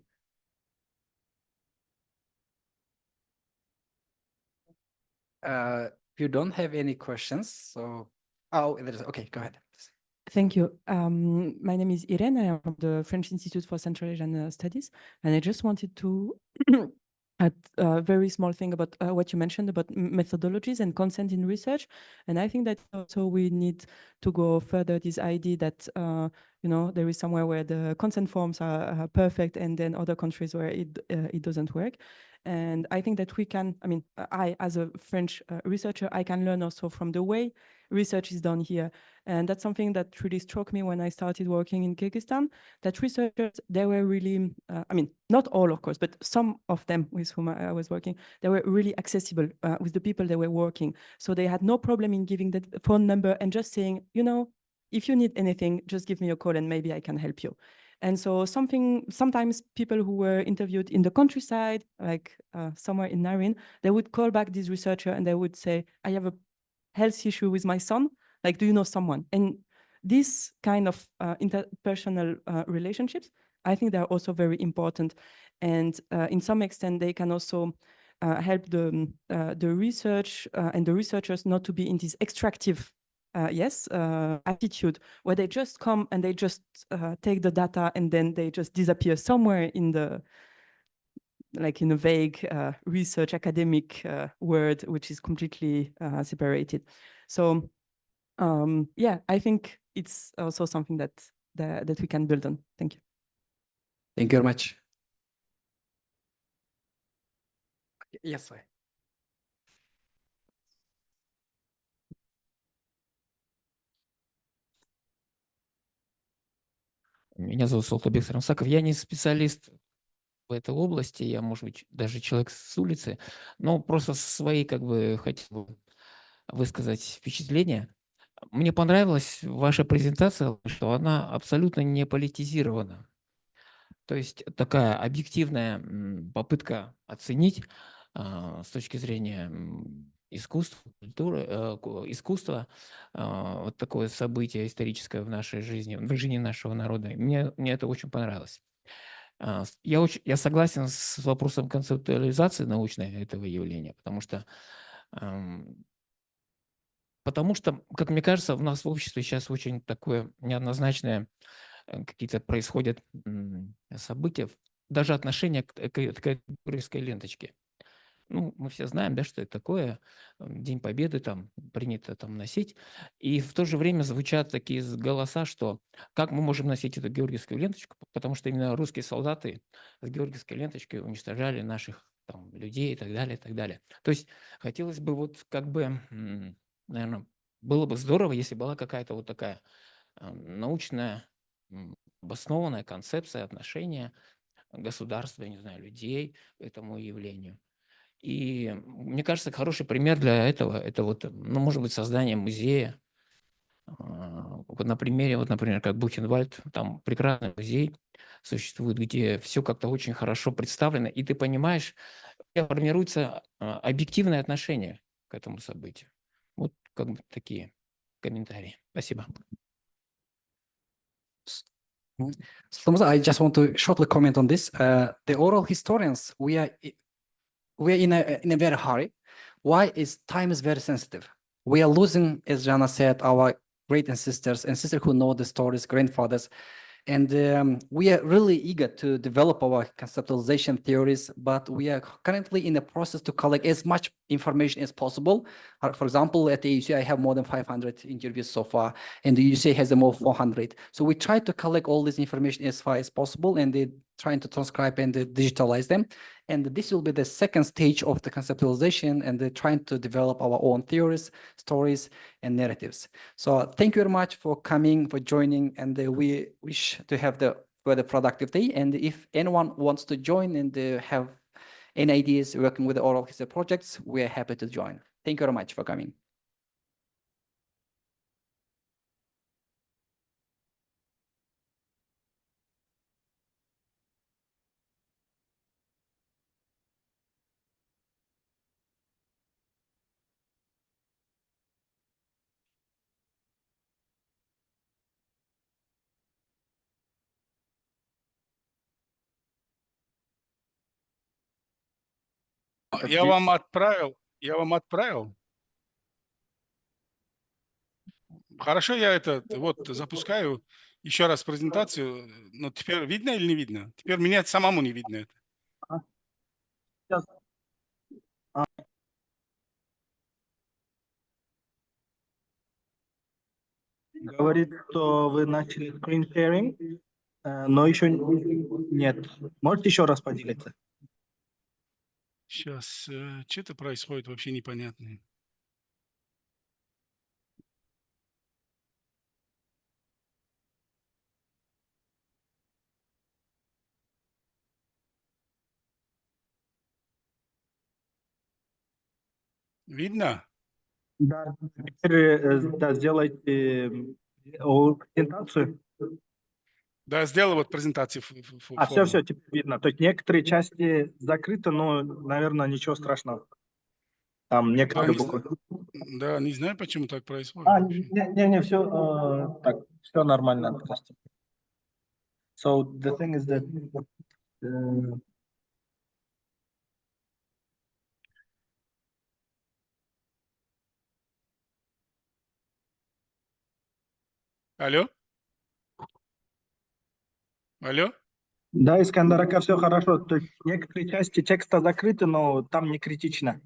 If you don't have any questions, so, okay, go ahead. Thank you. My name is Irene. I am from the French Institute for Central Asian Studies, and I just wanted to add a very small thing about what you mentioned about methodologies and consent in research. And I think that also we need to go further this idea that, there is somewhere where the consent forms are perfect, and then other countries where it doesn't work. And I think that we can, I, as a French researcher, I can learn also from the way research is done here. And that's something that really struck me when I started working in Kyrgyzstan, that researchers, they were really, not all, of course, but some of them with whom I was working, they were really accessible with the people they were working. So they had no problem in giving the phone number and just saying, if you need anything, just give me a call and maybe I can help you. And so sometimes people who were interviewed in the countryside, like somewhere in Narin, they would call back this researcher and they would say, I have a health issue with my son. Like, do you know someone? And this kind of interpersonal relationships, I think they're also very important. And in some extent, they can also help the research and the researchers not to be in this extractive attitude where they just come and they just take the data and then they just disappear somewhere in the, like in a vague research academic word, which is completely separated. So I think it's also something that that we can build on. Thank you. Thank you very much. Yes, sir. Меня зовут Султабек Сарамсаков. Я не специалист в этой области, я, может быть, даже человек с улицы, но просто свои, как бы, хотел высказать впечатления. Мне понравилась ваша презентация, что она абсолютно не политизирована. То есть такая объективная попытка оценить с точки зрения искусства, культуры, искусства, вот такое событие историческое в нашей жизни, в жизни нашего народа. Мне это очень понравилось. Я согласен с вопросом концептуализации научной этого явления, потому что, как мне кажется, у нас в обществе сейчас очень такое неоднозначное, какие-то происходят события, даже отношение к георгиевской ленточке. Ну, мы все знаем, да, что это такое. День Победы там принято там носить. И в то же время звучат такие голоса, что как мы можем носить эту георгиевскую ленточку, потому что именно русские солдаты с георгиевской ленточкой уничтожали наших там людей и так далее, и так далее. То есть хотелось бы вот как бы, наверное, было бы здорово, если была какая-то вот такая научная обоснованная концепция отношения государства, я не знаю, людей к этому явлению. И мне кажется, хороший пример для этого – это вот, ну, может быть, создание музея. Вот на примере, вот, например, как Бухенвальд, там прекрасный музей существует, где все как-то очень хорошо представлено, и ты понимаешь, формируется объективное отношение к этому событию. Вот как бы такие комментарии. Спасибо. So I just want to shortly comment on this. The oral historians, we are in a very hurry. Why is time is very sensitive? We are losing, as Jana said, our great ancestors who know the stories, grandfathers. And we are really eager to develop our conceptualization theories, but we are currently in the process to collect as much information as possible. For example, at the AUC, I have more than 500 interviews so far, and the UC has more 400. So we try to collect all this information as far as possible, and trying to transcribe and digitalize them. And this will be the second stage of the conceptualization and trying to develop our own theories, stories, and narratives. So thank you very much for coming, for joining, and we wish to have the further productive day. And if anyone wants to join and have any ideas working with the oral history projects, we are happy to join. Thank you very much for coming. Я вам отправил. Хорошо, я это вот запускаю еще раз презентацию. Но теперь видно или не видно? Теперь меня самому не видно это. Говорит, что вы начали screen sharing, но еще нет. Можете еще раз поделиться? Сейчас что-то происходит вообще непонятное. Видно? Да. Теперь да, сделайте презентацию. Да, сделал вот презентацию. Все, теперь видно. То есть некоторые части закрыты, но, наверное, ничего страшного. Там некоторые буквы. Да, не знаю, почему так происходит. Не, все так, все нормально. Просто. So the thing is that Алло? Алло? Да, Искандарака, все хорошо. То есть некоторые части текста закрыты, но там не критично.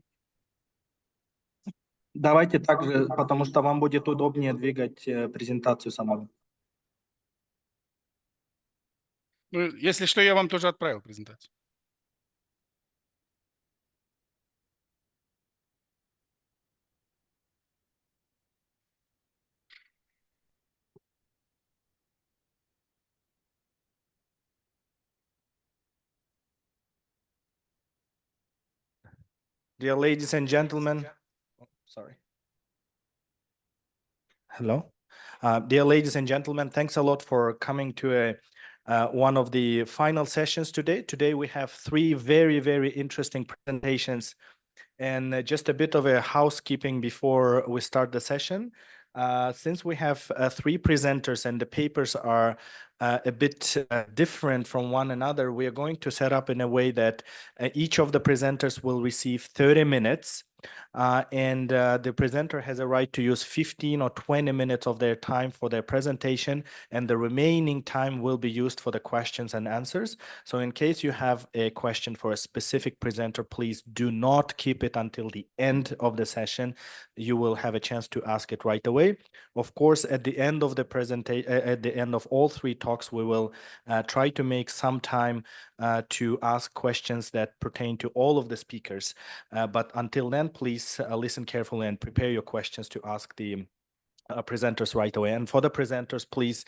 Давайте так же, потому что вам будет удобнее двигать презентацию самому. Ну, если что, я вам тоже отправил презентацию. Dear ladies and gentlemen, sorry. Hello. Dear ladies and gentlemen, thanks a lot for coming to one of the final sessions today. Today we have three very, very interesting presentations. And just a bit of a housekeeping before we start the session. Since we have three presenters and the papers are a bit different from one another, we are going to set up in a way that each of the presenters will receive 30 minutes. And the presenter has a right to use 15 or 20 minutes of their time for their presentation, and the remaining time will be used for the questions and answers. So in case you have a question for a specific presenter, please do not keep it until the end of the session. You will have a chance to ask it right away. Of course, at the end of the presentation, at the end of all three talks, we will try to make some time to ask questions that pertain to all of the speakers. But until then, please listen carefully and prepare your questions to ask the presenters right away. And for the presenters, please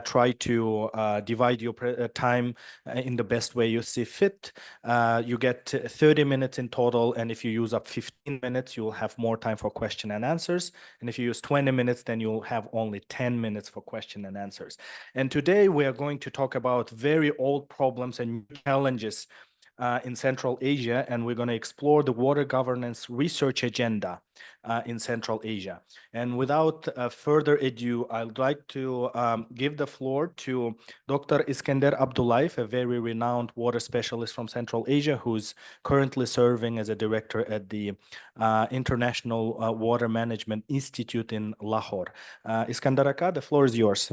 try to divide your time in the best way you see fit. You get 30 minutes in total, and if you use up 15 minutes, you'll have more time for question and answers. And if you use 20 minutes, then you'll have only 10 minutes for question and answers. And today we are going to talk about very old problems and challenges in Central Asia, and we're going to explore the water governance research agenda in Central Asia. And without further ado, I'd like to give the floor to Dr. Iskender Abdullayev, a very renowned water specialist from Central Asia, who's currently serving as a director at the International Water Management Institute in Lahore. Iskender Aka, the floor is yours.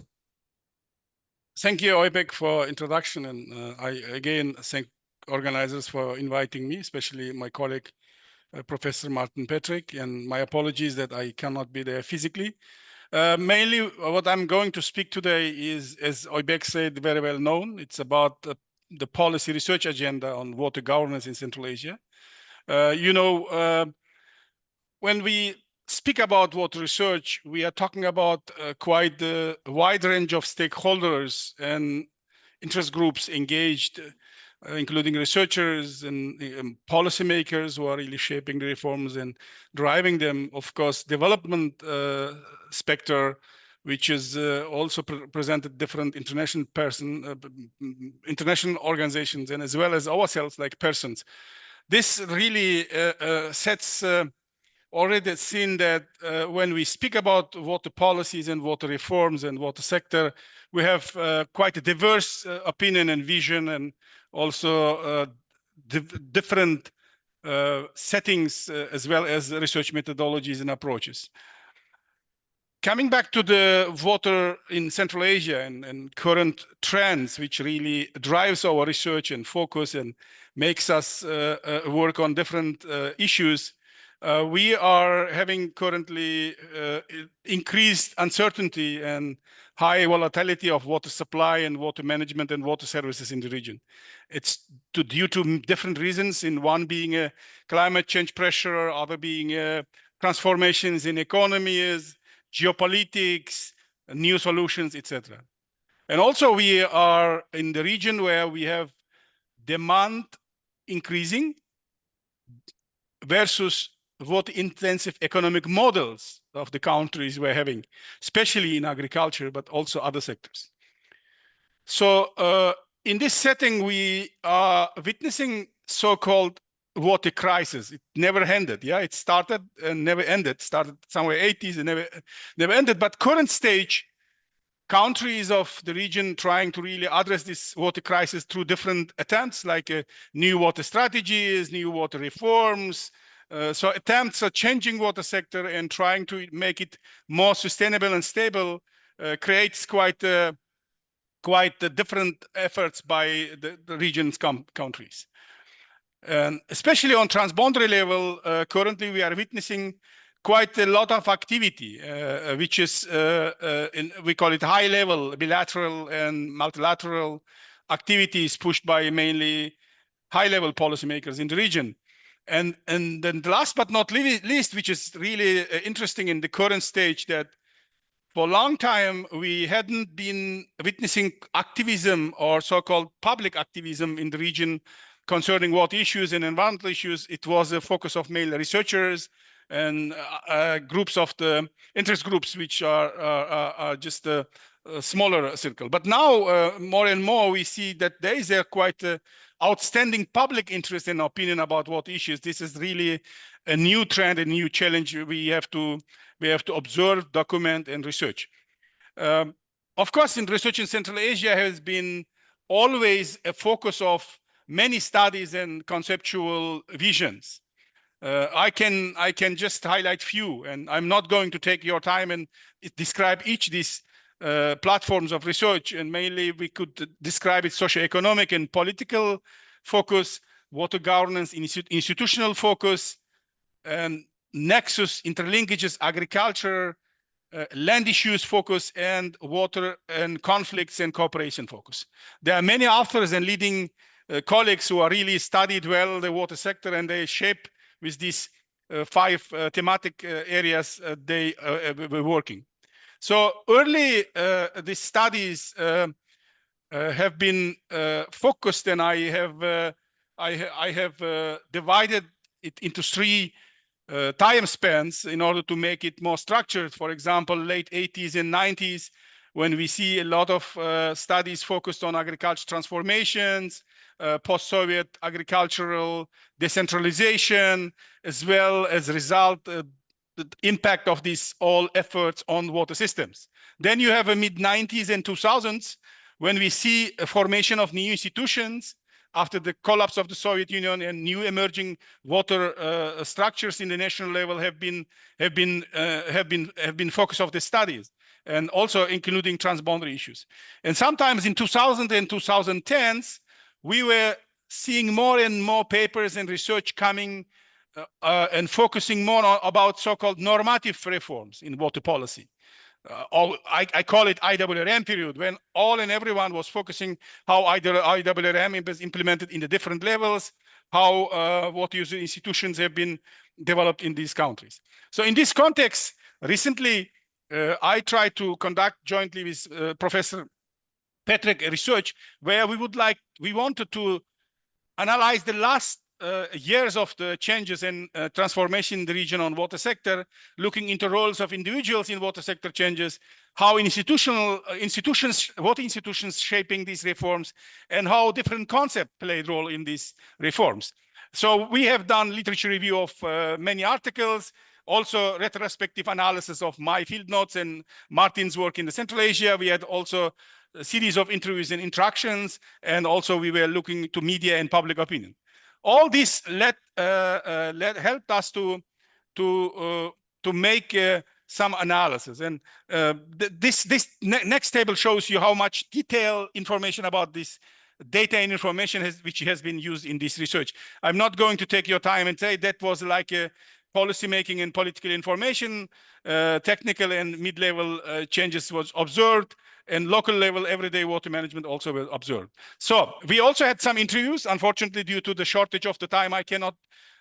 Thank you, Oybek, for introduction, and I again thank organizers for inviting me, especially my colleague, Professor Martin Patrick, and my apologies that I cannot be there physically. Mainly what I'm going to speak today is, as Oybek said, very well known. It's about the policy research agenda on water governance in Central Asia. When we speak about water research, we are talking about quite a wide range of stakeholders and interest groups engaged, including researchers and policymakers who are really shaping the reforms and driving them. Of course, development specter, which is also presented different international international organizations, and as well as ourselves like persons. This really sets already seen that when we speak about water policies and water reforms and water sector, we have quite a diverse opinion and vision, and also different settings as well as research methodologies and approaches. Coming back to the water in Central Asia and current trends, which really drives our research and focus and makes us work on different issues, we are having currently increased uncertainty and high volatility of water supply and water management and water services in the region. It's due to different reasons, in one being a climate change pressure, other being transformations in economies, geopolitics, new solutions, etc. And also we are in the region where we have demand increasing versus what intensive economic models of the countries we're having, especially in agriculture, but also other sectors. So in this setting, we are witnessing so-called water crisis. It never ended. Yeah, it started and never ended. Started somewhere 80s and never ended. But current stage, countries of the region trying to really address this water crisis through different attempts, like new water strategies, new water reforms. So attempts at changing water sector and trying to make it more sustainable and stable creates quite different efforts by the region's countries. And especially on transboundary level, currently we are witnessing quite a lot of activity, which is, we call it high level, bilateral and multilateral activity is pushed by mainly high-level policymakers in the region. And then the last but not least, which is really interesting in the current stage, that for a long time, we hadn't been witnessing activism or so-called public activism in the region concerning water issues and environmental issues. It was a focus of mainly researchers and groups of the interest groups, which are just a smaller circle. But now, more and more, we see that there is a quite outstanding public interest and opinion about water issues. This is really a new trend, a new challenge we have to observe, document, and research. Of course, in research in Central Asia has been always a focus of many studies and conceptual visions. I can just highlight few, and I'm not going to take your time and describe each these platforms of research. And mainly we could describe it socioeconomic and political focus, water governance, institutional focus, and nexus, interlinkages, agriculture, land issues focus, and water and conflicts and cooperation focus. There are many authors and leading colleagues who are really studied well the water sector, and they shape with these 5 thematic areas they were working. So early these studies have been focused, and I have divided it into 3 time spans in order to make it more structured. For example, late 80s and 90s, when we see a lot of studies focused on agriculture transformations, post-Soviet agricultural decentralization, as well as a result, the impact of these all efforts on water systems. Then you have a mid-90s and 2000s, when we see a formation of new institutions after the collapse of the Soviet Union, and new emerging water structures in the national level have been focus of the studies, and also including transboundary issues. And sometimes in 2000 and 2010s, we were seeing more and more papers and research coming and focusing more about so-called normative reforms in water policy. I call it IWRM period, when all and everyone was focusing how IWRM is implemented in the different levels, how water user institutions have been developed in these countries. So in this context, recently, I tried to conduct jointly with Professor Petrek a research where we wanted to analyze the last years of the changes and transformation in the region on water sector, looking into roles of individuals in water sector changes, how water institutions shaping these reforms, and how different concepts played role in these reforms. So we have done literature review of many articles, also retrospective analysis of my field notes and Martin's work in the Central Asia. We had also a series of interviews and interactions, and also we were looking to media and public opinion. All this helped us to make some analysis. And this next table shows you how much detailed information about this data and information which has been used in this research. I'm not going to take your time and say that was like a policy making and political information, technical and mid-level changes was observed, and local level everyday water management also was observed. So we also had some interviews. Unfortunately, due to the shortage of the time, I cannot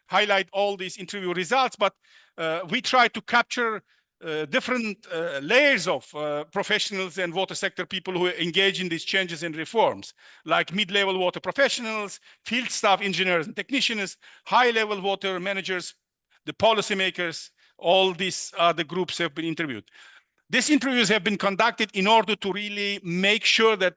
highlight all these interview results, but we tried to capture different layers of professionals and water sector people who engage in these changes and reforms, like mid-level water professionals, field staff, engineers and technicians, high-level water managers, the policymakers. All these the groups have been interviewed. These interviews have been conducted in order to really make sure that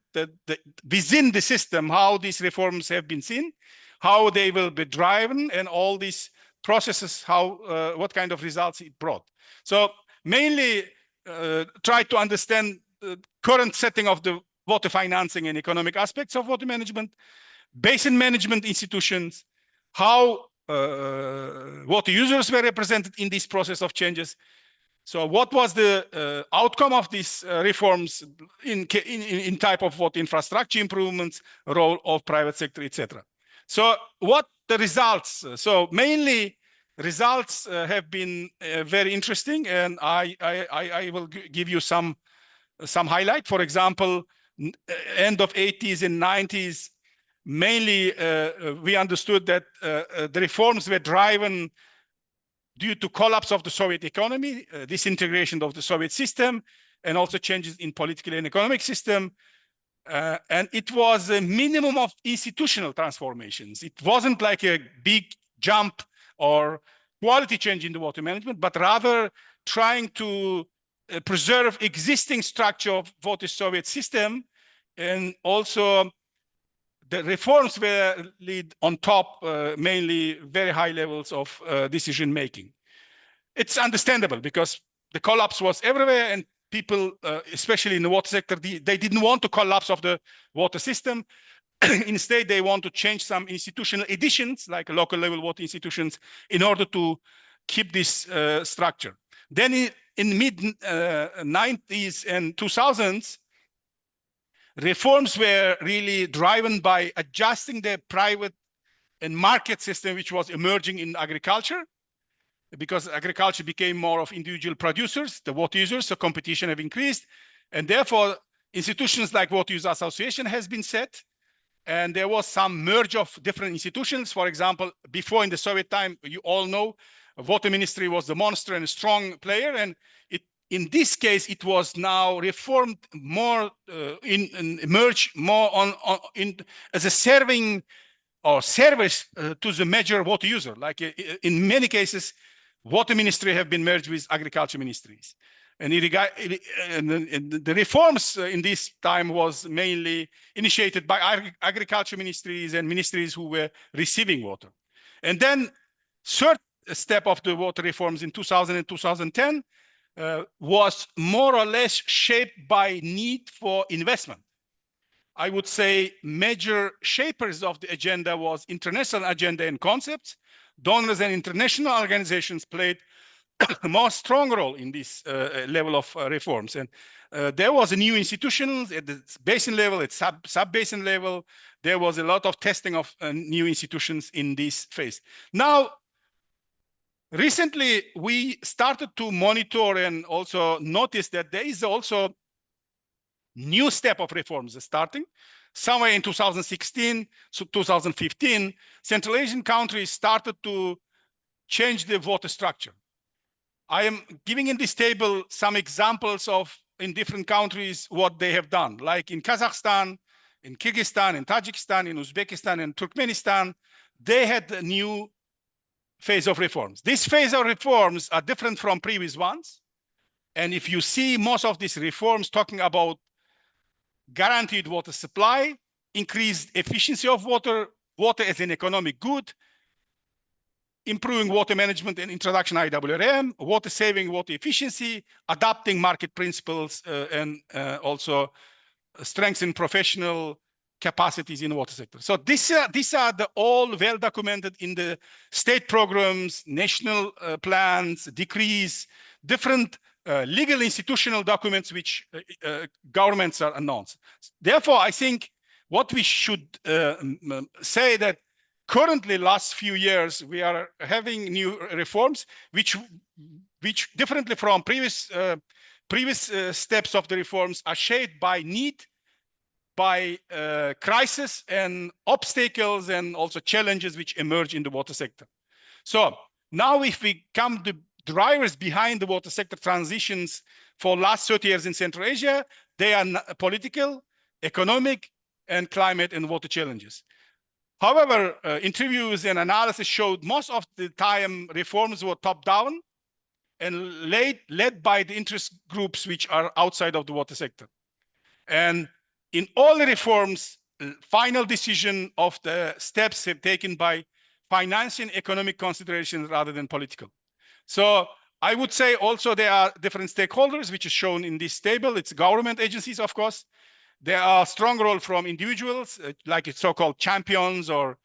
within the system, how these reforms have been seen, how they will be driven, and all these processes, what kind of results it brought. So mainly try to understand the current setting of the water financing and economic aspects of water management, basin management institutions, how water users were represented in this process of changes. So what was the outcome of these reforms in type of water infrastructure improvements, role of private sector, etc. So what the results? So mainly results have been very interesting, and I will give you some highlight. For example, end of 80s and 90s, mainly we understood that the reforms were driven due to collapse of the Soviet economy, disintegration of the Soviet system, and also changes in political and economic system. And it was a minimum of institutional transformations. It wasn't like a big jump or quality change in the water management, but rather trying to preserve existing structure of what is Soviet system. And also the reforms were lead on top, mainly very high levels of decision making. It's understandable because the collapse was everywhere, and people, especially in the water sector, they didn't want to collapse of the water system. Instead, they want to change some institutional additions, like local level water institutions, in order to keep this structure. Then in mid 90s and 2000s, reforms were really driven by adjusting the private and market system, which was emerging in agriculture, because agriculture became more of individual producers, the water users, so competition have increased. And therefore, institutions like Water Use Association has been set. And there was some merge of different institutions. For example, before in the Soviet time, you all know, Water Ministry was the monster and a strong player. And in this case, it was now reformed more, emerged more as a serving or service to the major water user. Like in many cases, Water Ministry have been merged with agriculture ministries. And the reforms in this time was mainly initiated by agriculture ministries and ministries who were receiving water. And then third step of the water reforms in 2000 and 2010 was more or less shaped by need for investment. I would say major shapers of the agenda was international agenda and concepts. Donors and international organizations played a more strong role in this level of reforms. And there was a new institutions at the basin level, at sub-basin level. There was a lot of testing of new institutions in this phase. Now, recently, we started to monitor and also notice that there is also new step of reforms starting. Somewhere in 2016, so 2015, Central Asian countries started to change the water structure. I am giving in this table some examples of, in different countries, what they have done. Like in Kazakhstan, in Kyrgyzstan, in Tajikistan, in Uzbekistan, and Turkmenistan, they had a new phase of reforms. This phase of reforms are different from previous ones. And if you see most of these reforms talking about guaranteed water supply, increased efficiency of water, water as an economic good, improving water management and introduction IWRM, water saving, water efficiency, adapting market principles, and also strengthen professional capacities in the water sector. So these are the all well documented in the state programs, national plans, decrees, different legal institutional documents which governments are announced. Therefore, I think what we should say that currently, last few years, we are having new reforms, which differently from previous steps of the reforms are shaped by need, by crisis and obstacles, and also challenges which emerge in the water sector. So now, if we come to drivers behind the water sector transitions for last 30 years in Central Asia, they are political, economic, and climate and water challenges. However, interviews and analysis showed most of the time reforms were top-down and led by the interest groups which are outside of the water sector. And in all the reforms, final decision of the steps have taken by financial and economic considerations rather than political. So I would say also there are different stakeholders, which is shown in this table. It's government agencies, of course. There are strong role from individuals, like so-called champions or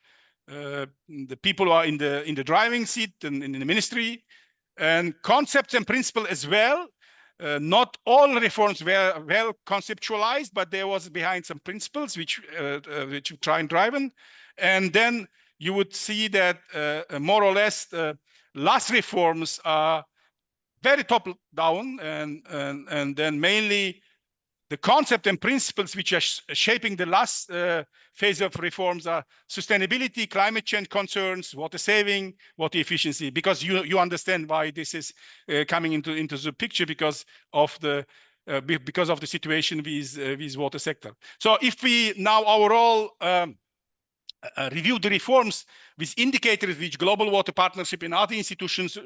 the people who are in the driving seat and in the ministry, and concepts and principles as well. Not all reforms were well conceptualized, but there was behind some principles which try and drive them. And then you would see that more or less last reforms are very top down and then mainly the concept and principles which are shaping the last phase of reforms are sustainability, climate change concerns, water saving, water efficiency, because you understand why this is coming into the picture because of the situation with water sector. So if we now overall review the reforms with indicators which Global Water Partnership and other institutions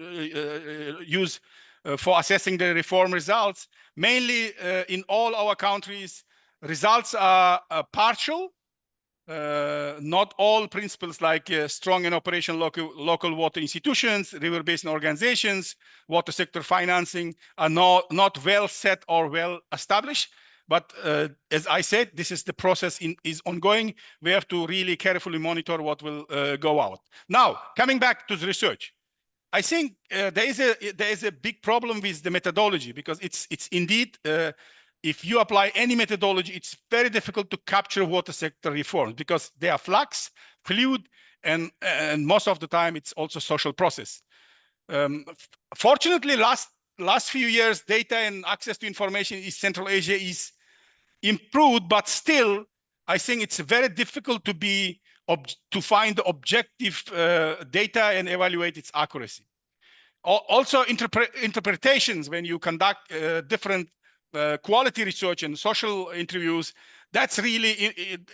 use for assessing the reform results, mainly in all our countries, results are partial. Not all principles like strong and operational local water institutions, river basin organizations, water sector financing are not well set or well established. But as I said, this is the process is ongoing. We have to really carefully monitor what will go out. Now, coming back to the research, I think there is a big problem with the methodology, because it's indeed if you apply any methodology, it's very difficult to capture water sector reforms because they are fluid, and most of the time it's also social process. Fortunately, last few years, data and access to information in Central Asia is improved, but still, I think it's very difficult to find the objective data and evaluate its accuracy. Also, interpretations when you conduct different quality research and social interviews, that's really,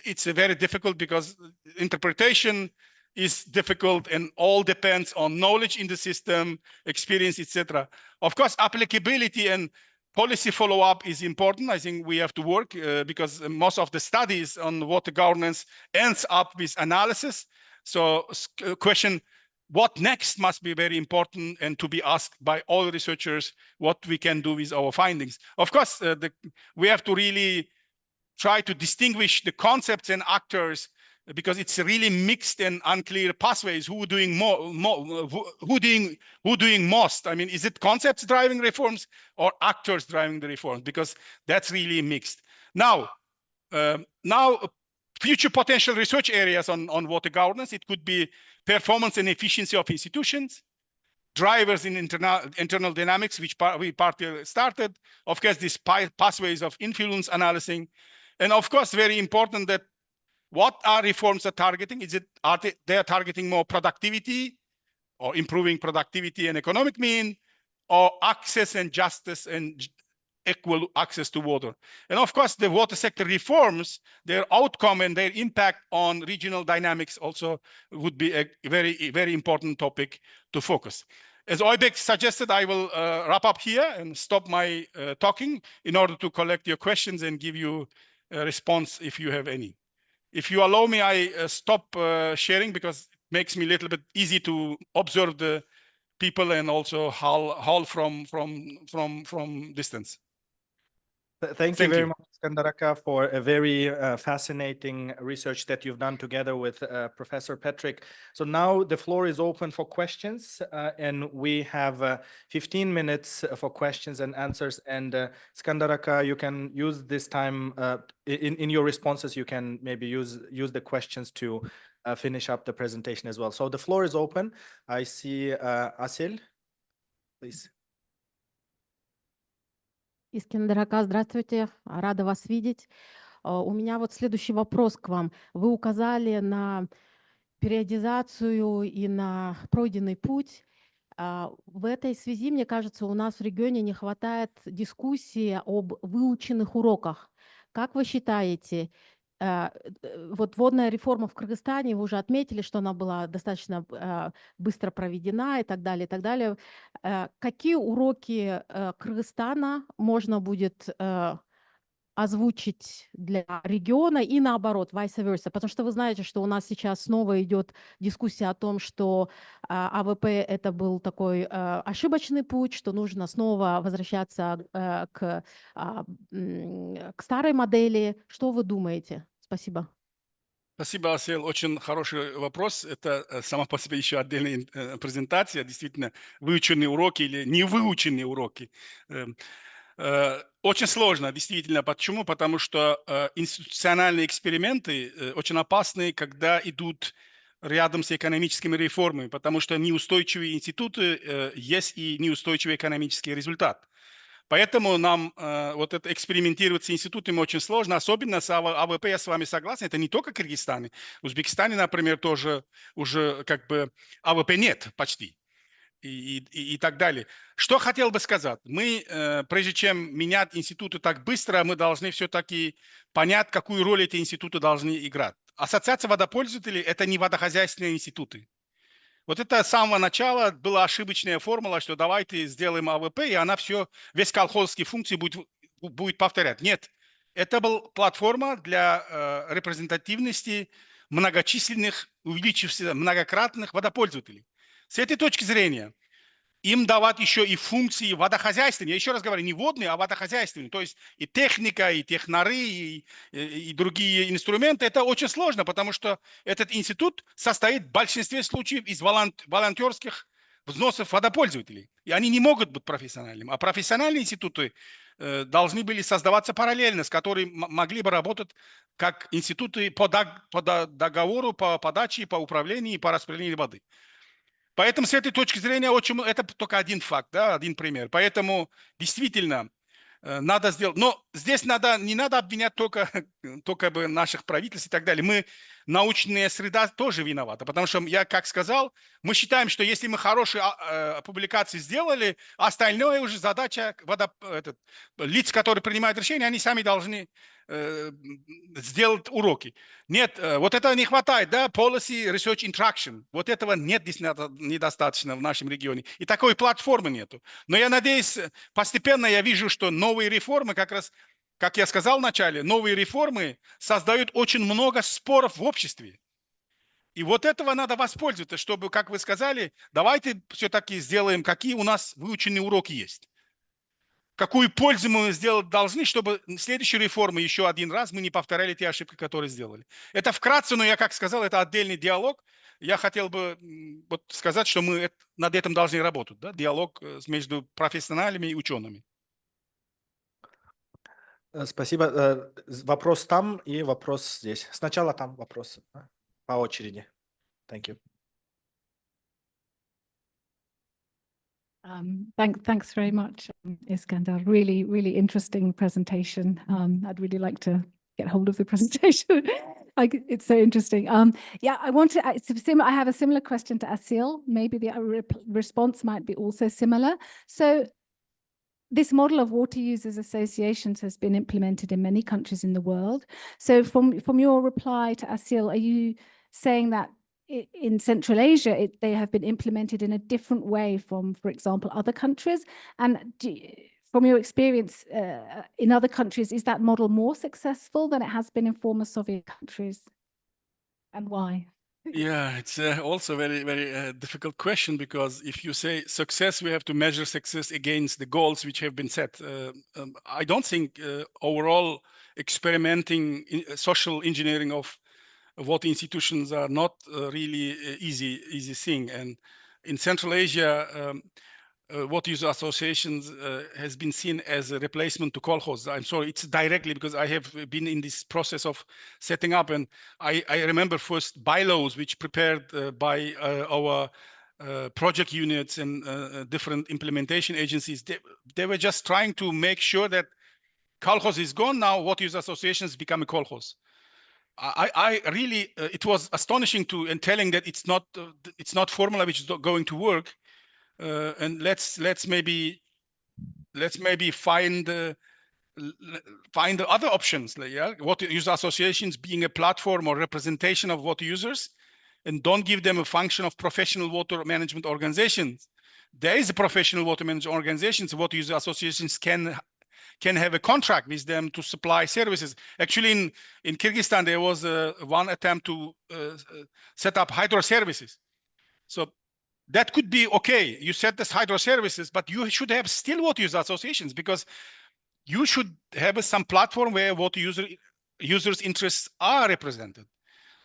it's very difficult because interpretation is difficult and all depends on knowledge in the system, experience, etc. Of course, applicability and policy follow-up is important. I think we have to work because most of the studies on water governance ends up with analysis. So question, what next must be very important and to be asked by all researchers what we can do with our findings. Of course, we have to really try to distinguish the concepts and actors because it's really mixed and unclear pathways. Who doing most? I mean, is it concepts driving reforms or actors driving the reforms? Because that's really mixed. Now, future potential research areas on water governance, it could be performance and efficiency of institutions, drivers in internal dynamics, which we partly started, of course, these pathways of influence analyzing, and of course, very important that what are reforms are targeting? They are targeting more productivity or improving productivity and economic mean, or access and justice and equal access to water. And of course, the water sector reforms, their outcome and their impact on regional dynamics also would be a very, very important topic to focus. As Oybek suggested, I will wrap up here and stop my talking in order to collect your questions and give you a response if you have any. If you allow me, I stop sharing because it makes me a little bit easy to observe the people and also haul from distance. Thank you very much, Skandaraka, for a very fascinating research that you've done together with Professor Patrick. So now the floor is open for questions, and we have 15 minutes for questions and answers. And Skandaraka, you can use this time in your responses. You can maybe use the questions to finish up the presentation as well. So the floor is open. I see Asil, please. Искендерака, здравствуйте, рада вас видеть. У меня вот следующий вопрос к вам. Вы указали на периодизацию и на пройденный путь. В этой связи, мне кажется, у нас в регионе не хватает дискуссии об выученных уроках. Как вы считаете, вот водная реформа в Кыргызстане, вы уже отметили, что она была достаточно быстро проведена и так далее, и так далее. Какие уроки Кыргызстана можно будет озвучить для региона и наоборот, vice versa? Потому что вы знаете, что у нас сейчас снова идет дискуссия о том, что АВП это был такой ошибочный путь, что нужно снова возвращаться к старой модели. Что вы думаете? Спасибо. Спасибо, Асел. Очень хороший вопрос. Это сама по себе еще отдельная презентация. Действительно, выученные уроки или невыученные уроки. Очень сложно, действительно. Почему? Потому что институциональные эксперименты очень опасны, когда идут рядом с экономическими реформами, потому что неустойчивые институты есть и неустойчивый экономический результат. Поэтому нам вот это экспериментировать с институтами очень сложно, особенно с АВП, я с вами согласен, это не только Кыргызстане. В Узбекистане, например, тоже уже как бы АВП нет почти. И так далее. Что хотел бы сказать? Мы, прежде чем менять институты так быстро, мы должны все-таки понять, какую роль эти институты должны играть. Ассоциация водопользователей – это не водохозяйственные институты. Вот это с самого начала была ошибочная формула, что давайте сделаем АВП, и она все, весь колхозские функции будет повторять. Нет, это была платформа для репрезентативности многочисленных, увеличившихся многократных водопользователей. С этой точки зрения им давать еще и функции водохозяйственные. Я еще раз говорю, не водные, а водохозяйственные. То есть и техника, и технары, и другие инструменты. Это очень сложно, потому что этот институт состоит в большинстве случаев из волонтерских взносов водопользователей. И они не могут быть профессиональными. А профессиональные институты должны были создаваться параллельно, с которыми могли бы работать как институты по договору, по подаче, по управлению и по распределению воды. Поэтому с этой точки зрения это только один факт, да, один пример. Поэтому действительно надо сделать. Но здесь не надо обвинять только бы наших правительств и так далее. Мы, научная среда, тоже виновата. Потому что я, как сказал, мы считаем, что если мы хорошие публикации сделали, остальное уже задача лиц, которые принимают решения, они сами должны сделать уроки. Нет, вот этого не хватает, да, policy, research, interaction. Вот этого нет недостаточно в нашем регионе. И такой платформы нету. Но я надеюсь, постепенно я вижу, что новые реформы, как раз, как я сказал в начале, новые реформы создают очень много споров в обществе. И вот этого надо воспользоваться, чтобы, как вы сказали, давайте все-таки сделаем, какие у нас выученные уроки есть. Какую пользу мы сделать должны, чтобы следующие реформы еще один раз мы не повторяли те ошибки, которые сделали. Это вкратце, но я, как сказал, это отдельный диалог. Я хотел бы вот сказать, что мы над этим должны работать. Да? Диалог между профессионалами и учеными. Спасибо. Вопрос там и вопрос здесь. Сначала там вопрос по очереди. Thank you. Thanks very much, Iskandar. Really, really interesting presentation. I'd really like to get hold of the presentation. It's so interesting. Yeah, I have a similar question to Asil. Maybe the response might be also similar. So this model of water users associations has been implemented in many countries in the world. So from your reply to Asil, are you saying that in Central Asia, they have been implemented in a different way from, for example, other countries? And from your experience in other countries, is that model more successful than it has been in former Soviet countries? And why? Yeah, it's also a very, very difficult question, because if you say success, we have to measure success against the goals which have been set. I don't think overall experimenting in social engineering of water institutions are not really easy thing. And in Central Asia, water user associations has been seen as a replacement to kolkhoz. I'm sorry, it's directly because I have been in this process of setting up, and I remember first bylaws which prepared by our project units and different implementation agencies. They were just trying to make sure that kolkhoz is gone now, water user associations become a kolkhoz. I really, it was astonishing and telling that it's not formula which is going to work, and let's maybe find the other options. Yeah, water user associations being a platform or representation of water users, and don't give them a function of professional water management organizations. There is a professional water management organizations. Water user associations can have a contract with them to supply services. Actually, in Kyrgyzstan, there was one attempt to set up hydro services. So that could be okay. You set this hydro services, but you should have still water user associations, because you should have some platform where water users' interests are represented.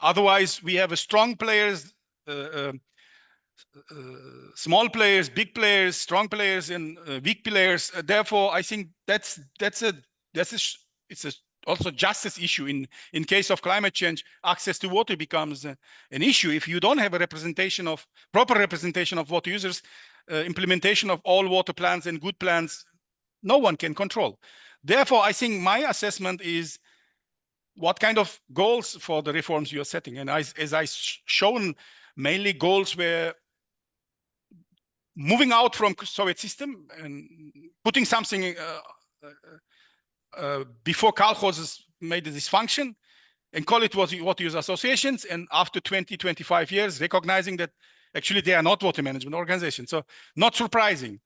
Otherwise, we have a strong players, small players, big players, strong players, and weak players. Therefore, I think it's also justice issue. In case of climate change, access to water becomes an issue. If you don't have a proper representation of water users, implementation of all water plans and good plans no one can control. Therefore, I think my assessment is what kind of goals for the reforms you're setting. And as I shown, mainly goals were moving out from Soviet system and putting something before colchoses made a dysfunction, and call it what use associations. And after 20, 25 years, recognizing that actually they are not water management organizations. So not surprising.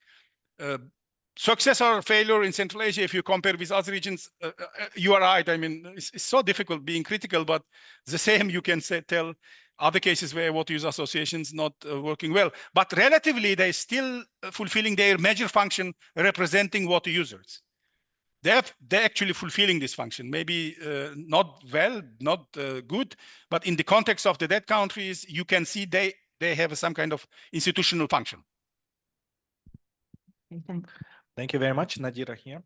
Success or failure in Central Asia, if you compare with other regions, you are right. I mean, it's so difficult being critical, but the same you can tell other cases where water use associations not working well. But relatively, they're still fulfilling their major function, representing water users. They're actually fulfilling this function. Maybe not well, not good, but in the context of the dead countries, you can see they have some kind of institutional function. Okay, thanks. Thank you very much. Nadira here.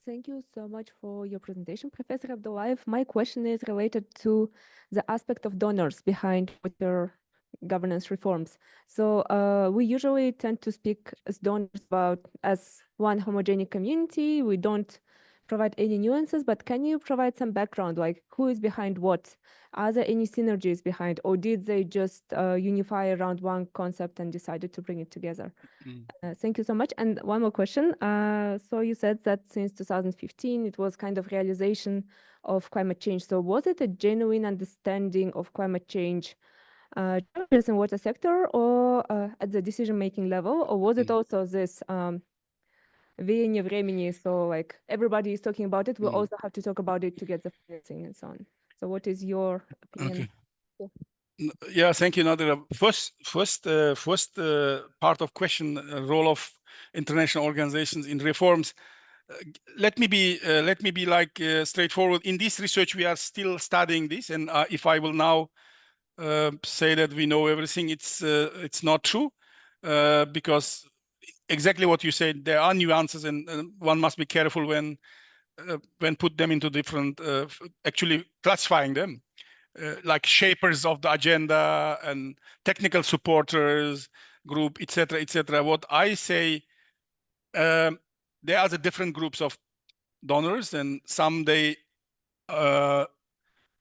Thank you so much for your presentation, Professor Abdullayev. My question is related to the aspect of donors behind water governance reforms. So we usually tend to speak as donors about as one homogeneous community. We don't provide any nuances, but can you provide some background, like who is behind what? Are there any synergies behind, or did they just unify around one concept and decided to bring it together? Thank you so much. And one more question. So you said that since 2015, it was kind of realization of climate change. So was it a genuine understanding of climate change challenges in water sector, or at the decision-making level, or was it also this веяние времени, so like everybody is talking about it, we also have to talk about it to get the financing and so on. So what is your opinion? Okay. Yeah, thank you, Nadia. First part of question, role of international organizations in reforms. Let me be like straightforward. In this research, we are still studying this, and if I will now say that we know everything, it's not true, because exactly what you said, there are nuances, and one must be careful when put them into different, actually classifying them, like shapers of the agenda and technical supporters group, etc., etc. What I say, there are the different groups of donors, and some they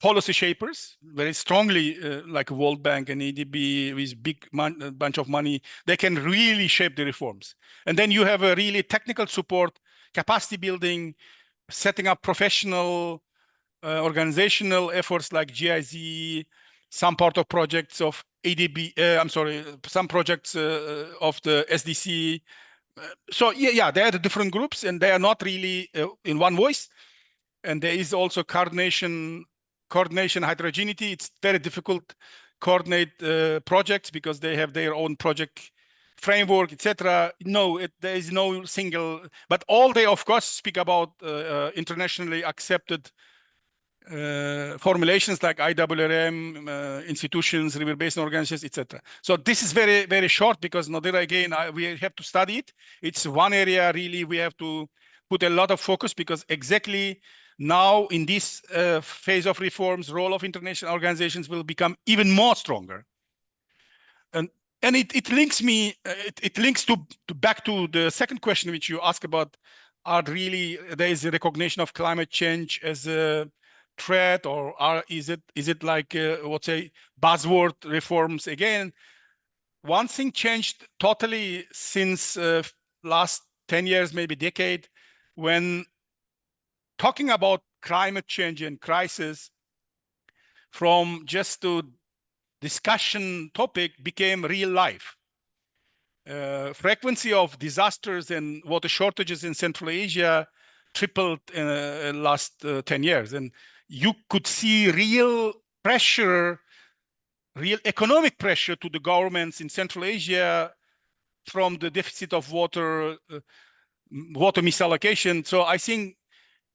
policy shapers very strongly, like World Bank and EDB with big bunch of money. They can really shape the reforms. And then you have a really technical support, capacity building, setting up professional organizational efforts like GIZ, some part of projects of ADB, some projects of the SDC. So yeah, they are the different groups, and they are not really in one voice. And there is also coordination heterogeneity. It's very difficult coordinate projects because they have their own project framework, etc. No, there is no single, but all they of course speak about internationally accepted formulations like IWRM, institutions, river basin organizations, etc. So this is very, very short because Nadira, again, we have to study it. It's one area really we have to put a lot of focus, because exactly now in this phase of reforms, role of international organizations will become even more stronger. And it links me, it links to back to the second question which you asked about, are really there is a recognition of climate change as a threat, or is it like what's a buzzword reforms again? One thing changed totally since last 10 years, maybe decade, when talking about climate change and crisis from just to discussion topic became real life. Frequency of disasters and water shortages in Central Asia tripled in the last 10 years. And you could see real pressure, real economic pressure to the governments in Central Asia from the deficit of water, water misallocation. So I think,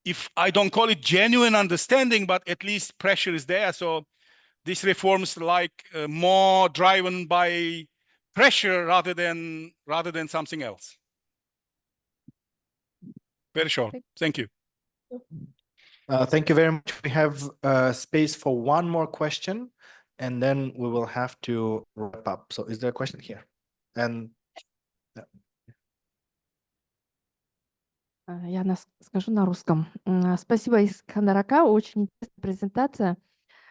if I don't call it genuine understanding, but at least pressure is there. So these reforms like more driven by pressure rather than something else. Very short. Thank you. Thank you very much. We have space for one more question, and then we will have to wrap up. So is there a question here? And Я скажу на русском. Спасибо, Искандарака, очень интересная презентация.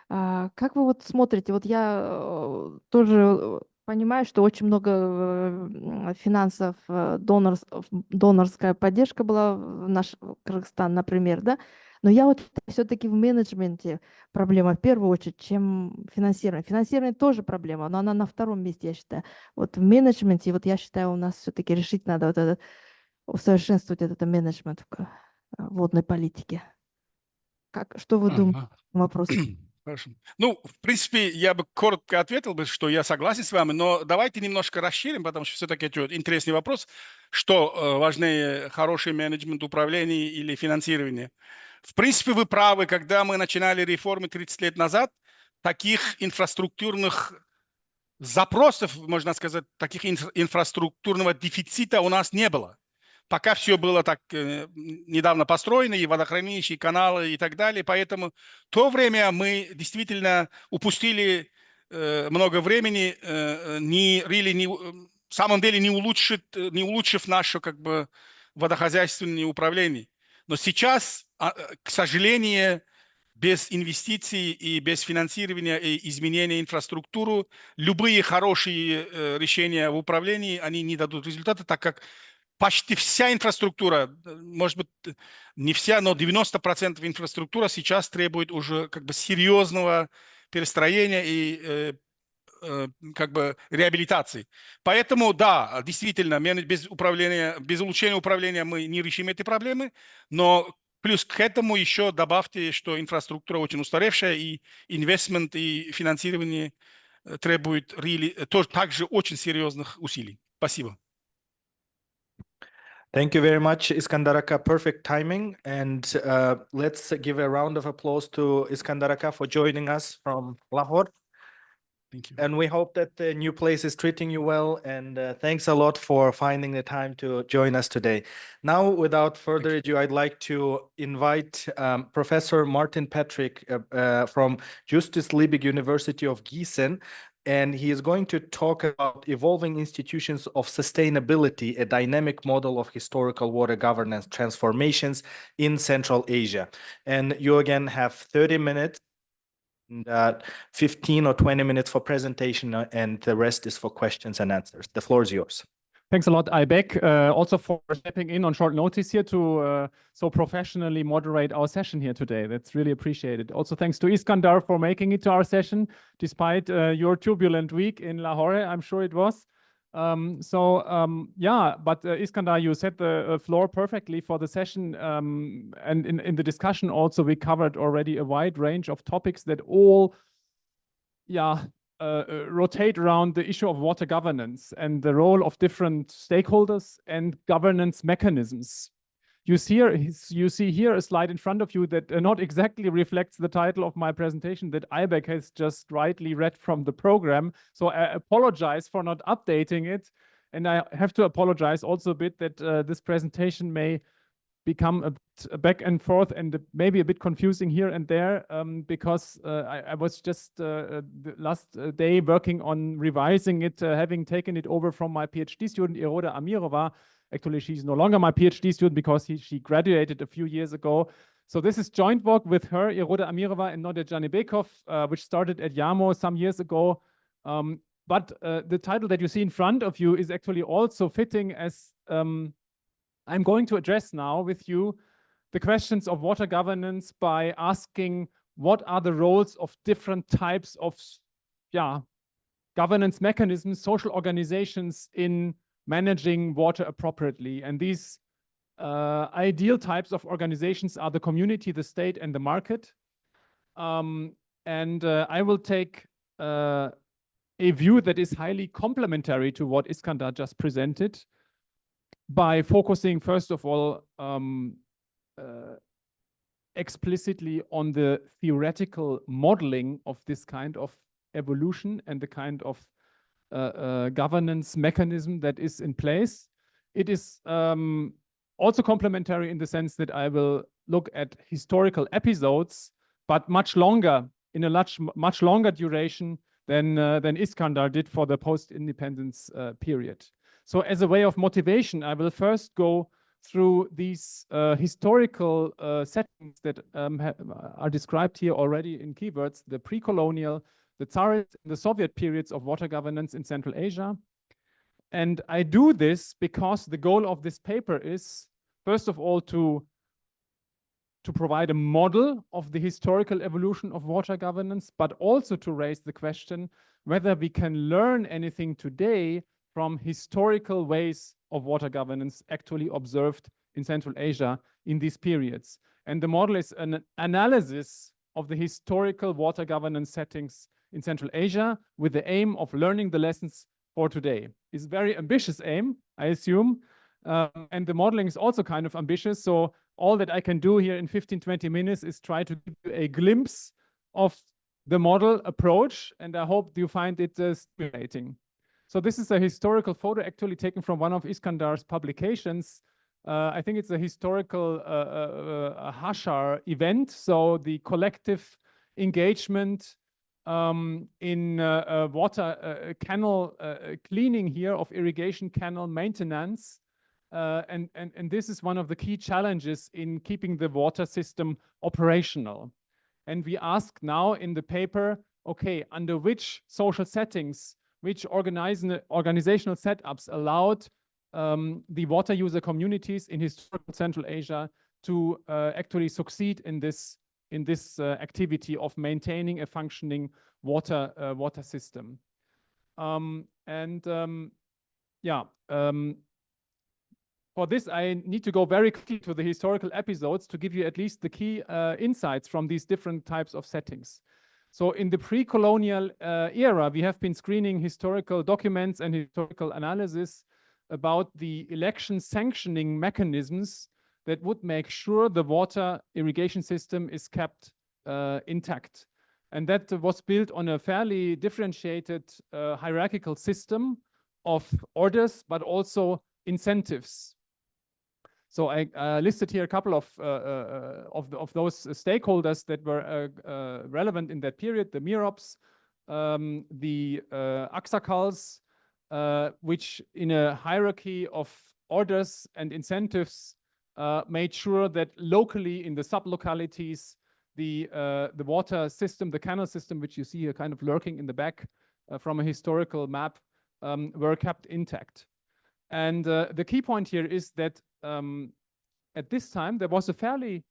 Как вы вот смотрите, вот я тоже понимаю, что очень много финансов, донорская поддержка была в наш Кыргызстан, например, да, но я вот все-таки в менеджменте проблема в первую очередь, чем финансирование. Финансирование тоже проблема, но она на втором месте, я считаю. Вот в менеджменте, вот я считаю, у нас все-таки решить надо вот это, усовершенствовать этот менеджмент в водной политике. Что вы думаете по вопросу? Хорошо. Ну, в принципе, я бы коротко ответил бы, что я согласен с вами, но давайте немножко расширим, потому что все-таки это интересный вопрос, что важнее, хороший менеджмент, управление или финансирование. В принципе, вы правы, когда мы начинали реформы 30 лет назад, таких инфраструктурных запросов, можно сказать, таких инфраструктурного дефицита у нас не было. Пока все было так недавно построено, и водохранилища, и каналы, и так далее. Поэтому в то время мы действительно упустили много времени, в самом деле не улучшив наше как бы водохозяйственное управление. Но сейчас, к сожалению, без инвестиций и без финансирования и изменения инфраструктуры любые хорошие решения в управлении, они не дадут результата, так как почти вся инфраструктура, может быть, не вся, но 90% инфраструктуры сейчас требует уже как бы серьезного перестроения и как бы реабилитации. Поэтому, да, действительно, без улучшения управления мы не решим эти проблемы, но плюс к этому еще добавьте, что инфраструктура очень устаревшая, и инвестмент, и финансирование требует тоже также очень серьезных усилий. Спасибо. Thank you very much, Iskandaraka. Perfect timing. And let's give a round of applause to Iskandaraka for joining us from Lahore. Thank you. And we hope that the new place is treating you well. And thanks a lot for finding the time to join us today. Now, without further ado, I'd like to invite Professor Martin Patrick from Justus Liebig University of Gießen. And he is going to talk about evolving institutions of sustainability, a dynamic model of historical water governance transformations in Central Asia. And you again have 30 minutes, and 15 or 20 minutes for presentation, and the rest is for questions and answers. The floor is yours. Thanks a lot, IBEC, also for stepping in on short notice here to so professionally moderate our session here today. That's really appreciated. Also, thanks to Iskandar for making it to our session, despite your turbulent week in Lahore, I'm sure it was. Yeah, but Iskandar, you set the floor perfectly for the session. And in the discussion also, we covered already a wide range of topics that all, yeah, rotate around the issue of water governance and the role of different stakeholders and governance mechanisms. You see here a slide in front of you that not exactly reflects the title of my presentation that IBEC has just rightly read from the program. So I apologize for not updating it. And I have to apologize also a bit that this presentation may become a bit back and forth and maybe a bit confusing here and there because I was just the last day working on revising it, having taken it over from my PhD student, Iroda Amirova. Actually, she's no longer my PhD student because she graduated a few years ago. So this is joint work with her, Iroda Amirova and Nadia Janibekov, which started at IAMO some years ago. But the title that you see in front of you is actually also fitting as I'm going to address now with you the questions of water governance by asking what are the roles of different types of governance mechanisms, social organizations in managing water appropriately. And these ideal types of organizations are the community, the state, and the market. I will take a view that is highly complementary to what Iskandar just presented, by focusing, first of all, explicitly on the theoretical modeling of this kind of evolution and the kind of governance mechanism that is in place. It is also complementary in the sense that I will look at historical episodes, but much longer, in a much longer duration than Iskandar did for the post-independence period. So as a way of motivation, I will first go through these historical settings that are described here already in keywords, the pre-colonial, the Tsarist, and the Soviet periods of water governance in Central Asia. And I do this because the goal of this paper is, first of all, to provide a model of the historical evolution of water governance, but also to raise the question whether we can learn anything today from historical ways of water governance actually observed in Central Asia in these periods. And the model is an analysis of the historical water governance settings in Central Asia with the aim of learning the lessons for today. It's a very ambitious aim, I assume. And the modeling is also kind of ambitious. So all that I can do here in 15-20 minutes is try to give you a glimpse of the model approach. And I hope you find it stimulating. So this is a historical photo actually taken from one of Iskandar's publications. I think it's a historical Hashar event. So the collective engagement in water canal cleaning here of irrigation canal maintenance. And this is one of the key challenges in keeping the water system operational. And we ask now in the paper, okay, under which social settings, which organizational setups allowed the water user communities in historical Central Asia to actually succeed in this activity of maintaining a functioning water system. For this, I need to go very quickly to the historical episodes to give you at least the key insights from these different types of settings. So in the pre-colonial era, we have been screening historical documents and historical analysis about the election sanctioning mechanisms that would make sure the water irrigation system is kept intact. And that was built on a fairly differentiated hierarchical system of orders, but also incentives. So I listed here a couple of those stakeholders that were relevant in that period: the Mirops, the Aksakals, which in a hierarchy of orders and incentives made sure that locally in the sub-localities, the water system, the canal system, which you see here kind of lurking in the back from a historical map, were kept intact. And the key point here is that at this time, there was a fairly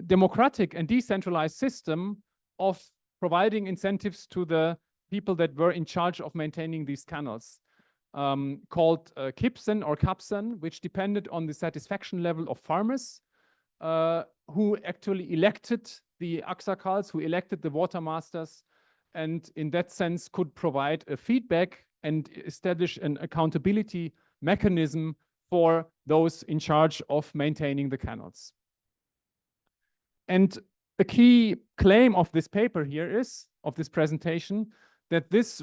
democratic and decentralized system of providing incentives to the people that were in charge of maintaining these canals, called Kipsen or Kapsen, which depended on the satisfaction level of farmers who actually elected the Aksakals, who elected the water masters, and in that sense could provide a feedback and establish an accountability mechanism for those in charge of maintaining the canals. And a key claim of this paper here is, of this presentation, that this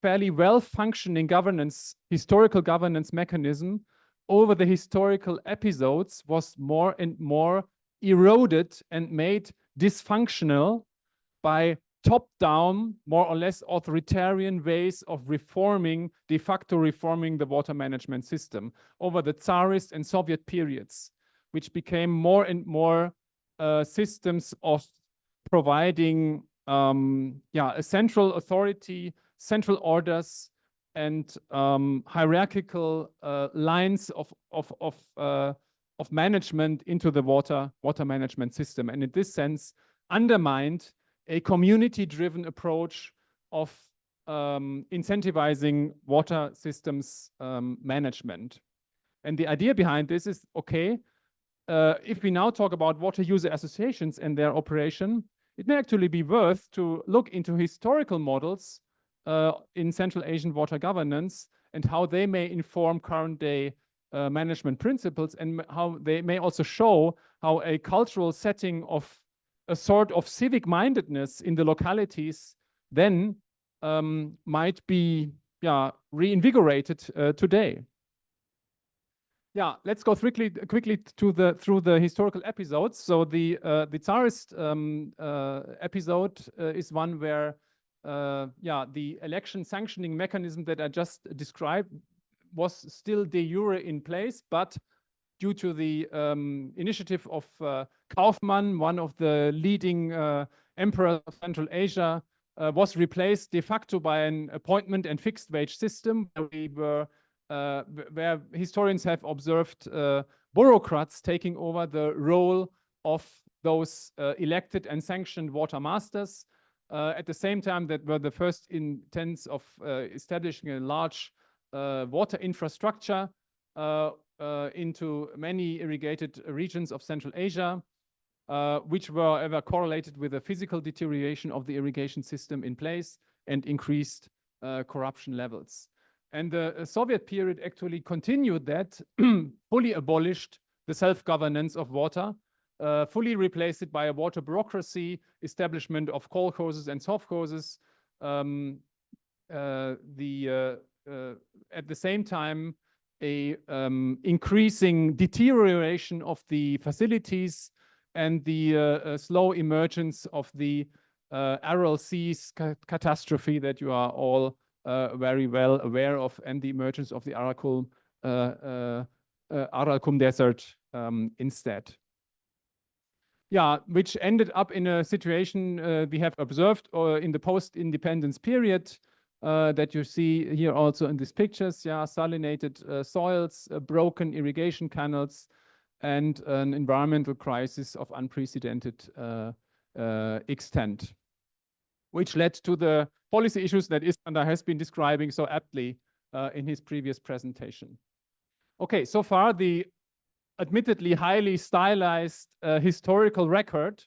fairly well-functioning governance, historical governance mechanism over the historical episodes was more and more eroded and made dysfunctional by top-down, more or less authoritarian ways of reforming, de facto reforming the water management system over the Tsarist and Soviet periods, which became more and more systems of providing a central authority, central orders, and hierarchical lines of management into the water management system. And in this sense, undermined a community-driven approach of incentivizing water systems management. And the idea behind this is, okay, if we now talk about water user associations and their operation, it may actually be worth to look into historical models in Central Asian water governance and how they may inform current-day management principles, and how they may also show how a cultural setting of a sort of civic mindedness in the localities then might be reinvigorated today. Yeah, let's go quickly through the historical episodes. So the Tsarist episode is one where the election sanctioning mechanism that I just described was still de jure in place, but due to the initiative of Kaufmann, one of the leading emperors of Central Asia, was replaced de facto by an appointment and fixed wage system, where historians have observed bureaucrats taking over the role of those elected and sanctioned water masters. At the same time, that were the first intents of establishing a large water infrastructure into many irrigated regions of Central Asia, which were ever correlated with the physical deterioration of the irrigation system in place and increased corruption levels. And the Soviet period actually continued that, fully abolished the self-governance of water, fully replaced it by a water bureaucracy, establishment of kolkhozes and sovkhozes. At the same time, a increasing deterioration of the facilities and the slow emergence of the Aral Seas catastrophe that you are all very well aware of, and the emergence of the Aralkum Desert instead. Yeah, which ended up in a situation we have observed in the post-independence period that you see here also in these pictures. Yeah, salinated soils, broken irrigation canals, and an environmental crisis of unprecedented extent, which led to the policy issues that Iskander has been describing so aptly in his previous presentation. Okay, so far the admittedly highly stylized historical record.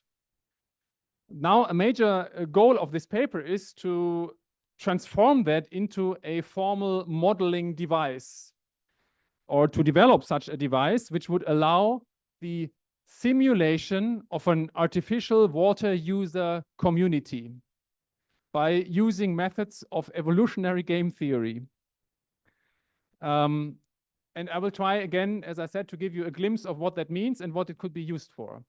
Now a major goal of this paper is to transform that into a formal modeling device, or to develop such a device which would allow the simulation of an artificial water user community by using methods of evolutionary game theory. And I will try again, as I said, to give you a glimpse of what that means and what it could be used for.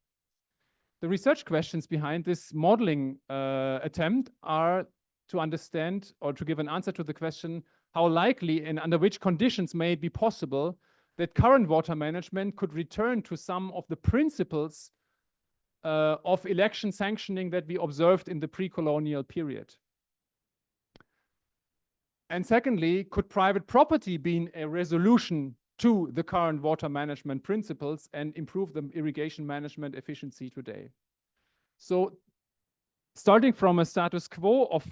The research questions behind this modeling attempt are to understand or to give an answer to the question, how likely and under which conditions may it be possible that current water management could return to some of the principles of election sanctioning that we observed in the pre-colonial period. And secondly, could private property be a resolution to the current water management principles and improve the irrigation management efficiency today? So starting from a status quo of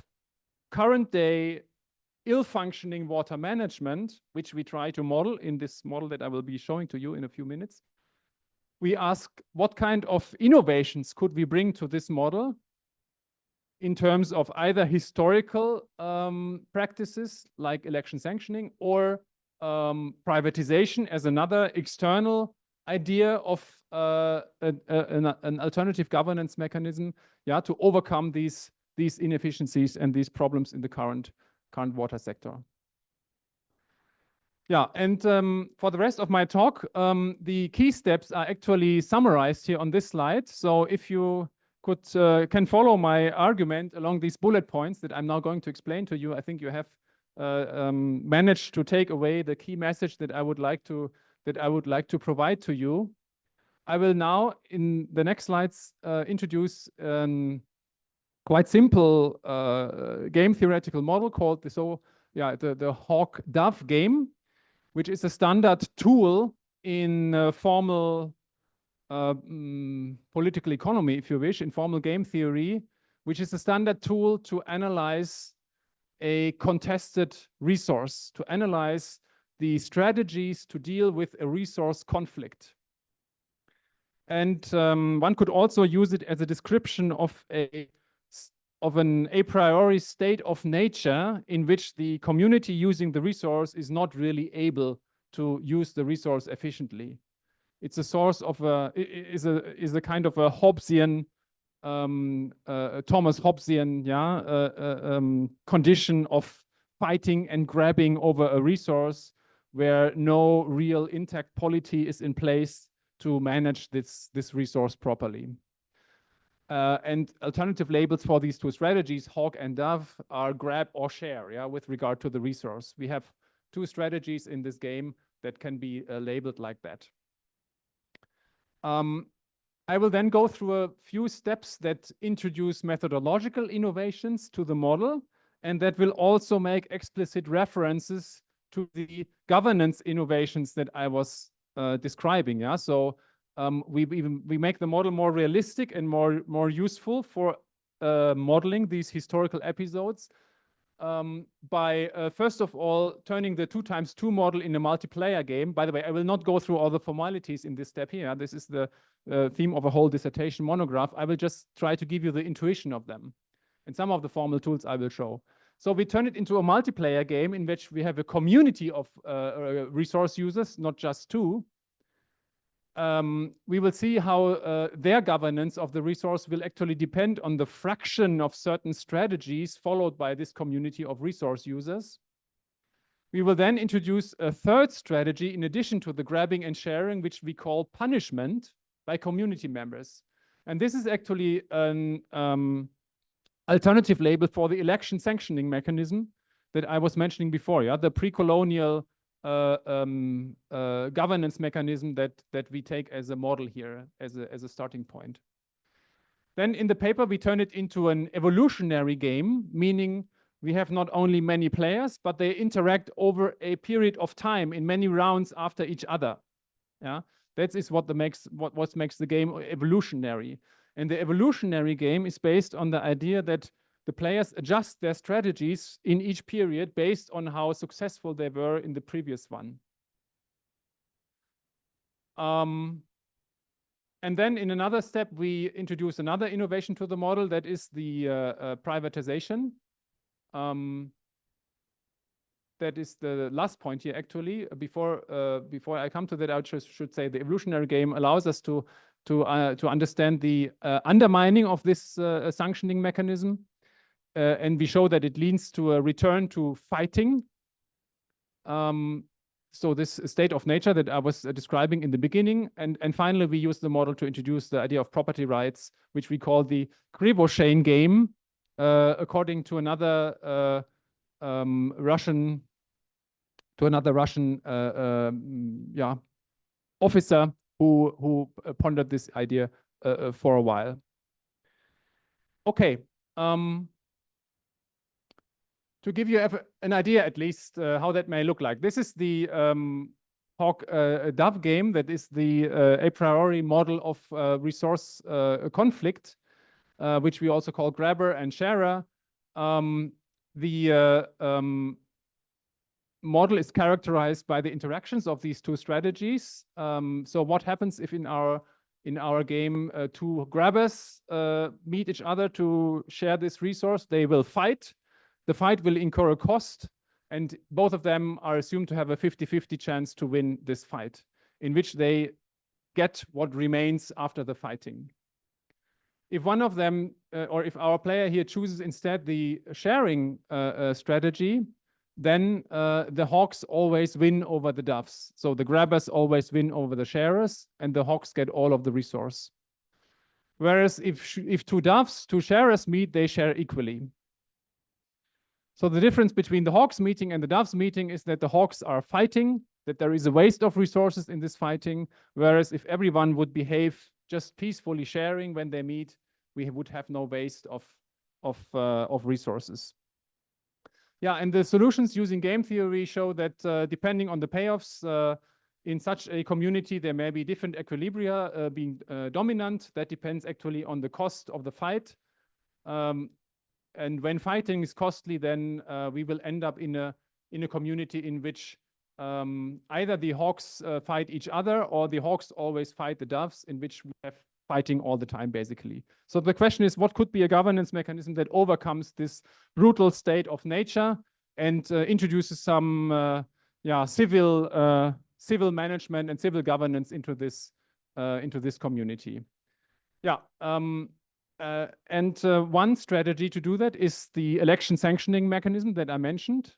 current day ill-functioning water management, which we try to model in this model that I will be showing to you in a few minutes, we ask what kind of innovations could we bring to this model in terms of either historical practices like election sanctioning, or privatization as another external idea of an alternative governance mechanism, yeah, to overcome these inefficiencies and these problems in the current water sector. Yeah, and for the rest of my talk, the key steps are actually summarized here on this slide. So if you can follow my argument along these bullet points that I'm now going to explain to you, I think you have managed to take away the key message that I would like to provide to you. I will now, in the next slides, introduce quite simple game theoretical model called the Hawk-Dove game, which is a standard tool in formal political economy, if you wish, in formal game theory, which is a standard tool to analyze a contested resource, to analyze the strategies to deal with a resource conflict. And one could also use it as a description of an a priori state of nature in which the community using the resource is not really able to use the resource efficiently. It's a source of is a kind of a Hobbesian, Thomas Hobbesian, condition of fighting and grabbing over a resource where no real intact polity is in place to manage this resource properly. And alternative labels for these two strategies, Hawk and Dove, are grab or share, yeah, with regard to the resource. We have two strategies in this game that can be labeled like that. I will then go through a few steps that introduce methodological innovations to the model, and that will also make explicit references to the governance innovations that I was describing. Yeah, so we make the model more realistic and more useful for modeling these historical episodes by first of all turning the 2x2 model in a multiplayer game. By the way, I will not go through all the formalities in this step here. This is the theme of a whole dissertation monograph. I will just try to give you the intuition of them, and some of the formal tools I will show. So we turn it into a multiplayer game in which we have a community of resource users, not just two. We will see how their governance of the resource will actually depend on the fraction of certain strategies followed by this community of resource users. We will then introduce a third strategy in addition to the grabbing and sharing, which we call punishment by community members. And this is actually an alternative label for the election sanctioning mechanism that I was mentioning before, yeah, the pre-colonial governance mechanism that we take as a model here, as a starting point. Then in the paper, we turn it into an evolutionary game, meaning we have not only many players, but they interact over a period of time in many rounds after each other. Yeah, that is what makes the game evolutionary. And the evolutionary game is based on the idea that the players adjust their strategies in each period based on how successful they were in the previous one. And then in another step, we introduce another innovation to the model, that is the privatization. That is the last point here, actually. Before I come to that, I should say the evolutionary game allows us to understand the undermining of this sanctioning mechanism. And we show that it leads to a return to fighting. So this state of nature that I was describing in the beginning. And finally, we use the model to introduce the idea of property rights, which we call the Krivoshane game, according to another Russian officer who pondered this idea for a while. Okay. To give you an idea, at least, how that may look like. This is the hawk-dove game. That is the a priori model of resource conflict, which we also call grabber and sharer. The model is characterized by the interactions of these two strategies. So what happens if in our game two grabbers meet each other to share this resource? They will fight. The fight will incur a cost, and both of them are assumed to have a 50-50 chance to win this fight, in which they get what remains after the fighting. If one of them, or if our player here chooses instead the sharing strategy, then the hawks always win over the doves. So the grabbers always win over the sharers, and the hawks get all of the resource. Whereas if two sharers meet, they share equally. So the difference between the hawks meeting and the doves meeting is that the hawks are fighting, that there is a waste of resources in this fighting, whereas if everyone would behave just peacefully sharing when they meet, we would have no waste of resources. Yeah, and the solutions using game theory show that depending on the payoffs in such a community, there may be different equilibria being dominant. That depends actually on the cost of the fight. And when fighting is costly, then we will end up in a community in which either the hawks fight each other, or the hawks always fight the doves, in which we have fighting all the time, basically. So the question is, what could be a governance mechanism that overcomes this brutal state of nature and introduces some civil management and civil governance into this community? Yeah. One strategy to do that is the election sanctioning mechanism that I mentioned.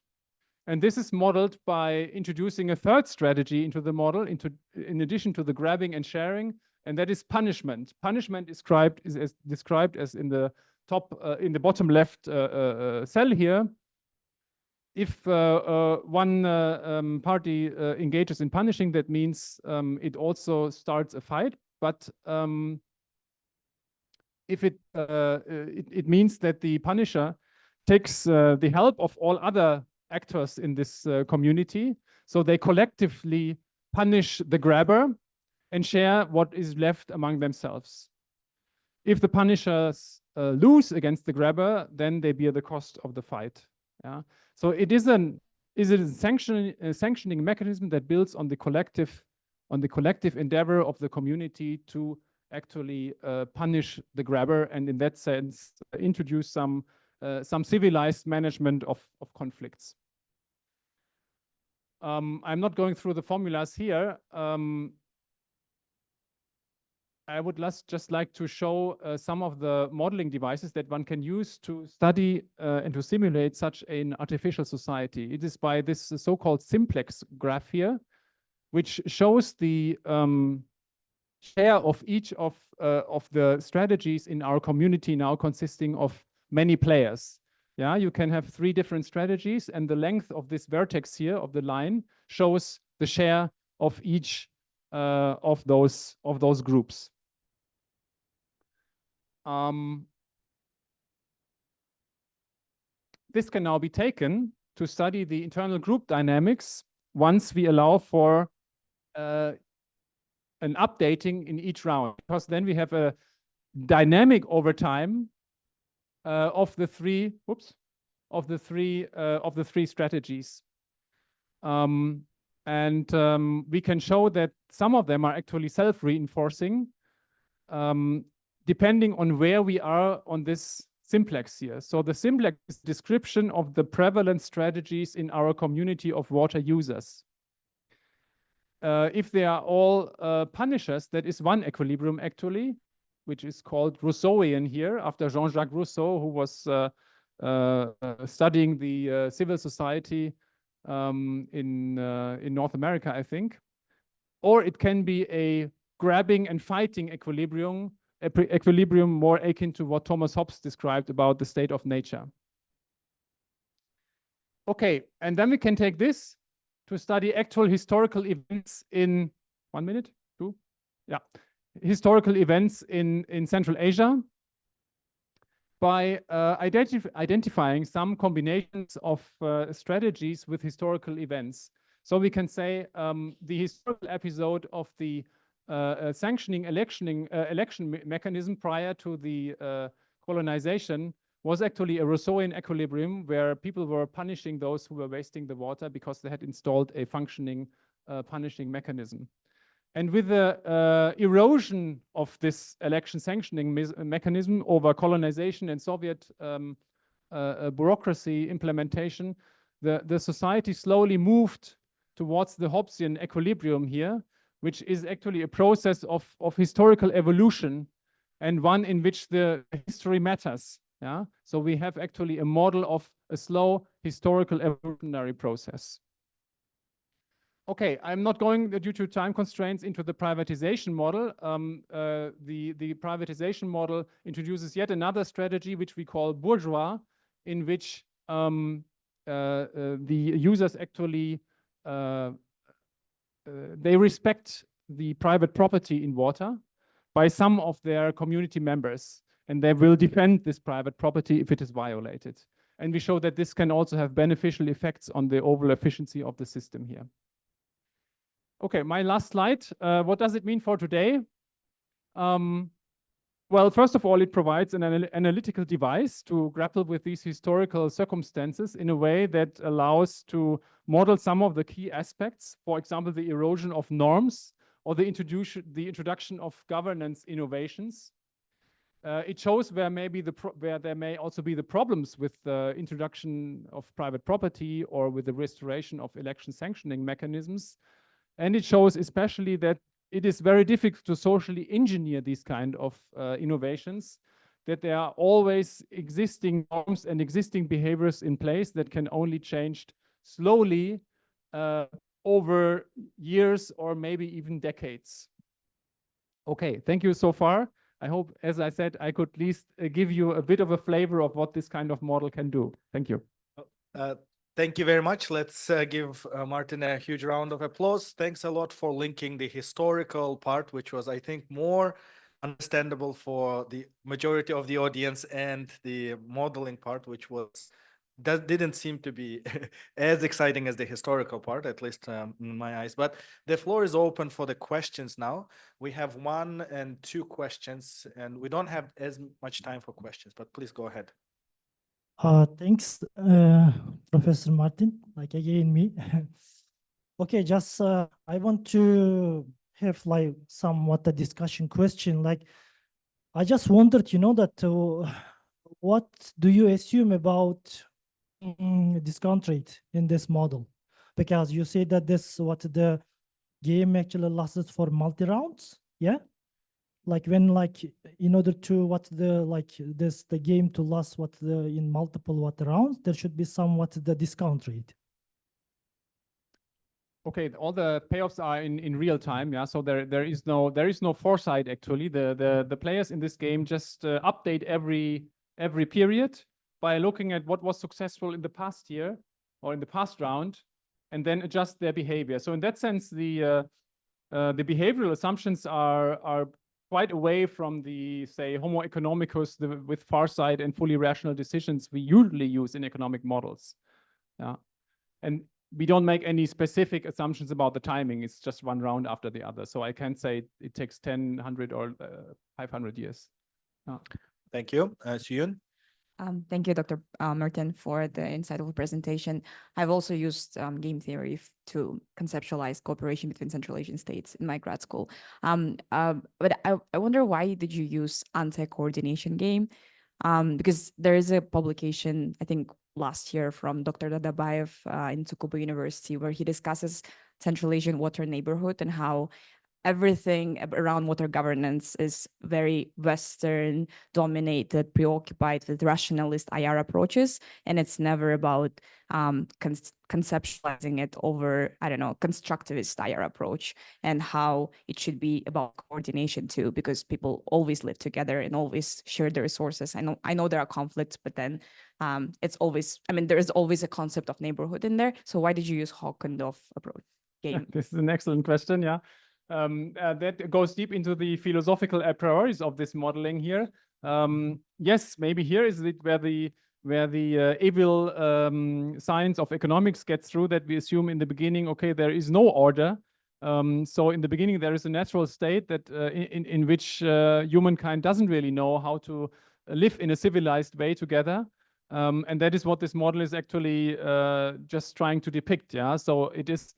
And this is modeled by introducing a third strategy into the model, in addition to the grabbing and sharing, and that is punishment. Punishment is described as in the bottom left cell here. If one party engages in punishing, that means it also starts a fight. but if it means that the punisher takes the help of all other actors in this community, so they collectively punish the grabber and share what is left among themselves. If the punishers lose against the grabber, then they bear the cost of the fight. Yeah. So it is a sanctioning mechanism that builds on the collective endeavor of the community to actually punish the grabber, and in that sense introduce some civilized management of conflicts. I'm not going through the formulas here. I would just like to show some of the modeling devices that one can use to study and to simulate such an artificial society. It is by this so-called simplex graph here, which shows the share of each of the strategies in our community now consisting of many players. Yeah, you can have 3 different strategies, and the length of this vertex here of the line shows the share of each of those groups. This can now be taken to study the internal group dynamics once we allow for an updating in each round, because then we have a dynamic over time of the three strategies. We can show that some of them are actually self-reinforcing, depending on where we are on this simplex here. So the simplex is description of the prevalent strategies in our community of water users. If they are all punishers, that is one equilibrium actually, which is called Rousseauian here, after Jean-Jacques Rousseau, who was studying the civil society in North America, I think. Or it can be a grabbing and fighting equilibrium more akin to what Thomas Hobbes described about the state of nature. Okay, and then we can take this to study actual historical events in 1 minute, 2, yeah, historical events in Central Asia by identifying some combinations of strategies with historical events. So we can say the historical episode of the sanctioning election mechanism prior to the colonization was actually a Rousseauian equilibrium where people were punishing those who were wasting the water because they had installed a functioning punishing mechanism. And with the erosion of this election sanctioning mechanism over colonization and Soviet bureaucracy implementation, the society slowly moved towards the Hobbesian equilibrium here, which is actually a process of historical evolution and one in which the history matters. Yeah? So we have actually a model of a slow historical evolutionary process. Okay, I'm not going, due to time constraints, into the privatization model. The privatization model introduces yet another strategy, which we call bourgeois, in which the users actually they respect the private property in water by some of their community members, and they will defend this private property if it is violated. And we show that this can also have beneficial effects on the overall efficiency of the system here. Okay, my last slide. What does it mean for today? Well, first of all, it provides an analytical device to grapple with these historical circumstances in a way that allows to model some of the key aspects, for example, the erosion of norms or the introduction of governance innovations. It shows where there may also be the problems with the introduction of private property or with the restoration of election sanctioning mechanisms. And it shows especially that it is very difficult to socially engineer these kind of innovations, that there are always existing norms and existing behaviors in place that can only change slowly over years or maybe even decades. Okay, thank you so far. I hope, as I said, I could at least give you a bit of a flavor of what this kind of model can do. Thank you. Thank you very much. Let's give Martin a huge round of applause. Thanks a lot for linking the historical part, which was, I think, more understandable for the majority of the audience, and the modeling part, which was didn't seem to be as exciting as the historical part, at least in my eyes. But the floor is open for the questions now. We have 1 and 2 questions, and we don't have as much time for questions, but please go ahead. Thanks, Professor Martin, like again me. Okay, just I want to have like somewhat a discussion question. Like, I just wondered, that what do you assume about discount rate in this model? Because you say that this what the game actually lasted for multi rounds, yeah? Like when in order to the game to last in multiple rounds, there should be somewhat the discount rate. Okay, all the payoffs are in real time, yeah. So there is no foresight actually. The players in this game just update every period by looking at what was successful in the past year or in the past round, and then adjust their behavior. So in that sense, the behavioral assumptions are quite away from the, say, Homo economicus with farsight and fully rational decisions we usually use in economic models. Yeah, and we don't make any specific assumptions about the timing. It's just one round after the other. So I can't say it takes 10, 100, or 500 years. Yeah. Thank you. Suyun? Thank you, Dr. Martin, for the insightful presentation. I've also used game theory to conceptualize cooperation between Central Asian states in my grad school. But I wonder, why did you use anti-coordination game? Because there is a publication, I think last year, from Dr. Dadabayev in Tsukuba University, where he discusses Central Asian water neighborhood and how everything around water governance is very Western dominated, preoccupied with rationalist IR approaches. And it's never about conceptualizing it over, I don't know, constructivist IR approach, and how it should be about coordination too, because people always live together and always share the resources. I know there are conflicts, but then it's always, there is always a concept of neighborhood in there. So why did you use Hawkendorf approach game? This is an excellent question, yeah. That goes deep into the philosophical a priori's of this modeling here. Yes, maybe here is it where the evil science of economics gets through, that we assume in the beginning, okay, there is no order. So in the beginning, there is a natural state that in which humankind doesn't really know how to live in a civilized way together. And that is what this model is actually just trying to depict, yeah. So it is,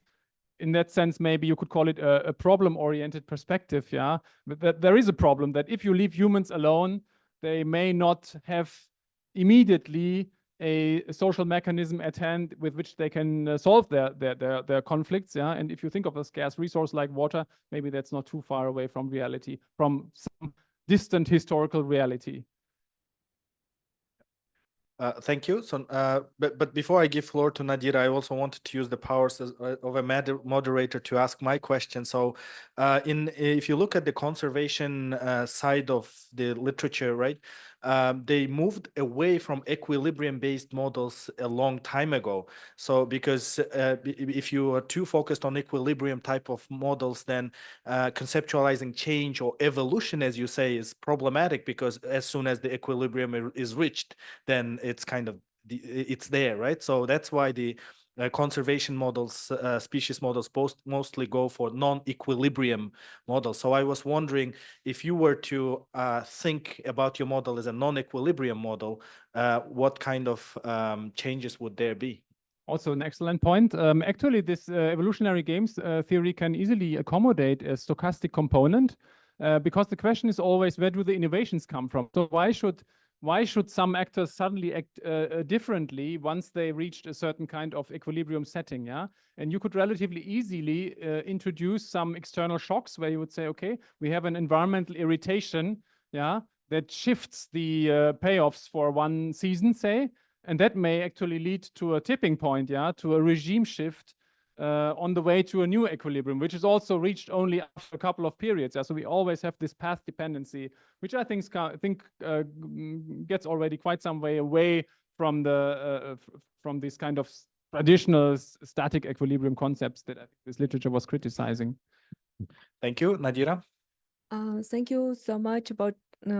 in that sense, maybe you could call it a problem-oriented perspective, yeah. But that there is a problem that if you leave humans alone, they may not have immediately a social mechanism at hand with which they can solve their conflicts, yeah. And if you think of a scarce resource like water, maybe that's not too far away from reality, from some distant historical reality. Thank you. So, but before I give floor to Nadira, I also wanted to use the powers of a moderator to ask my question. So, if you look at the conservation side of the literature, right, they moved away from equilibrium-based models a long time ago. So, because if you are too focused on equilibrium type of models, then conceptualizing change or evolution, as you say, is problematic, because as soon as the equilibrium is reached, then it's kind of it's there, right? So that's why the conservation models, species models, mostly go for non-equilibrium models. So I was wondering, if you were to think about your model as a non-equilibrium model, what kind of changes would there be? Also an excellent point. Actually, this evolutionary games theory can easily accommodate a stochastic component, because the question is always, where do the innovations come from? So why should some actors suddenly act differently once they reached a certain kind of equilibrium setting, yeah? And you could relatively easily introduce some external shocks where you would say, okay, we have an environmental irritation, yeah, that shifts the payoffs for one season, say, and that may actually lead to a tipping point, yeah, to a regime shift on the way to a new equilibrium, which is also reached only after a couple of periods. Yeah? So we always have this path dependency, which I think gets already quite some way away from the from this kind of traditional static equilibrium concepts that I think this literature was criticizing. Thank you, Nadira. Thank you so much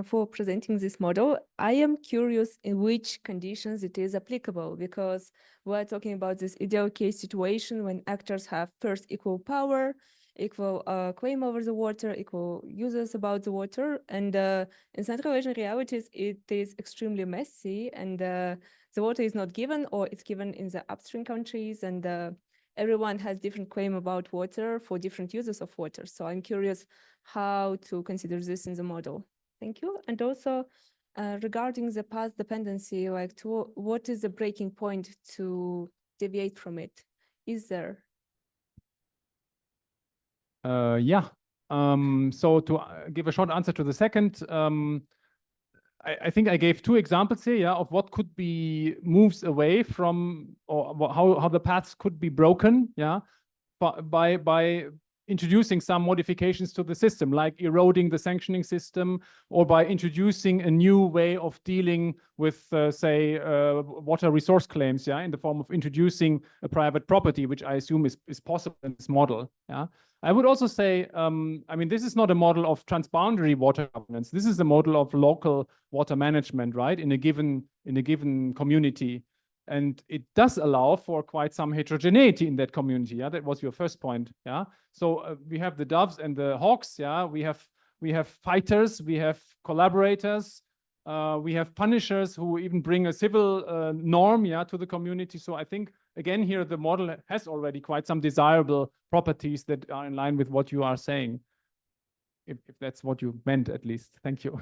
for presenting this model. I am curious in which conditions it is applicable, because we're talking about this ideal case situation when actors have first equal power, equal claim over the water, equal users about the water, and in Central Asian realities it is extremely messy, and the water is not given, or it's given in the upstream countries, and everyone has different claim about water for different users of water. So I'm curious how to consider this in the model. Thank you. And also regarding the path dependency, like what is the breaking point to deviate from it? Is there? Yeah. So to give a short answer to the second, I think I gave two examples here, yeah, of what could be moves away from, or how the paths could be broken, yeah, by introducing some modifications to the system, like eroding the sanctioning system, or by introducing a new way of dealing with, say, water resource claims, yeah, in the form of introducing a private property, which I assume is possible in this model, yeah. I would also say, I mean, this is not a model of transboundary water governance. This is a model of local water management, right, in a given community. And it does allow for quite some heterogeneity in that community. Yeah, that was your first point. Yeah, so we have the doves and the hawks. Yeah, we have fighters, we have collaborators, we have punishers who even bring a civil norm, yeah, to the community. So I think again here the model has already quite some desirable properties that are in line with what you are saying. If that's what you meant, at least. Thank you.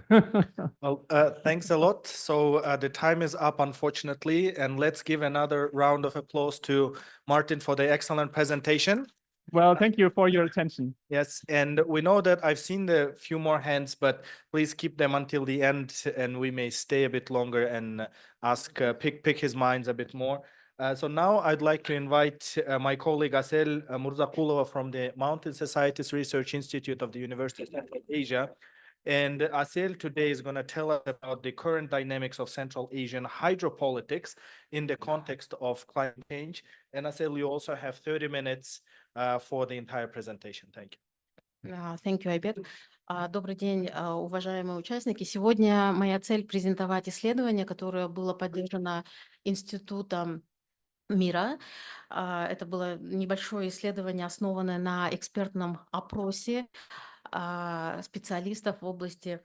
Well, thanks a lot. So the time is up, unfortunately, and let's give another round of applause to Martin for the excellent presentation. Well, thank you for your attention. Yes, and we know that I've seen the few more hands, but please keep them until the end, and we may stay a bit longer and ask, pick his minds a bit more. So now I'd like to invite my colleague Asel Murzakulova from the Mountain Societies Research Institute of the University of Central Asia. And Asel today is going to tell us about the current dynamics of Central Asian hydropolitics in the context of climate change. And Asel, you also have 30 minutes for the entire presentation. Thank you. Thank you, Айбек. Добрый день, уважаемые участники. Сегодня моя цель презентовать исследование, которое было поддержано Институтом мира. Это было небольшое исследование, основанное на экспертном опросе специалистов в области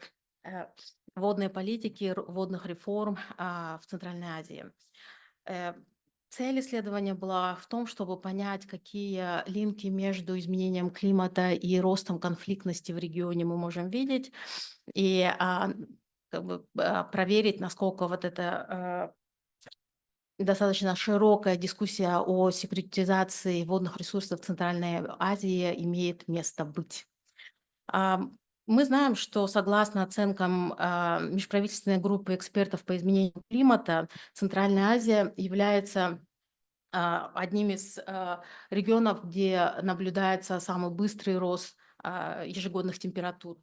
водной политики, водных реформ в Центральной Азии. Цель исследования была в том, чтобы понять, какие линки между изменением климата и ростом конфликтности в регионе мы можем видеть, и как бы проверить, насколько вот это достаточно широкая дискуссия о секьюритизации водных ресурсов Центральной Азии имеет место быть. Мы знаем, что согласно оценкам межправительственной группы экспертов по изменению климата, Центральная Азия является одним из регионов, где наблюдается самый быстрый рост ежегодных температур.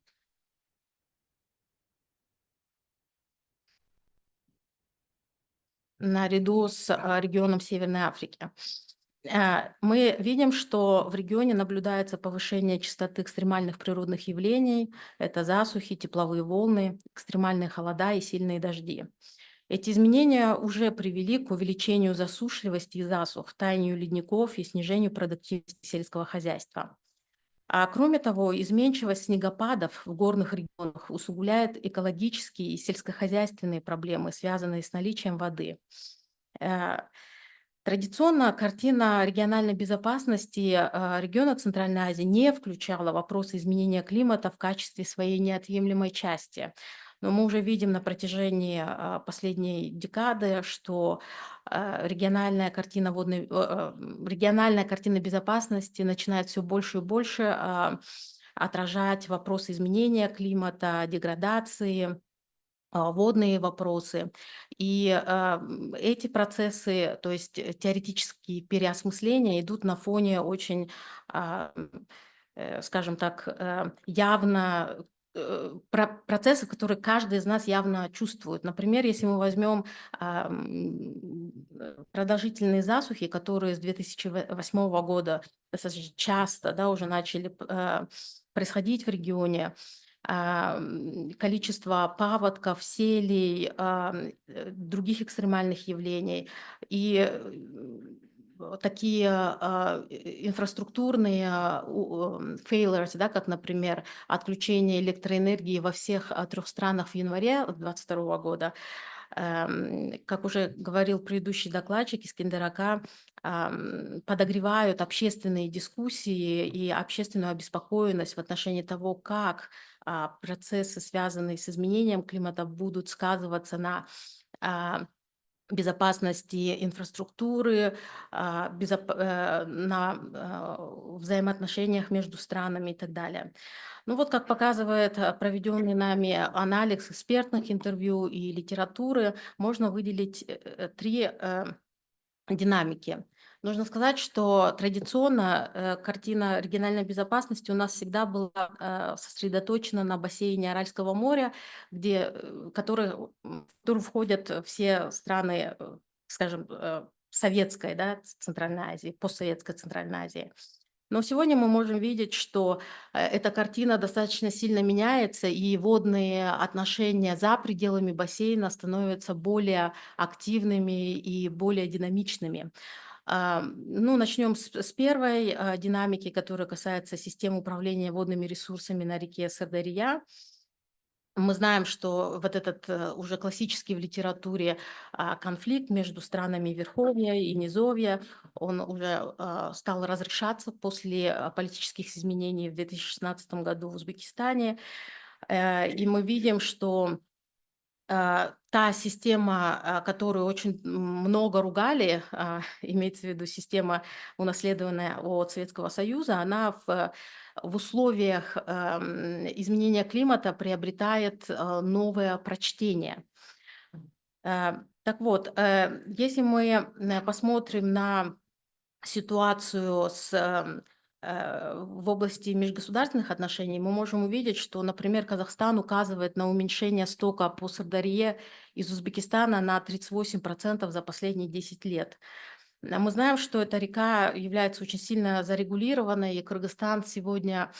Наряду с регионом Северной Африки. Мы видим, что в регионе наблюдается повышение частоты экстремальных природных явлений. Это засухи, тепловые волны, экстремальные холода и сильные дожди. Эти изменения уже привели к увеличению засушливости и засух, таянию ледников и снижению продуктивности сельского хозяйства. А кроме того, изменчивость снегопадов в горных регионах усугубляет экологические и сельскохозяйственные проблемы, связанные с наличием воды. Традиционно картина региональной безопасности региона Центральной Азии не включала вопросы изменения климата в качестве своей неотъемлемой части. Но мы уже видим на протяжении последней декады, что региональная картина безопасности начинает все больше и больше отражать вопросы изменения климата, деградации, водные вопросы. И эти процессы, то есть теоретические переосмысления, идут на фоне очень, скажем так, явно процессы, которые каждый из нас явно чувствует. Например, если мы возьмем продолжительные засухи, которые с 2008 года достаточно часто, да, уже начали происходить в регионе, количество паводков, селей, других экстремальных явлений и такие инфраструктурные failures, да, как, например, отключение электроэнергии во всех 3 странах в январе 2022 года. Как уже говорил предыдущий докладчик из Кендерака, подогревают общественные дискуссии и общественную обеспокоенность в отношении того, как процессы, связанные с изменением климата, будут сказываться на безопасности инфраструктуры, на взаимоотношениях между странами и так далее. Ну вот, как показывает проведенный нами анализ экспертных интервью и литературы, можно выделить 3 динамики. Нужно сказать, что традиционно картина региональной безопасности у нас всегда была сосредоточена на бассейне Аральского моря, в который входят все страны, скажем, советской, да, Центральной Азии, постсоветской Центральной Азии. Но сегодня мы можем видеть, что эта картина достаточно сильно меняется, и водные отношения за пределами бассейна становятся более активными и более динамичными. Ну, начнем с первой динамики, которая касается системы управления водными ресурсами на реке Сырдарья. Мы знаем, что вот этот уже классический в литературе конфликт между странами Верховья и Низовья, он уже стал разрешаться после политических изменений в 2016 году в Узбекистане. И мы видим, что та система, которую очень много ругали, имеется в виду система, унаследованная от Советского Союза, она в условиях изменения климата приобретает новое прочтение. Так вот, если мы посмотрим на ситуацию в области межгосударственных отношений, мы можем увидеть, что, например, Казахстан указывает на уменьшение стока по Сырдарье из Узбекистана на 38% за последние 10 лет. Мы знаем, что эта река является очень сильно зарегулированной, и Кыргызстан сегодня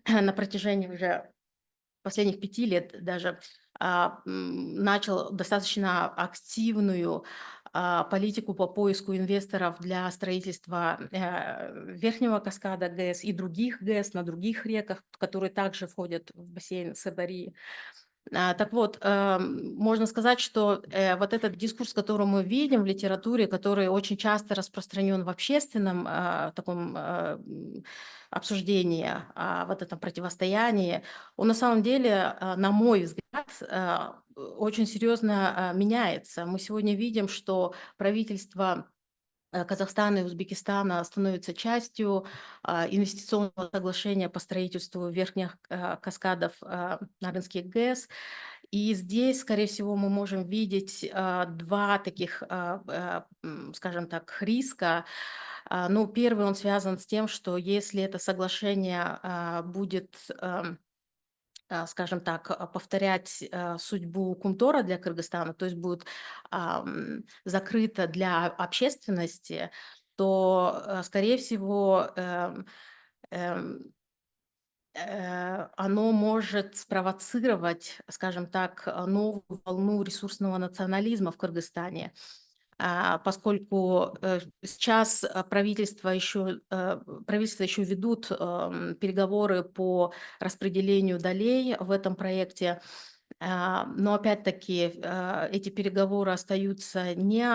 на протяжении уже последних 5 лет даже начал достаточно активную политику по поиску инвесторов для строительства верхнего каскада ГЭС и других ГЭС на других реках, которые также входят в бассейн Сырдарьи. Так вот, можно сказать, что вот этот дискурс, который мы видим в литературе, который очень часто распространен в общественном таком обсуждении, вот этом противостоянии, он на самом деле, на мой взгляд, очень серьезно меняется. Мы сегодня видим, что правительство Казахстана и Узбекистана становятся частью инвестиционного соглашения по строительству верхних каскадов Нарынских ГЭС. И здесь, скорее всего, мы можем видеть 2 таких, скажем так, риска. Ну, первый, он связан с тем, что если это соглашение будет, скажем так, повторять судьбу Кумтора для Кыргызстана, то есть будет закрыто для общественности, то, скорее всего, оно может спровоцировать, скажем так, новую волну ресурсного национализма в Кыргызстане, поскольку сейчас правительство еще ведут переговоры по распределению долей в этом проекте. Но опять-таки эти переговоры остаются не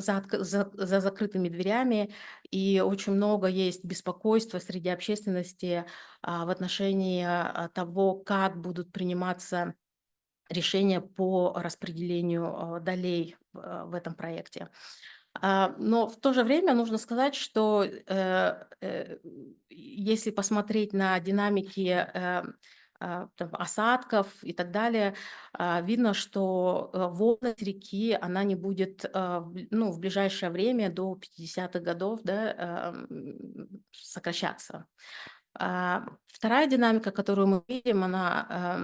за закрытыми дверями, и очень много есть беспокойства среди общественности в отношении того, как будут приниматься решения по распределению долей в этом проекте. Но в то же время нужно сказать, что если посмотреть на динамики осадков и так далее, видно, что водность реки, она не будет в ближайшее время до 50-х годов, да, сокращаться. Вторая динамика, которую мы видим, она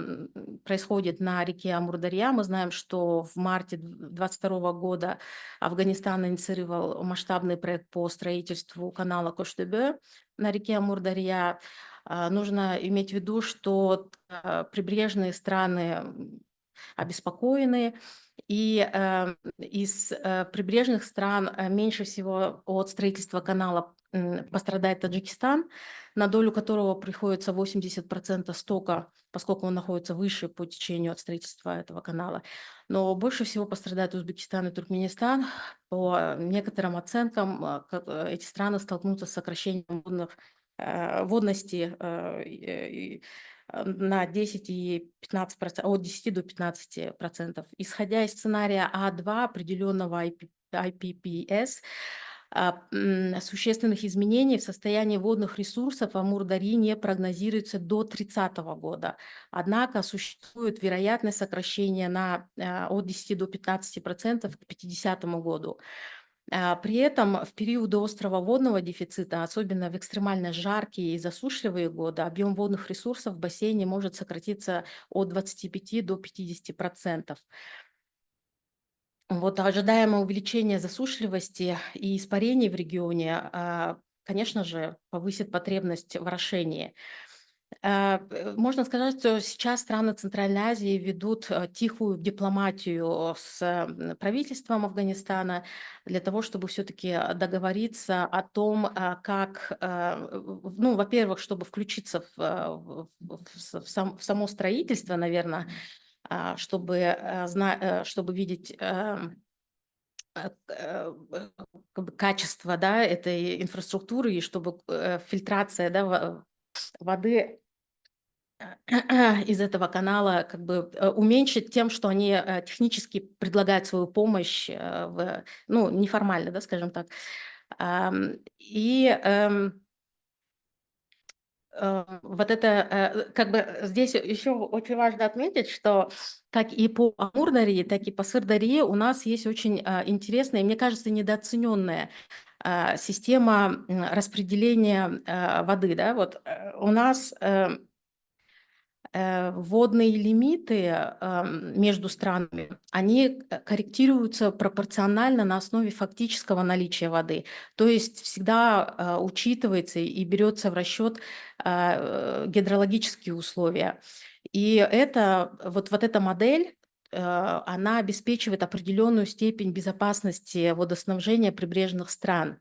происходит на реке Амур-Дарья. Мы знаем, что в марте 2022 года Афганистан инициировал масштабный проект по строительству канала Кош-Дебе на реке Амур-Дарья. Нужно иметь в виду, что прибрежные страны обеспокоены, и из прибрежных стран меньше всего от строительства канала пострадает Таджикистан, на долю которого приходится 80% стока, поскольку он находится выше по течению от строительства этого канала. Но больше всего пострадает Узбекистан и Туркменистан. По некоторым оценкам, эти страны столкнутся с сокращением водности на 10 и 15%, от 10 до 15%. Исходя из сценария А2 определенного IPPS, существенных изменений в состоянии водных ресурсов Амур-Дарьи не прогнозируется до 30 года. Однако существует вероятность сокращения от 10 до 15% к 50 году. При этом в периоды острого водного дефицита, особенно в экстремально жаркие и засушливые годы, объем водных ресурсов в бассейне может сократиться от 25 до 50%. Вот ожидаемое увеличение засушливости и испарений в регионе, конечно же, повысит потребность в орошении. Можно сказать, что сейчас страны Центральной Азии ведут тихую дипломатию с правительством Афганистана для того, чтобы все-таки договориться о том, как, ну, во-первых, чтобы включиться в само строительство, наверное, чтобы видеть как бы качество, да, этой инфраструктуры, и чтобы фильтрация, да, воды из этого канала как бы уменьшить тем, что они технически предлагают свою помощь, ну, неформально, да, скажем так. Вот это, как бы здесь еще очень важно отметить, что как и по Амур-Дарье, так и по Сыр-Дарье у нас есть очень интересная, мне кажется, недооцененная система распределения воды. Да? Вот у нас водные лимиты между странами, они корректируются пропорционально на основе фактического наличия воды. То есть всегда учитывается и берется в расчет гидрологические условия. И вот эта модель, она обеспечивает определенную степень безопасности водоснабжения прибрежных стран.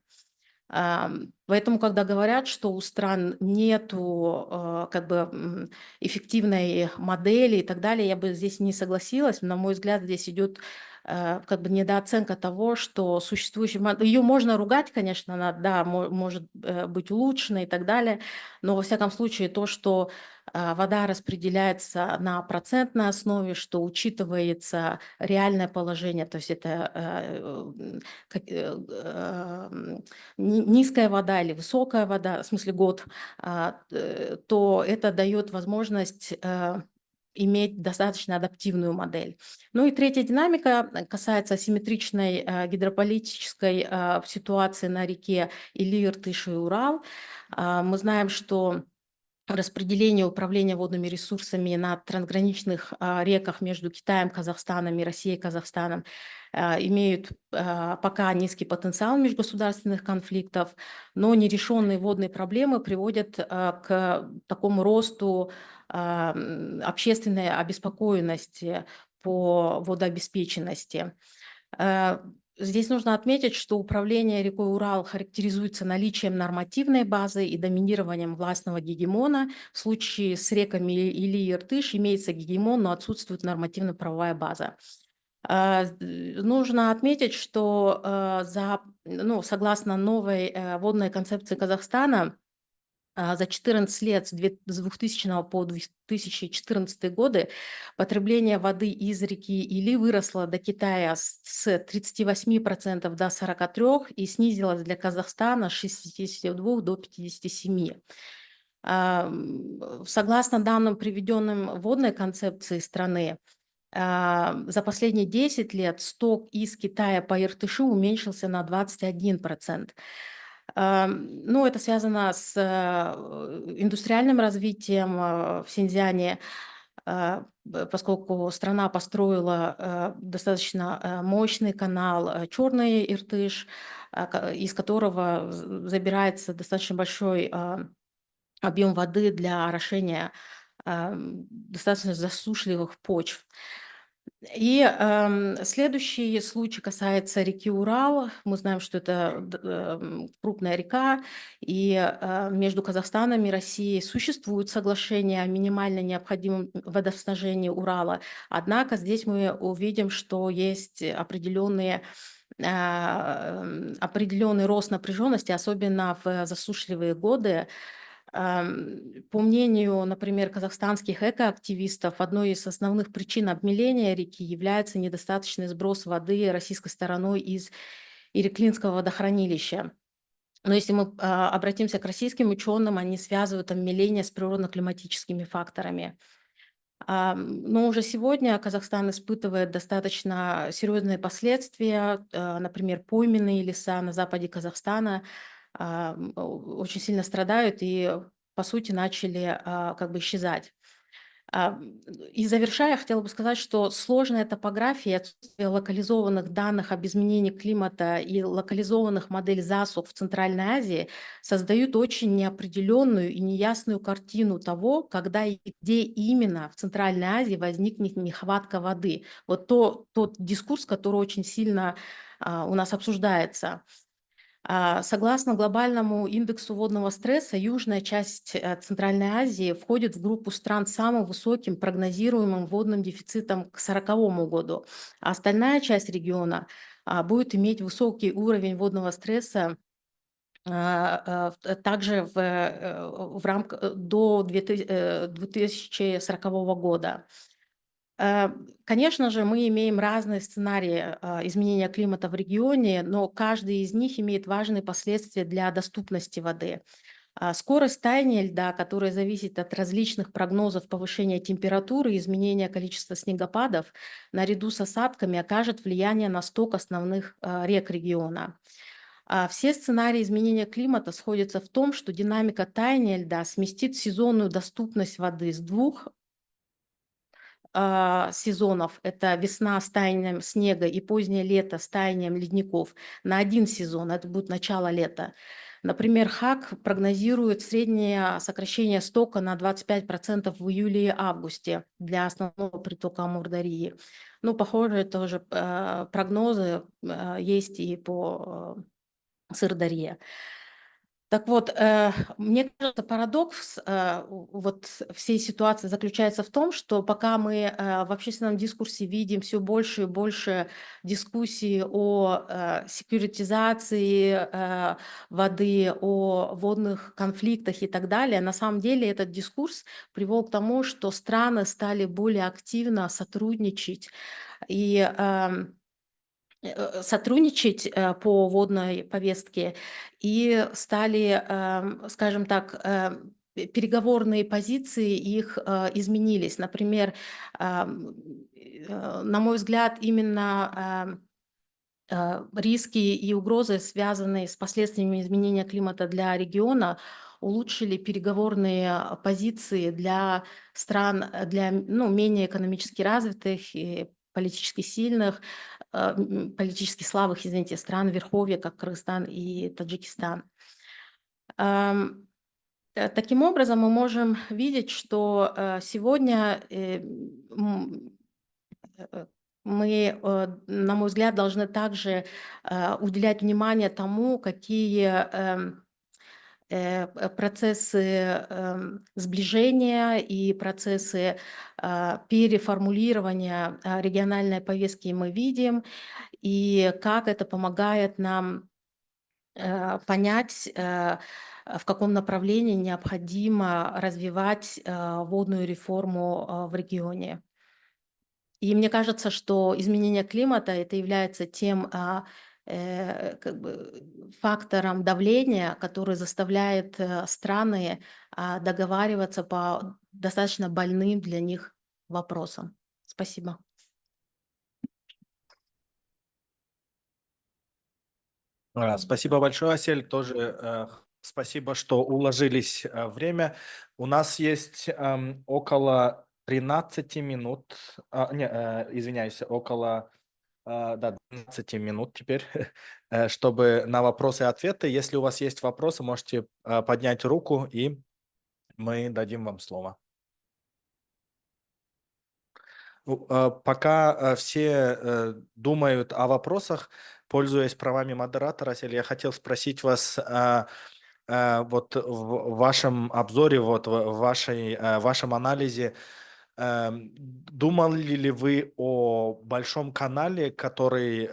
Поэтому, когда говорят, что у стран нету как бы эффективной модели и так далее, я бы здесь не согласилась. На мой взгляд, здесь идет как бы недооценка того, что существующая модель, ее можно ругать, конечно, она, да, может быть улучшена и так далее, но во всяком случае то, что вода распределяется на процентной основе, что учитывается реальное положение, то есть это низкая вода или высокая вода, в смысле год, то это дает возможность иметь достаточно адаптивную модель. Ну и третья динамика касается асимметричной гидрополитической ситуации на реке Или, Иртыш и Урал. Мы знаем, что распределение управления водными ресурсами на трансграничных реках между Китаем, Казахстаном и Россией, Казахстаном имеют пока низкий потенциал межгосударственных конфликтов, но нерешенные водные проблемы приводят к такому росту общественной обеспокоенности по водообеспеченности. Здесь нужно отметить, что управление рекой Урал характеризуется наличием нормативной базы и доминированием властного гегемона. В случае с реками Или и Иртыш имеется гегемон, но отсутствует нормативно-правовая база. Нужно отметить, что согласно новой водной концепции Казахстана, за 14 лет, с 2000 по 2014 годы, потребление воды из реки Или выросло до Китая с 38% до 43% и снизилось для Казахстана с 62 до 57%. Согласно данным, приведенным водной концепции страны, за последние 10 лет сток из Китая по Иртышу уменьшился на 21%. Ну, это связано с индустриальным развитием в Синьцзяне, поскольку страна построила достаточно мощный канал Черный Иртыш, из которого забирается достаточно большой объем воды для орошения достаточно засушливых почв. И следующий случай касается реки Урал. Мы знаем, что это крупная река, и между Казахстаном и Россией существует соглашение о минимально необходимом водоснабжении Урала. Однако здесь мы увидим, что есть определенный рост напряженности, особенно в засушливые годы. По мнению, например, казахстанских экоактивистов, одной из основных причин обмеления реки является недостаточный сброс воды российской стороной из Иреклинского водохранилища. Но если мы обратимся к российским ученым, они связывают обмеление с природно-климатическими факторами. Но уже сегодня Казахстан испытывает достаточно серьезные последствия, например, пойменные леса на западе Казахстана очень сильно страдают и, по сути, начали как бы исчезать. И завершая, я хотела бы сказать, что сложная топография, отсутствие локализованных данных об изменении климата и локализованных моделей засух в Центральной Азии создают очень неопределенную и неясную картину того, когда и где именно в Центральной Азии возникнет нехватка воды. Вот тот дискурс, который очень сильно у нас обсуждается. Согласно глобальному индексу водного стресса, южная часть Центральной Азии входит в группу стран с самым высоким прогнозируемым водным дефицитом к 2040 году. А остальная часть региона будет иметь высокий уровень водного стресса также в рамках до 2040 года. Конечно же, мы имеем разные сценарии изменения климата в регионе, но каждый из них имеет важные последствия для доступности воды. Скорость таяния льда, которая зависит от различных прогнозов повышения температуры и изменения количества снегопадов, наряду с осадками окажет влияние на сток основных рек региона. Все сценарии изменения климата сходятся в том, что динамика таяния льда сместит сезонную доступность воды с двух сезонов, это весна с таянием снега и позднее лето с таянием ледников, на один сезон, это будет начало лета. Например, ХАК прогнозирует среднее сокращение стока на 25% в июле и августе для основного притока Амударьи. Ну, похоже, тоже прогнозы есть и по Сырдарье. Так вот, мне кажется, парадокс вот всей ситуации заключается в том, что пока мы в общественном дискурсе видим все больше и больше дискуссий о секьюритизации воды, о водных конфликтах и так далее, на самом деле этот дискурс привел к тому, что страны стали более активно сотрудничать и по водной повестке и стали, скажем так, переговорные позиции их изменились. Например, на мой взгляд, именно риски и угрозы, связанные с последствиями изменения климата для региона, улучшили переговорные позиции для стран, для менее экономически развитых и политически сильных, политически слабых, извините, стран Верховья, как Кыргызстан и Таджикистан. Таким образом, мы можем видеть, что сегодня мы, на мой взгляд, должны также уделять внимание тому, какие процессы сближения и процессы переформулирования региональной повестки мы видим, и как это помогает нам понять, в каком направлении необходимо развивать водную реформу в регионе. И мне кажется, что изменение климата это является тем как бы фактором давления, который заставляет страны договариваться по достаточно больным для них вопросам. Спасибо. Спасибо большое, Асель. Тоже спасибо, что уложились в время. У нас есть около 13 минут, извиняюсь, около 12 минут теперь, чтобы на вопросы и ответы. Если у вас есть вопросы, можете поднять руку, и мы дадим вам слово. Пока все думают о вопросах, пользуясь правами модератора, Асель, я хотел спросить вас, вот в вашем обзоре, вот в вашем анализе, думали ли вы о большом канале, который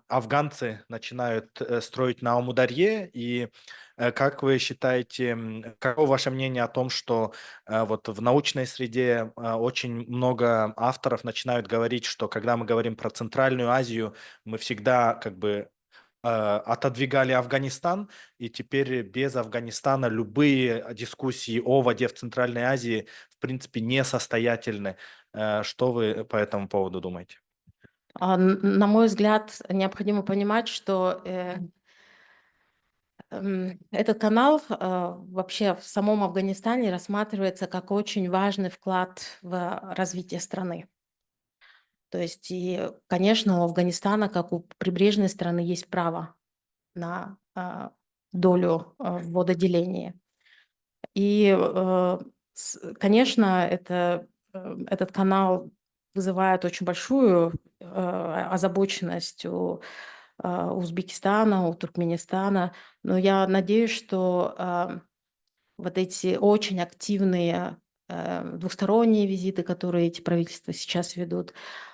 афганцы начинают строить на Амударье, и как вы считаете, каково ваше мнение о том, что вот в научной среде очень много авторов начинают говорить, что когда мы говорим про Центральную Азию, мы всегда как бы отодвигали Афганистан, и теперь без Афганистана любые дискуссии о воде в Центральной Азии в принципе несостоятельны. Что вы по этому поводу думаете? На мой взгляд, необходимо понимать, что этот канал вообще в самом Афганистане рассматривается как очень важный вклад в развитие страны. То есть, и, конечно, у Афганистана, как у прибрежной страны, есть право на долю в вододелении. И, конечно, этот канал вызывает очень большую озабоченность у Узбекистана, у Туркменистана. Но я надеюсь, что вот эти очень активные двусторонние визиты, которые эти правительства сейчас ведут,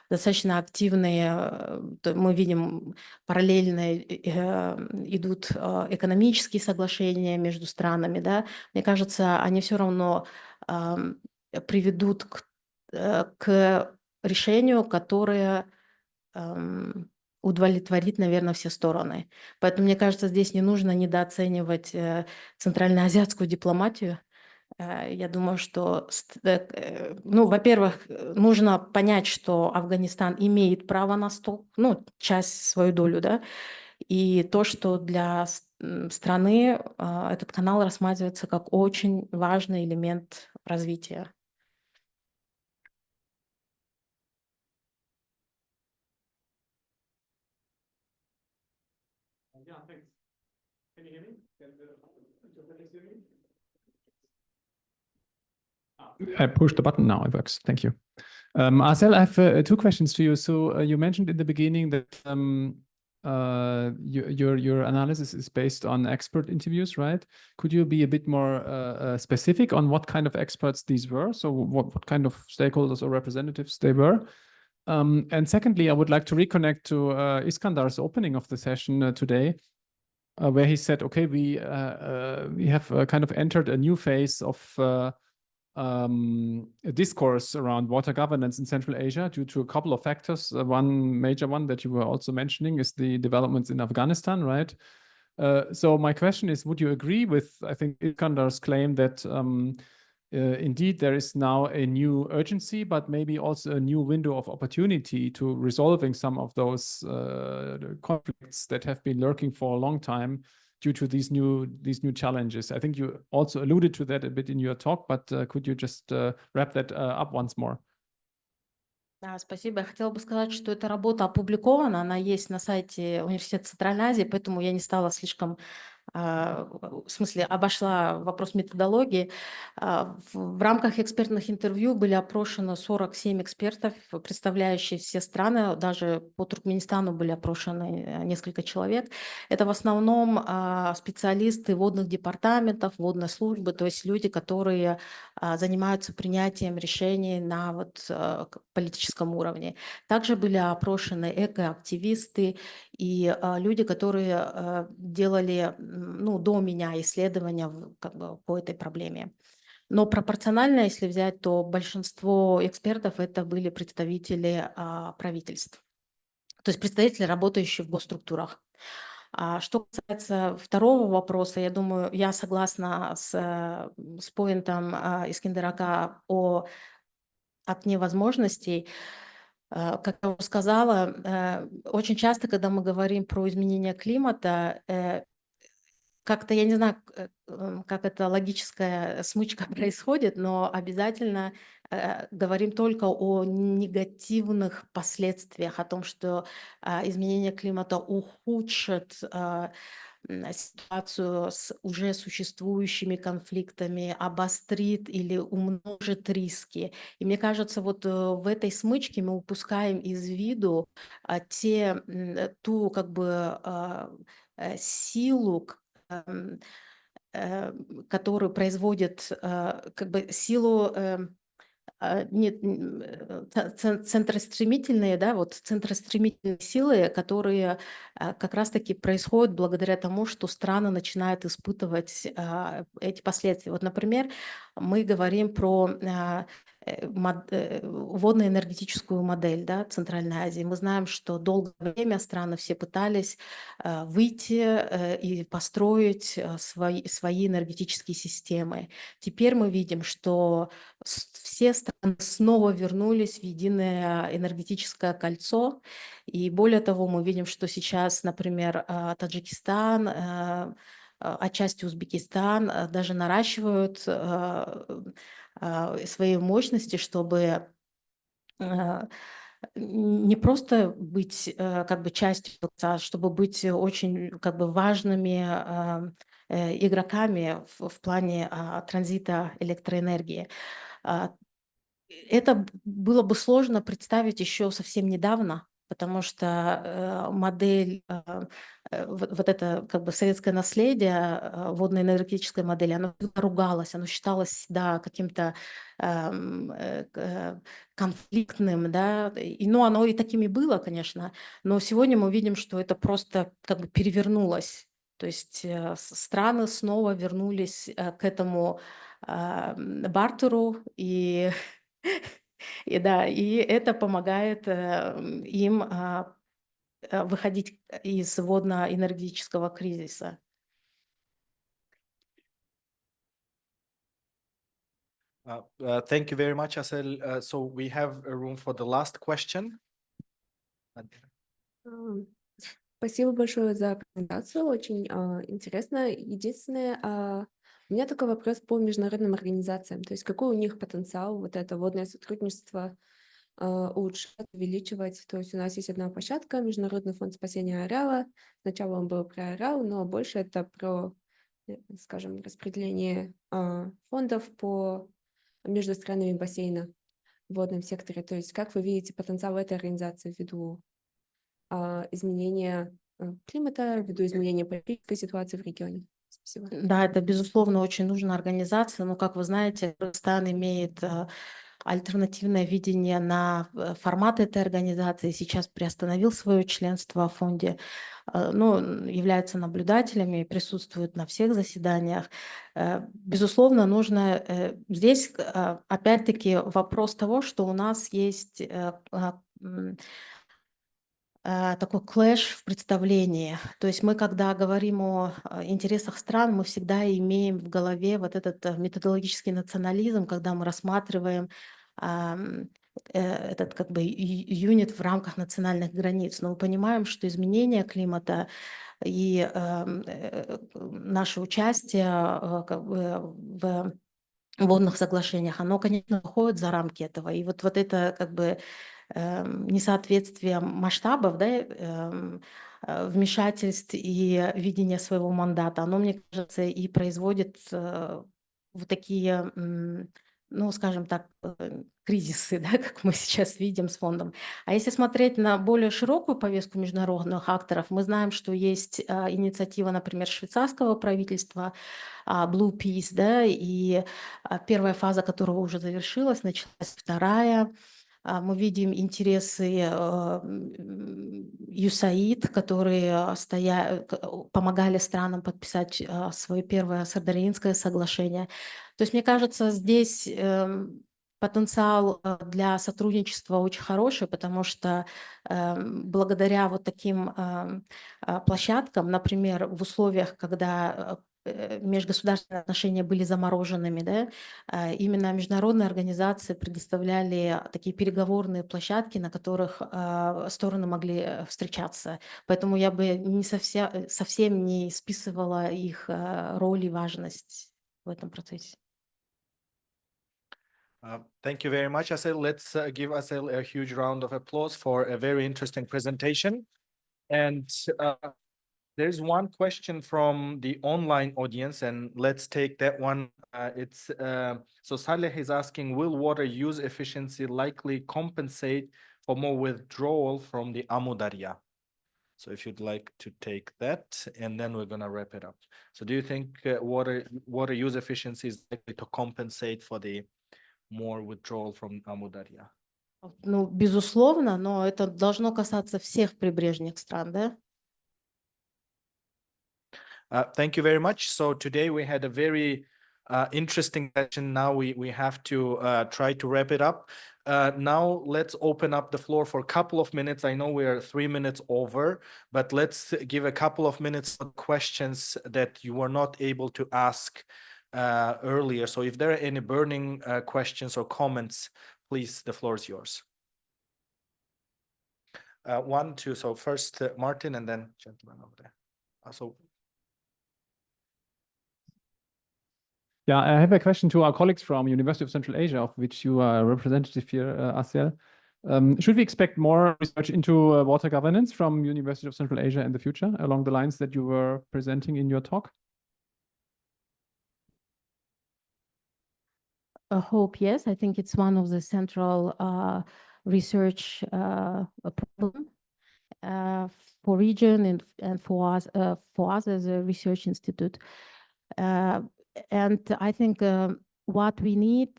достаточно активные, мы видим, параллельно идут экономические соглашения между странами, да, мне кажется, они все равно приведут к решению, которое удовлетворит, наверное, все стороны. Поэтому, мне кажется, здесь не нужно недооценивать центральноазиатскую дипломатию. Я думаю, что, ну, во-первых, нужно понять, что Афганистан имеет право на ну, часть, свою долю, да, и то, что для страны этот канал рассматривается как очень важный элемент развития. I pushed the button now, it works. Thank you. Marcel, I have two questions to you. So you mentioned in the beginning that your analysis is based on expert interviews, right? Could you be a bit more specific on what kind of experts these were? So what kind of stakeholders or representatives they were? And secondly, I would like to reconnect to Iskandar's opening of the session today, where he said, okay, we have kind of entered a new phase of a discourse around water governance in Central Asia due to a couple of factors. One major one that you were also mentioning is the developments in Afghanistan, right? So my question is, would you agree with, I think, Iskandar's claim that indeed there is now a new urgency, but maybe also a new window of opportunity to resolving some of those conflicts that have been lurking for a long time due to these new challenges? I think you also alluded to that a bit in your talk, but could you just wrap that up once more? Да, спасибо. Я хотела бы сказать, что эта работа опубликована, она есть на сайте Университета Центральной Азии, поэтому я не стала слишком, в смысле, обошла вопрос методологии. В рамках экспертных интервью были опрошены 47 экспертов, представляющие все страны, даже по Туркменистану были опрошены несколько человек. Это в основном специалисты водных департаментов, водной службы, то есть люди, которые занимаются принятием решений на вот политическом уровне. Также были опрошены экоактивисты и люди, которые делали, ну, до меня исследования как бы по этой проблеме. Но пропорционально, если взять, то большинство экспертов это были представители правительств, то есть представители, работающие в госструктурах. Что касается второго вопроса, я думаю, я согласна с поинтом Искандера о окне возможностей. Как я уже сказала, очень часто, когда мы говорим про изменение климата, как-то, я не знаю, как эта логическая смычка происходит, но обязательно говорим только о негативных последствиях, о том, что изменение климата ухудшит ситуацию с уже существующими конфликтами, обострит или умножит риски. И мне кажется, вот в этой смычке мы упускаем из виду ту как бы силу, которую производит как бы силу нет, центростремительные, да, вот центростремительные силы, которые как раз-таки происходят благодаря тому, что страны начинают испытывать эти последствия. Вот, например, мы говорим про водно-энергетическую модель, да, Центральной Азии. Мы знаем, что долгое время страны все пытались выйти и построить свои энергетические системы. Теперь мы видим, что все страны снова вернулись в единое энергетическое кольцо. И более того, мы видим, что сейчас, например, Таджикистан, отчасти Узбекистан даже наращивают свои мощности, чтобы не просто быть как бы частью, а чтобы быть очень как бы важными игроками в плане транзита электроэнергии. Это было бы сложно представить еще совсем недавно, потому что модель, вот это как бы советское наследие, водно-энергетической модели, оно ругалось, оно считалось всегда каким-то конфликтным, да, ну, оно и таким и было, конечно, но сегодня мы видим, что это просто как бы перевернулось, то есть страны снова вернулись к этому бартеру, и да, и это помогает им выходить из водно-энергетического кризиса. Thank you very much, Asel. So we have a room for the last question. Спасибо большое за презентацию, очень интересно. Единственное, у меня такой вопрос по международным организациям, то есть какой у них потенциал вот это водное сотрудничество улучшать, увеличивать. То есть у нас есть одна площадка, Международный фонд спасения ареала. Сначала он был про ареал, но больше это про, скажем, распределение фондов между странами бассейна в водном секторе. То есть как вы видите потенциал этой организации ввиду изменения климата, ввиду изменения политической ситуации в регионе? Спасибо. Да, это, безусловно, очень нужная организация, но, как вы знаете, Казахстан имеет альтернативное видение на формат этой организации, сейчас приостановил свое членство в фонде, но является наблюдателями и присутствует на всех заседаниях. Безусловно, нужно здесь, опять-таки, вопрос того, что у нас есть такой клэш в представлении. То есть мы, когда говорим о интересах стран, мы всегда имеем в голове вот этот методологический национализм, когда мы рассматриваем этот как бы юнит в рамках национальных границ. Но мы понимаем, что изменение климата и наше участие как бы в водных соглашениях, оно, конечно, выходит за рамки этого. И вот это как бы несоответствие масштабов, да, вмешательств и видения своего мандата, оно, мне кажется, и производит вот такие, ну, скажем так, кризисы, да, как мы сейчас видим с фондом. А если смотреть на более широкую повестку международных акторов, мы знаем, что есть инициатива, например, швейцарского правительства, Blue Peace, да, и первая фаза которого уже завершилась, началась вторая. Мы видим интересы USAID, которые помогали странам подписать свое первое Сардаринское соглашение. То есть, мне кажется, здесь потенциал для сотрудничества очень хороший, потому что благодаря вот таким площадкам, например, в условиях, когда межгосударственные отношения были замороженными, да, именно международные организации предоставляли такие переговорные площадки, на которых стороны могли встречаться. Поэтому я бы не совсем не списывала их роль и важность в этом процессе. Thank you very much, Asel. Let's give Asel a huge round of applause for a very interesting presentation. And there's one question from the online audience, and let's take that one. So Saleh is asking, will water use efficiency likely compensate for more withdrawal from the Amu Darya? So if you'd like to take that, and then we're going to wrap it up. So do you think water use efficiency is likely to compensate for the more withdrawal from Amu Darya? Ну, безусловно, но это должно касаться всех прибрежных стран, да? Thank you very much. So today we had a very interesting session. Now we have to try to wrap it up. Now let's open up the floor for a couple of minutes. I know we are 3 minutes over, but let's give a couple of minutes for questions that you were not able to ask earlier. So if there are any burning questions or comments, please, the floor is yours. 1, 2. So first Martin, and then gentleman over there. So. Yeah, I have a question to our colleagues from University of Central Asia, of which you are a representative here, Asiel. Should we expect more research into water governance from University of Central Asia in the future, along the lines that you were presenting in your talk? I hope yes. I think it's one of the central research problem for region and for us as a research institute. And I think what we need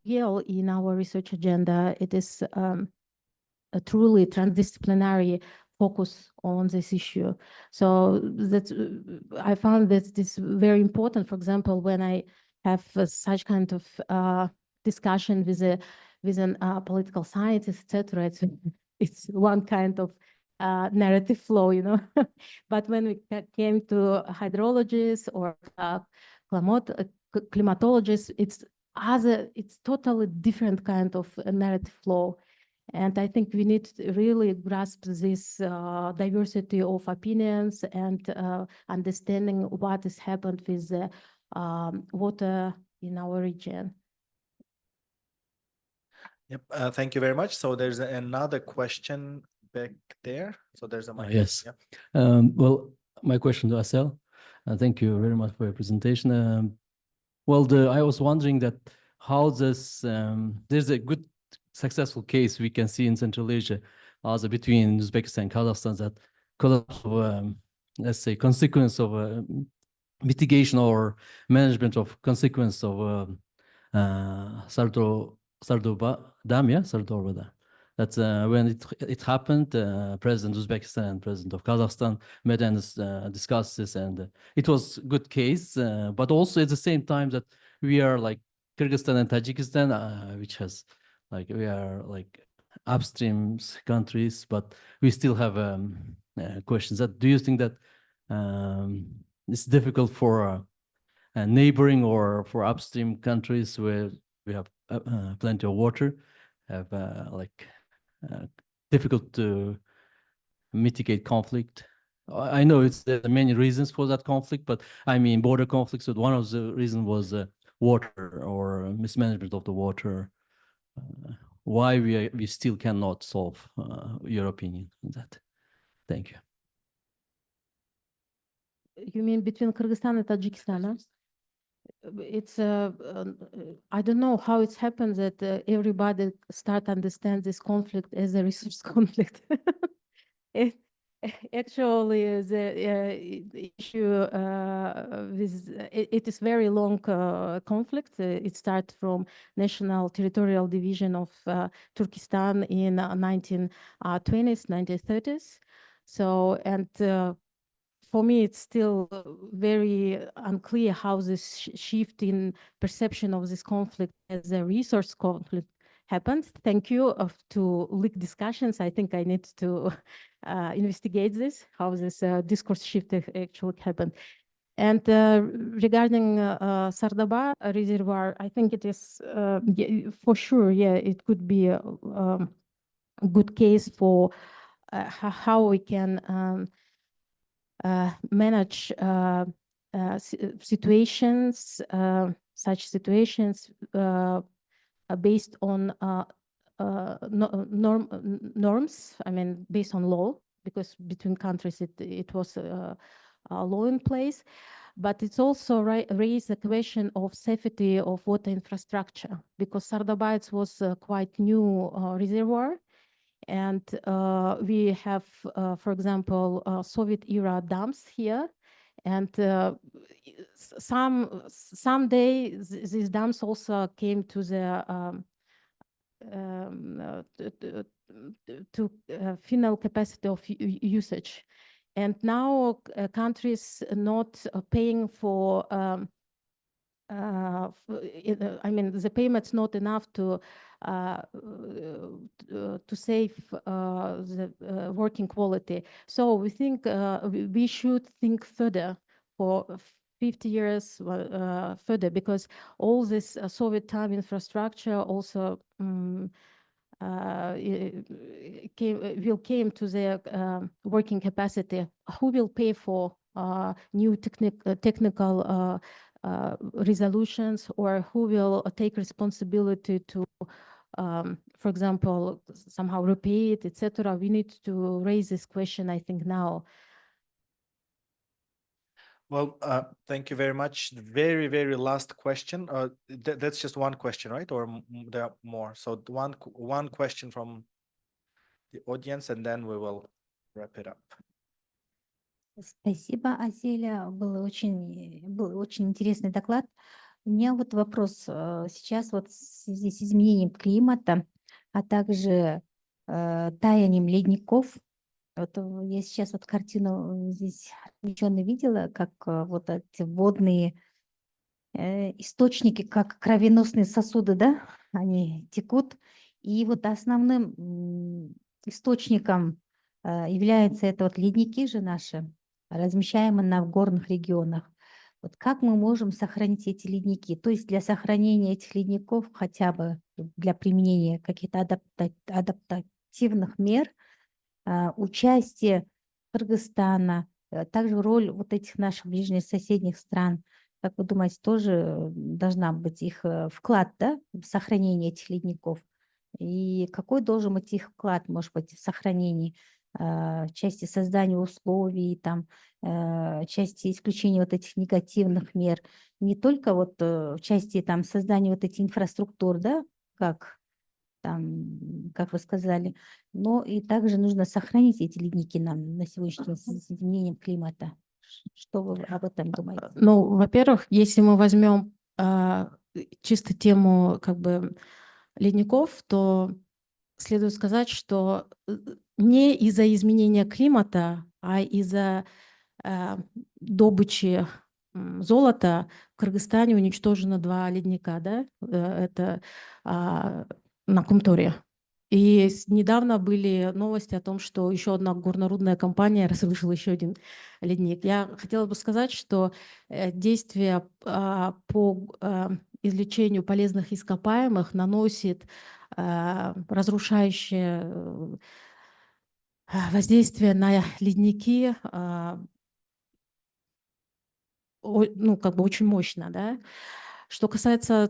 real in our research agenda, it is a truly transdisciplinary focus on this issue. So that's I found that this very important. For example, when I have such kind of discussion with a political scientist, etc., it's one kind of narrative flow, you know. But when we came to hydrologists or climatologists, it's totally different kind of narrative flow. And I think we need to really grasp this diversity of opinions and understanding what has happened with the water in our region. Yep. Thank you very much. So there's another question back there. So there's a mic. Yes. Yep. Well, my question to Asel. Thank you very much for your presentation. I was wondering that how this there's a good successful case we can see in Central Asia, also between Uzbekistan and Kazakhstan, that collapse of let's say consequence of mitigation or management of consequence of Sardoba Dam, yeah, Sardoba Dam. That's when it happened. President Uzbekistan and President of Kazakhstan met and discussed this, and it was a good case. But also at the same time that we are like Kyrgyzstan and Tajikistan, which has like we are like upstream countries, but we still have questions. That do you think that it's difficult for neighboring or for upstream countries where we have plenty of water, have difficult to mitigate conflict? I know there are many reasons for that conflict, but I mean border conflicts. So one of the reasons was water or mismanagement of the water. Why we still cannot solve? Your opinion on that? Thank you. You mean between Kyrgyzstan and Tajikistan? It's I don't know how it's happened that everybody start to understand this conflict as a resource conflict. Actually, the issue with it is very long conflict. It starts from national territorial division of Turkestan in 1920s, 1930s. So, and for me, it's still very unclear how this shift in perception of this conflict as a resource conflict happened. Thank you to LiK discussions. I think I need to investigate this, how this discourse shift actually happened. And regarding Sardoba reservoir, I think it is for sure, yeah, it could be a good case for how we can manage situations, such situations based on norms, I mean, based on law, because between countries it was a law in place. But it's also raised the question of safety of water infrastructure, because Sardoba was a quite new reservoir. And we have, for example, Soviet era dams here. And someday these dams also came to the final capacity of usage. And now countries not paying for, I mean, the payment's not enough to save the working quality. So we think we should think further for 50 years further, because all this Soviet time infrastructure also will came to their working capacity. Who will pay for new technical resolutions, or who will take responsibility to, for example, somehow repay it, etc. We need to raise this question, I think, now. Well, thank you very much. The very, very last question. That's just one question, right? Or there are more? So one question from the audience, and then we will wrap it up. Спасибо, Азеля. Был очень интересный доклад. У меня вот вопрос сейчас вот в связи с изменением климата, а также таянием ледников. Вот я сейчас вот картину здесь отвлеченно видела, как вот эти водные источники, как кровеносные сосуды, да, они текут. И вот основным источником являются это вот ледники же наши, размещаемые на горных регионах. Вот как мы можем сохранить эти ледники? То есть для сохранения этих ледников, хотя бы для применения каких-то адаптативных мер, участие Кыргызстана, также роль вот этих наших ближних соседних стран, как вы думаете, тоже должна быть их вклад, да, в сохранение этих ледников? И какой должен быть их вклад, может быть, в сохранении в части создания условий, там, части исключения вот этих негативных мер, не только вот в части там создания вот этих инфраструктур, да, как вы сказали, но и также нужно сохранить эти ледники нам на сегодняшний день с изменением климата. Что вы об этом думаете? Ну, во-первых, если мы возьмем чисто тему как бы ледников, то следует сказать, что не из-за изменения климата, а из-за добычи золота в Кыргызстане уничтожено 2 ледника, да? Это на Кумторе. И недавно были новости о том, что еще одна горнорудная компания разрушила еще один ледник. Я хотела бы сказать, что действие по извлечению полезных ископаемых наносит разрушающее воздействие на ледники, ну, как бы очень мощно, да. Что касается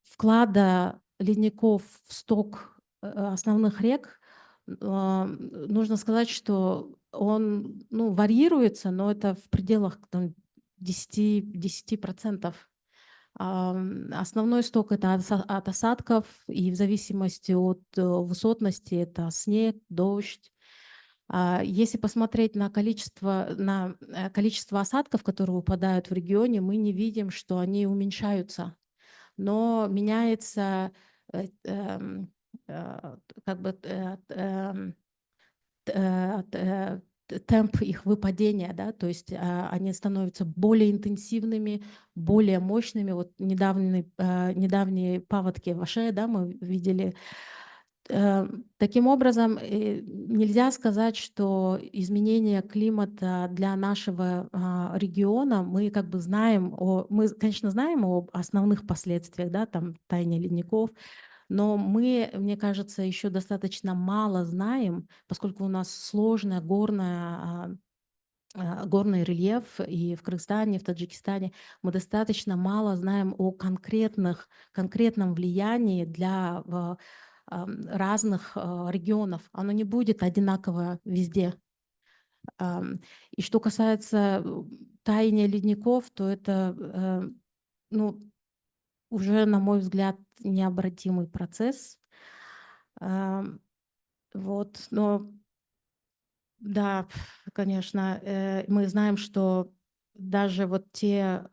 вклада ледников в сток основных рек, нужно сказать, что он, ну, варьируется, но это в пределах там, 10%. Основной сток это от осадков, и в зависимости от высотности это снег, дождь. Если посмотреть на количество осадков, которые выпадают в регионе, мы не видим, что они уменьшаются, но меняется как бы темп их выпадения, да, то есть они становятся более интенсивными, более мощными. Вот недавние паводки в Аше, да, мы видели. Таким образом, нельзя сказать, что изменение климата для нашего региона, мы как бы знаем, мы, конечно, знаем об основных последствиях, да, там таяние ледников, но мы, мне кажется, еще достаточно мало знаем, поскольку у нас сложная горный рельеф и в Кыргызстане, и в Таджикистане, мы достаточно мало знаем о конкретном влиянии для разных регионов. Оно не будет одинаково везде. И что касается таяния ледников, то это, ну, уже, на мой взгляд, необратимый процесс. Вот, но да, конечно, мы знаем, что даже вот те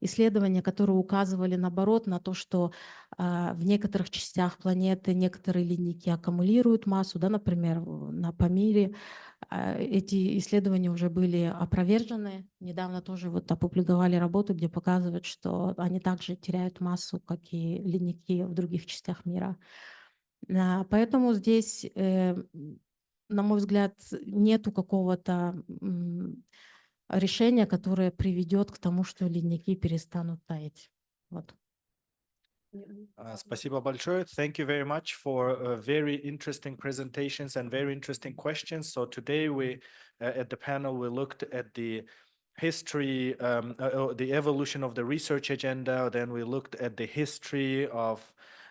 исследования, которые указывали наоборот на то, что в некоторых частях планеты некоторые ледники аккумулируют массу, да, например, на Памире, эти исследования уже были опровержены. Недавно тоже вот опубликовали работу, где показывают, что они также теряют массу, как и ледники в других частях мира. Поэтому здесь, на мой взгляд, нету какого-то решения, которое приведет к тому, что ледники перестанут таять. Вот. Спасибо большое. Thank you very much for very interesting presentations and very interesting questions. So today we, at the panel, we looked at the history, the evolution of the research agenda. Then we looked at the history of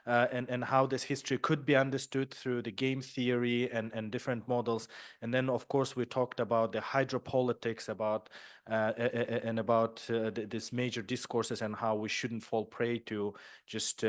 and how this history could be understood through the game theory and different models. And then, of course, we talked about the hydropolitics, about this major discourses and how we shouldn't fall prey to just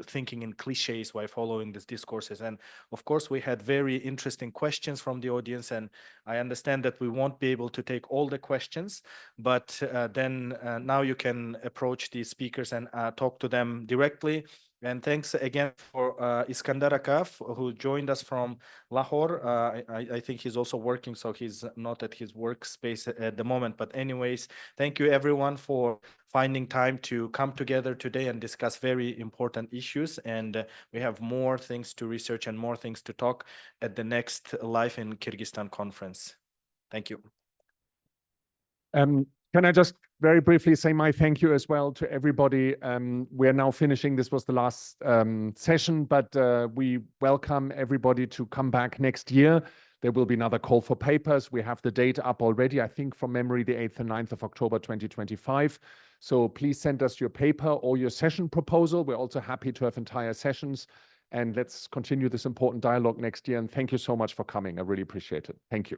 thinking in cliches while following these discourses. And of course, we had very interesting questions from the audience, and I understand that we won't be able to take all the questions, but then now you can approach the speakers and talk to them directly. And thanks again for Iskandar Akaf, who joined us from Lahore. I think he's also working, so he's not at his workspace at the moment. But anyways, thank you everyone for finding time to come together today and discuss very important issues. And we have more things to research and more things to talk at the next Life in Kyrgyzstan conference. Thank you. Can I just very briefly say my thank you as well to everybody. We are now finishing. This was the last session, but we welcome everybody to come back next year. There will be another call for papers. We have the date up already, I think from memory, the 8th and 9th of October 2025. So please send us your paper or your session proposal. We're also happy to have entire sessions. And let's continue this important dialogue next year. And thank you so much for coming. I really appreciate it. Thank you.